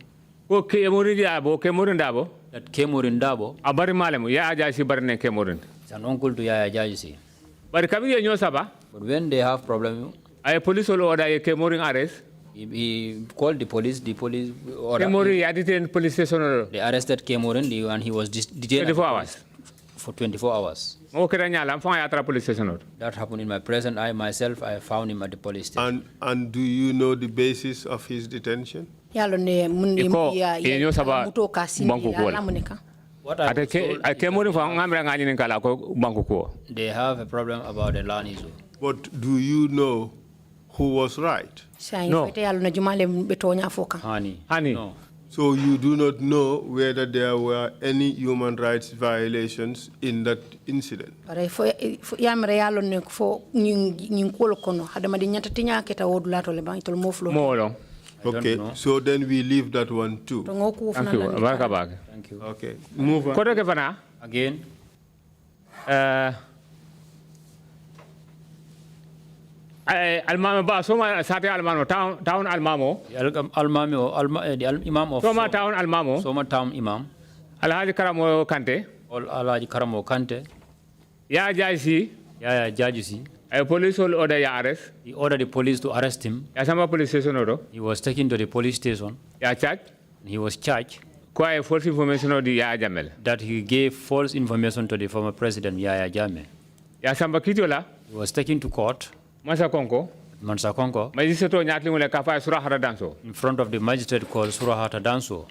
Okay, Murindabo, Kemurindabo. That Kemurindabo. Abari malemu ya jaji barne Kemurin. It's an uncle to ya jajisi. But kabi nyo saba. But when they have problem, a police will order a Kemurin arrest. He called the police order. Kemurin ya detained police station. They arrested Kemurin and he was detained 24 hours. For 24 hours. That happened in my present. I myself, I found him at the police station. And do you know the basis of his detention? What I was told, they have a problem about the land issue. But do you know who was right? No. Honey. No. So you do not know whether there were any human rights violations in that incident? Okay, so then we leave that one too. Thank you. Thank you. Okay, move on. Again. Almamo ba Soma sate Almamo town Almamo. The Imam of Soma town Almamo. Soma town Imam. Alhaji Karamo Kante. Alhaji Karamo Kante. Ya jaji. Ya jajisi. A police will order your arrest. He ordered the police to arrest him. Yasama police station odo. He was taken to the police station. Ya charge. He was charged. Quite false information of the Yaya Jamel. That he gave false information to the former president Yaya Jammeh. Yasamba Kitola. He was taken to court. Mansa Konko. Magistrate in front of the magistrate called Surahata Danso.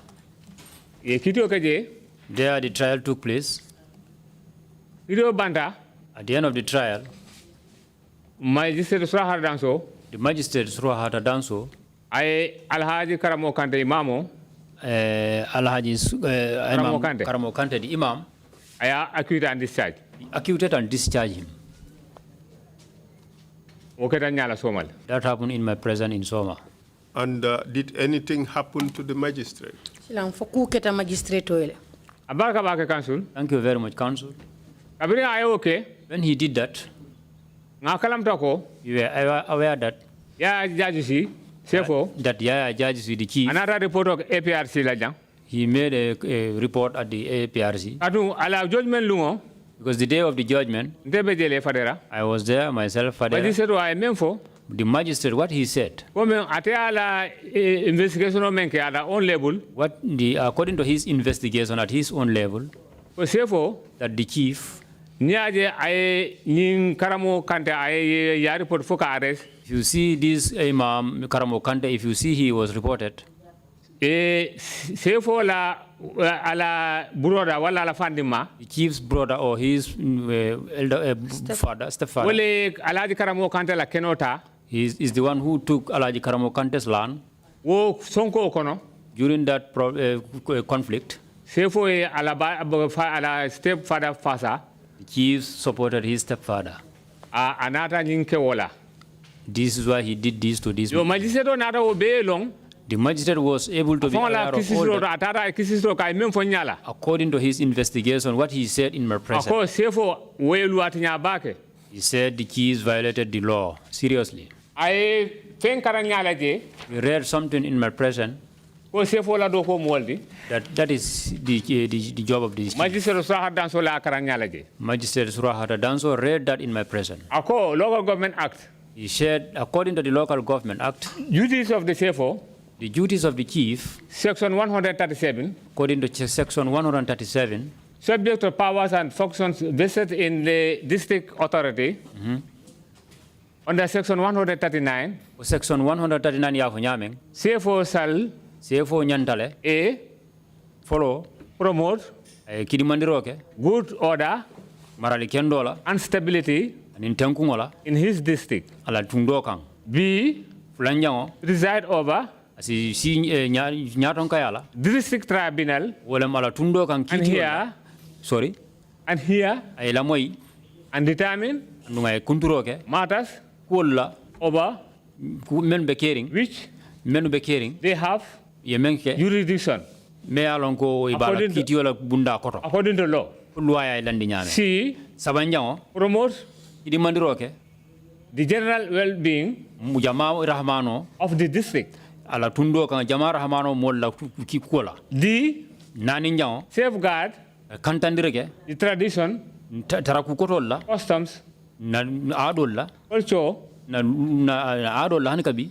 There the trial took place. At the end of the trial, the magistrate Surahata Danso, Alhaji Karamo Kante Imamo, Karamo Kante, the Imam, acquitted and discharged. Acquitted and discharged him. That happened in my presence in Soma. And did anything happen to the magistrate? Thank you very much, Council. When he did that, you were aware that that Yaya Jajisi, the chief, another report of APRC he made a report at the APRC. Because the day of the judgment, I was there myself. The magistrate, what he said, according to his investigation at his own level, that the chief, if you see this Imam Karamo Kante, if you see he was reported, the chief's brother or his stepfather, is the one who took Alhaji Karamo Kante's land during that conflict. The chief supported his stepfather. This is why he did this to this man. The magistrate was able to be aware of all that. According to his investigation, what he said in my presence, he said the chiefs violated the law seriously. We read something in my presence that is the job of the chief. Magistrate Surahata Danso read that in my presence. Local Government Act. He said, according to the Local Government Act, duties of the CFO, the duties of the chief, Section 137, according to Section 137, subject to powers and functions vested in the district authority, under Section 139, Section 139 CFO shall Nyantale, A, follow, promote, good order, and stability in his district. B, reside over district tribunal, and here, and determine matters over men be caring which men be caring they have ye menke jurisdiction me alon ko ibala kiti wala bunda koto according to law. loi ay landi nyame C. sabanjango Promote idi mandiroke the general well-being mujama rahmano of the district. ala tundo kan jama rahmano molla ki kola D. nani njaw Safeguard kantandireke the tradition, taraku kotolla customs, na adolla culture na adolla han kabi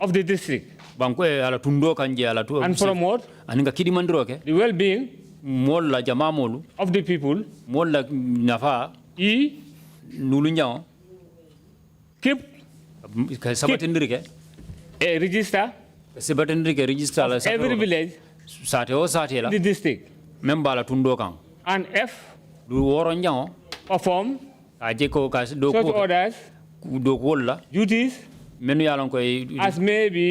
of the district. banko ala tundo kanje ala to And promote aninga kidi mandiroke the well-being molla jama molu of the people. molla nafa E. nulu njaw Keep sabatindirike a register sabatindirike register la every village sate o sate la in the district. membala tundo kan And F. du woro njaw Perform kaje ko ka do such ko orders, do ko la duties menu yalon ko as may be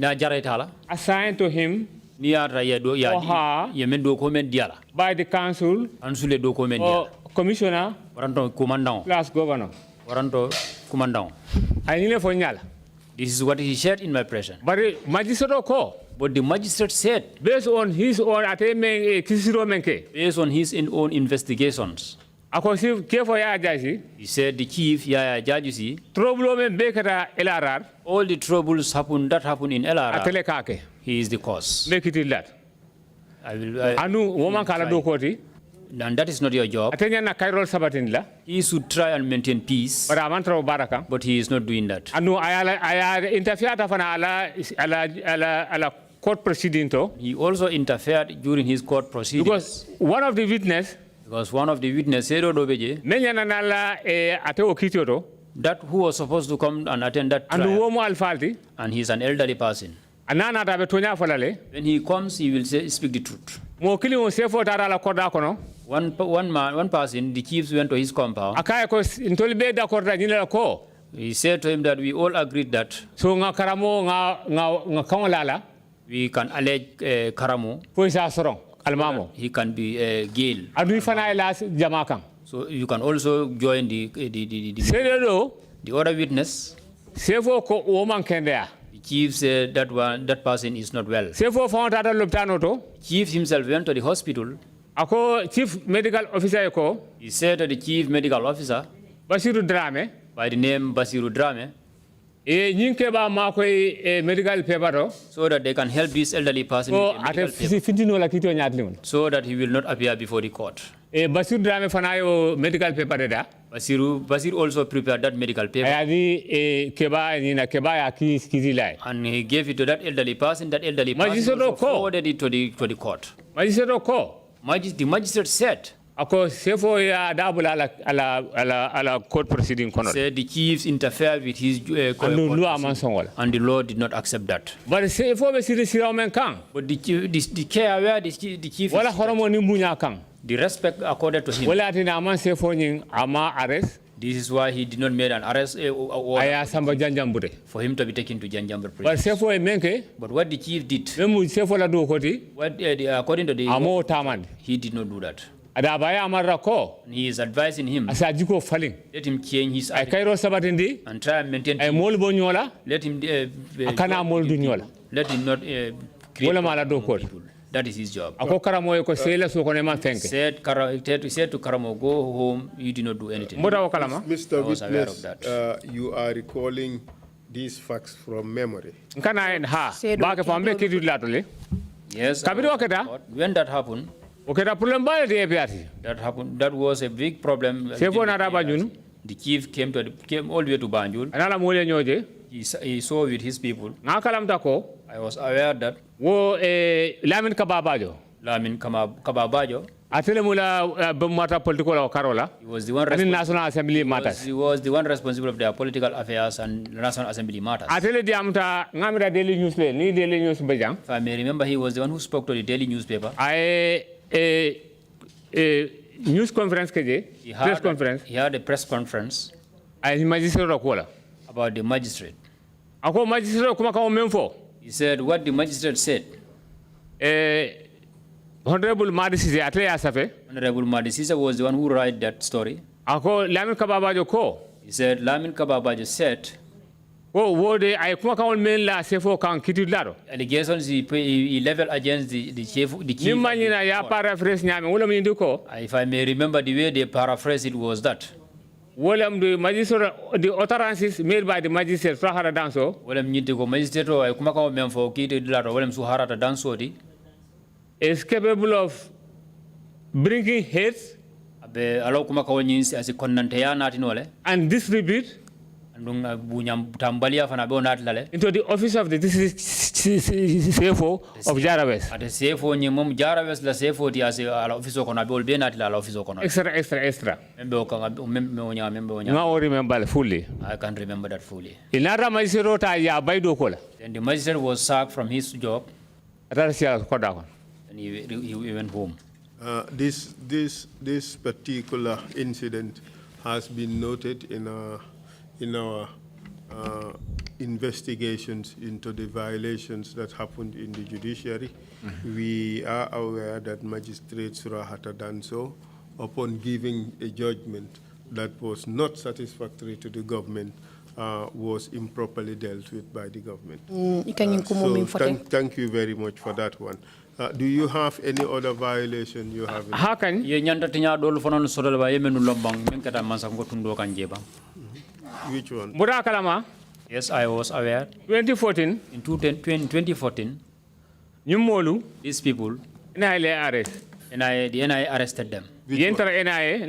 na jaretala assigned to him ni yata ya do ya or her ye men do ko men diala by the council ansule do ko men or diala commissioner waranto commandant plus governor. waranto commandant I need for nyala. this is what he said in my presence But magistrate ko but the magistrate said based on his own attainment kisiro menke. based on his own investigations Ako si kefo ya jaji he said the chief Yaya Jajusi trouble men bekata LRR all the troubles happen that happen in LRR atele kake. he is the cause Make it that. I will Anu woman kala do koti. and that is not your job Atenya na kairol sabatin la. he should try and maintain peace But amantra baraka. but he is not doing that Anu ayala interfere tafana ala court proceeding to. he also interfered during his court proceedings Because one of the witness because one of the witnesses said Odobeje menya nala ate okitio to. that who was supposed to come and attend that Anu trial womo alfalti. and he's an elderly person Anana tabe tonya folale. when he comes he will speak the truth Mo kili mo sefo tara la koda kono. one person the chiefs went to his compound Akaya ko ntoli be da korda nyina ko. he said to him that we all agreed that So nga karamo nga kongolala. we can allege Karamo Po isa sorong almamo. he can be Gail Adu fana ila jamakan. so you can also join the Sedo the other witness sefo ko woman kendea. the chief said that person is not well Sefo fonda da loptano to. chief himself went to the hospital Ako chief medical officer ko he said to the chief medical officer Basiru Drame by the name Basiru Drame nyinke ba makoy medical paper to. so that they can help this elderly person So with a medical ate paper, fitino la kito nyatlimun. so that he will not appear before the court. Basiru Drame fana yo medical paper da. Basir also prepared that medical paper Ayadi keba nina keba ya kizilai. and he gave it to that elderly person. That elderly person Magistrate also ko. forwarded it to the court. Magistrate ko. The magistrate said Ako sefo ya dabula ala court proceeding kono. said the chiefs interfered with his court Anu lu proceeding, amansongola. and the law did not accept that. But sefo be siri sira men kan. But the care where the chief Wala is, horomo ni munya kan. the respect accorded to him. Wala atina aman sefo nyin ama arrest. This is why he did not make an arrest Aya samba janjambure. for him to be taken to Janjambur But prison. sefo e menke. But what the chief did, Memu sefo la do koti. according to the Amo tamand. he did not do that. Ada baya amarra ko. And he is advising him, Asajiko falling. let him change his Ay attitude kairo sabatindi. and try and maintain Ay peace. mol bo nyola. Let him Akana mol du nyola. let him not create Wala mala do problem koti. for people. That is his job. Ako karamo ko sela so ko ne man tenke. Said to Karamo, go home, you did not do anything. Mboda o kalama. Mr. I was aware of Witness, that. you are recalling these facts from memory. Nkana en ha. Ba ke fambe kidu latole. Yes. Kabiri wakata. When that happened, Oketa problem ba de epiati. that happened. That was a big problem. Sefo na raba junu. The chief came all the way to Banjul. Anala mole nyoje. He saw with his people. Na kalam tako. I was aware that Wo Lamin Kababajo. Lamin Kababajo, Atele mula mata political o karola. he was the one Ani National Assembly matters. he was the one responsible of their political affairs and National Assembly matters. Atele diamta ngamira daily news le ni daily news bejang. If I may remember, he was the one who spoke to the daily newspaper. Ay news conference keje. Press conference. He had a press conference Ay magistrate ro kola. about the magistrate. Ako magistrate kuma ka memfo. He said what the magistrate said. Honorable Madisi atle asafe. Honorable Madisisa was the one who wrote that story. Ako Lamin Kababajo ko. He said Lamin Kababajo said Allegations he level against the chief. If I may remember the way they paraphrased it was that. The magistrate, the utterances made by the magistrate Sahara Danso. Is capable of bringing hate and disrepute into the office of the district CFO of Jarawes. Extra. Now remember fully. I can't remember that fully. Then the magistrate was sacked from his job. And he went home. This particular incident has been noted in our investigations into the violations that happened in the judiciary. We are aware that Magistrate Surahata Danso, upon giving a judgment that was not satisfactory to the government, was improperly dealt with by the government. Thank you very much for that one. Do you have any other violation you have? How can you? Which one? Murakalama. Yes, I was aware. 2014. In 2014, these people, the NIA arrested them. You enter NIA,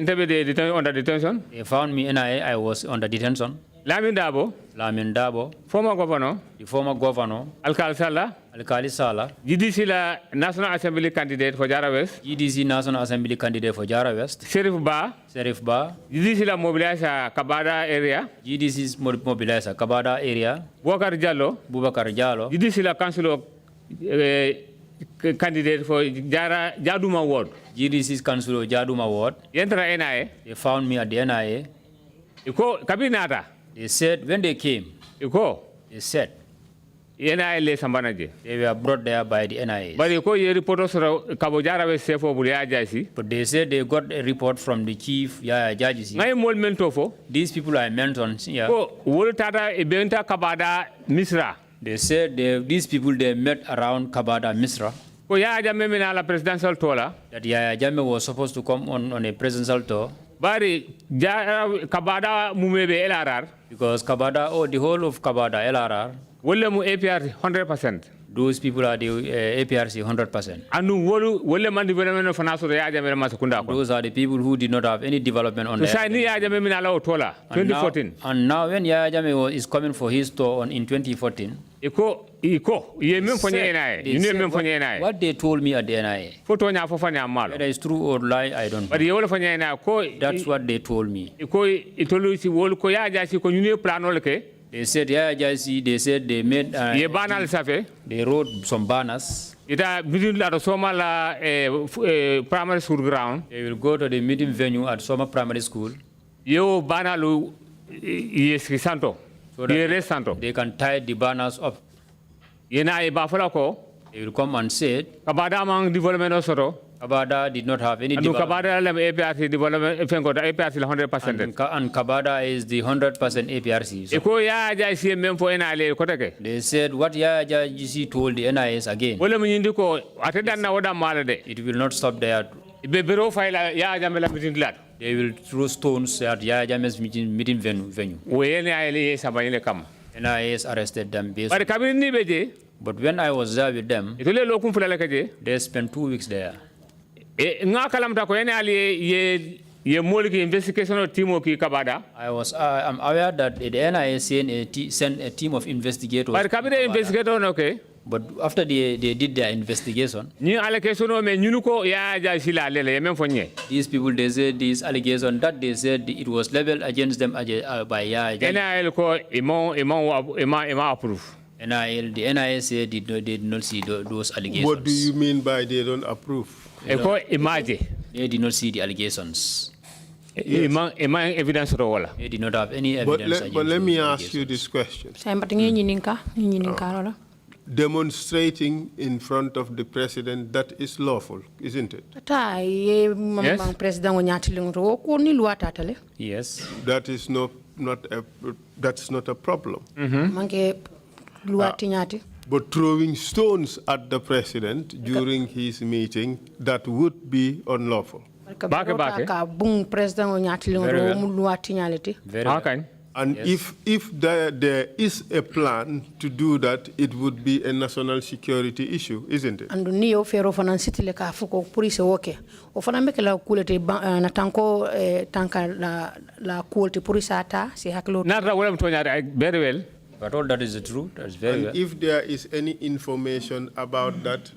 under detention? They found me NIA, I was under detention. Lamin Dabo, former governor, the former governor, Alkali Sala, GDC la National Assembly candidate for Jara West, GDC National Assembly candidate for Jara West, Sheriff Ba, GDC la mobilizer Kabada area, GDC mobilizer Kabada area, Bubakar Jallo, GDC la council candidate for Jaduma Ward, GDC's council Jaduma Ward. Enter NIA, they found me at the NIA. Kabinata. They said when they came, they said they were brought there by the NIA. But they said they got a report from the chief judges. These people I mentioned here. They said these people they met around Kabada Misra. That Yaya Jammeh was supposed to come on a presidential tour. Kabada mumebe LRR because Kabada the whole of Kabada LRR APR 100%. Those people are the APRC 100%. Those are the people who did not have any development on that. 2014. And now when Yaya Jammeh is coming for his tour in 2014, what they told me at the NIA, whether it's true or lie, I don't know. That's what they told me. They said, they said they made, they wrote some banners. Primary school ground. They will go to the meeting venue at Soma Primary School. So that they can tie the banners up. They will come and say, Kabada did not have any development. And Kabada is the 100% APRC. So they said what Yaya Jammeh told the NIS again. It will not stop there. They will throw stones at Yaya Jammeh's meeting venue. NIS arrested them. But when I was there with them, they spent 2 weeks there. I'm aware that the NIA sent a team of investigators. But after they did their investigation, these people, they said this allegation that they said it was leveled against them by Yaya Jammeh. The NIA said they did not see those allegations. What do you mean by they don't approve? They did not see the allegations. Yes. They did not have any evidence. But let me ask you this question. demonstrating in front of the president, that is lawful, isn't it? Yes. That is that's not a problem. But throwing stones at the president during his meeting, that would be unlawful. Very well. And Yes. if there is a plan to do that, it would be a national security issue, isn't it? And niyo fero fanan sitile ka fuko police woke o fanan be kala kulete na tanko tanka la kulete police ata si haklo na rawlam to nyaade very well. But all that is true. That's very And well. if there is any information about that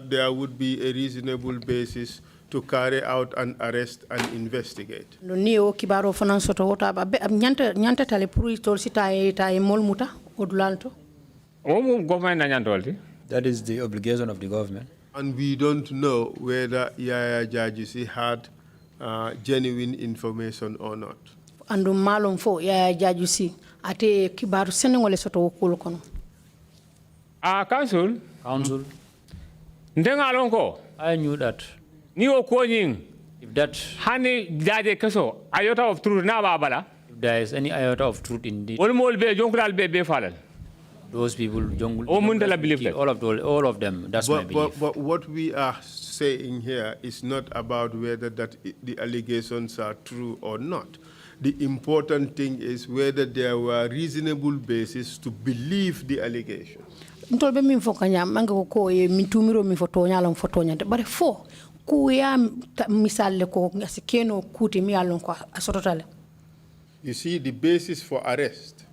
there would be a reasonable basis to carry out an arrest and investigate. no niyo kibaro fanan soto wota ba nyanta tale police tol sita e mol muta odulanto government na nyantolti. That is the obligation of the government. And we don't know whether Yaya Jajisi had genuine information or not. andu malum fo ya jajusi ate kibaru senengole soto wokul kono Council ndenga lonko I knew that. ni o koñing If that, hani jaje keso ayota of truth na babala if there is any iota of truth in it, wol mol be jonkulal be falal those people, believe that. all of them. That's my belief. But what we are saying here is not about whether the allegations are true or not. The important thing is whether there were reasonable basis to believe the allegations. ntolbe min fo kanya manga ko e min tumiro min fo toñala fo toñante bare fo ku ya misalle ko asikeno kuti mi alon ko asototale You see, the basis for arrest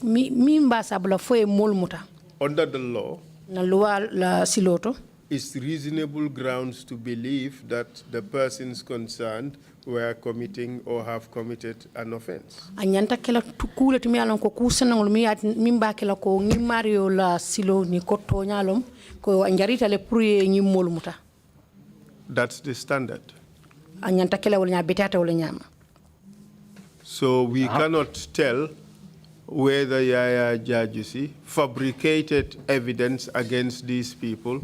mi mbasa bula fo e molmuta under the law na loi la siloto is reasonable grounds to believe that the persons concerned were committing or have committed an offense. anyanta kala kule tumi alon ko kusanangol mi mba kala ko ngi mario la silo ni ko toñalom ko anjarita le pour ngi molmuta That's the standard. anyanta kala wala nya betata wala nyama So we cannot tell whether Yaya Jajusi fabricated evidence against these people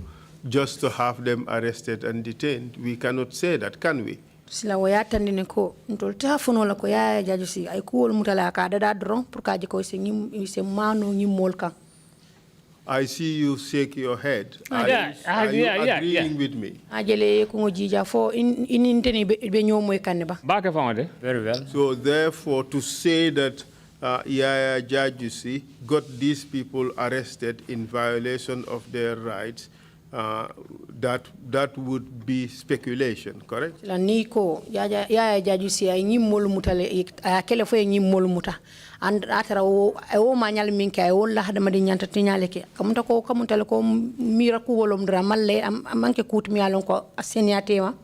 just to have them arrested and detained. We cannot say that, can we? sila wayata ndine ko ntolta fono la ko ya jajusi ay ko mutala ka dada dron pour ka je ko se mano ngi molka I see you shake your head. Are you agreeing with me? ajele ko jija fo in teni be nyomoy kanne ba bake fawde Very well. So therefore, to say that Yaya Jajusi got these people arrested in violation of their rights, that would be speculation, correct? la ni ko ya jajusi ay ngi mol mutale ay kele fo ngi mol muta and atara o manyal min kay won la hada madi nyanta tinyale ke kamunta ko kamunta ko mira ku wolom dra malle manke kut mi alon ko aseniatema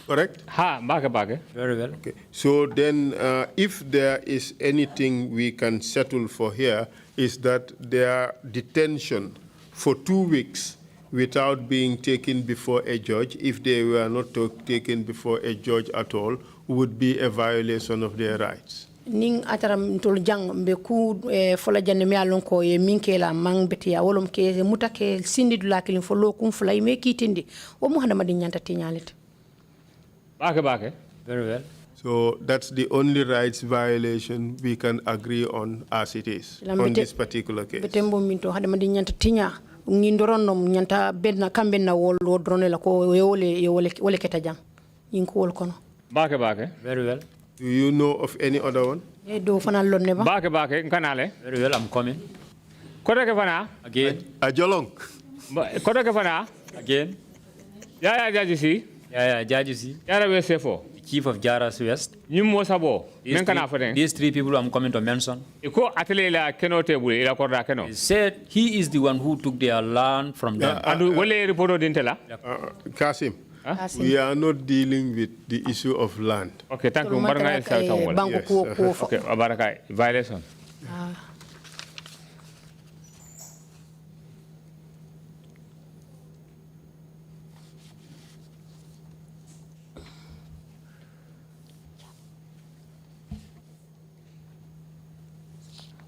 Correct? Bake. Very well. Okay. So then, if there is anything we can settle for here, is that their detention for 2 weeks without being taken before a judge, if they were not taken before a judge at all, would be a violation of their rights. ning atara ntol jang be ku fola janne mi alon ko e minke la mang betia wolom ke mutake sindi dula kilin fo lokum fulay me kitindi o mu hada madi nyanta tinyalete bake Very well. So that's the only rights violation we can agree on as it is on this particular case. betembo minto hada madi nyanta tinya ngindoronnom nyanta bedna kambe na wol drone la ko wole keta jang yin ko wol kono bake Very well. Do you know of any other one? e do fanal lonne ba bake kanale Very well. I'm coming. kodo ke fana Again. A Jolong. kodo ke fana Again. Yaya Jajusi Yeah, Jajusi. yara we sefo Chief of Jaras West. nyimmo sabo men kana foden These three people I'm coming to mention. ko atele la keno tebul ila korda keno He said he is the one who took their land from them. andu wole reporto dintela Kasim, we are not dealing with the issue of land. okay thank you baranga sa tawol banko ko okay baraka violation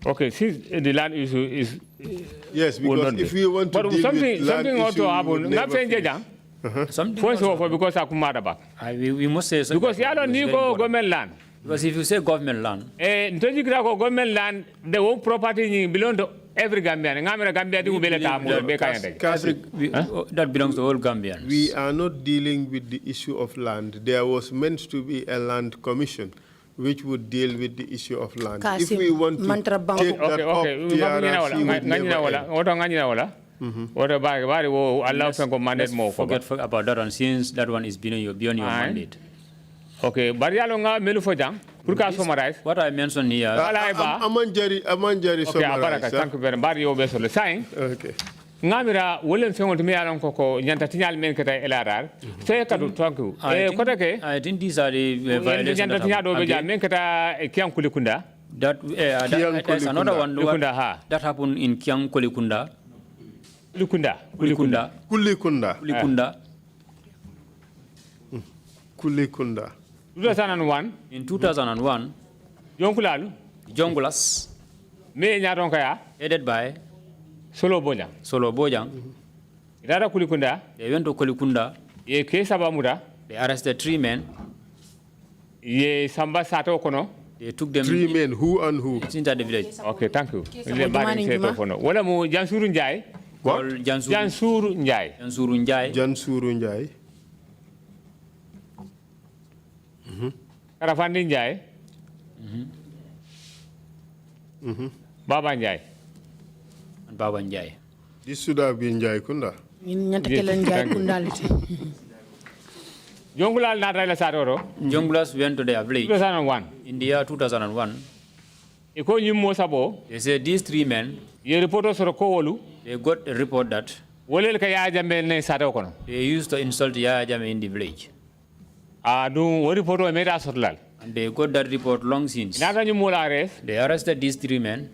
Okay, since the land issue is... Yes, will because not if be. we want to But deal something, with land something issue, also we happened. would Not never saying finish. Something first also of all, because Akumada back. we must say something. Because you don't need go government land. Because if you say government land, government land, the whole property belongs to every Gambian. That belongs to all Gambians. We are not dealing with the issue of land. There was meant to be a land commission which would deal with the issue of land. If we want to take that up, Let's forget about that one, since that one is beyond your mandate. Okay, what I mentioned here. Amanjari okay, thank you very much. Okay. Ngamira wolem fengol mi alon koko nyanta tinyal men kata LRR so kadu thank you I think these are the violations nyanta tinyal do be men kata Kiang Kulikunda that there's another one that happened in Kiang Kulikunda. Kulikunda 2001 in 2001 Jongulas me nyaron kaya headed by Solo Bojang. Irara Kulikunda. They went to Kulikunda. Ye Kesa Bamuda. They arrested 3 men. Ye Samba Sato Kono. They took them. 3 men, who and who? It's inside the village. Okay, thank you. Wala mu Jansuru Njai. What? Jansuru Njai. Karafandi Njai. Baba Njai. Baba Njai. This should have been Njai Kunda. Jongulas went to their village. 2001. In the year 2001. They said these 3 men. They got a report that they used to insult Yaya Jammeh in the village. And they got that report long since. They arrested these 3 men.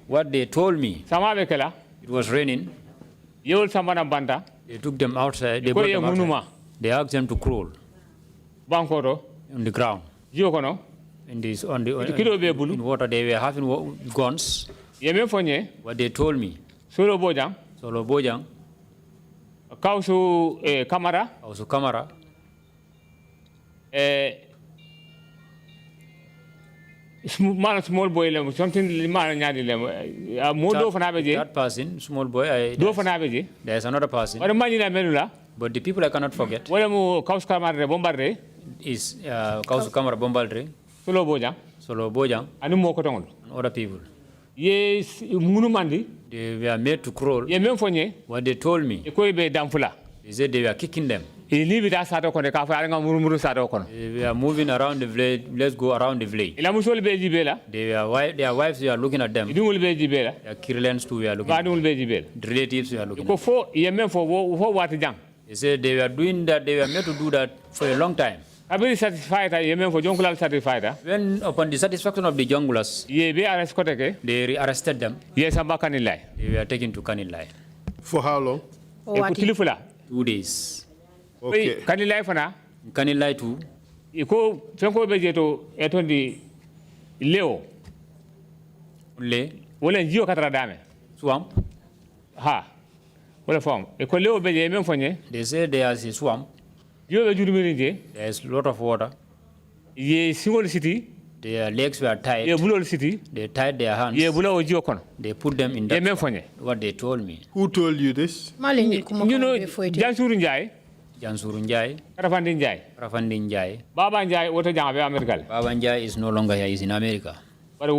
What they told me, it was raining. They took them outside. They brought them outside. They asked them to crawl on the ground. In in water, they were having guns. What they told me, Solo Bojang, Kausu Kamara, small boy, something that person, small boy, there's another person. But the people I cannot forget is Kausu Kamara Bombardre, Solo Bojang, and other people. Yes, Munumandi. They were made to crawl. What they told me, they said they were kicking them. They were moving around the village. Let's go around the village. Their wives were looking at them. Their kirlens too were looking at them. The relatives were looking at them. They said they were doing that. They were made to do that for a long time. When upon the satisfaction of the Jongulas, they re-arrested them. They were taken to Kanilai. For how long? 2 days. Okay. Kanilai too. Swamp. They say there's a swamp. There's a lot of water. Their legs were tied. They tied their hands. They put them in that. What they told me. Who told you this? You know, Jansuru Njai. Rafandi Njai. Baba Njai, what a America. Baba Njai is no longer here, he's in America. But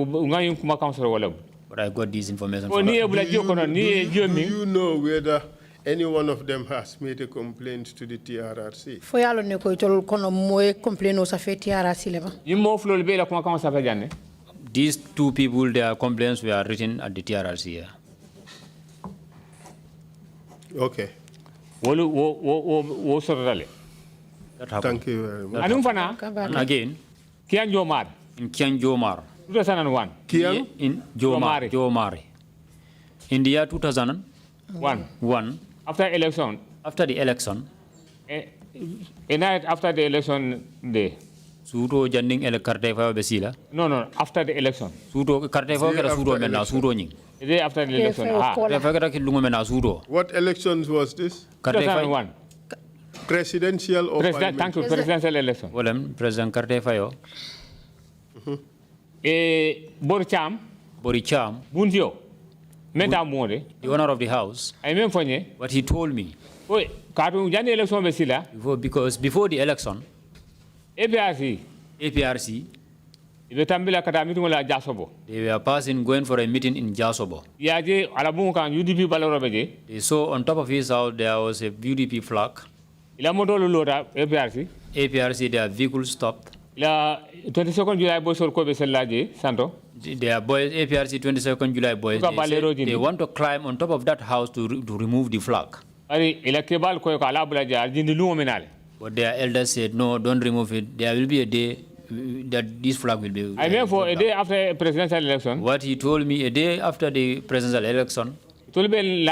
I got this information Do you know whether any one of them has made a complaint to the TRRC? These 2 people, their complaints were written at the TRRC. Okay. Thank you very much. And again, in Kiang Jomar. 2001. Kiang? In Jomari. In the year 2001. After the election. A night after the election day. Suto janding ele carte fa besila. No, after the election. Suto carte fa kera suto men na suto nying. The day after the election. Carte fa kera kilungo men na suto. What elections was this? 2001. Presidential or President, thank you, presidential election. Wolem President carte fa yo. Boricham. Bunjo. Meta More. The owner of the house. I mean for you. What he told me. Kadu jani election besila. Because before the election. APRC. They were passing, going for a meeting in Jasobo. They saw on top of his house there was a UDP flag. APRC, their vehicle stopped. 22nd July boys Santo. Their boys, APRC 22nd July boys, they want to climb on top of that house to remove the flag. But their elders said, no, don't remove it. There will be a day that this flag will be. I mean for a day after presidential election. What he told me, a day after the presidential election. They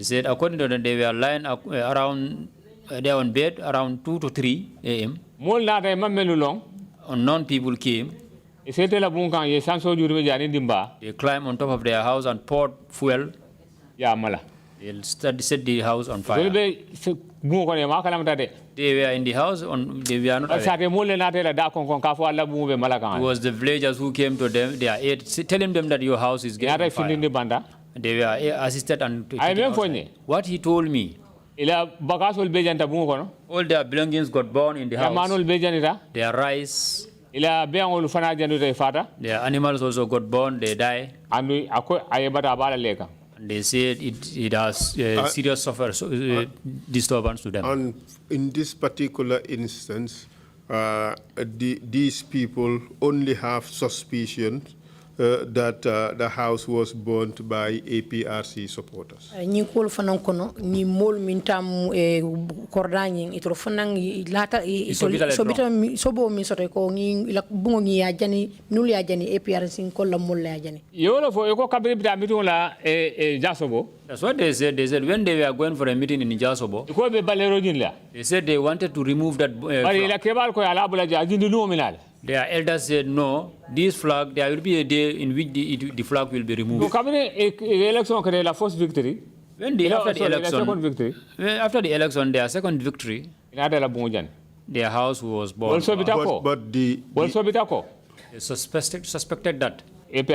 said, according to them, they were lying around, they were on bed around 2 to 3 a.m. Unknown people came. They climbed on top of their house and poured fuel. They set the house on fire. They were in the house, they were not aware. It was the villagers who came to them, they are telling them that your house is getting on fire. They were assisted and what he told me. All their belongings got burned in the house. Their rice. Their animals also got burned, they died. They said it has serious disturbance to them. And in this particular instance, these people only have suspicions that the house was burnt by APRC supporters. Nyikol fanang kono ni mol mintam kordani itro fanang lata sobita sobo min soto ko ngi la bungo ngi ajani nul ya jani APRC ko la mol ya jani yolo fo ko kabri bita meeting la Jasobo. That's what they said. They said when they were going for a meeting in Jasobo, they said they wanted to remove that flag. Their elders said, no, this flag, there will be a day in which the flag will be removed. When after the election, their second victory, their house was burned. But they suspected that it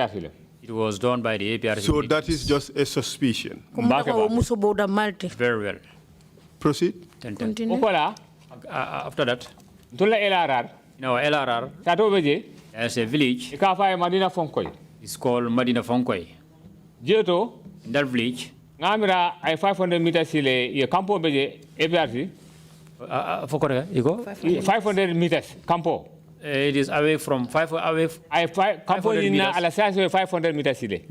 was done by the APRC. So that is just a suspicion. Very well. Proceed. Continue. After that, in our LRR, there's a village. It's called Madina Fonkoy. In that village, 500 meters campo beje APRC. 500 meters campo. It is away from 500 meters.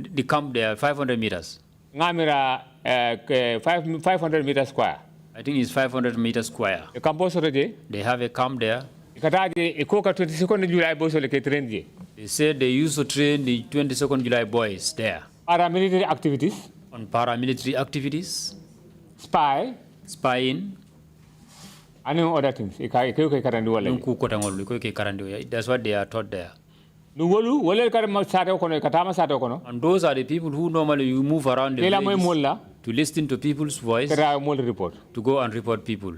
The camp there, 500 meters. 500 meters square. I think it's 500 meters square. They have a camp there. They said they used to train the 22nd July boys there. Paramilitary activities. On paramilitary activities. Spying. And other things. That's what they are taught there. And those are the people who normally you move around the village to listen to people's voice, to go and report people.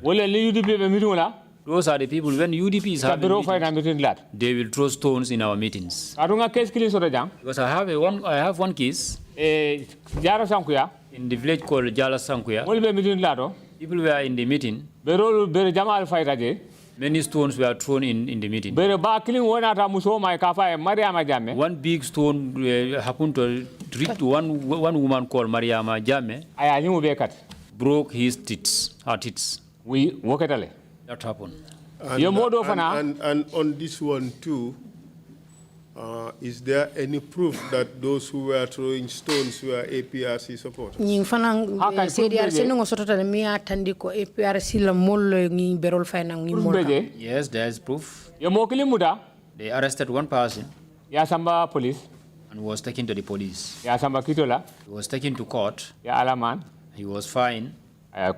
Those are the people, when UDP is having meetings, they will throw stones in our meetings. Because I have one case in the village called Jala Sankuya. People were in the meeting. Many stones were thrown in the meeting. One big stone happened to reach one woman called Mariama Jame. Broke her teeth. That happened. And on this one too, is there any proof that those who were throwing stones were APRC supporters? Yes, there is proof. They arrested one person police and was taken to the police. He was taken to court. He was fined. He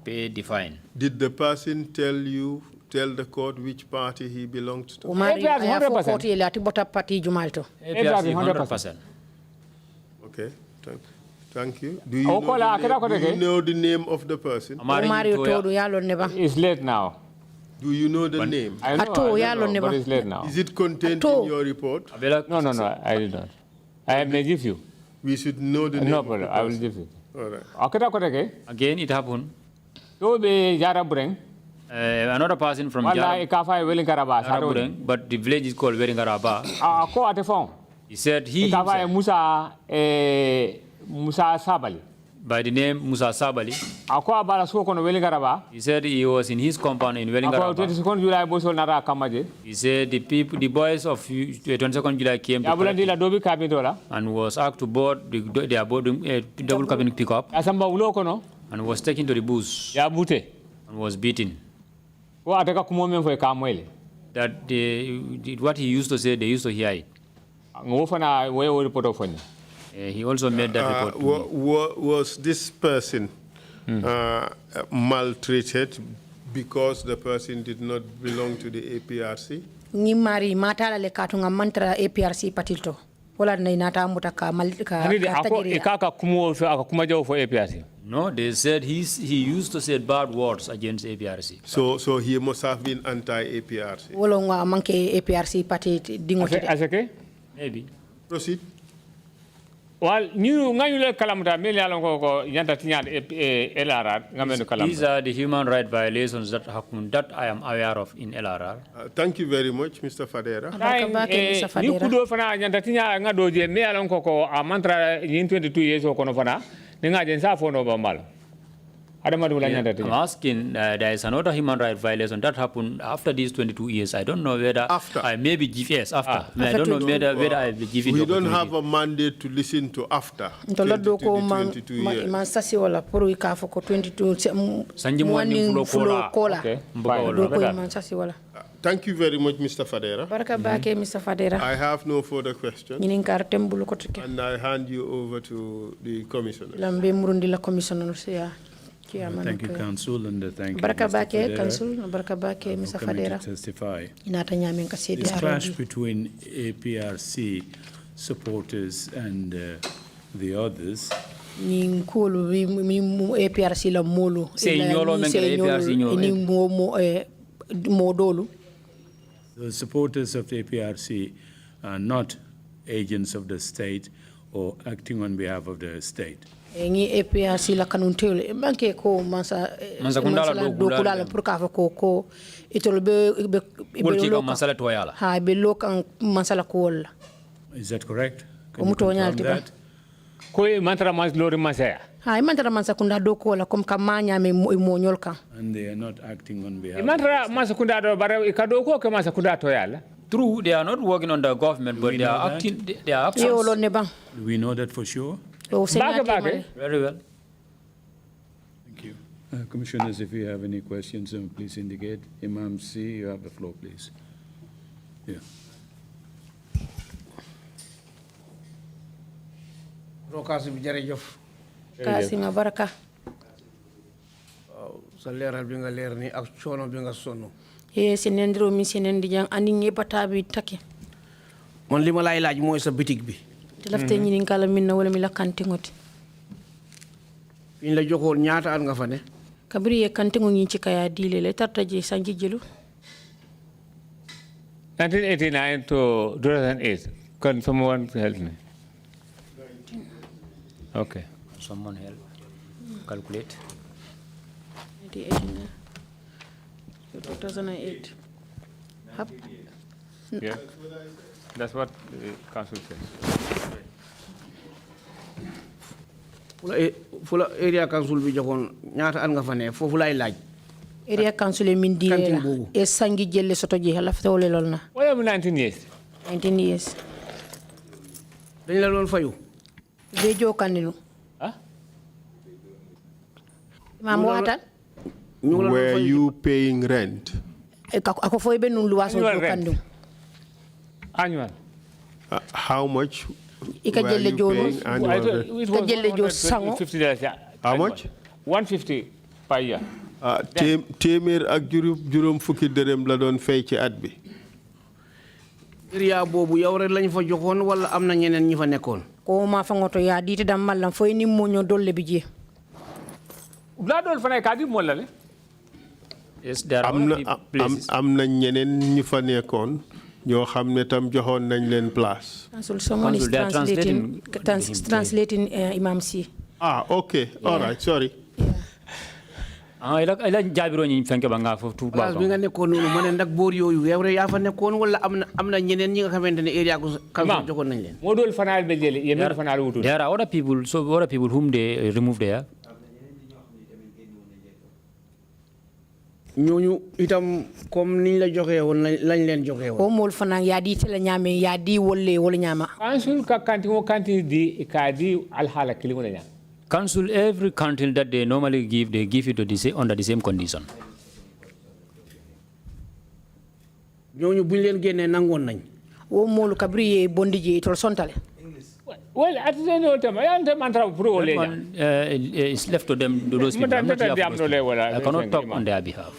pay the fine. Did the person tell the court which party he belonged to? Umari aya fo court ile ati bota party jumalto. APRC 100%. Okay, thank you. Do you know the name of the person? Umari todu yalo neba. It's late now. Do you know the name? I know, but it's late now. Is it contained in your report? No, I did not. I may give you. We should know the name. No problem, I will give you. All right. Again, it happened. Another person from Jarabureng, but the village is called Weringaraba. He said he himself, Musa Sabali. By the name Musa Sabali. He said he was in his compound in Wellingaraba. He said the boys of 22nd July came to and was asked to board their boarding double cabin pickup and was taken to the bush and was beaten. That what he used to say, they used to hear it. He also made that report. Was this person maltreated because the person did not belong to the APRC? Ni mari matala le katunga mantra APRC patilto. Wala na inata mutaka malika. No, they said he used to say bad words against APRC. So he must have been anti-APRC. Wala nga manke APRC pati dingote. Maybe. Proceed. Well, these are the human rights violations that happen that I am aware of in LRR. Thank you very much, Mr. Fadera. I'm asking, there is another human rights violation that happened after these 22 years. I don't know whether I may be GFS after. I don't know whether I will be given. We don't have a mandate to listen to after 22 years. Thank you very much, Mr. Fadera. I have no further questions. And I hand you over to the commissioner. Thank you, Council, and thank you, Baraka Mr. Bake, Fadera, Council, Baraka Bake, Mr. Fadera. to testify. Testify. This clash between APRC supporters and the others. APRC la molo. The supporters of the APRC are not agents of the state or acting on behalf of the state. Ngi APRC la kanuntele banke ko mansa dokulala pour ka ko itolbe masala toyala ha be lokan masala ko wala. Is that correct? Can you confirm that? Ko mantra mas lori masaya. Ha mantra mansa kunda dokola kom kamanya me monyolka. And they are not acting on behalf. Mantra masa kunda do bare ikadoko ke masa kunda toyala. True, they are not working on the government, but they are acting. They are acting. Do we know that for sure? Very well. Thank you. Commissioners, if you have any questions, please indicate. Imam C, you have the floor, please. Yeah. Kasima baraka. Sa leral bi nga leer ni ak coono bi nga sonn. Senendro mi senendi jang andi ngebata bi take. Man lima lay laaj mooy sa bitig bi. Lafte ñi ni kala min na wala mi la kantingoti. Fiñ la joxoon ñaata at nga fa ne? Kabiri ye kantingo ñi ci kaya dile le tarta je sanji jelu. 1989 to 2008. Can someone help me? Okay. Someone help. Calculate. 2008. Yeah. That's what the council says. Fula area council bi joxoon ñaata at nga fa ne foofu lay laaj. Area council e min dire la e sangi jelle soto je lafta wala lol na. Wala 19 years. 19 years. Dañ la doon fayu. Be jokandinu. Mam wata. Were you paying rent? Ako foy be nun luwaso jokandu. Annual. How much? Ika jelle jono. $150. How much? 150 per year. téeméer ak juróom fukki dërëm la doon fay ci at bi. area boobu yow rek lañ fa joxoon wala am na ñeneen ñi fa nekkoon. ko ma fa ngoto ya dite dam mallam foy ni mo ñoo dolle bi je la dol fa nekk adi mo la le. Yes, there are am na ñeneen ñu fa nekkoon ñoo xam ne tam joxoon nañ leen place. Someone is translating Imam Si. Okay, all right, sorry. ila jabiro ñi fenke ba nga fofu tout place bi nga nekkoon noonu ma ne ndax boor yooyu yow rek yaa fa nekkoon wala am na ñeneen ñi nga xamante ne area ko kan joxoon nañ leen. moo dool fanal be jele yéen fanal wutul. There are other people whom they removed there. ñooñu itam comme niñ la joxee woon lañ leen joxee woon. ko mool fanaan yaa di tele ñaame yaa di wolle wala ñaama. Council ka kanti di ka di alhala kili wala ñaama. Council, every council that they normally give, they give it to under the same condition. ñooñu buñ leen génnee nangoon nañ. wo moolu kabri bondi je tol sontale. Well, at the end of the time, it's left to them, to those people. I cannot talk on their behalf.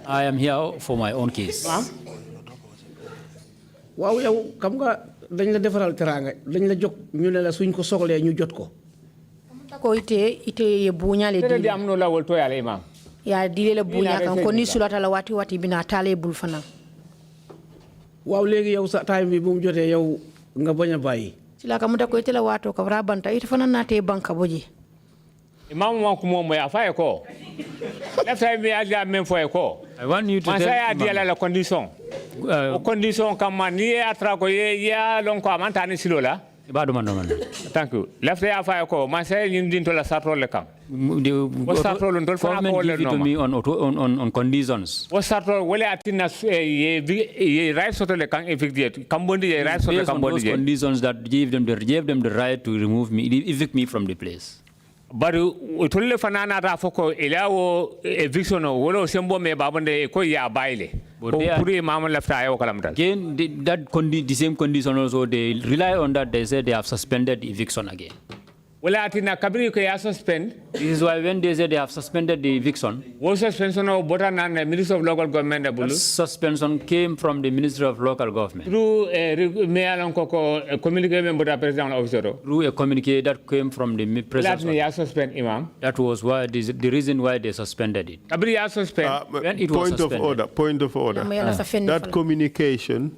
I am here for my own case. Waaw yow xam nga dañ la defaral teranga dañ la jox ñu ne la suñ ko soxlee ñu jot ko. ko ite ye buñale di am no la wol to yalla imam. Ya di le buña kan ko ni sulata la wati bina tale bul fana. Waaw léegi yow sa time bi bu mu jotee yow nga bañ a bàyyi. Sila ka muta ko ite la wato ka rabanta ite fana na te banka boji. Imam mo ko mo ya fa ko. Left time bi aja men fo ko. I want you to tell Masaya dia la condition. Condition comme ni atra ko ya lon ko amanta ni silola. Ibadu man. Thank you. Left time fa ko masaya ni din to la satro le kam. Government give it to me on conditions. What started wale atina ye right sort of can evict Cambodia ye right sort of Cambodia. Those conditions that gave them the right to remove me, evict me from the place. But utulle fanana ta foko ilawo eviction wolo sembo me babande ko ya baile. Puri mama left ayo kalamtal. Again, the same condition also they rely on that. They say they have suspended eviction again. Wala atina kabiri ko ya suspend. This is why when they say they have suspended the eviction, was suspension of Botan and the Minister of Local Government. Suspension came from the Minister of Local Government. Through a communique with the President officer. Through a communique that came from the President. Suspend Imam. That was why the reason why they suspended it. Kabiri ya suspend. When it was suspended. Point of order. That communication.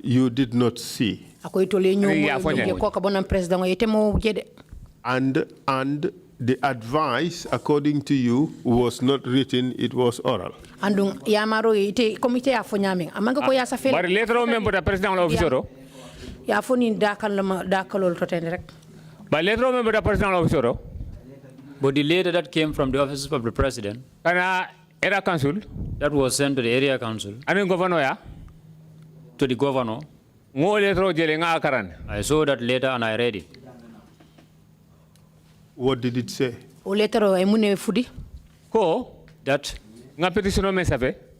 You did not see. And the advice, according to you, was not written, it was oral. But later on, member the President officer. But later on, member the President officer. But the letter that came from the office of the President, area council, that was sent to the area council, governor, to the governor. I saw that letter and I read it. What did it say? That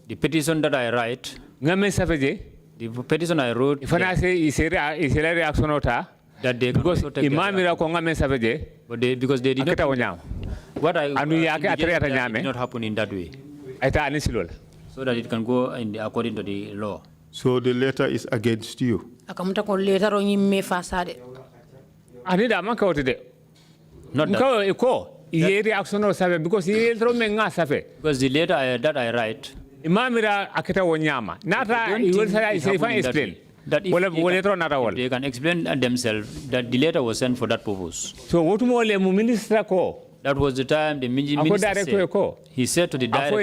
the petition that I write, the petition I wrote, that they because take because they did not. What I did not happen in that way. So that it can go according to the law. So the letter is against you. Not that. Because the letter that I write, that if they can explain themselves that the letter was sent for that purpose. So what more minister ko? That was the time the minister said, he said to the director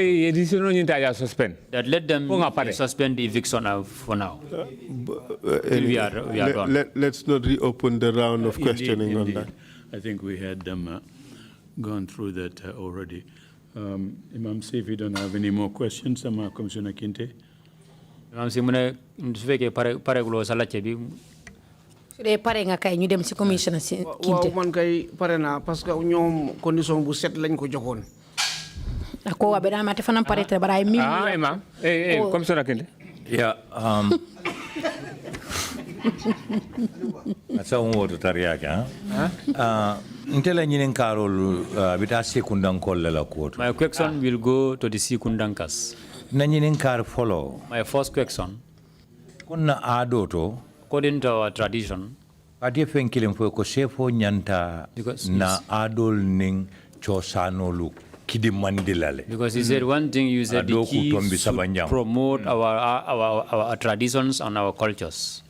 that let them suspend the eviction for now. We are done. Let's not reopen the round of questioning on that. I think we had them gone through that already. Imam, see if you don't have any more questions, Commissioner Kinte. Imam, see, pare nga kay ñu dem ci commissioner ci Kinte. Waaw man kay pare na parce que ñoom condition bu set lañ ko joxoon. Ko wabe da mate fanam pare te baray mi. Imam commissioner Kinte. Yeah, Asa unwoto tariaka. Ntela nyinen karol bita sekundan kolle la kuoto. My question will go to the Sekundankas. Na nyinen kar follow. My first question. Kuna adoto. According to our tradition. Adi fenkilim fo ko sefo nyanta na adol ning chosanolu kidi mandilale. Because he said one thing, you said the key should promote our traditions and our cultures.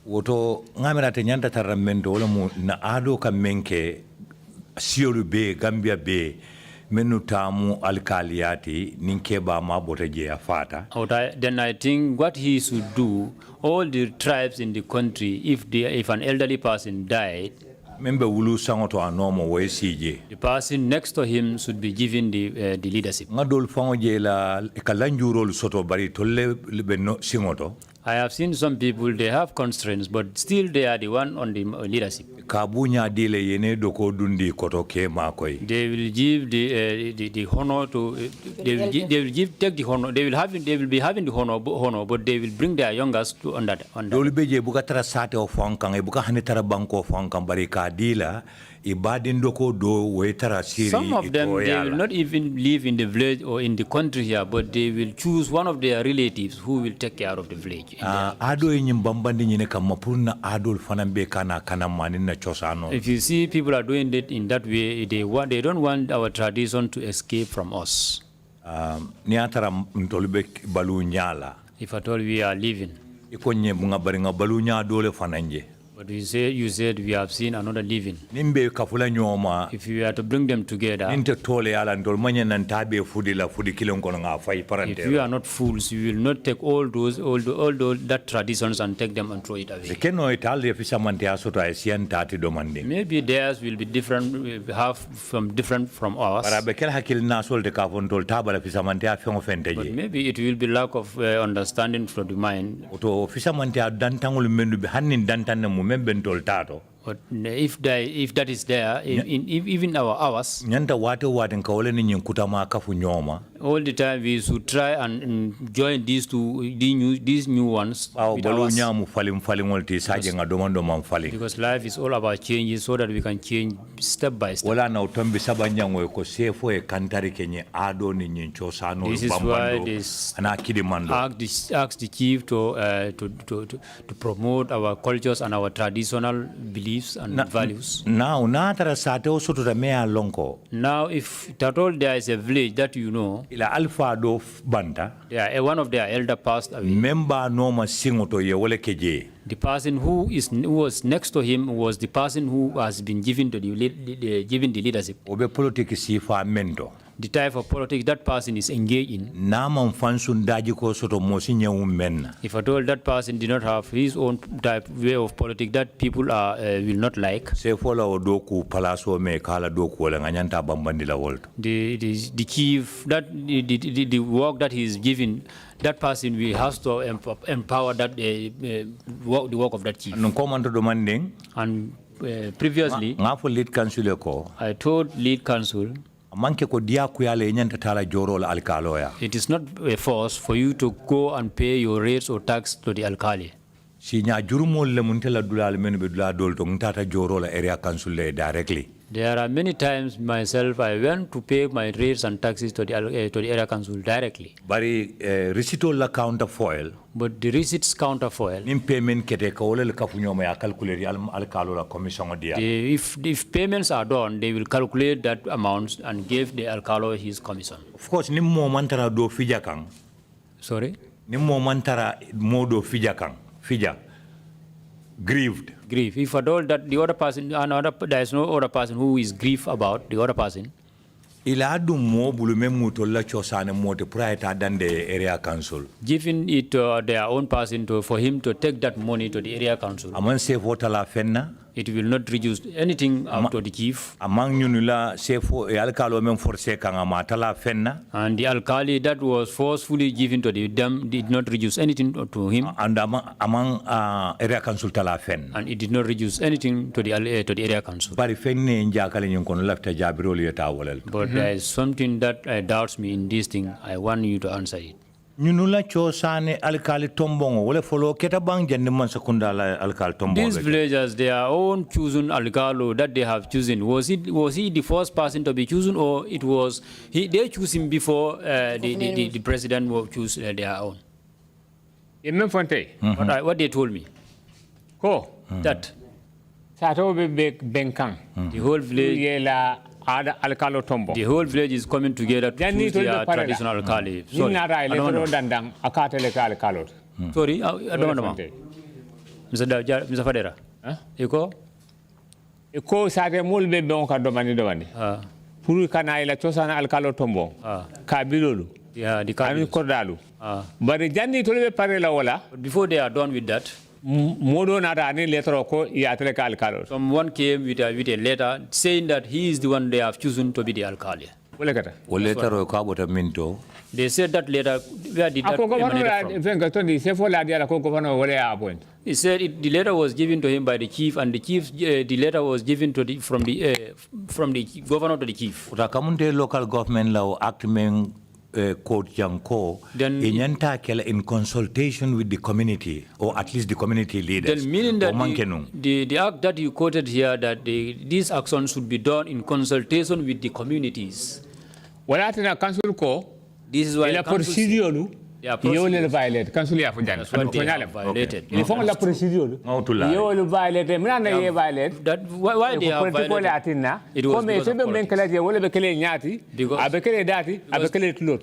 Woto ngamira te nyanta taramendo wala mu na ado ka menke siolu be Gambia be menu tamu alkaliyati ninke ba mabota je afata. Then I think what he should do, all the tribes in the country, if an elderly person died, the person next to him should be given the leadership. I have seen some people, they have constraints, but still they are the one on the leadership. They will give the honor to, they will take the honor, they will be having the honor, but they will bring their youngest to on that. Some of them, they will not even live in the village or in the country here, but they will choose one of their relatives who will take care of the village. If you see people are doing it in that way, they don't want our tradition to escape from us. If at all we are living. But you said we have seen another living. If you are to bring them together, if you are not fools, you will not take all that traditions and take them and throw it away. Maybe theirs will be different, different from ours. But maybe it will be lack of understanding from the mind. But if that is there, even our hours, all the time we should try and join these new ones with ours. Because life is all about changes, so that we can change step by step. This is why they ask the chief to promote our cultures and our traditional beliefs and values. Now, if at all there is a village that you know, one of their elder passed away. The person who was next to him was the person who has been given the leadership. The type of politics that person is engaged in. If at all that person did not have his own way of politics that people will not like, the chief, the work that he is given, that person will have to empower that the work of that chief. And previously, I told lead council, it is not a force for you to go and pay your rates or tax to the alkali. There are many times myself I went to pay my rates and taxes to the area council directly. But the receipts counterfoil. If payments are done, they will calculate that amount and give the alcalo his commission. Of course, sorry? Grieved. If at all that the other person, there is no other person who is grieved about the other person. Giving it to their own person for him to take that money to the area council. It will not reduce anything out to the chief. And the alkali that was forcefully given to them did not reduce anything to him. And it did not reduce anything to the area council. But there is something that doubts me in this thing. I want you to answer it. ñunula chosane alkali tombongo wala folo keta bang jande man sakunda alkali tombongo. These villagers, their own chosen alcalo that they have chosen, was he the first person to be chosen, or it was they choose him before the president will choose their own? What they told me. That the whole village. The whole village is coming together to choose their traditional alkali. Sorry, I don't know. Sorry, I don't know. Mr. Fadera, Eko? Eko sate mulbe bonka domani. Puru kana ila chosa na alkalo tombo. Kabilolu. Yeah, the Kabilos. Kordalu. But the Jani tolebe parela wala. Before they are done with that, Someone came with a letter saying that he is the one they have chosen to be the alkali. They said that letter, where did that emanate from? He said the letter was given to him by the chief, and the letter was given to from the governor to the chief. Local government law acting Court Janko in consultation with the community, or at least the community leaders. Then meaning that the act that you quoted here, that these actions should be done in consultation with the communities. This is why the council violate. Council violated. La procedure. Violate. That why they have violated? It was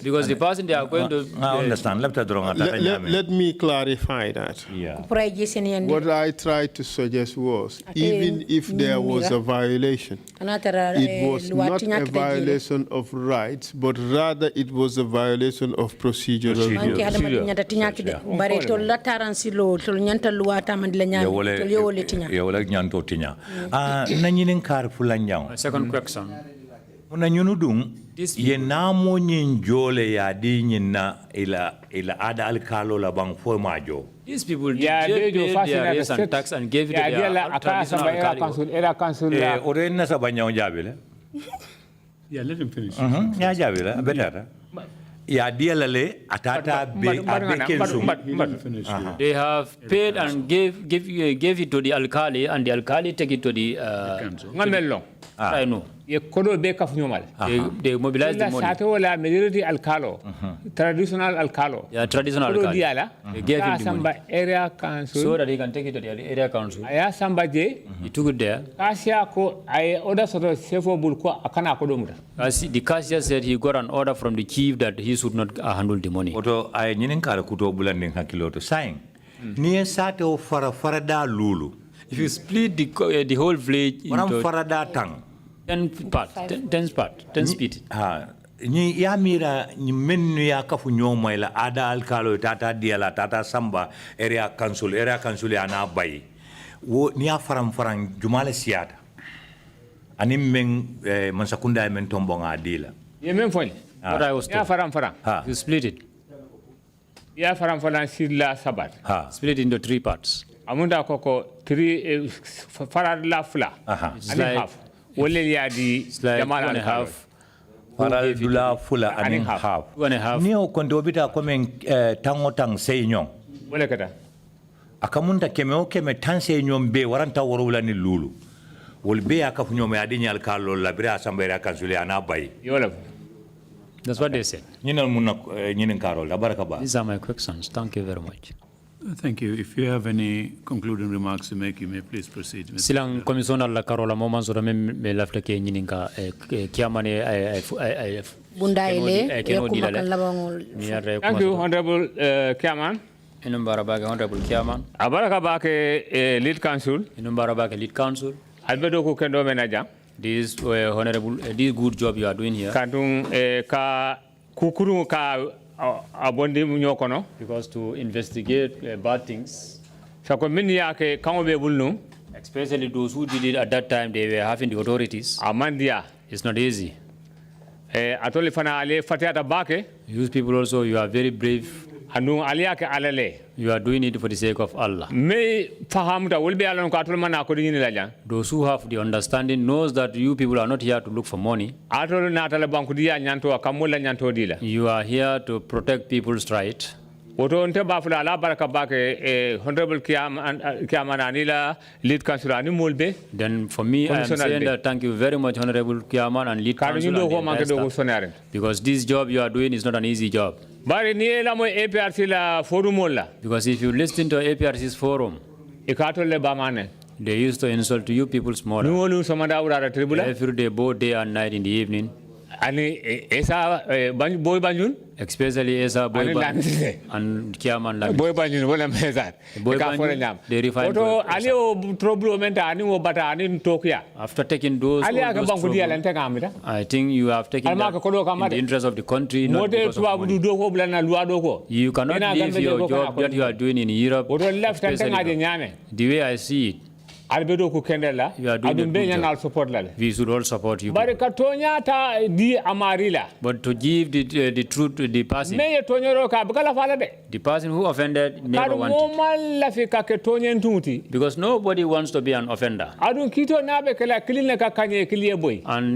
because the person they are going to. I understand. Let me clarify that. Yeah. What I tried to suggest was, even if there was a violation, it was not a violation of rights, but rather it was a violation of procedural rules. Second question. Ye namo jole ya di nyina ila ada alkalo la bang fo majo. These people did pay their rates and tax and gave it to their traditional alkali. Orenna sabanya jabile. Yeah, let him finish. Ya jabile better. Ya dialale atata be they have paid and gave it to the alkali, and the alkali take it to the council. I know. They mobilize the money. Majority alcalo, traditional alcalo. Yeah, traditional alkali. They gave him the money. Area council. So that he can take it to the area council. Aya somebody. He took it there. I order sort of sefo bulko akana kodumura. The cashier said he got an order from the chief that he should not handle the money. Oto ay nyinin kara kuto bulanding hakiloto saying. Niye sato farada lulu. If you split the whole village into 10 parts, 10 split. Ni ya mira ni menu ya kafu nyoma ila ada alkalo tata diala tata samba area council ya na bay wo ni ya faram jumale siata ani men mansakunda men tombonga adila ye men foni what I was told. Faram you split it faram silla sabat split into 3 parts. Amunda koko 3 farad la fula and half wole ya di jamal and half faral dula fula and half 1.5 ni o kondo bita komen tango tang sey nyong wole kata akamunda keme tan sey nyom be waranta worula ni lulu wol be akafu nyom ya di nyal kallo la bira asambere akansuli ana bay yola. That's what they said. These are my questions. Thank you very much. Thank you. If you have any concluding remarks to make, you may please proceed. Silang komisioner la karola moman so me lafta ke nyininka kiamane bundaile Thank you, Honorable Kiaman. Inumbara bake Honorable Kiaman. Abaraka bake lead council. Inumbara bake lead council. Albedo ku kendo menaja. This honorable, this good job you are doing here. Kantung ka kukuru ka abondi munyokono. Because to investigate bad things. Sako mini yake kangobe bulnu. Especially those who did it at that time, they were having the authorities. Amandia. It's not easy. Atoli fana ale fatiata bake. Use people also, you are very brave. Anu aliya ke alale. You are doing it for the sake of Allah. Me fahamuta wolbe alon ko atol mana ko dingini laja. Those who have the understanding knows that you people are not here to look for money. Atol na atala banku dia nyanto akamulla nyanto dila. You are here to protect people's right. Woto nte bafula ala baraka bake honorable Kiamana anila lead councillor ani molbe. Then for me, I am saying that thank you very much, Honorable Kiaman and lead councillor. Because this job you are doing is not an easy job. Because if you listen to APRC's forum, they used to insult you people smaller. Every day, both day and night in the evening. Especially Esa Boy Banjun and Kiaman Lang. Boy Banjun, what am I they refine. After taking those, I think you have taken that in the interest of the country, not because of money. You cannot leave your job that you are doing in Europe, especially the way I see it. You are doing a good job. We should all support you. But to give the truth to the person, the person who offended never wanted. Because nobody wants to be an offender. And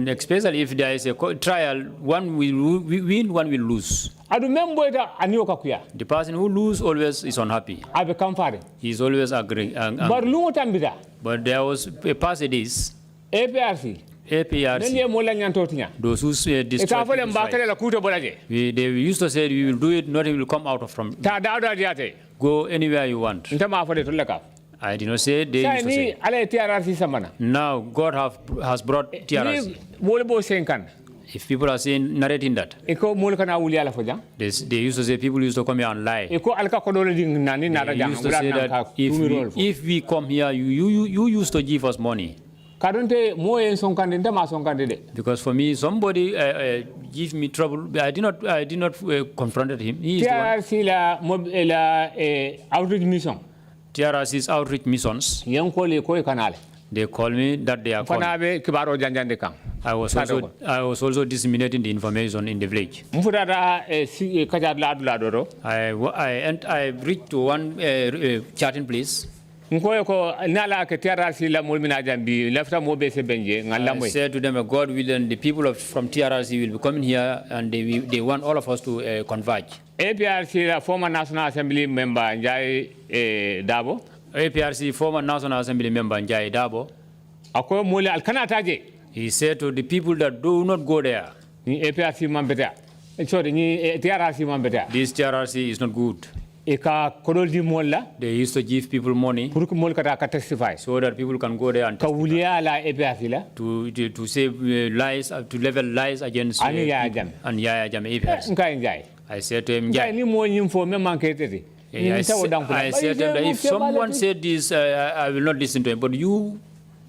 especially if there is a trial, one will win, one will lose. The person who loses always is unhappy. He is always angry. But there was a passage APRC. Those who destroy they used to say, we will do it, nothing will come out from it. Go anywhere you want. I did not say, they used to say. Now God has brought TRC. If people are saying, narrating that, they used to say, people used to come here and lie. They used to say that if we come here, you used to give us money. Because for me, somebody give me trouble. I did not confront him. He is outreach mission. TRC's outreach missions. They call me that they are calling. I was also disseminating the information in the village. I reached to one chatting place. I said to them, God willing, the people from TRC will be coming here and they want all of us to converge. APRC, former National Assembly member Njai Dabo. APRC, former National Assembly member Njai Dabo. He said to the people that do not go there. This TRC is not good. They used to give people money so that people can go there and testify to say lies, to level lies against and Yaya Jam APRC. I said to him, I said to him that if someone said this, I will not listen to him. But you,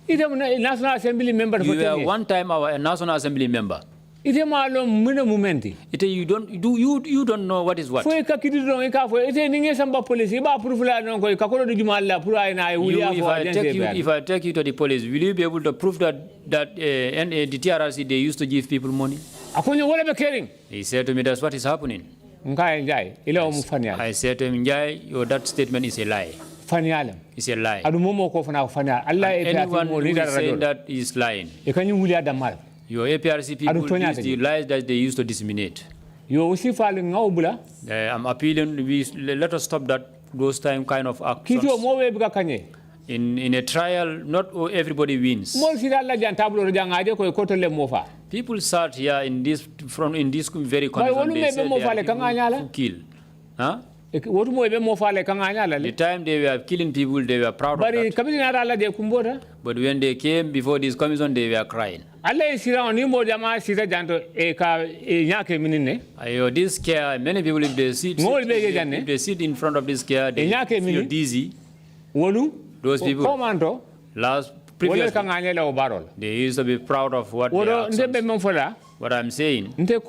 National Assembly member, you were one time our National Assembly member. You don't know what is what. If I take you to the police, will you be able to prove that the TRC, they used to give people money? He said to me, that's what is happening. I said to him, Njai, that statement is a lie. It's a lie. Anyone who is saying that is lying. Your APRC people use the lies that they used to disseminate. I'm appealing, let us stop those kind of actions. In a trial, not everybody wins. People sat here in this very condition. They said they are people who kill. Huh? The time they were killing people, they were proud of that. But when they came before this commission, they were crying. This scare, many people, if they sit in front of this scare, they feel dizzy. Those people, previously, they used to be proud of what they are. What I'm saying, let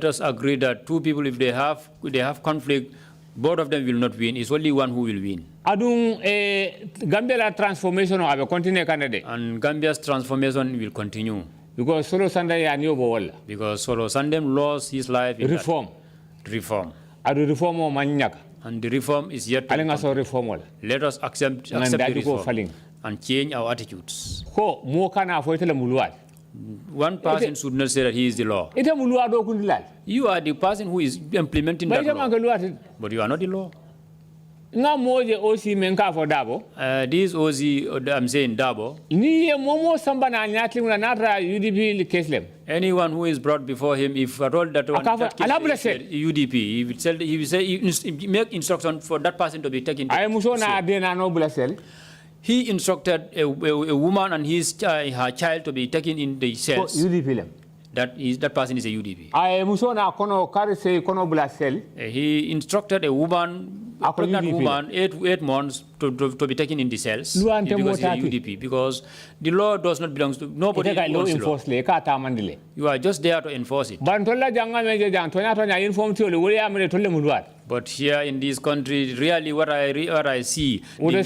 us agree that two people, if they have conflict, both of them will not win. It's only one who will win. Gambia transformation will continue. And Gambia's transformation will continue. Because Solo Sunday and Yobo. Because Solo Sandem lost his life in reform. Reform. Adu reform o manyak. And the reform is yet to come. Reform. Let us accept the reform and change our attitudes. One person should not say that he is the law. You are the person who is implementing that law. But you are not the law. This OZ, I'm saying Dabo. Anyone who is brought before him, if at all that one UDP, he would make instruction for that person to be taken to he instructed a woman and her child to be taken in the cells. That person is a UDP. He instructed a woman, a pregnant woman, 8 months to be taken in the cells because he's a UDP. Because the law does not belong to nobody. You are just there to enforce it. But here in this country, really what I see, the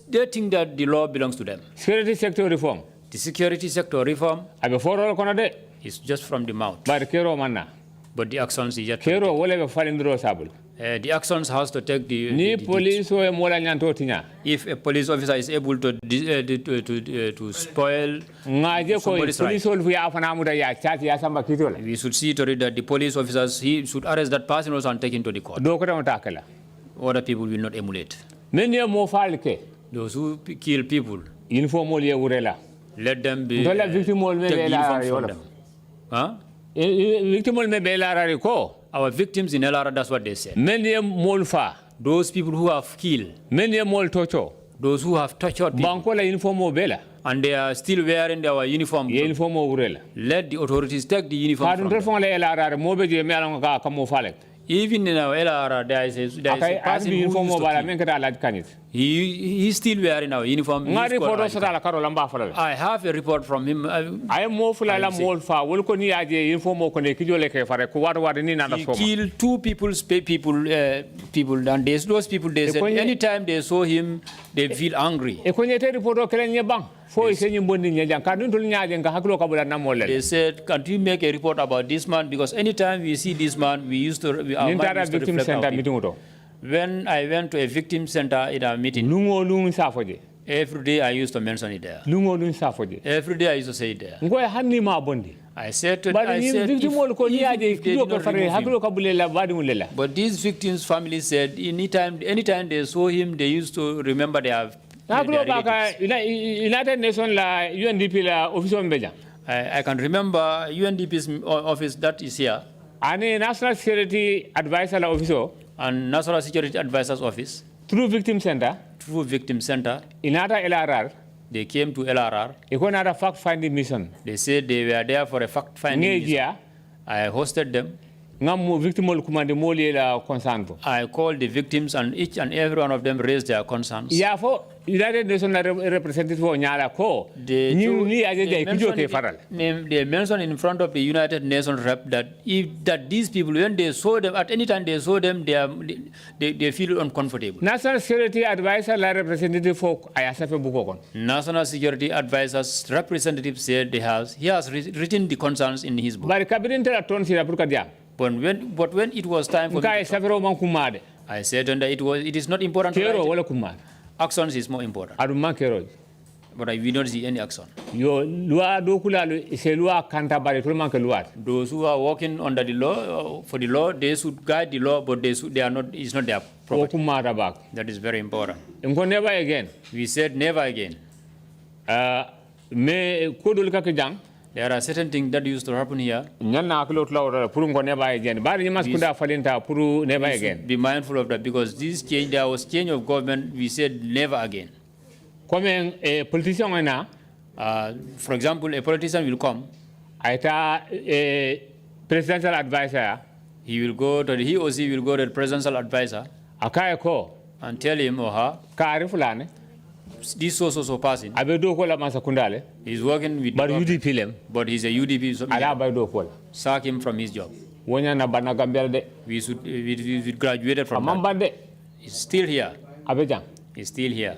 they think that the law belongs to them. Security sector reform. The security sector reform is just from the mouth. But the actions is yet the actions has to take the police if a police officer is able to spoil somebody's right, we should see to it that the police officers, he should arrest that person also and take him to the court. Other people will not emulate. Those who kill people, let them be taken from them. Huh? Our victims in LRA, that's what they said. Those people who have killed, those who have tortured people, and they are still wearing their uniform. Let the authorities take the uniform from them. Even in our LRA, there is a person who he is still wearing our uniform. I have a report from him. He killed 2 people, and those people, they said anytime they saw him, they feel angry. They said, can't you make a report about this man? Because anytime we see this man, we used to reflect our people. When I went to a victim center in a meeting, every day I used to mention it there. Every day I used to say it there. I said to but these victims' families said anytime they saw him, they used to remember their United Nations UNDP office. I can remember UNDP's office that is here. And a National Security Advisor officer and National Security Advisor's office. Through Victim Center. Through Victim Center. In other LRR. They came to LRR. Another fact-finding mission. They said they were there for a fact-finding mission. I hosted them. I called the victims and each and every one of them raised their concerns. United Nations representative they mentioned in front of the United Nations rep that these people, when they saw them, at any time they saw them, they feel uncomfortable. National Security Advisor representative for National Security Advisor's representative said he has written the concerns in his book. But when it was time for me to talk, I said that it is not important to write. Actions is more important. But we don't see any action. Those who are working under the law, for the law, they should guide the law, but they are not. It's not their property. That is very important. Never again. We said never again. There are certain things that used to happen here. We should be mindful of that because this change, there was change of government. We said never again. For example, a politician will come. A presidential advisor. He or she will go to the presidential advisor and tell him or her, this so person is working with UDP, but he's a UDP, so sack him from his job. We graduated from that. He's still here. He's still here.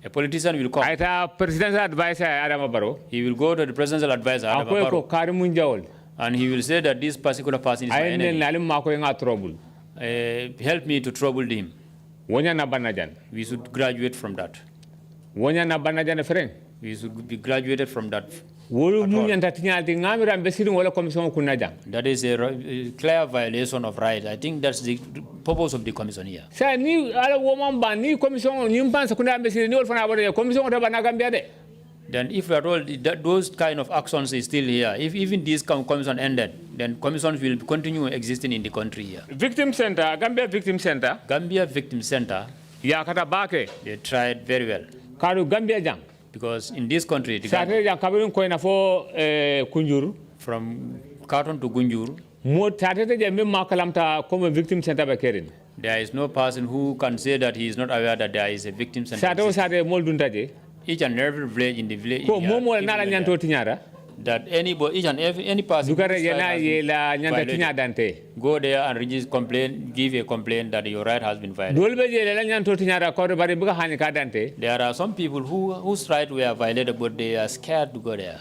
A A politician will come. Aita presidential advisor Adama Barrow. He will go to the presidential advisor Adama Barrow. And he will say that this particular person is my enemy. Help me to trouble him. We should graduate from that. We should be graduated from that. That is a clear violation of rights. I think that's the purpose of the commission here. Then if we are told that those kind of actions is still here, if even this commission ended, then commissions will continue existing in the country here. Victim Center, Gambia Victim Center. Gambia Victim Center. They tried very well. Because in this country, from Carton to Gunjuru, there is no person who can say that he is not aware that there is a victim center. Each and every village in the village, that anybody, each and any person go there and register complaint, give a complaint that your right has been violated. There are some people whose right were violated, but they are scared to go there.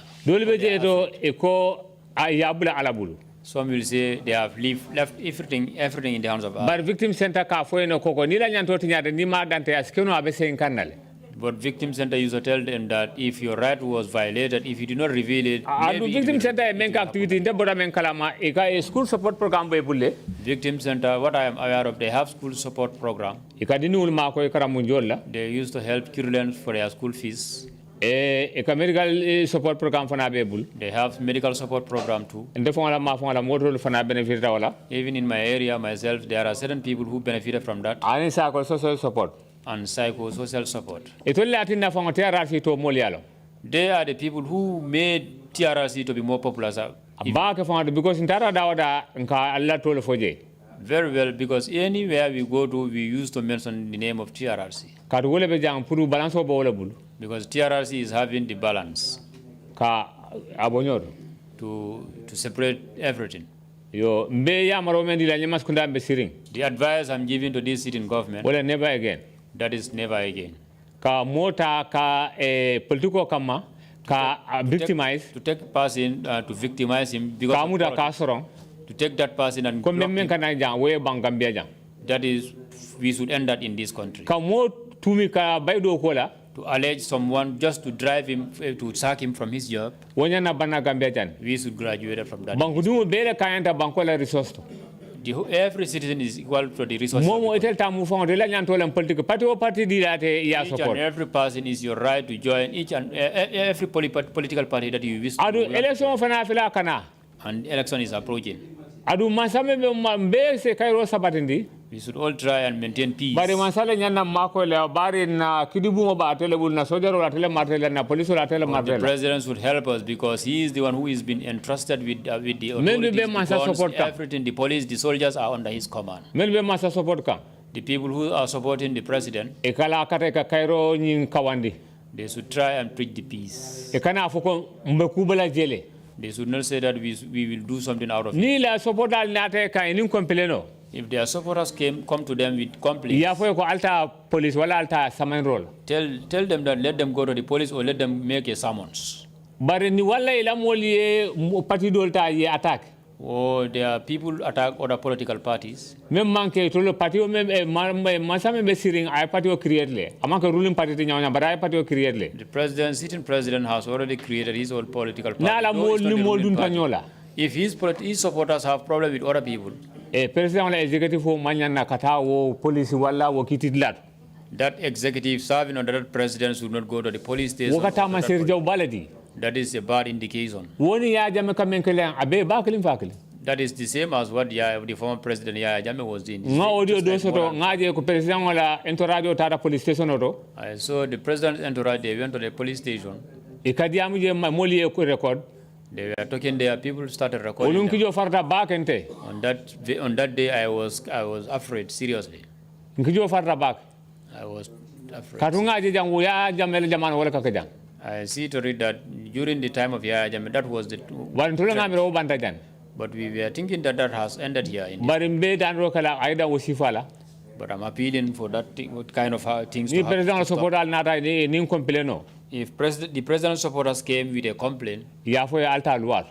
Some will say they have left everything in the hands of us. But victim center But victim center used to tell them that if your right was violated, if you do not reveal it, victim center activity a school support program. Victim center, what I am aware of, they have school support program. They used to help children for their school fees. Medical support program They have medical support program too. Even in my area myself, there are certain people who benefited from that. And social support. And psychosocial support. They are the people who made TRRC to be more popular. Because very well, because anywhere we go to, we used to mention the name of TRRC. Because TRRC is having the balance to separate everything. The advice I'm giving to this sitting government, never again. That is never again. Victimize. To take person to victimize him because to take that person and block him. That is, we should end that in this country. To allege someone just to drive him, to sack him from his job, we should graduate from that. Every citizen is equal to the resources. Each and every person is your right to join each and every political party that you wish to. And election is approaching. We should all try and maintain peace. The president should help us because he is the one who has been entrusted with the authorities, the guns, everything. The police, the soldiers are under his command. The people who are supporting the president, they should try and preach the peace. They should not say that we will do something out of it. If their supporters come to them with complaints, tell them that let them go to the police or let them make a summons. Or there are people attack other political parties. The Sitting president has already created his own political party. If his supporters have problem with other people, that executive serving under that president should not go to the police station. That is a bad indication. That is the same as what the former president Yahya Jammeh was doing. I saw the president's entourage, they went to the police station. They were talking there, people started recording them. On that day, I was afraid, seriously. I was afraid. I see to read that during the time of Yahya Jammeh, that was the trend. But we were thinking that has ended here. But I'm appealing for that thing, what kind of things Ni to happen. president support al nata ni complain. If the president's supporters came with a complaint, Ya fo alta luar.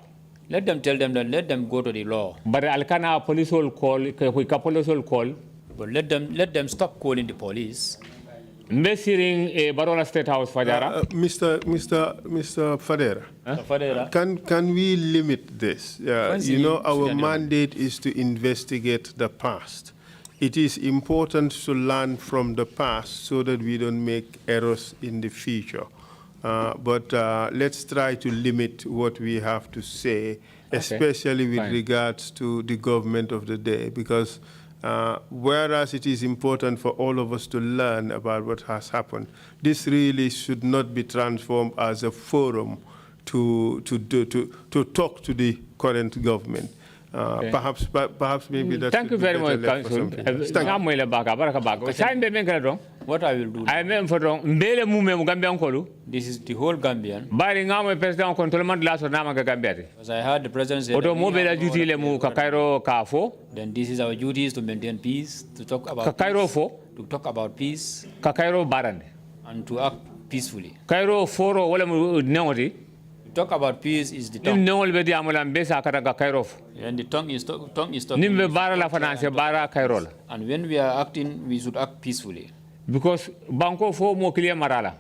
let them tell them that let them go to the law. But alkana police will call, ka police will call. But let them stop calling the police. Mbesiring Barola State House Fajara. Mr. Fadera, can we limit this? You know, our mandate is to investigate the past. It is important to learn from the past so that we don't make errors in the future. But let's try to limit what we have to say, especially with regards to the government of the day, because whereas it is important for all of us to learn about what has happened, this really should not be transformed as a forum to talk to the current government. Perhaps maybe that. Thank you very much, Council. What I will do. I am for Mbele Mume Gambian Kolu. This is the whole Gambian. Bari ngamo president controlment last nama Gambiati. As I heard the president say, Automobile duty le mu Kakairo Kafo. Then this is our duties to maintain peace, to talk about Kakairo peace, fo. to talk about peace. Kakairo Barande. And to act peacefully. Kairo foro wala mu neoti. Talk about peace is the tongue. No be di amula mbesa kata Kairo. And the tongue is talking. Nimbe bara la finance bara Kairo. And when we are acting, we should act peacefully. Because banko fo mo clear marala.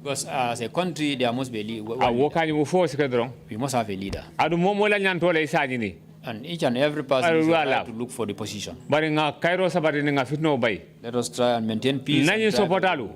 Because as a country, there must be a leader. We must have a leader. Adu momo la nyantola isajini. And each and every person is allowed to look for the position. Bari nga Kairo sabari nga fitno bay. Let us try and maintain peace. Nani supportalu.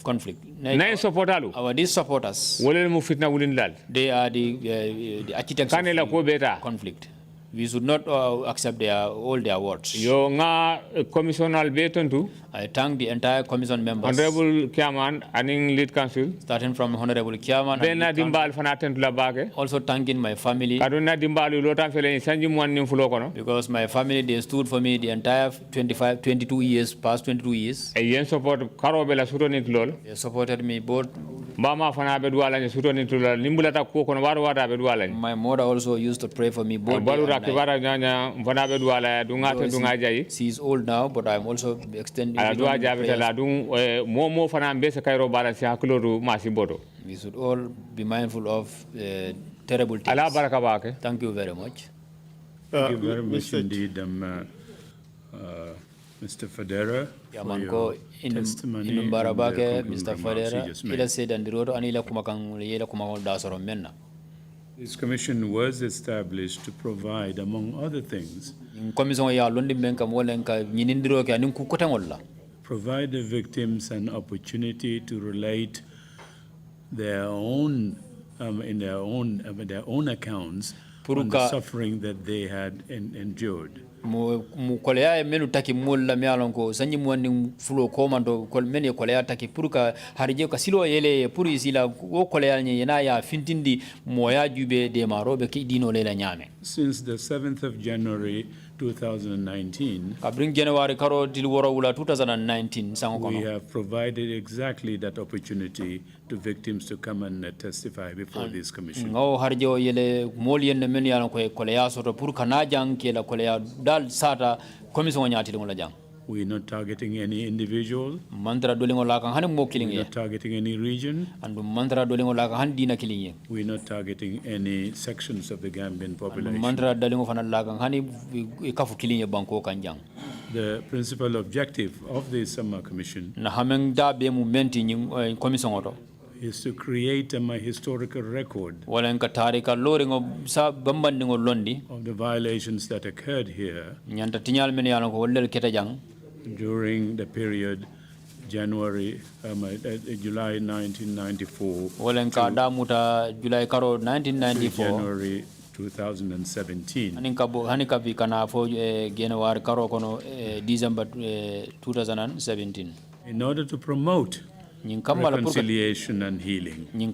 Conflict. Nani supportalu. These supporters. Wole mu fitna wulin dal. They are the architects of the conflict. We should not accept all their words. Yo nga commissional beton tu. I thank the entire commission members. Honorable Kiaman, Aning Lead Council. Starting from Honorable Kiaman. Bena dimbal fanaten la bage. Also thanking my family. Kaduna dimbalu lotan fele sanji mwan nim fulo kono. Because my family, they stood for me the entire 22 years, past 22 years. E yen support karo bela suto nit lol. They supported me both. Mama fana be duala ni suto nit lol. Nimbulata ko kono waru wada be duala. My mother also used to pray for me both. She is old now, but I'm also extending. We should all be mindful of terrible things. Thank you very much. Thank you very much indeed, Mr. Fadera, for your testimony. Mr. Fadera, this commission was established to provide, among other things, provide the victims an opportunity to relate their own, in their own accounts, on the suffering that they had endured. Mu kolea menu taki mulla mialonko sanyi muani fulo komando kol meni kolea taki puruka harije ka silo yele puri sila o kolea nyena ya fintindi moya jube de marobe ki dino lela nyame. Since the 7th of January 2019, kabring January karo dilworo wula 2019 sango kono. We have provided exactly that opportunity to victims to come and testify before this commission. Ngo harjo yele moli yen menu yalonko kolea soto puruka najang kela kolea dal sata commission nyati ngola jang. We're not targeting any individual. Mantra dolingo la kan hanim mo killing. We're not targeting any region. And mantra dolingo la kan dina killing. We're not targeting any sections of the Gambian population. Mantra dolingo fana la kan hani kafu killing banko kanjang. The principal objective of the Summer Commission na hameng da be mu menti ni commission oto is to create a historical record of the violations that occurred here during the period July 1994 to January 2017. December 2017. In order to promote reconciliation and healing. In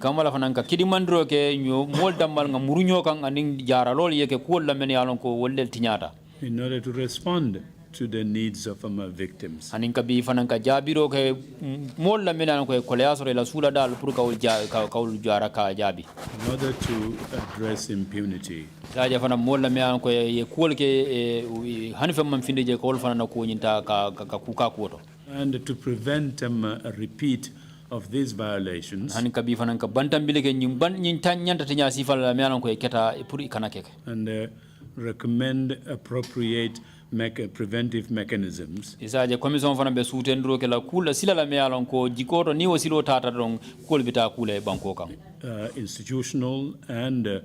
order to respond to the needs of victims. Anin kabi fanan ka jabiro ke mol la menan ko kolya sore la sula dal pour ka jara ka jabi. In order to address impunity. Raja fana mol la menan ko ye kol ke hanfe man finde je ko fana na ko nyinta ka kuka ko to. And to prevent a repeat of these violations. Hanin kabi fanan ka bantambile ke nyin tan nyanta tinya sifal la menan ko keta pour ikana keke. And recommend appropriate preventive mechanisms. Isaje commission fana be sutendro ke la kula sila la mealon ko jikoto ni wasilo tata don kolbita kula e banko kam. Institutional and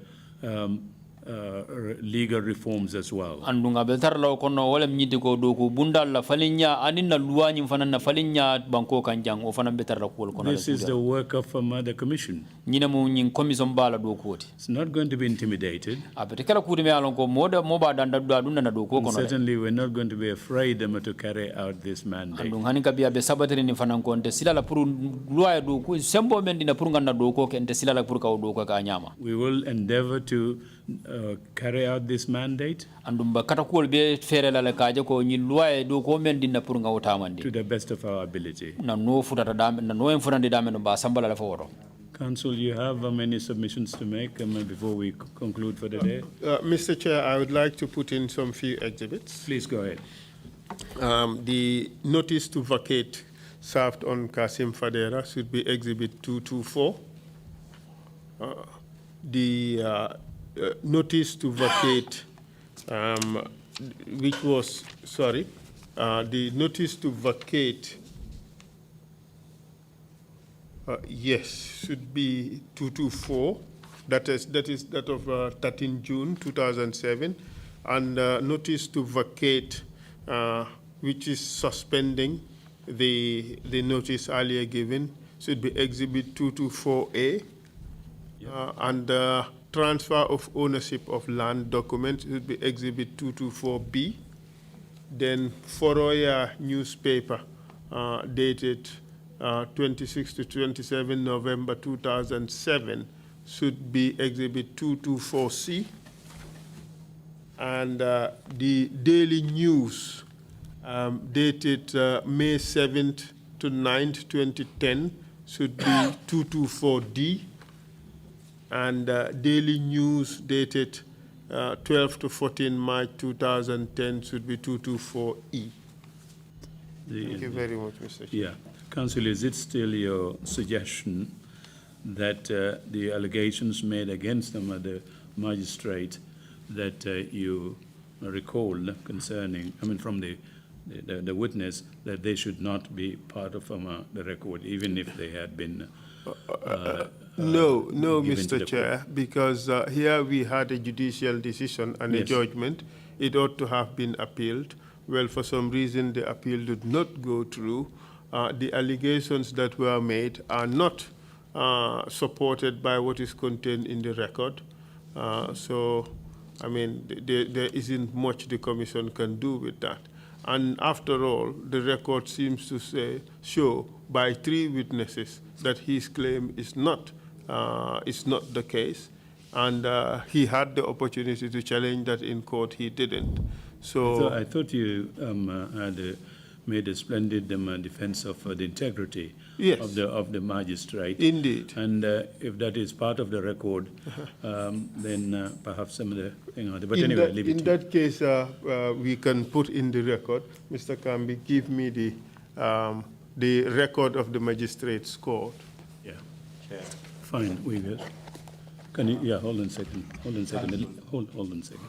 legal reforms as well. Andunga betar law kono wala nyidi ko do ko bundal la falinya aninna luwani fana na falinya banko kan jang o fana betar la ko kono. This is the work of the commission. Nyina mo nyin commission bala do ko ti. It's not going to be intimidated. Abete kala ku me alon ko moda moba danda dunda na do ko kono. Certainly we're not going to be afraid to carry out this mandate. Andung hanin kabiya be sabatri ni fana ko nte sila la pour luwa do ko sembo men dina pour nganda do ko ke nte sila la pour ka do ko ka nyama. We will endeavor to carry out this mandate to the best of our ability. Council, you have many submissions to make before we conclude for the day. Mr. Chair, I would like to put in some few exhibits. Please go ahead. The notice to vacate served on Kasim Fadera should be Exhibit 224. The notice to vacate, which was, the notice to vacate, yes, should be 224. That is that of 13 June 2007. And notice to vacate, which is suspending the notice earlier given, should be Exhibit 224A. And transfer of ownership of land documents would be Exhibit 224B. Then Foroya newspaper dated 26 to 27 November 2007 should be Exhibit 224C. And the Daily News dated May 7th to 9th, 2010 should be 224D. And Daily News dated 12 to 14 March 2010 should be 224E. Thank you very much, Mr. Chair. Yeah. Council, is it still your suggestion that the allegations made against them at the magistrate that you recall concerning, from the witness, that they should not be part of the record, even if they had been No, Mr. Chair, because here we had a judicial decision and a judgment. It ought to have been appealed. Well, for some reason, the appeal did not go through. The allegations that were made are not supported by what is contained in the record. There isn't much the Commission can do with that. And after all, the record seems to show by 3 witnesses that his claim is not the case, and he had the opportunity to challenge that in court. He didn't. So I thought you had made a splendid defense of the integrity of the magistrate. Indeed. And if that is part of the record, then perhaps some of the thing. But anyway, leave it. In that case, we can put in the record. Mr. Kambi, give me the record of the magistrate's court. Yeah. Chair. Fine, we will. Can you? Yeah. Hold on a second. Hold on a second. Hold on a second.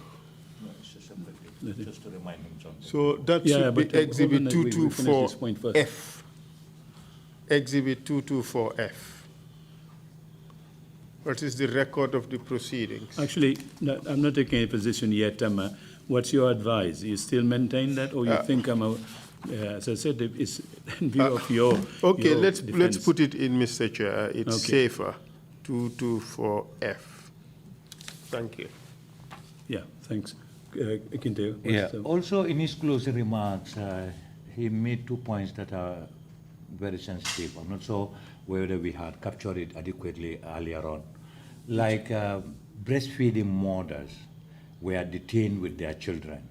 Just to remind him, John. So that should be Exhibit 224F. Exhibit 224F. What is the record of the proceedings? Actually, I'm not taking a position yet. What's your advice? You still maintain that, or you think as I said, it's in view of your okay, your let's defense. put it in, Mr. Chair. It's safer. 224F. Thank you. Yeah. Thanks. Also, in his closing remarks, he made 2 points that are very sensitive. I'm not sure whether we had captured it adequately earlier on. Like breastfeeding mothers were detained with their children.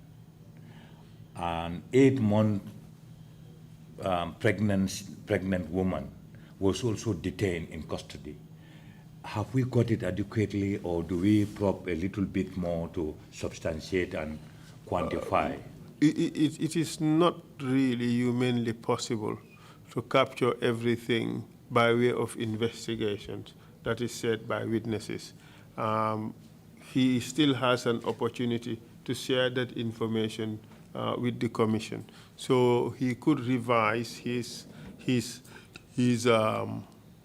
an 8-month pregnant woman was also detained in custody. Have we got it adequately, or do we probe a little bit more to substantiate and quantify? It is not really humanly possible to capture everything by way of investigations that is said by witnesses. He still has an opportunity to share that information with the commission. So he could revise his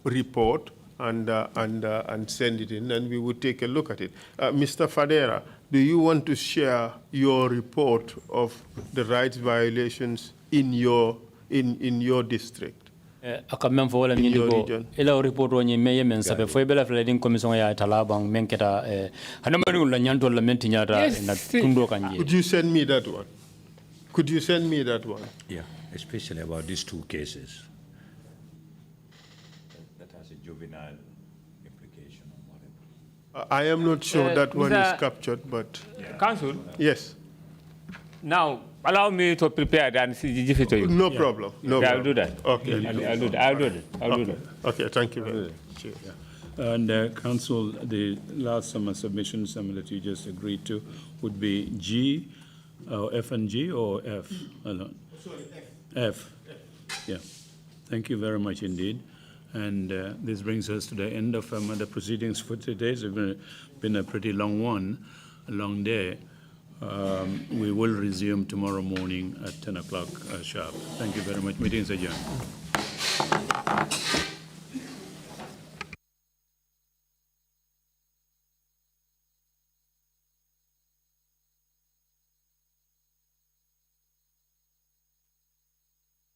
report and send it in, and we would take a look at it. Mr. Fadera, do you want to share your report of the rights violations in your district? aka men fo wala nyindi ko ila report woni meye men sabe fo bela fle din commission ya talabang men keta hana mari la nyanto la men tinyata na tundo kanje. Could you send me that one? Could you send me that one? Yeah, especially about these 2 cases that has a juvenile implication or whatever. I am not sure that one is captured, but Council. Yes. Now, allow me to prepare and give it to you. No problem. No Okay, problem. I'll do that. Okay. I'll do that. I'll do that. Okay, thank you very much. Cheers. And Council, the last submissions that you just agreed to would be G, F and G, or F alone? Sorry, F. Yeah. Thank you very much indeed. And this brings us to the end of the proceedings for today. It's been a pretty long one, a long day. We will resume tomorrow morning at 10 o'clock sharp. Thank you very much. Meeting is adjourned.